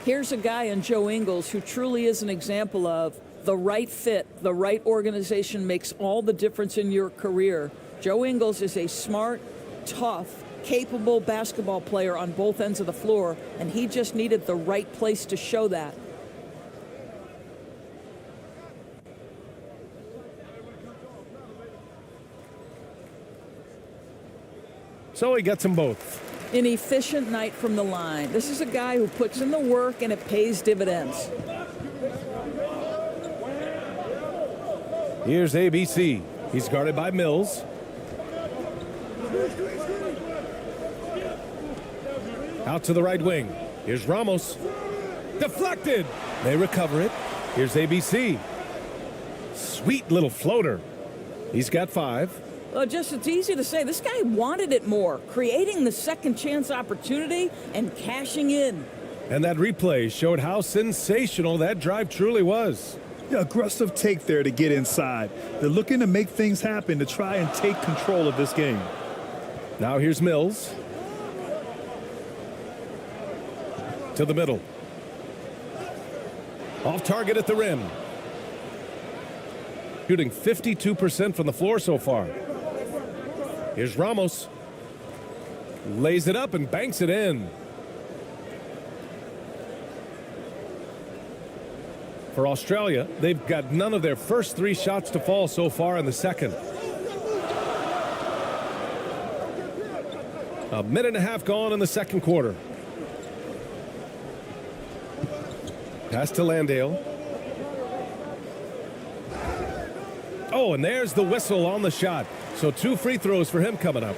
Here's a guy in Joe Ingles who truly is an example of the right fit, the right organization makes all the difference in your career. Joe Ingles is a smart, tough, capable basketball player on both ends of the floor, and he just needed the right place to show that. So he gets them both. An efficient night from the line. This is a guy who puts in the work and it pays dividends. Here's ABC. He's guarded by Mills. Out to the right wing. Here's Ramos. Deflected. They recover it. Here's ABC. Sweet little floater. He's got 5. It's easy to say. This guy wanted it more, creating the second chance opportunity and cashing in. And that replay showed how sensational that drive truly was. Yeah, aggressive take there to get inside. They're looking to make things happen to try and take control of this game. Now here's Mills. To the middle. Off target at the rim. Shooting 52% from the floor so far. Here's Ramos. Lays it up and banks it in. For Australia, they've got none of their first 3 shots to fall so far in the second. A minute and a half gone in the second quarter. Pass to Landale. Oh, and there's the whistle on the shot. So 2 free throws for him coming up.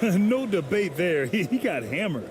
No debate there. He got hammered.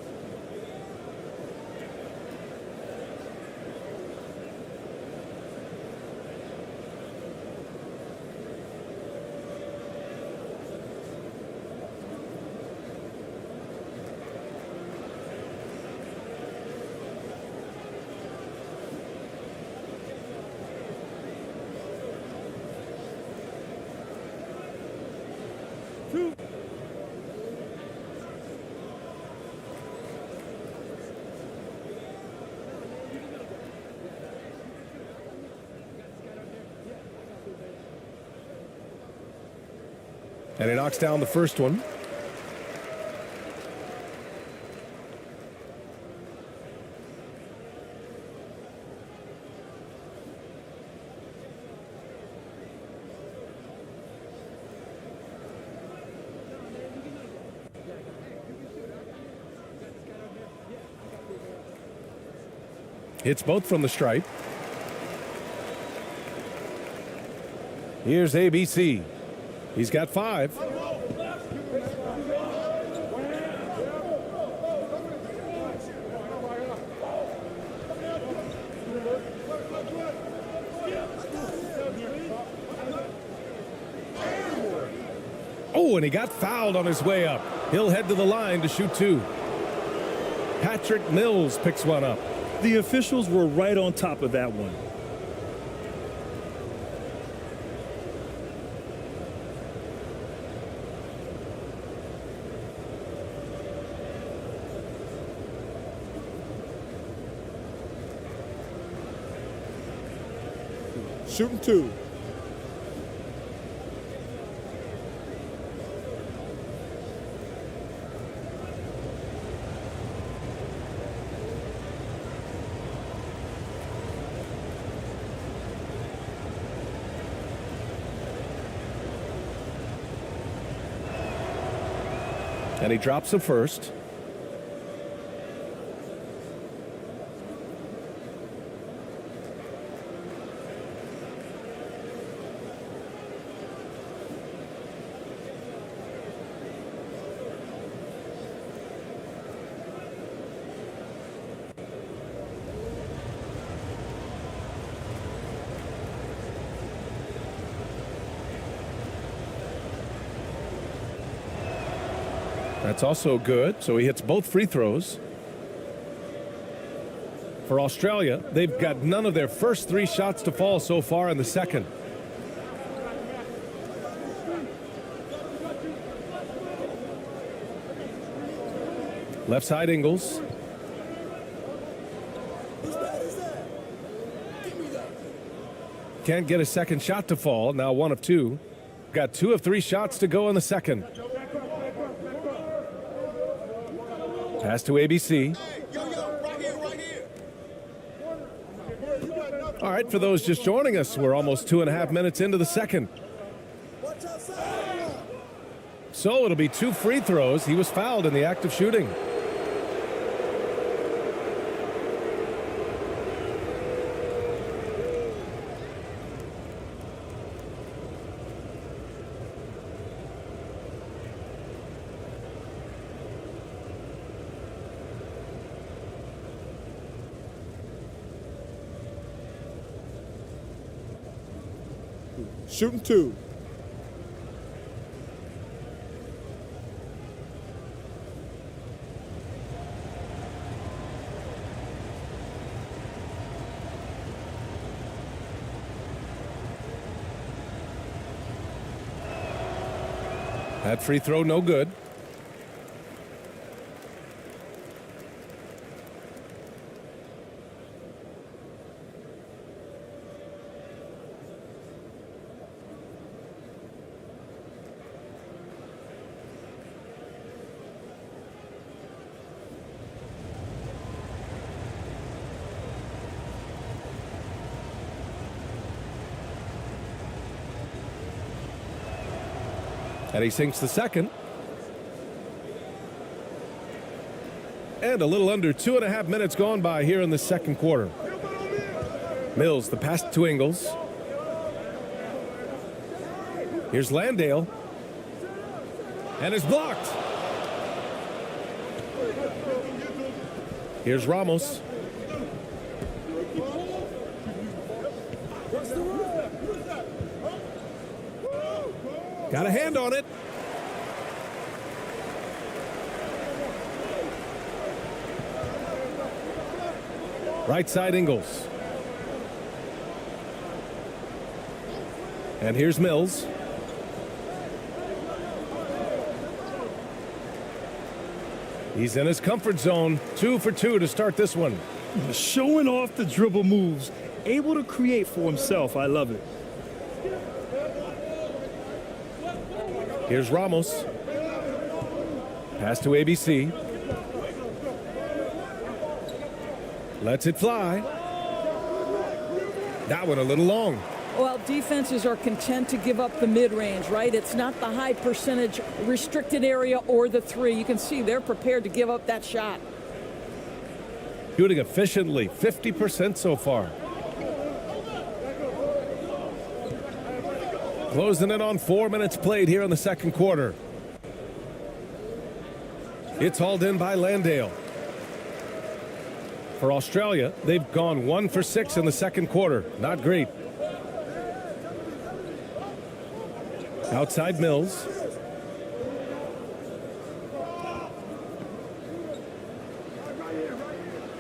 And he knocks down the first one. Hits both from the stripe. Here's ABC. He's got 5. Oh, and he got fouled on his way up. He'll head to the line to shoot 2. Patrick Mills picks one up. The officials were right on top of that one. Shooting 2. And he drops the first. That's also good. So he hits both free throws. For Australia, they've got none of their first 3 shots to fall so far in the second. Left side Ingles. Can't get a second shot to fall. Now 1 of 2. Got 2 of 3 shots to go in the second. Pass to ABC. All right, for those just joining us, we're almost 2.5 minutes into the second. So it'll be 2 free throws. He was fouled in the act of shooting. Shooting 2. That free throw no good. And he sinks the second. And a little under 2.5 minutes gone by here in the second quarter. Mills, the pass to Ingles. Here's Landale. And it's blocked. Here's Ramos. Got a hand on it. Right side Ingles. And here's Mills. He's in his comfort zone. 2 for 2 to start this one. Showing off the dribble moves. Able to create for himself. I love it. Here's Ramos. Pass to ABC. Lets it fly. That one a little long. Well, defenses are content to give up the mid-range, right? It's not the high percentage restricted area or the 3. You can see they're prepared to give up that shot. Shooting efficiently, 50% so far. Closing in on 4 minutes played here in the second quarter. It's hauled in by Landale. For Australia, they've gone 1 for 6 in the second quarter. Not great. Outside Mills.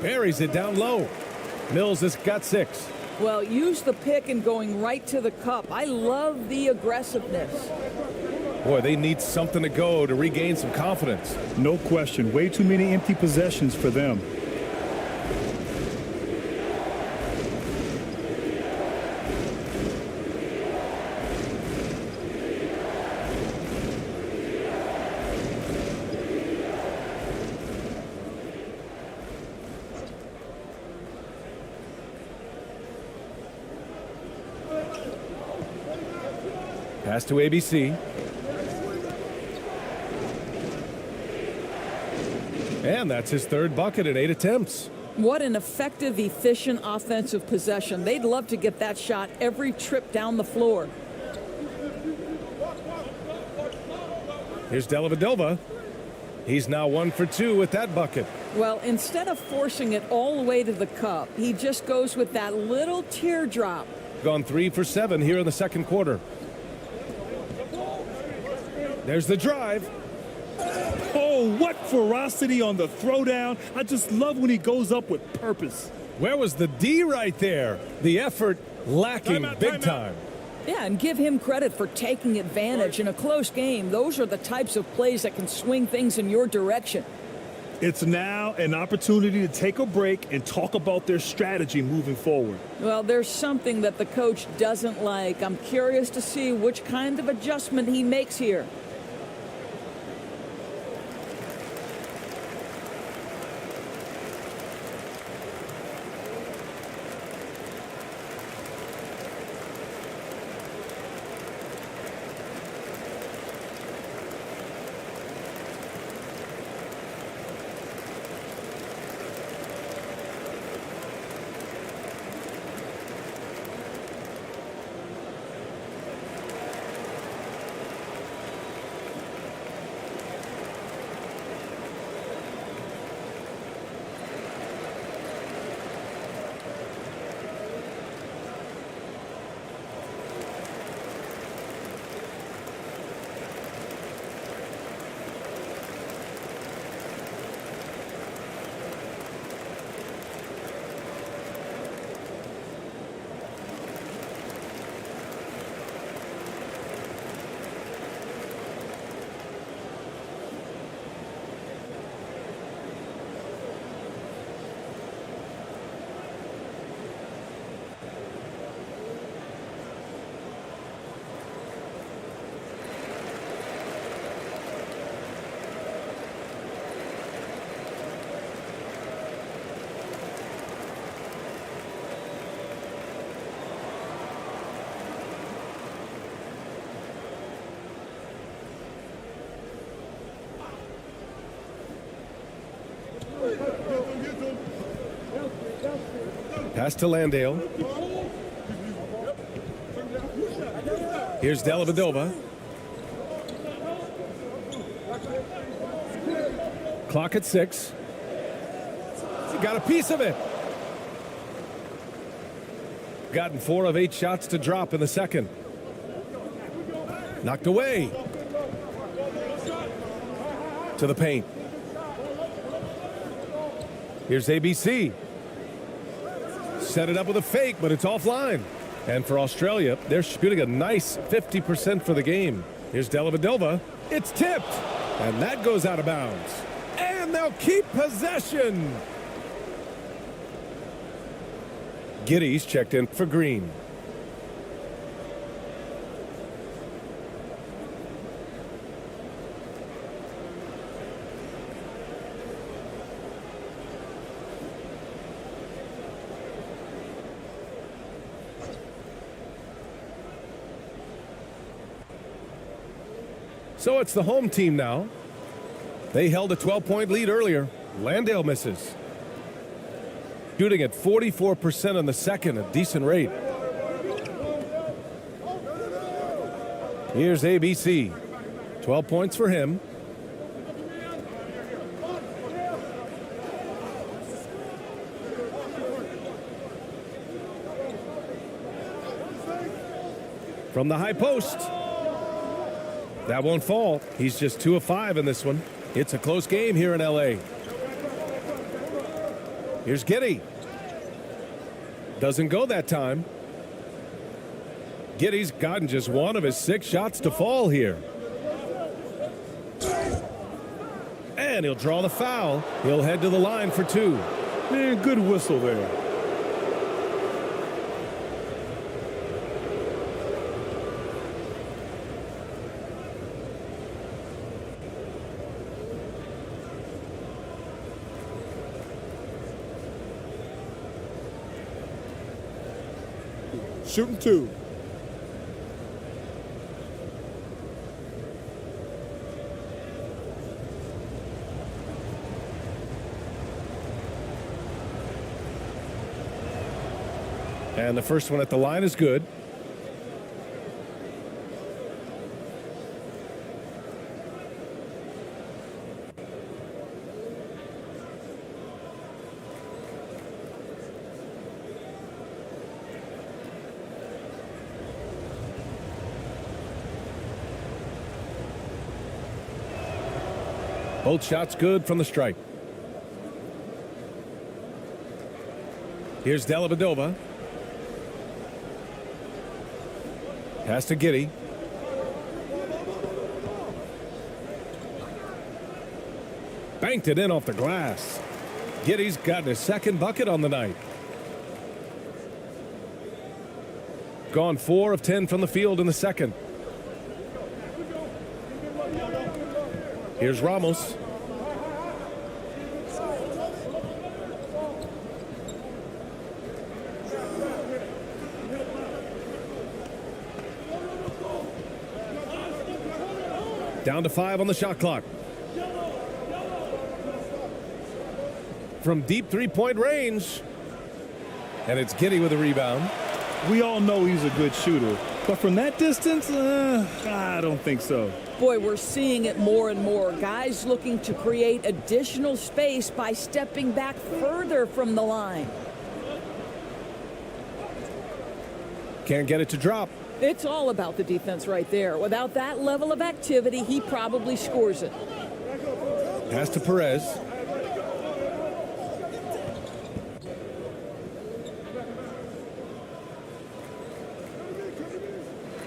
Buries it down low. Mills has got 6. Well, use the pick and going right to the cup. I love the aggressiveness. Boy, they need something to go to regain some confidence. No question. Way too many empty possessions for them. Pass to ABC. And that's his third bucket in 8 attempts. What an effective, efficient offensive possession. They'd love to get that shot every trip down the floor. Here's Dellavedova. He's now 1 for 2 with that bucket. Well, instead of forcing it all the way to the cup, he just goes with that little teardrop. Gone 3 for 7 here in the second quarter. There's the drive. Oh, what ferocity on the throwdown. I just love when he goes up with purpose. Where was the D right there? The effort lacking big time. Yeah, and give him credit for taking advantage in a close game. Those are the types of plays that can swing things in your direction. It's now an opportunity to take a break and talk about their strategy moving forward. Well, there's something that the coach doesn't like. I'm curious to see which kind of adjustment he makes here. Pass to Landale. Here's Dellavedova. Clock at 6. He got a piece of it. Gotten 4 of 8 shots to drop in the second. Knocked away. To the paint. Here's ABC. Set it up with a fake, but it's offline. And for Australia, they're shooting a nice 50% for the game. Here's Dellavedova. It's tipped. And that goes out of bounds. And they'll keep possession. Giddy's checked in for Green. So it's the home team now. They held a 12-point lead earlier. Landale misses. Shooting at 44% in the second, a decent rate. Here's ABC. 12 points for him. From the high post. That won't fall. He's just 2 of 5 in this one. It's a close game here in LA. Here's Giddey. Doesn't go that time. Giddey's gotten just 1 of his 6 shots to fall here. And he'll draw the foul. He'll head to the line for 2. Man, good whistle there. Shooting 2. And the first one at the line is good. Both shots good from the stripe. Here's Dellavedova. Pass to Giddey. Banked it in off the glass. Giddey's got his second bucket on the night. Gone 4 of 10 from the field in the second. Here's Ramos. Down to 5 on the shot clock. From deep three-point range. And it's Giddey with a rebound. We all know he's a good shooter, but from that distance, I don't think so. Boy, we're seeing it more and more. Guys looking to create additional space by stepping back further from the line. Can't get it to drop. It's all about the defense right there. Without that level of activity, he probably scores it. Pass to Perez.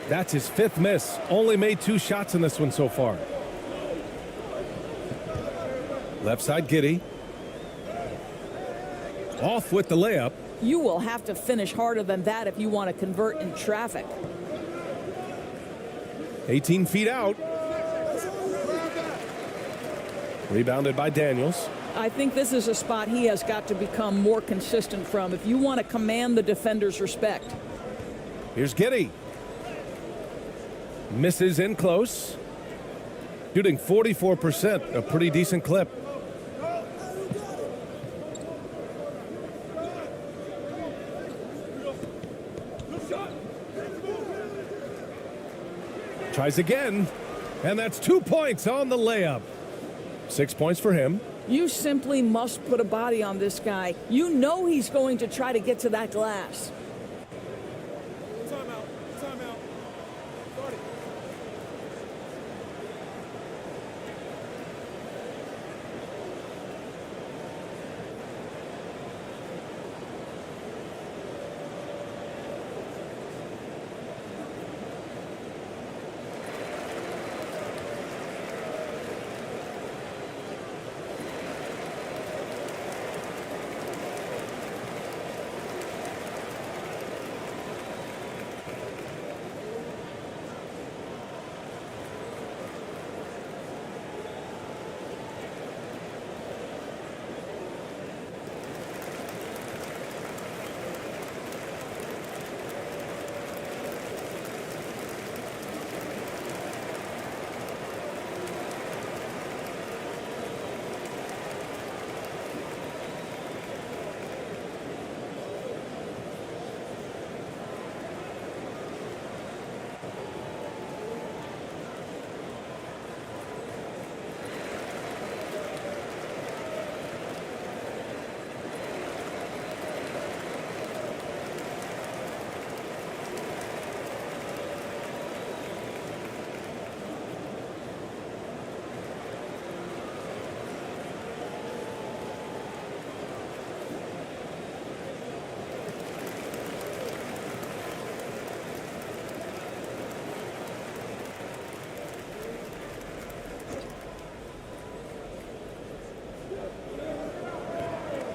That's his 5th miss. Only made 2 shots in this one so far. Left side, Giddey. Off with the layup. You will have to finish harder than that if you want to convert in traffic. 18 feet out. Rebounded by Daniels. I think this is a spot he has got to become more consistent from if you want to command the defender's respect. Here's Giddey. Misses in close. Shooting 44%, a pretty decent clip. Tries again, and that's 2 points on the layup. 6 points for him. You simply must put a body on this guy. You know he's going to try to get to that glass.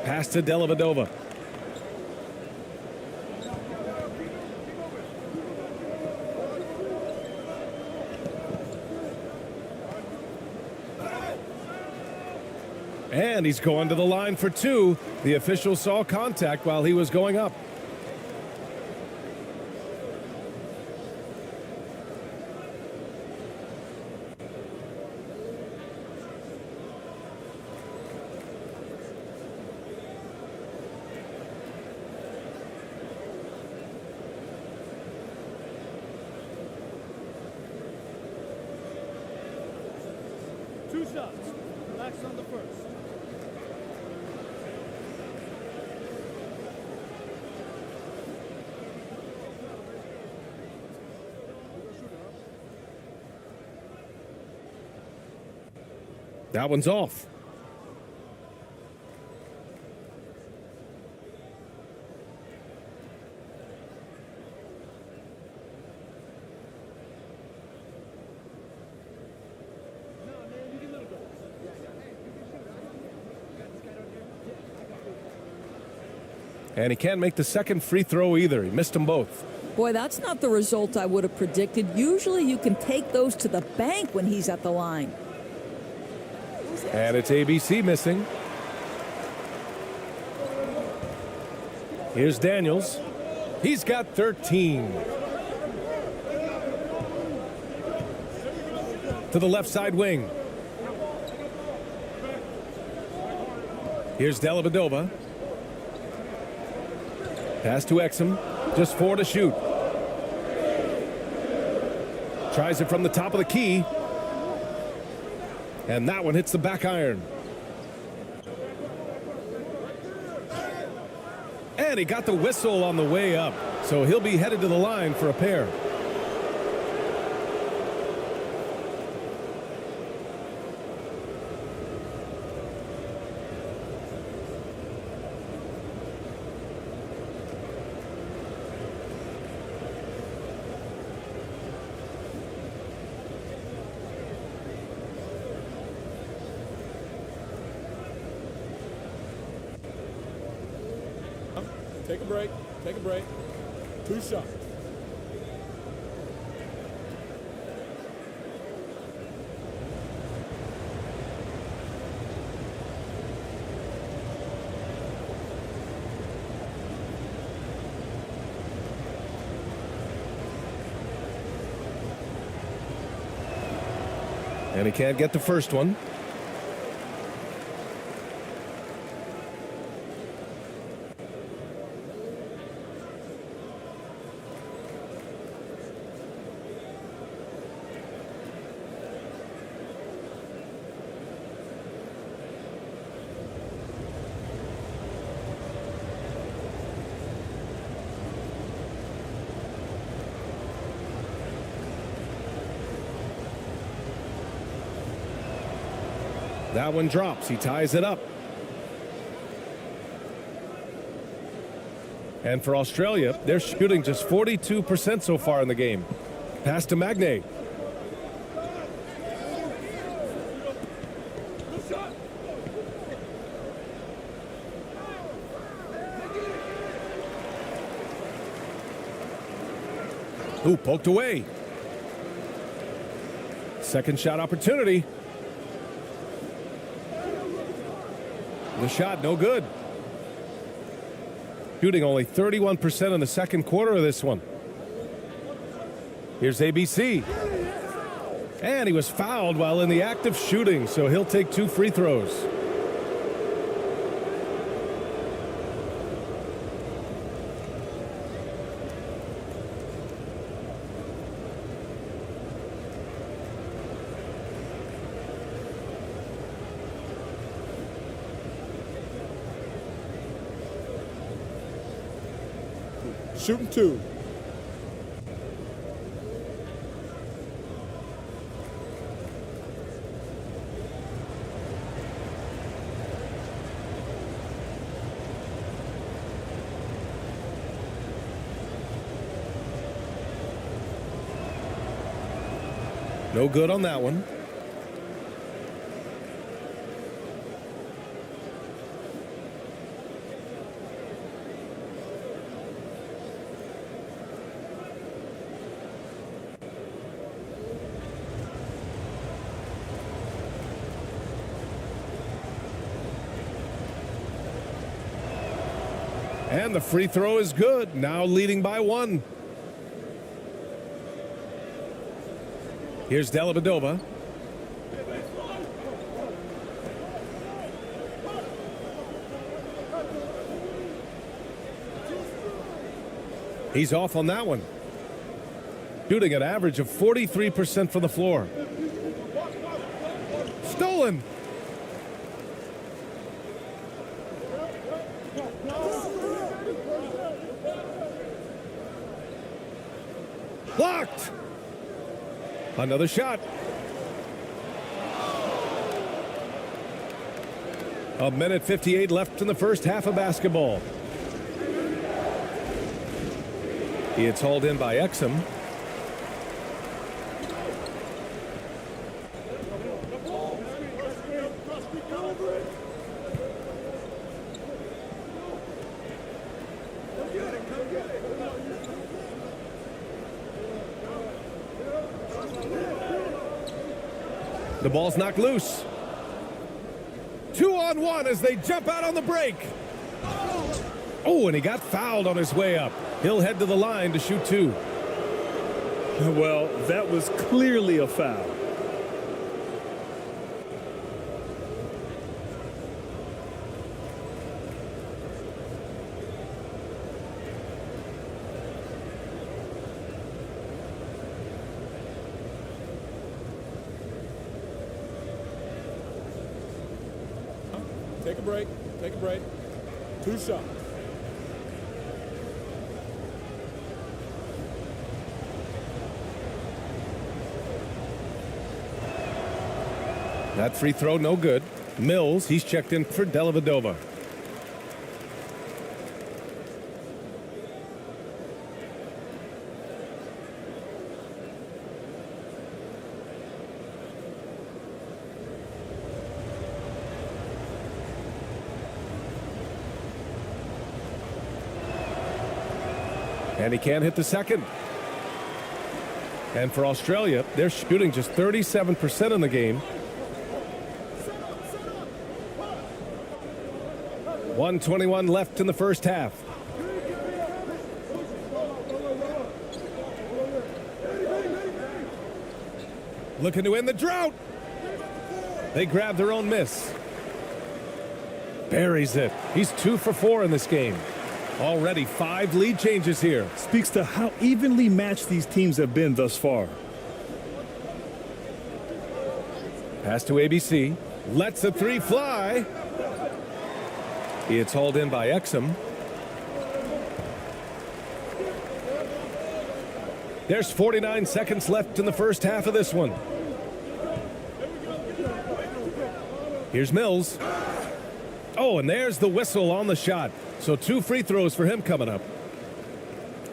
Pass to Dellavedova. And he's going to the line for 2. The official saw contact while he was going up. shots. Relax on the first. That one's off. And he can't make the second free throw either. He missed them both. Boy, that's not the result I would have predicted. Usually you can take those to the bank when he's at the line. And it's ABC missing. Here's Daniels. He's got 13. To the left side wing. Here's Dellavedova. Pass to Exum. Just 4 to shoot. Tries it from the top of the key. And that one hits the back iron. And he got the whistle on the way up. So he'll be headed to the line for a pair. Take a break. Take a break. 2 shots. And he can't get the first one. That one drops. He ties it up. And for Australia, they're shooting just 42% so far in the game. Pass to Magne. Ooh, poked away. Second shot opportunity. The shot, no good. Shooting only 31% in the second quarter of this one. Here's ABC. And he was fouled while in the act of shooting, so he'll take 2 free throws. Shooting 2. No good on that one. And the free throw is good. Now leading by 1. Here's Dellavedova. He's off on that one. Shooting an average of 43% from the floor. stolen. Blocked. Another shot. A minute 58 left in the first half of basketball. It's hauled in by Exum. The ball's knocked loose. 2-on-1 as they jump out on the break. Oh, and he got fouled on his way up. He'll head to the line to shoot 2. Well, that was clearly a foul. Take a break. Take a break. 2 shots. That free throw, no good. Mills, he's checked in for Dellavedova. And he can't hit the second. And for Australia, they're shooting just 37% in the game. 1:21 left in the first half. Looking to end the drought. They grab their own miss. Buries it. He's 2 for 4 in this game. Already 5 lead changes here. Speaks to how evenly matched these teams have been thus far. Pass to ABC. Lets a 3 fly. It's hauled in by Exum. There's 49 seconds left in the first half of this one. Here's Mills. Oh, and there's the whistle on the shot. So 2 free throws for him coming up.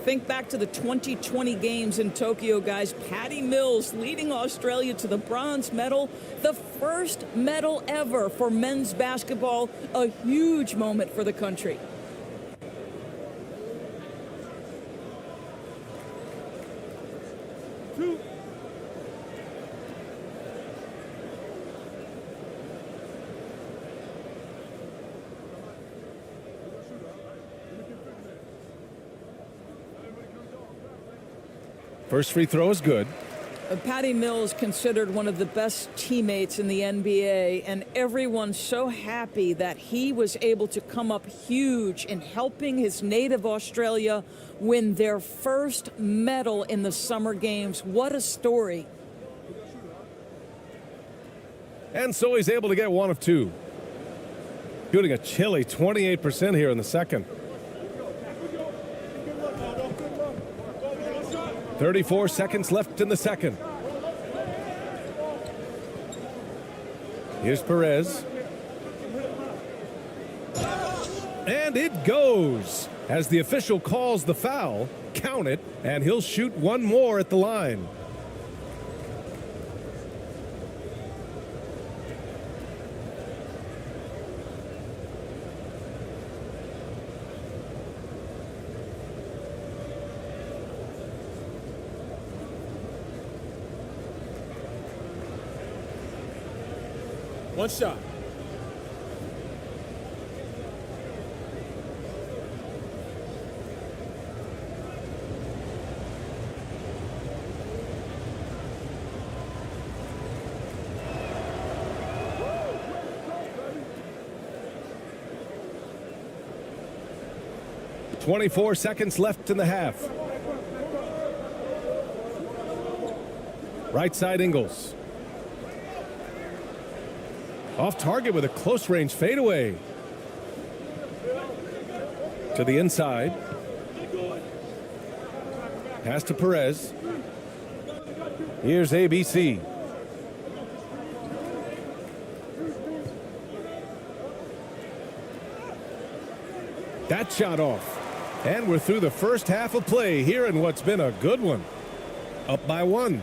Think back to the 2020 games in Tokyo, guys. Patty Mills leading Australia to the bronze medal, the first medal ever for men's basketball, a huge moment for the country. First free throw is good. Patty Mills considered one of the best teammates in the NBA, and everyone's so happy that he was able to come up huge in helping his native Australia win their first medal in the Summer Games. What a story. And so he's able to get 1 of 2. Shooting a chilly 28% here in the second. 34 seconds left in the second. Here's Perez. And it goes. As the official calls the foul, count it, and he'll shoot 1 more at the line. One shot. .24 seconds left in the half. Right side Ingles. Off target with a close range fadeaway. To the inside. Pass to Perez. Here's ABC. That shot off. And we're through the first half of play here in what's been a good one. Up by 1.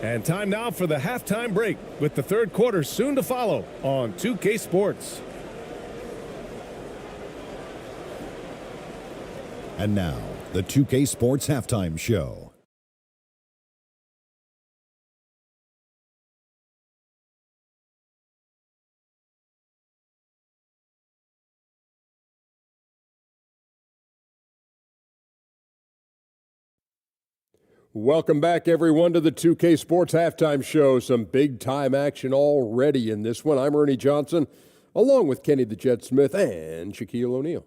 And time now for the halftime break with the third quarter soon to follow on 2K Sports. And now, the 2K Sports Halftime Show. Welcome back, everyone, to the 2K Sports Halftime Show. Some big-time action already in this one. I'm Ernie Johnson, along with Kenny the Jet Smith and Shaquille O'Neal.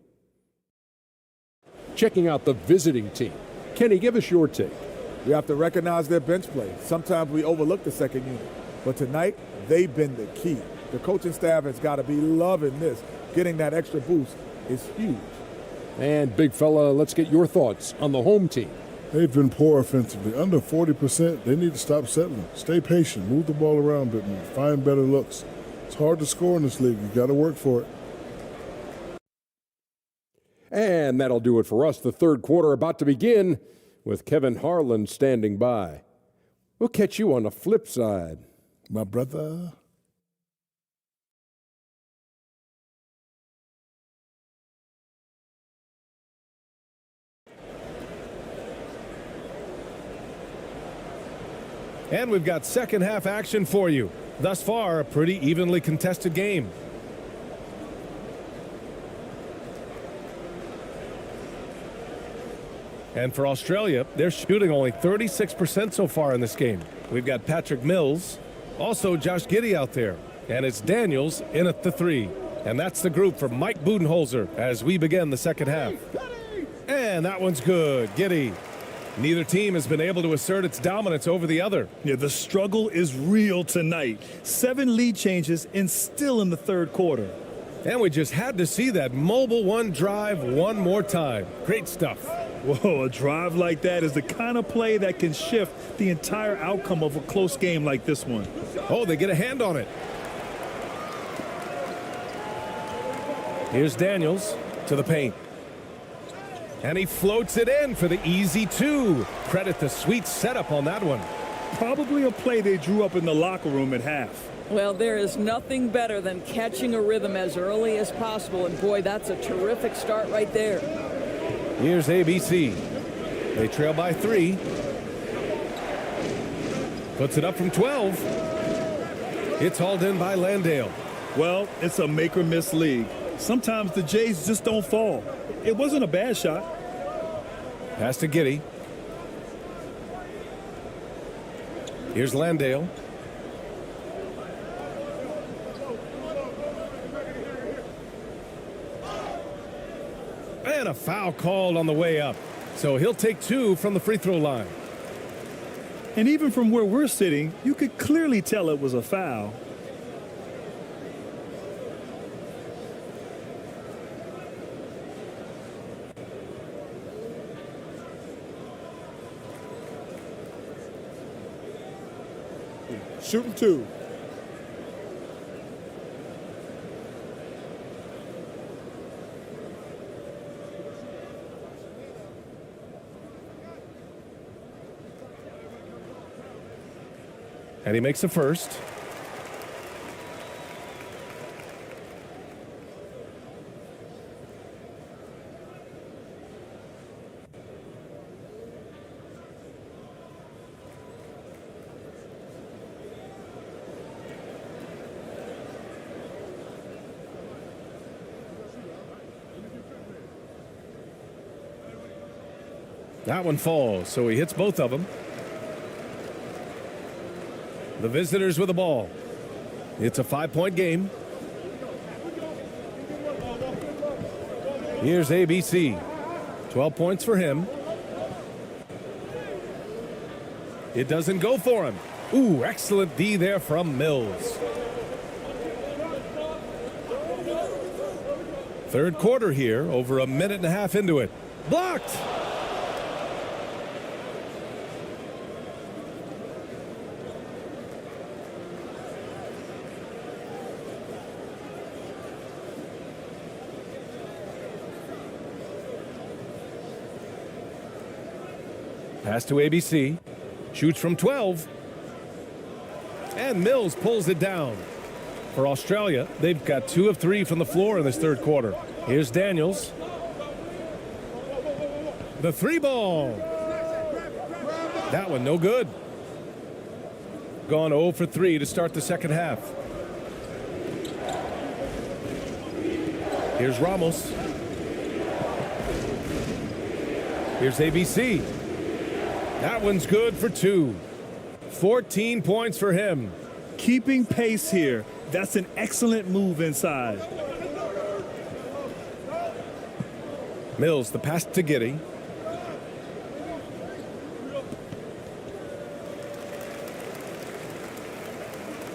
Checking out the visiting team. Kenny, give us your take. We have to recognize their bench play. Sometimes we overlook the second unit. But tonight, they've been the key. The coaching staff has got to be loving this. Getting that extra boost is huge. And, big fella, let's get your thoughts on the home team. They've been poor offensively. Under 40%, they need to stop settling. Stay patient. Move the ball around a bit more. Find better looks. It's hard to score in this league. You got to work for it. And that'll do it for us. The third quarter about to begin with Kevin Harlan standing by. We'll catch you on the flip side, my brother. And we've got second half action for you. Thus far, a pretty evenly contested game. And for Australia, they're shooting only 36% so far in this game. We've got Patrick Mills, also Josh Giddey out there. And it's Daniels in at the 3. And that's the group for Mike Budenholzer as we begin the second half. And that one's good. Giddey. Neither team has been able to assert its dominance over the other. Yeah, the struggle is real tonight. 7 lead changes and still in the third quarter. And we just had to see that mobile one drive one more time. Great stuff. Whoa, a drive like that is the kind of play that can shift the entire outcome of a close game like this one. Oh, they get a hand on it. Here's Daniels to the paint. And he floats it in for the easy 2. Credit the sweet setup on that one. Probably a play they drew up in the locker room at half. Well, there is nothing better than catching a rhythm as early as possible. And boy, that's a terrific start right there. Here's ABC. They trail by 3. Puts it up from 12. It's hauled in by Landale. Well, it's a make or miss league. Sometimes the Jays just don't fall. It wasn't a bad shot. Pass to Giddey. Here's Landale. And a foul called on the way up. So he'll take 2 from the free throw line. And even from where we're sitting, you could clearly tell it was a foul. Shooting 2. And he makes a first. That one falls, so he hits both of them. The visitors with the ball. It's a 5-point game. Here's ABC. 12 points for him. It doesn't go for him. Ooh, excellent D there from Mills. Third quarter here, over a minute and a half into it. Blocked! Pass to ABC. Shoots from 12. And Mills pulls it down. For Australia, they've got 2 of 3 from the floor in this third quarter. Here's Daniels. The 3 ball. That one no good. Gone 0 for 3 to start the second half. Here's Ramos. Here's ABC. That one's good for 2. 14 points for him. Keeping pace here. That's an excellent move inside. Mills, the pass to Giddey.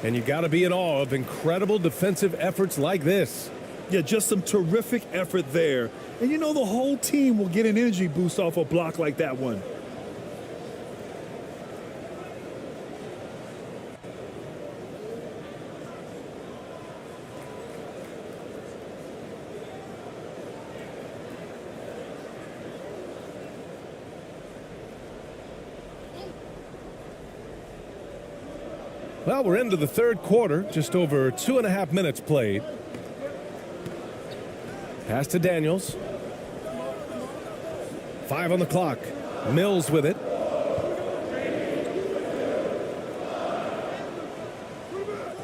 And you got to be in awe of incredible defensive efforts like this. Yeah, just some terrific effort there. And you know the whole team will get an energy boost off a block like that one. Well, we're into the third quarter, just over 2.5 minutes played. Pass to Daniels. 5 on the clock. Mills with it.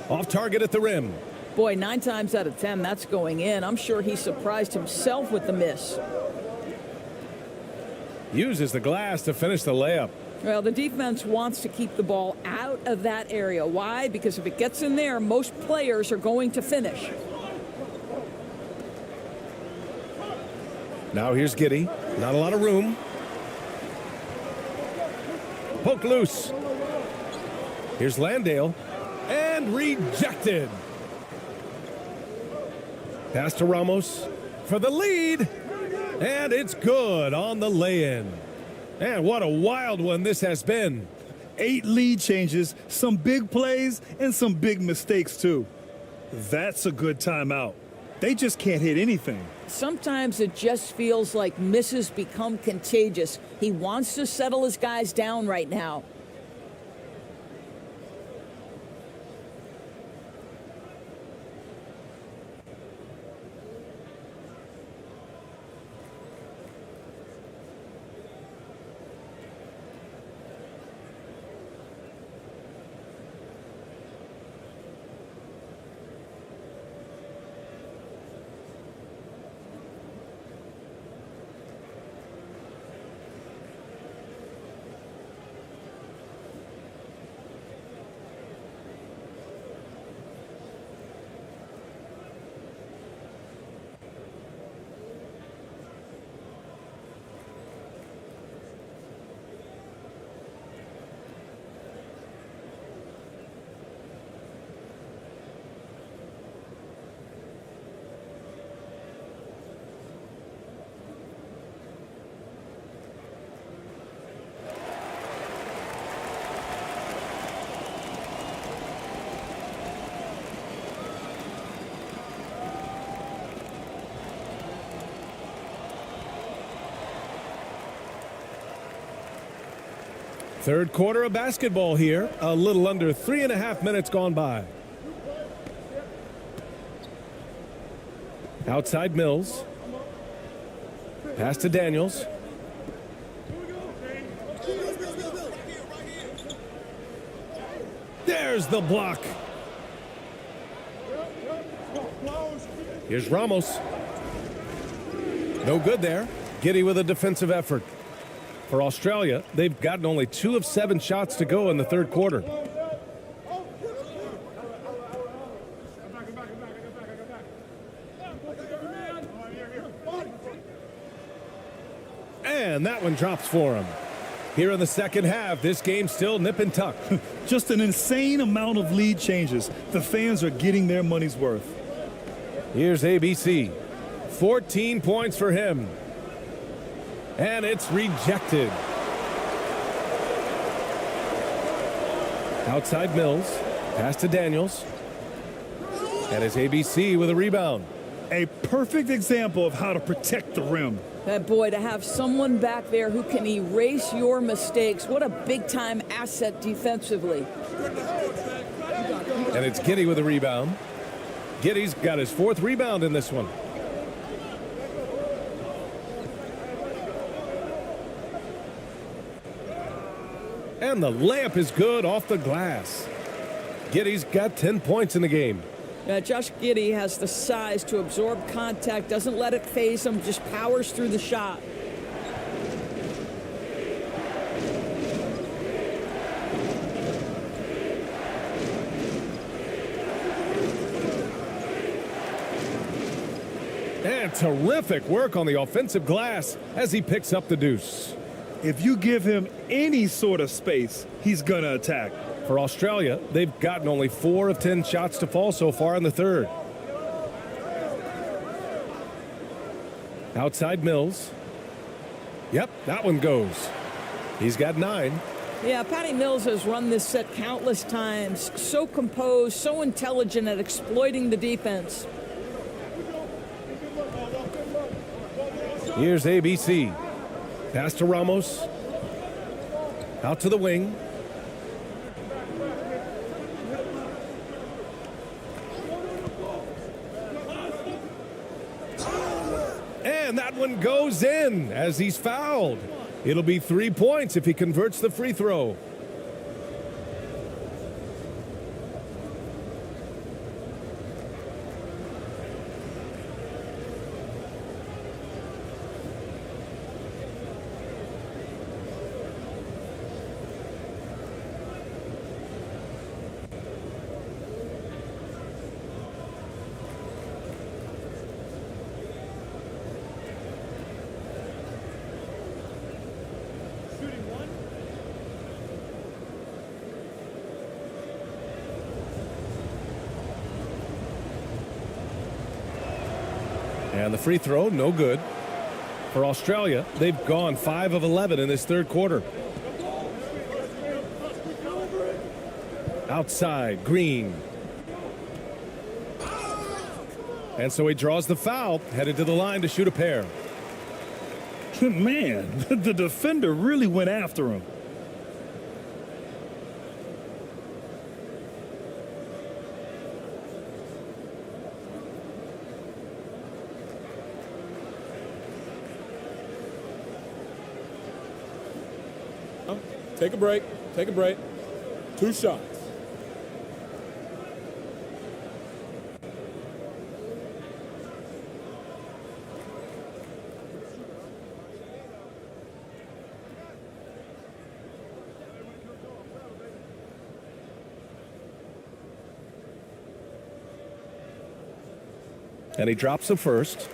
Off target at the rim. Boy, 9 times out of 10, that's going in. I'm sure he surprised himself with the miss. Uses the glass to finish the layup. Well, the defense wants to keep the ball out of that area. Why? Because if it gets in there, most players are going to finish. Now here's Giddey. Not a lot of room. Poke loose. Here's Landale. And rejected. Pass to Ramos for the lead. And it's good on the lay-in. And what a wild one this has been. 8 lead changes, some big plays, and some big mistakes, too. That's a good timeout. They just can't hit anything. Sometimes it just feels like misses become contagious. He wants to settle his guys down right now. Third quarter of basketball here. A little under 3.5 minutes gone by. Outside Mills. Pass to Daniels. There's the block. Here's Ramos. No good there. Giddey with a defensive effort. For Australia, they've gotten only 2 of 7 shots to go in the third quarter. And that one drops for him. Here in the second half, this game's still nip and tuck. Just an insane amount of lead changes. The fans are getting their money's worth. Here's ABC. 14 points for him. And it's rejected. Outside Mills. Pass to Daniels. And it's ABC with a rebound. A perfect example of how to protect the rim. That boy, to have someone back there who can erase your mistakes, what a big-time asset defensively. And it's Giddey with a rebound. Giddey's got his 4th rebound in this one. And the layup is good off the glass. Giddey's got 10 points in the game. Josh Giddey has the size to absorb contact, doesn't let it phase him, just powers through the shot. And terrific work on the offensive glass as he picks up the deuce. If you give him any sort of space, he's going to attack. For Australia, they've gotten only 4 of 10 shots to fall so far in the third. Outside Mills. Yep, that one goes. He's got 9. Yeah, Patty Mills has run this set countless times. So composed, so intelligent at exploiting the defense. Here's ABC. Pass to Ramos. Out to the wing. And that one goes in as he's fouled. It'll be 3 points if he converts the free throw. And the free throw, no good. For Australia, they've gone 5 of 11 in this third quarter. Outside, Green. And so he draws the foul, headed to the line to shoot a pair. Man, the defender really went after him. Take a break. Take a break. 2 shots. And he drops the first.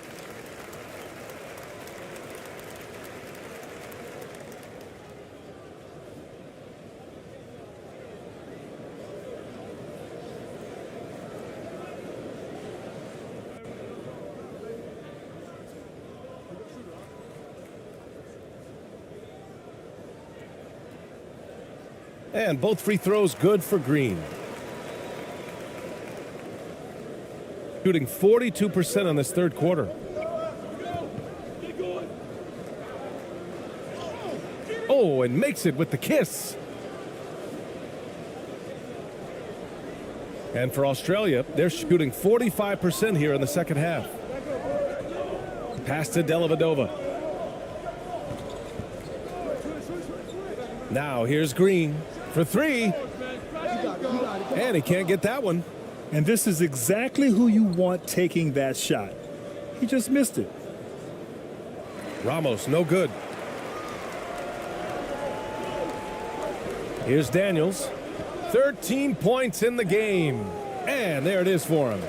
And both free throws good for Green. Shooting 42% on this third quarter. Oh, and makes it with the kiss. And for Australia, they're shooting 45% here in the second half. Pass to Dellavedova. Now here's Green for 3. And he can't get that one. And this is exactly who you want taking that shot. He just missed it. Ramos, no good. Here's Daniels. 13 points in the game. And there it is for him.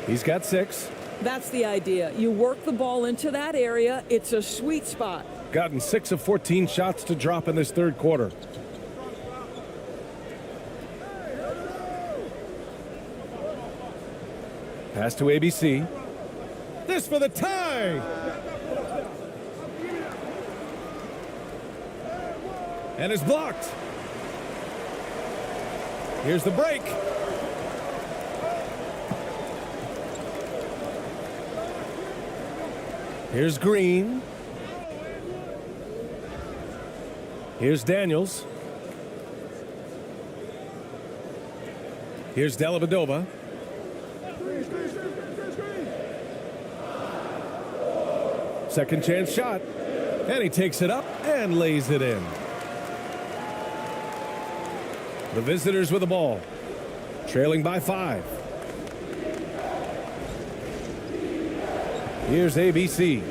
He's got 6. That's the idea. You work the ball into that area. It's a sweet spot. Gotten 6 of 14 shots to drop in this third quarter. Pass to ABC. This for the tie. And is blocked. Here's the break. Here's Green. Here's Daniels. Here's Dellavedova. Second chance shot. And he takes it up and lays it in. The visitors with the ball. Trailing by 5. Here's ABC.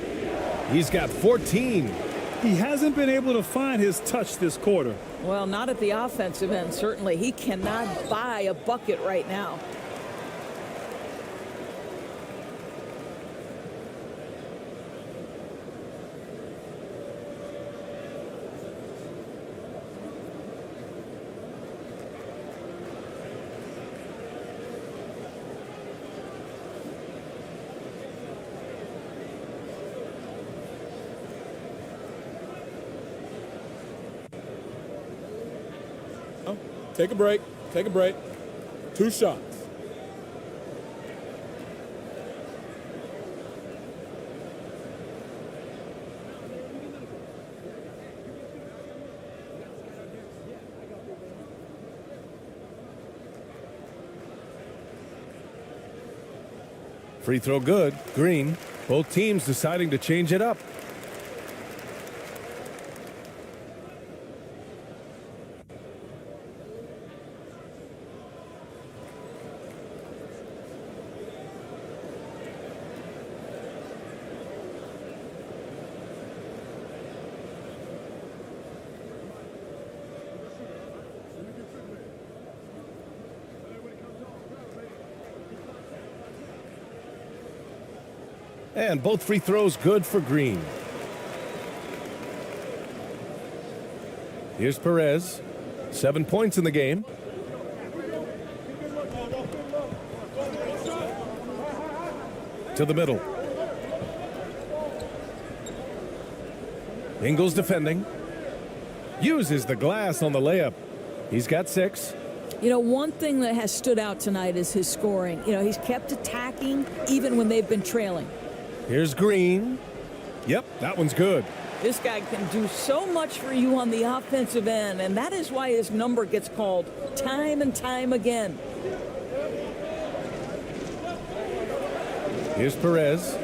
He's got 14. He hasn't been able to find his touch this quarter. Well, not at the offensive end, certainly. He cannot buy a bucket right now. Take a break. Take a break. 2 shots. Free throw good. Green. Both teams deciding to change it up. And both free throws good for Green. Here's Perez. 7 points in the game. To the middle. Ingles defending. Uses the glass on the layup. He's got 6. You know, one thing that has stood out tonight is his scoring. You know, he's kept attacking even when they've been trailing. Here's Green. Yep, that one's good. This guy can do so much for you on the offensive end, and that is why his number gets called time and time again. Here's Perez.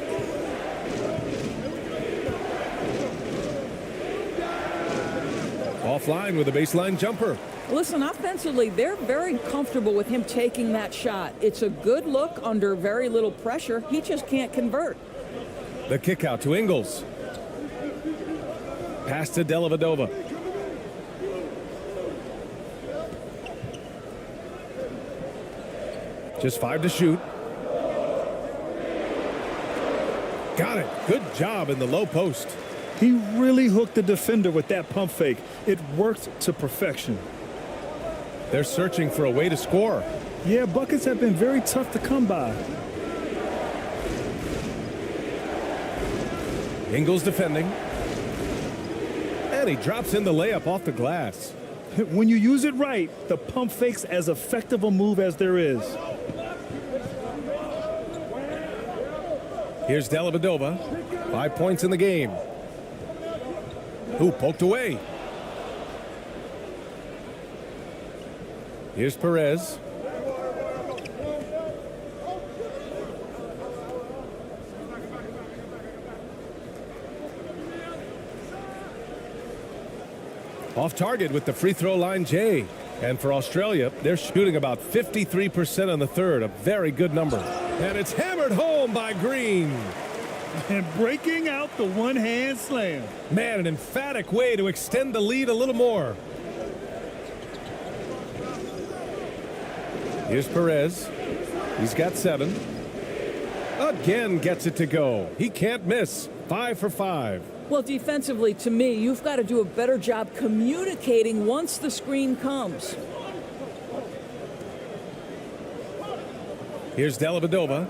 Offline with a baseline jumper. Listen, offensively, they're very comfortable with him taking that shot. It's a good look under very little pressure. He just can't convert. The kick out to Ingles. Pass to Dellavedova. Just 5 to shoot. Got it. Good job in the low post. He really hooked the defender with that pump fake. It worked to perfection. They're searching for a way to score. Yeah, buckets have been very tough to come by. Ingles defending. And he drops in the layup off the glass. When you use it right, the pump fake's as effective a move as there is. Here's Dellavedova. 5 points in the game. Ooh, poked away. Here's Perez. Off target with the free throw line, Jay. And for Australia, they're shooting about 53% in the third, a very good number. And it's hammered home by Green. And breaking out the one-hand slam. Man, an emphatic way to extend the lead a little more. Here's Perez. He's got 7. Again gets it to go. He can't miss. 5 for 5. Well, defensively, to me, you've got to do a better job communicating once the screen comes. Here's Dellavedova.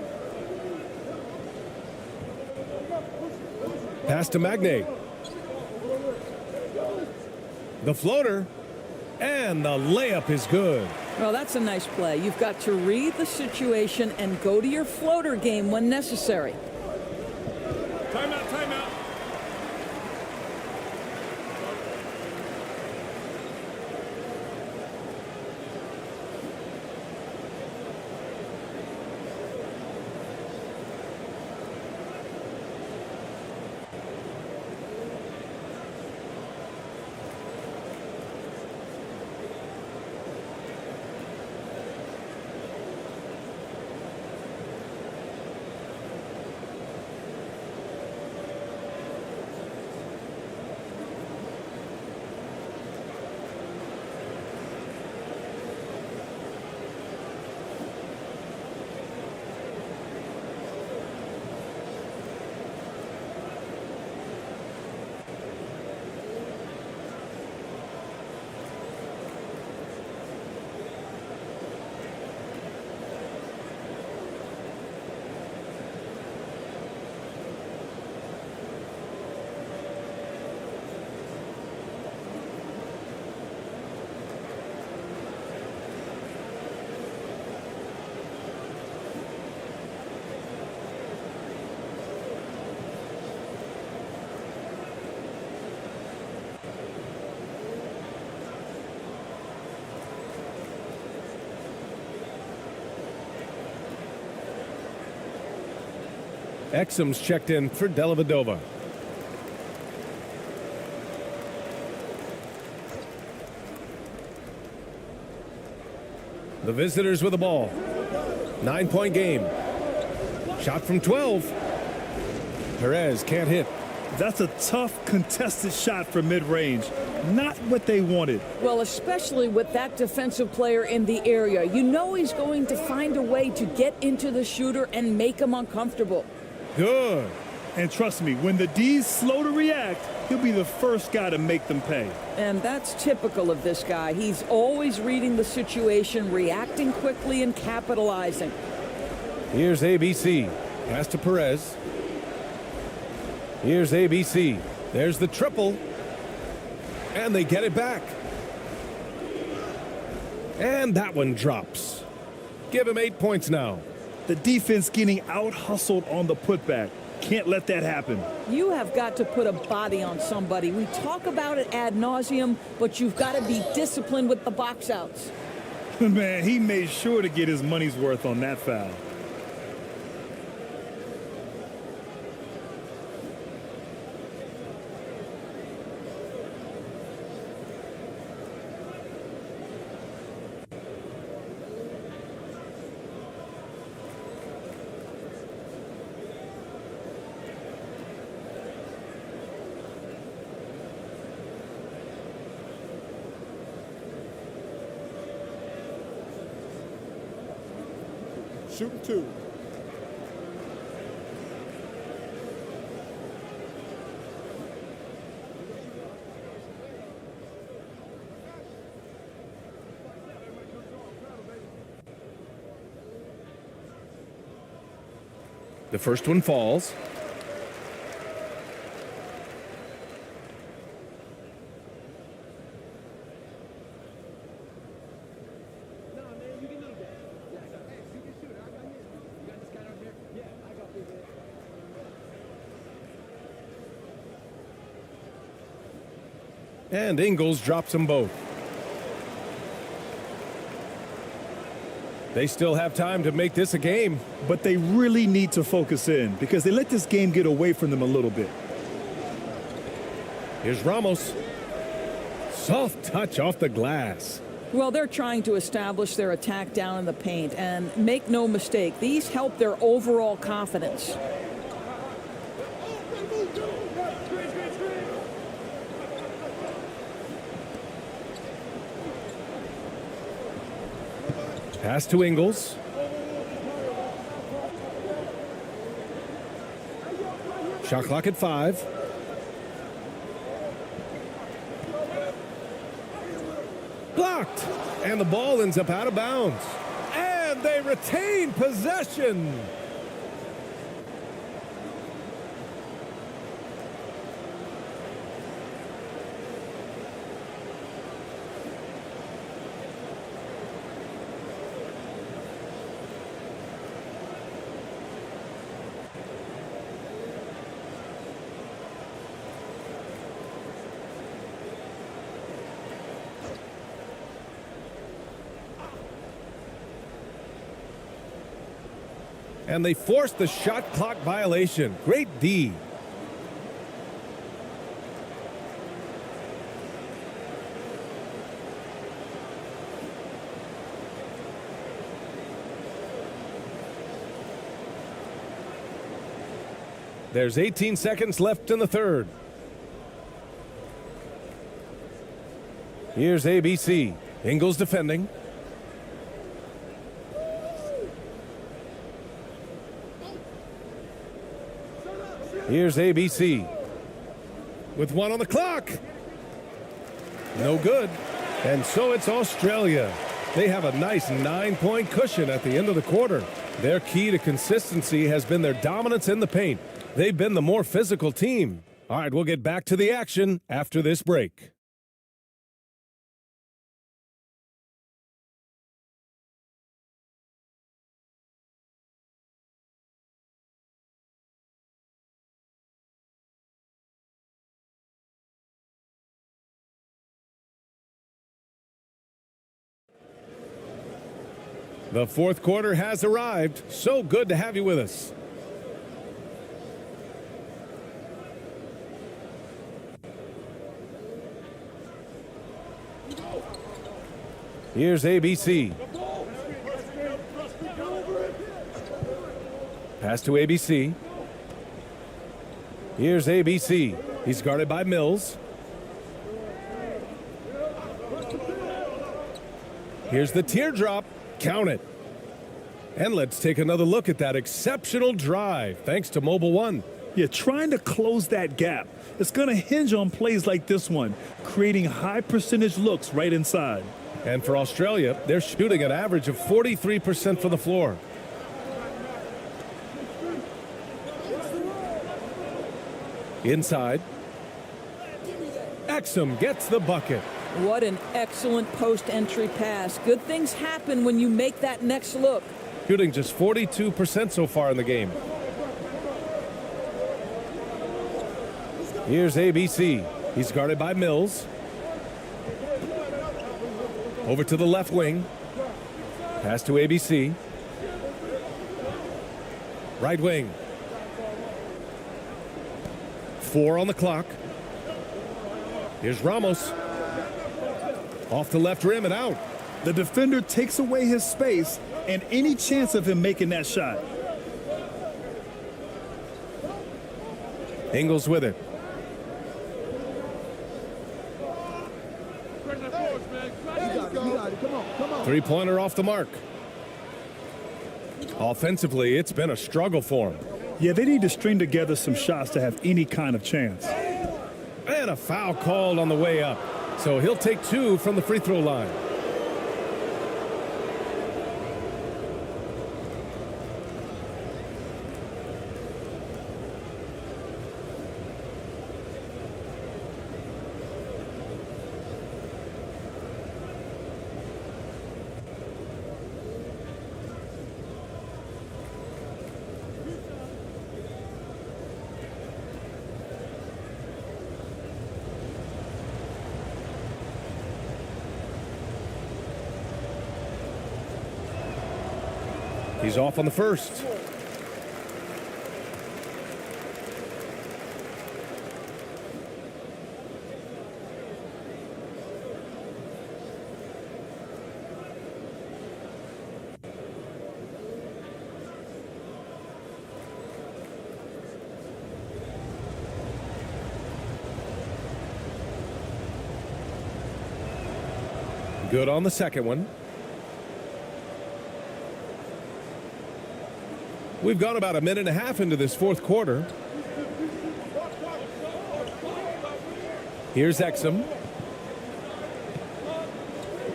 Pass to Magne. The floater. And the layup is good. Well, that's a nice play. You've got to read the situation and go to your floater game when necessary. Timeout, timeout. Exum's checked in for Dellavedova. The visitors with the ball. 9-point game. Shot from 12. Perez can't hit. That's a tough, contested shot from mid-range. Not what they wanted. Well, especially with that defensive player in the area. You know he's going to find a way to get into the shooter and make him uncomfortable. Good. And trust me, when the D's slow to react, he'll be the first guy to make them pay. And that's typical of this guy. He's always reading the situation, reacting quickly and capitalizing. Here's ABC. Pass to Perez. Here's ABC. There's the triple. And they get it back. And that one drops. Give him 8 points now. The defense getting out-hustled on the putback. Can't let that happen. You have got to put a body on somebody. We talk about it ad nauseum, but you've got to be disciplined with the box outs. Man, he made sure to get his money's worth on that foul. Shooting 2. The first one falls. And Ingles drops them both. They still have time to make this a game. But they really need to focus in because they let this game get away from them a little bit. Here's Ramos. Soft touch off the glass. Well, they're trying to establish their attack down in the paint, and make no mistake, these help their overall confidence. Pass to Ingles. Shot clock at 5. Blocked. And the ball ends up out of bounds. And they retain possession. And they forced the shot clock violation. Great D. There's 18 seconds left in the third. Here's ABC. Ingles defending. Here's ABC. With 1 on the clock. No good. And so it's Australia. They have a nice 9-point cushion at the end of the quarter. Their key to consistency has been their dominance in the paint. They've been the more physical team. All right, we'll get back to the action after this break. The fourth quarter has arrived. So good to have you with us. Here's ABC. Pass to ABC. Here's ABC. He's guarded by Mills. Here's the teardrop. Count it. And let's take another look at that exceptional drive, thanks to Mobile One. Yeah, trying to close that gap. It's going to hinge on plays like this one, creating high percentage looks right inside. And for Australia, they're shooting an average of 43% from the floor. Inside. Exum gets the bucket. What an excellent post-entry pass. Good things happen when you make that next look. Shooting just 42% so far in the game. Here's ABC. He's guarded by Mills. Over to the left wing. Pass to ABC. Right wing. 4 on the clock. Here's Ramos. Off the left rim and out. The defender takes away his space and any chance of him making that shot. Ingles with it. Three-pointer off the mark. Offensively, it's been a struggle for him. Yeah, they need to string together some shots to have any kind of chance. And a foul called on the way up. So he'll take 2 from the free throw line. He's off on the first. Good on the second one. We've gone about a minute and a half into this fourth quarter. Here's Exum.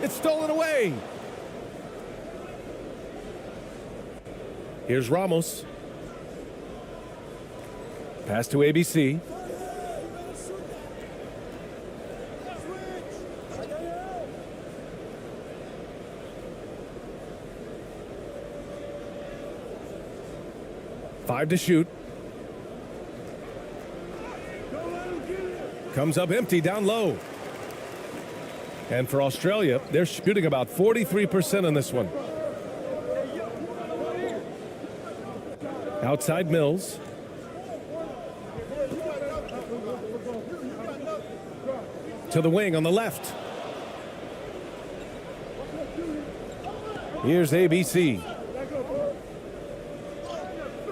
It's stolen away. Here's Ramos. Pass to ABC. Five to shoot. Comes up empty down low. And for Australia, they're shooting about 43% on this one. Outside Mills. To the wing on the left. Here's ABC.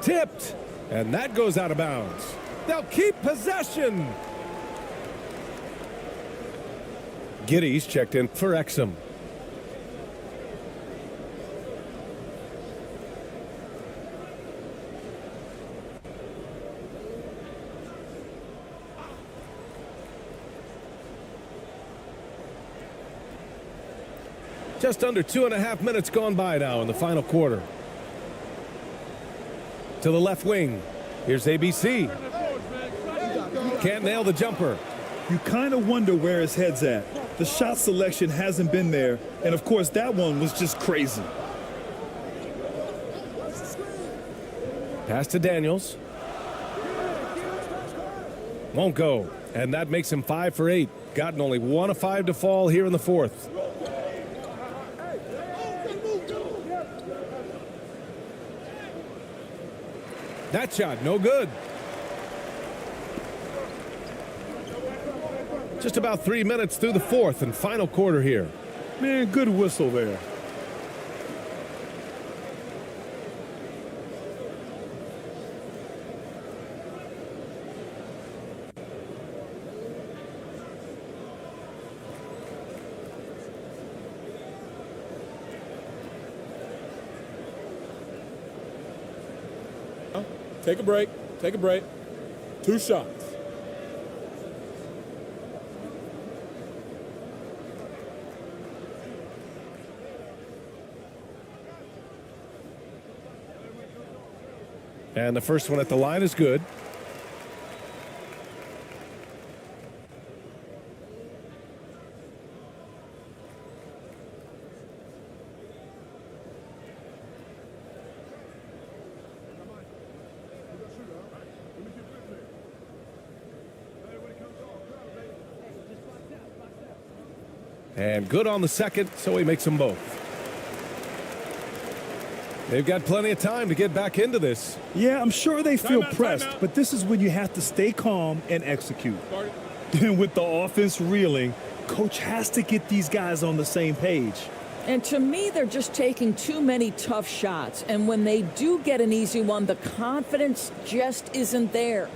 Tipped. And that goes out of bounds. They'll keep possession. Giddy's checked in for Exum. Just under 2.5 minutes gone by now in the final quarter. To the left wing. Here's ABC. Can't nail the jumper. You kind of wonder where his head's at. The shot selection hasn't been there, and of course that one was just crazy. Pass to Daniels. Won't go, and that makes him 5 for 8. Gotten only 1 of 5 to fall here in the fourth. That shot, no good. Just about 3 minutes through the fourth and final quarter here. Man, good whistle there. Take a break. Take a break. 2 shots. And the first one at the line is good. And good on the second, so he makes them both. They've got plenty of time to get back into this. Yeah, I'm sure they feel pressed, but this is when you have to stay calm and execute. And with the offense reeling, coach has to get these guys on the same page. And to me, they're just taking too many tough shots. And when they do get an easy one, the confidence just isn't there.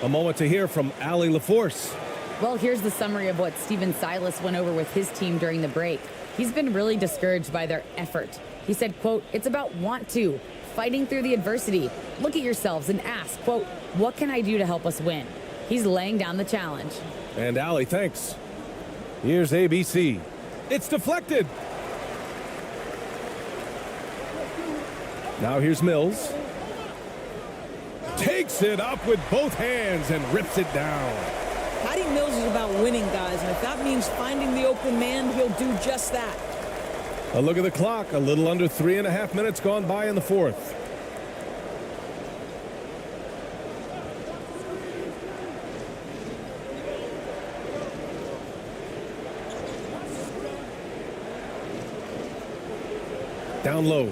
A moment to hear from Allie LaForce. Well, here's the summary of what Steven Silas went over with his team during the break. He's been really discouraged by their effort. He said, quote, "It's about want to, fighting through the adversity. Look at yourselves and ask, quote, what can I do to help us win?" He's laying down the challenge. And Allie, thanks. Here's ABC. It's deflected. Now here's Mills. Takes it up with both hands and rips it down. Patty Mills is about winning, guys, and if that means finding the open man, he'll do just that. A look at the clock. A little under 3.5 minutes gone by in the fourth. Down low.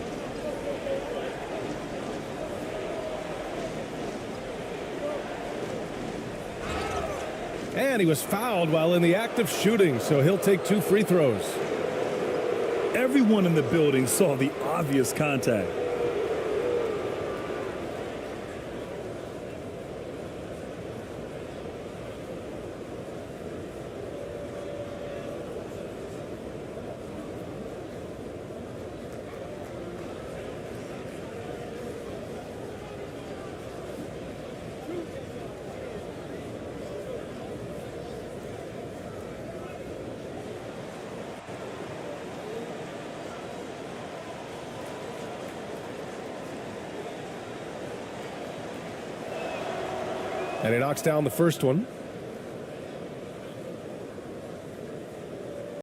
And he was fouled while in the act of shooting, so he'll take 2 free throws. Everyone in the building saw the obvious contact. And he knocks down the first one.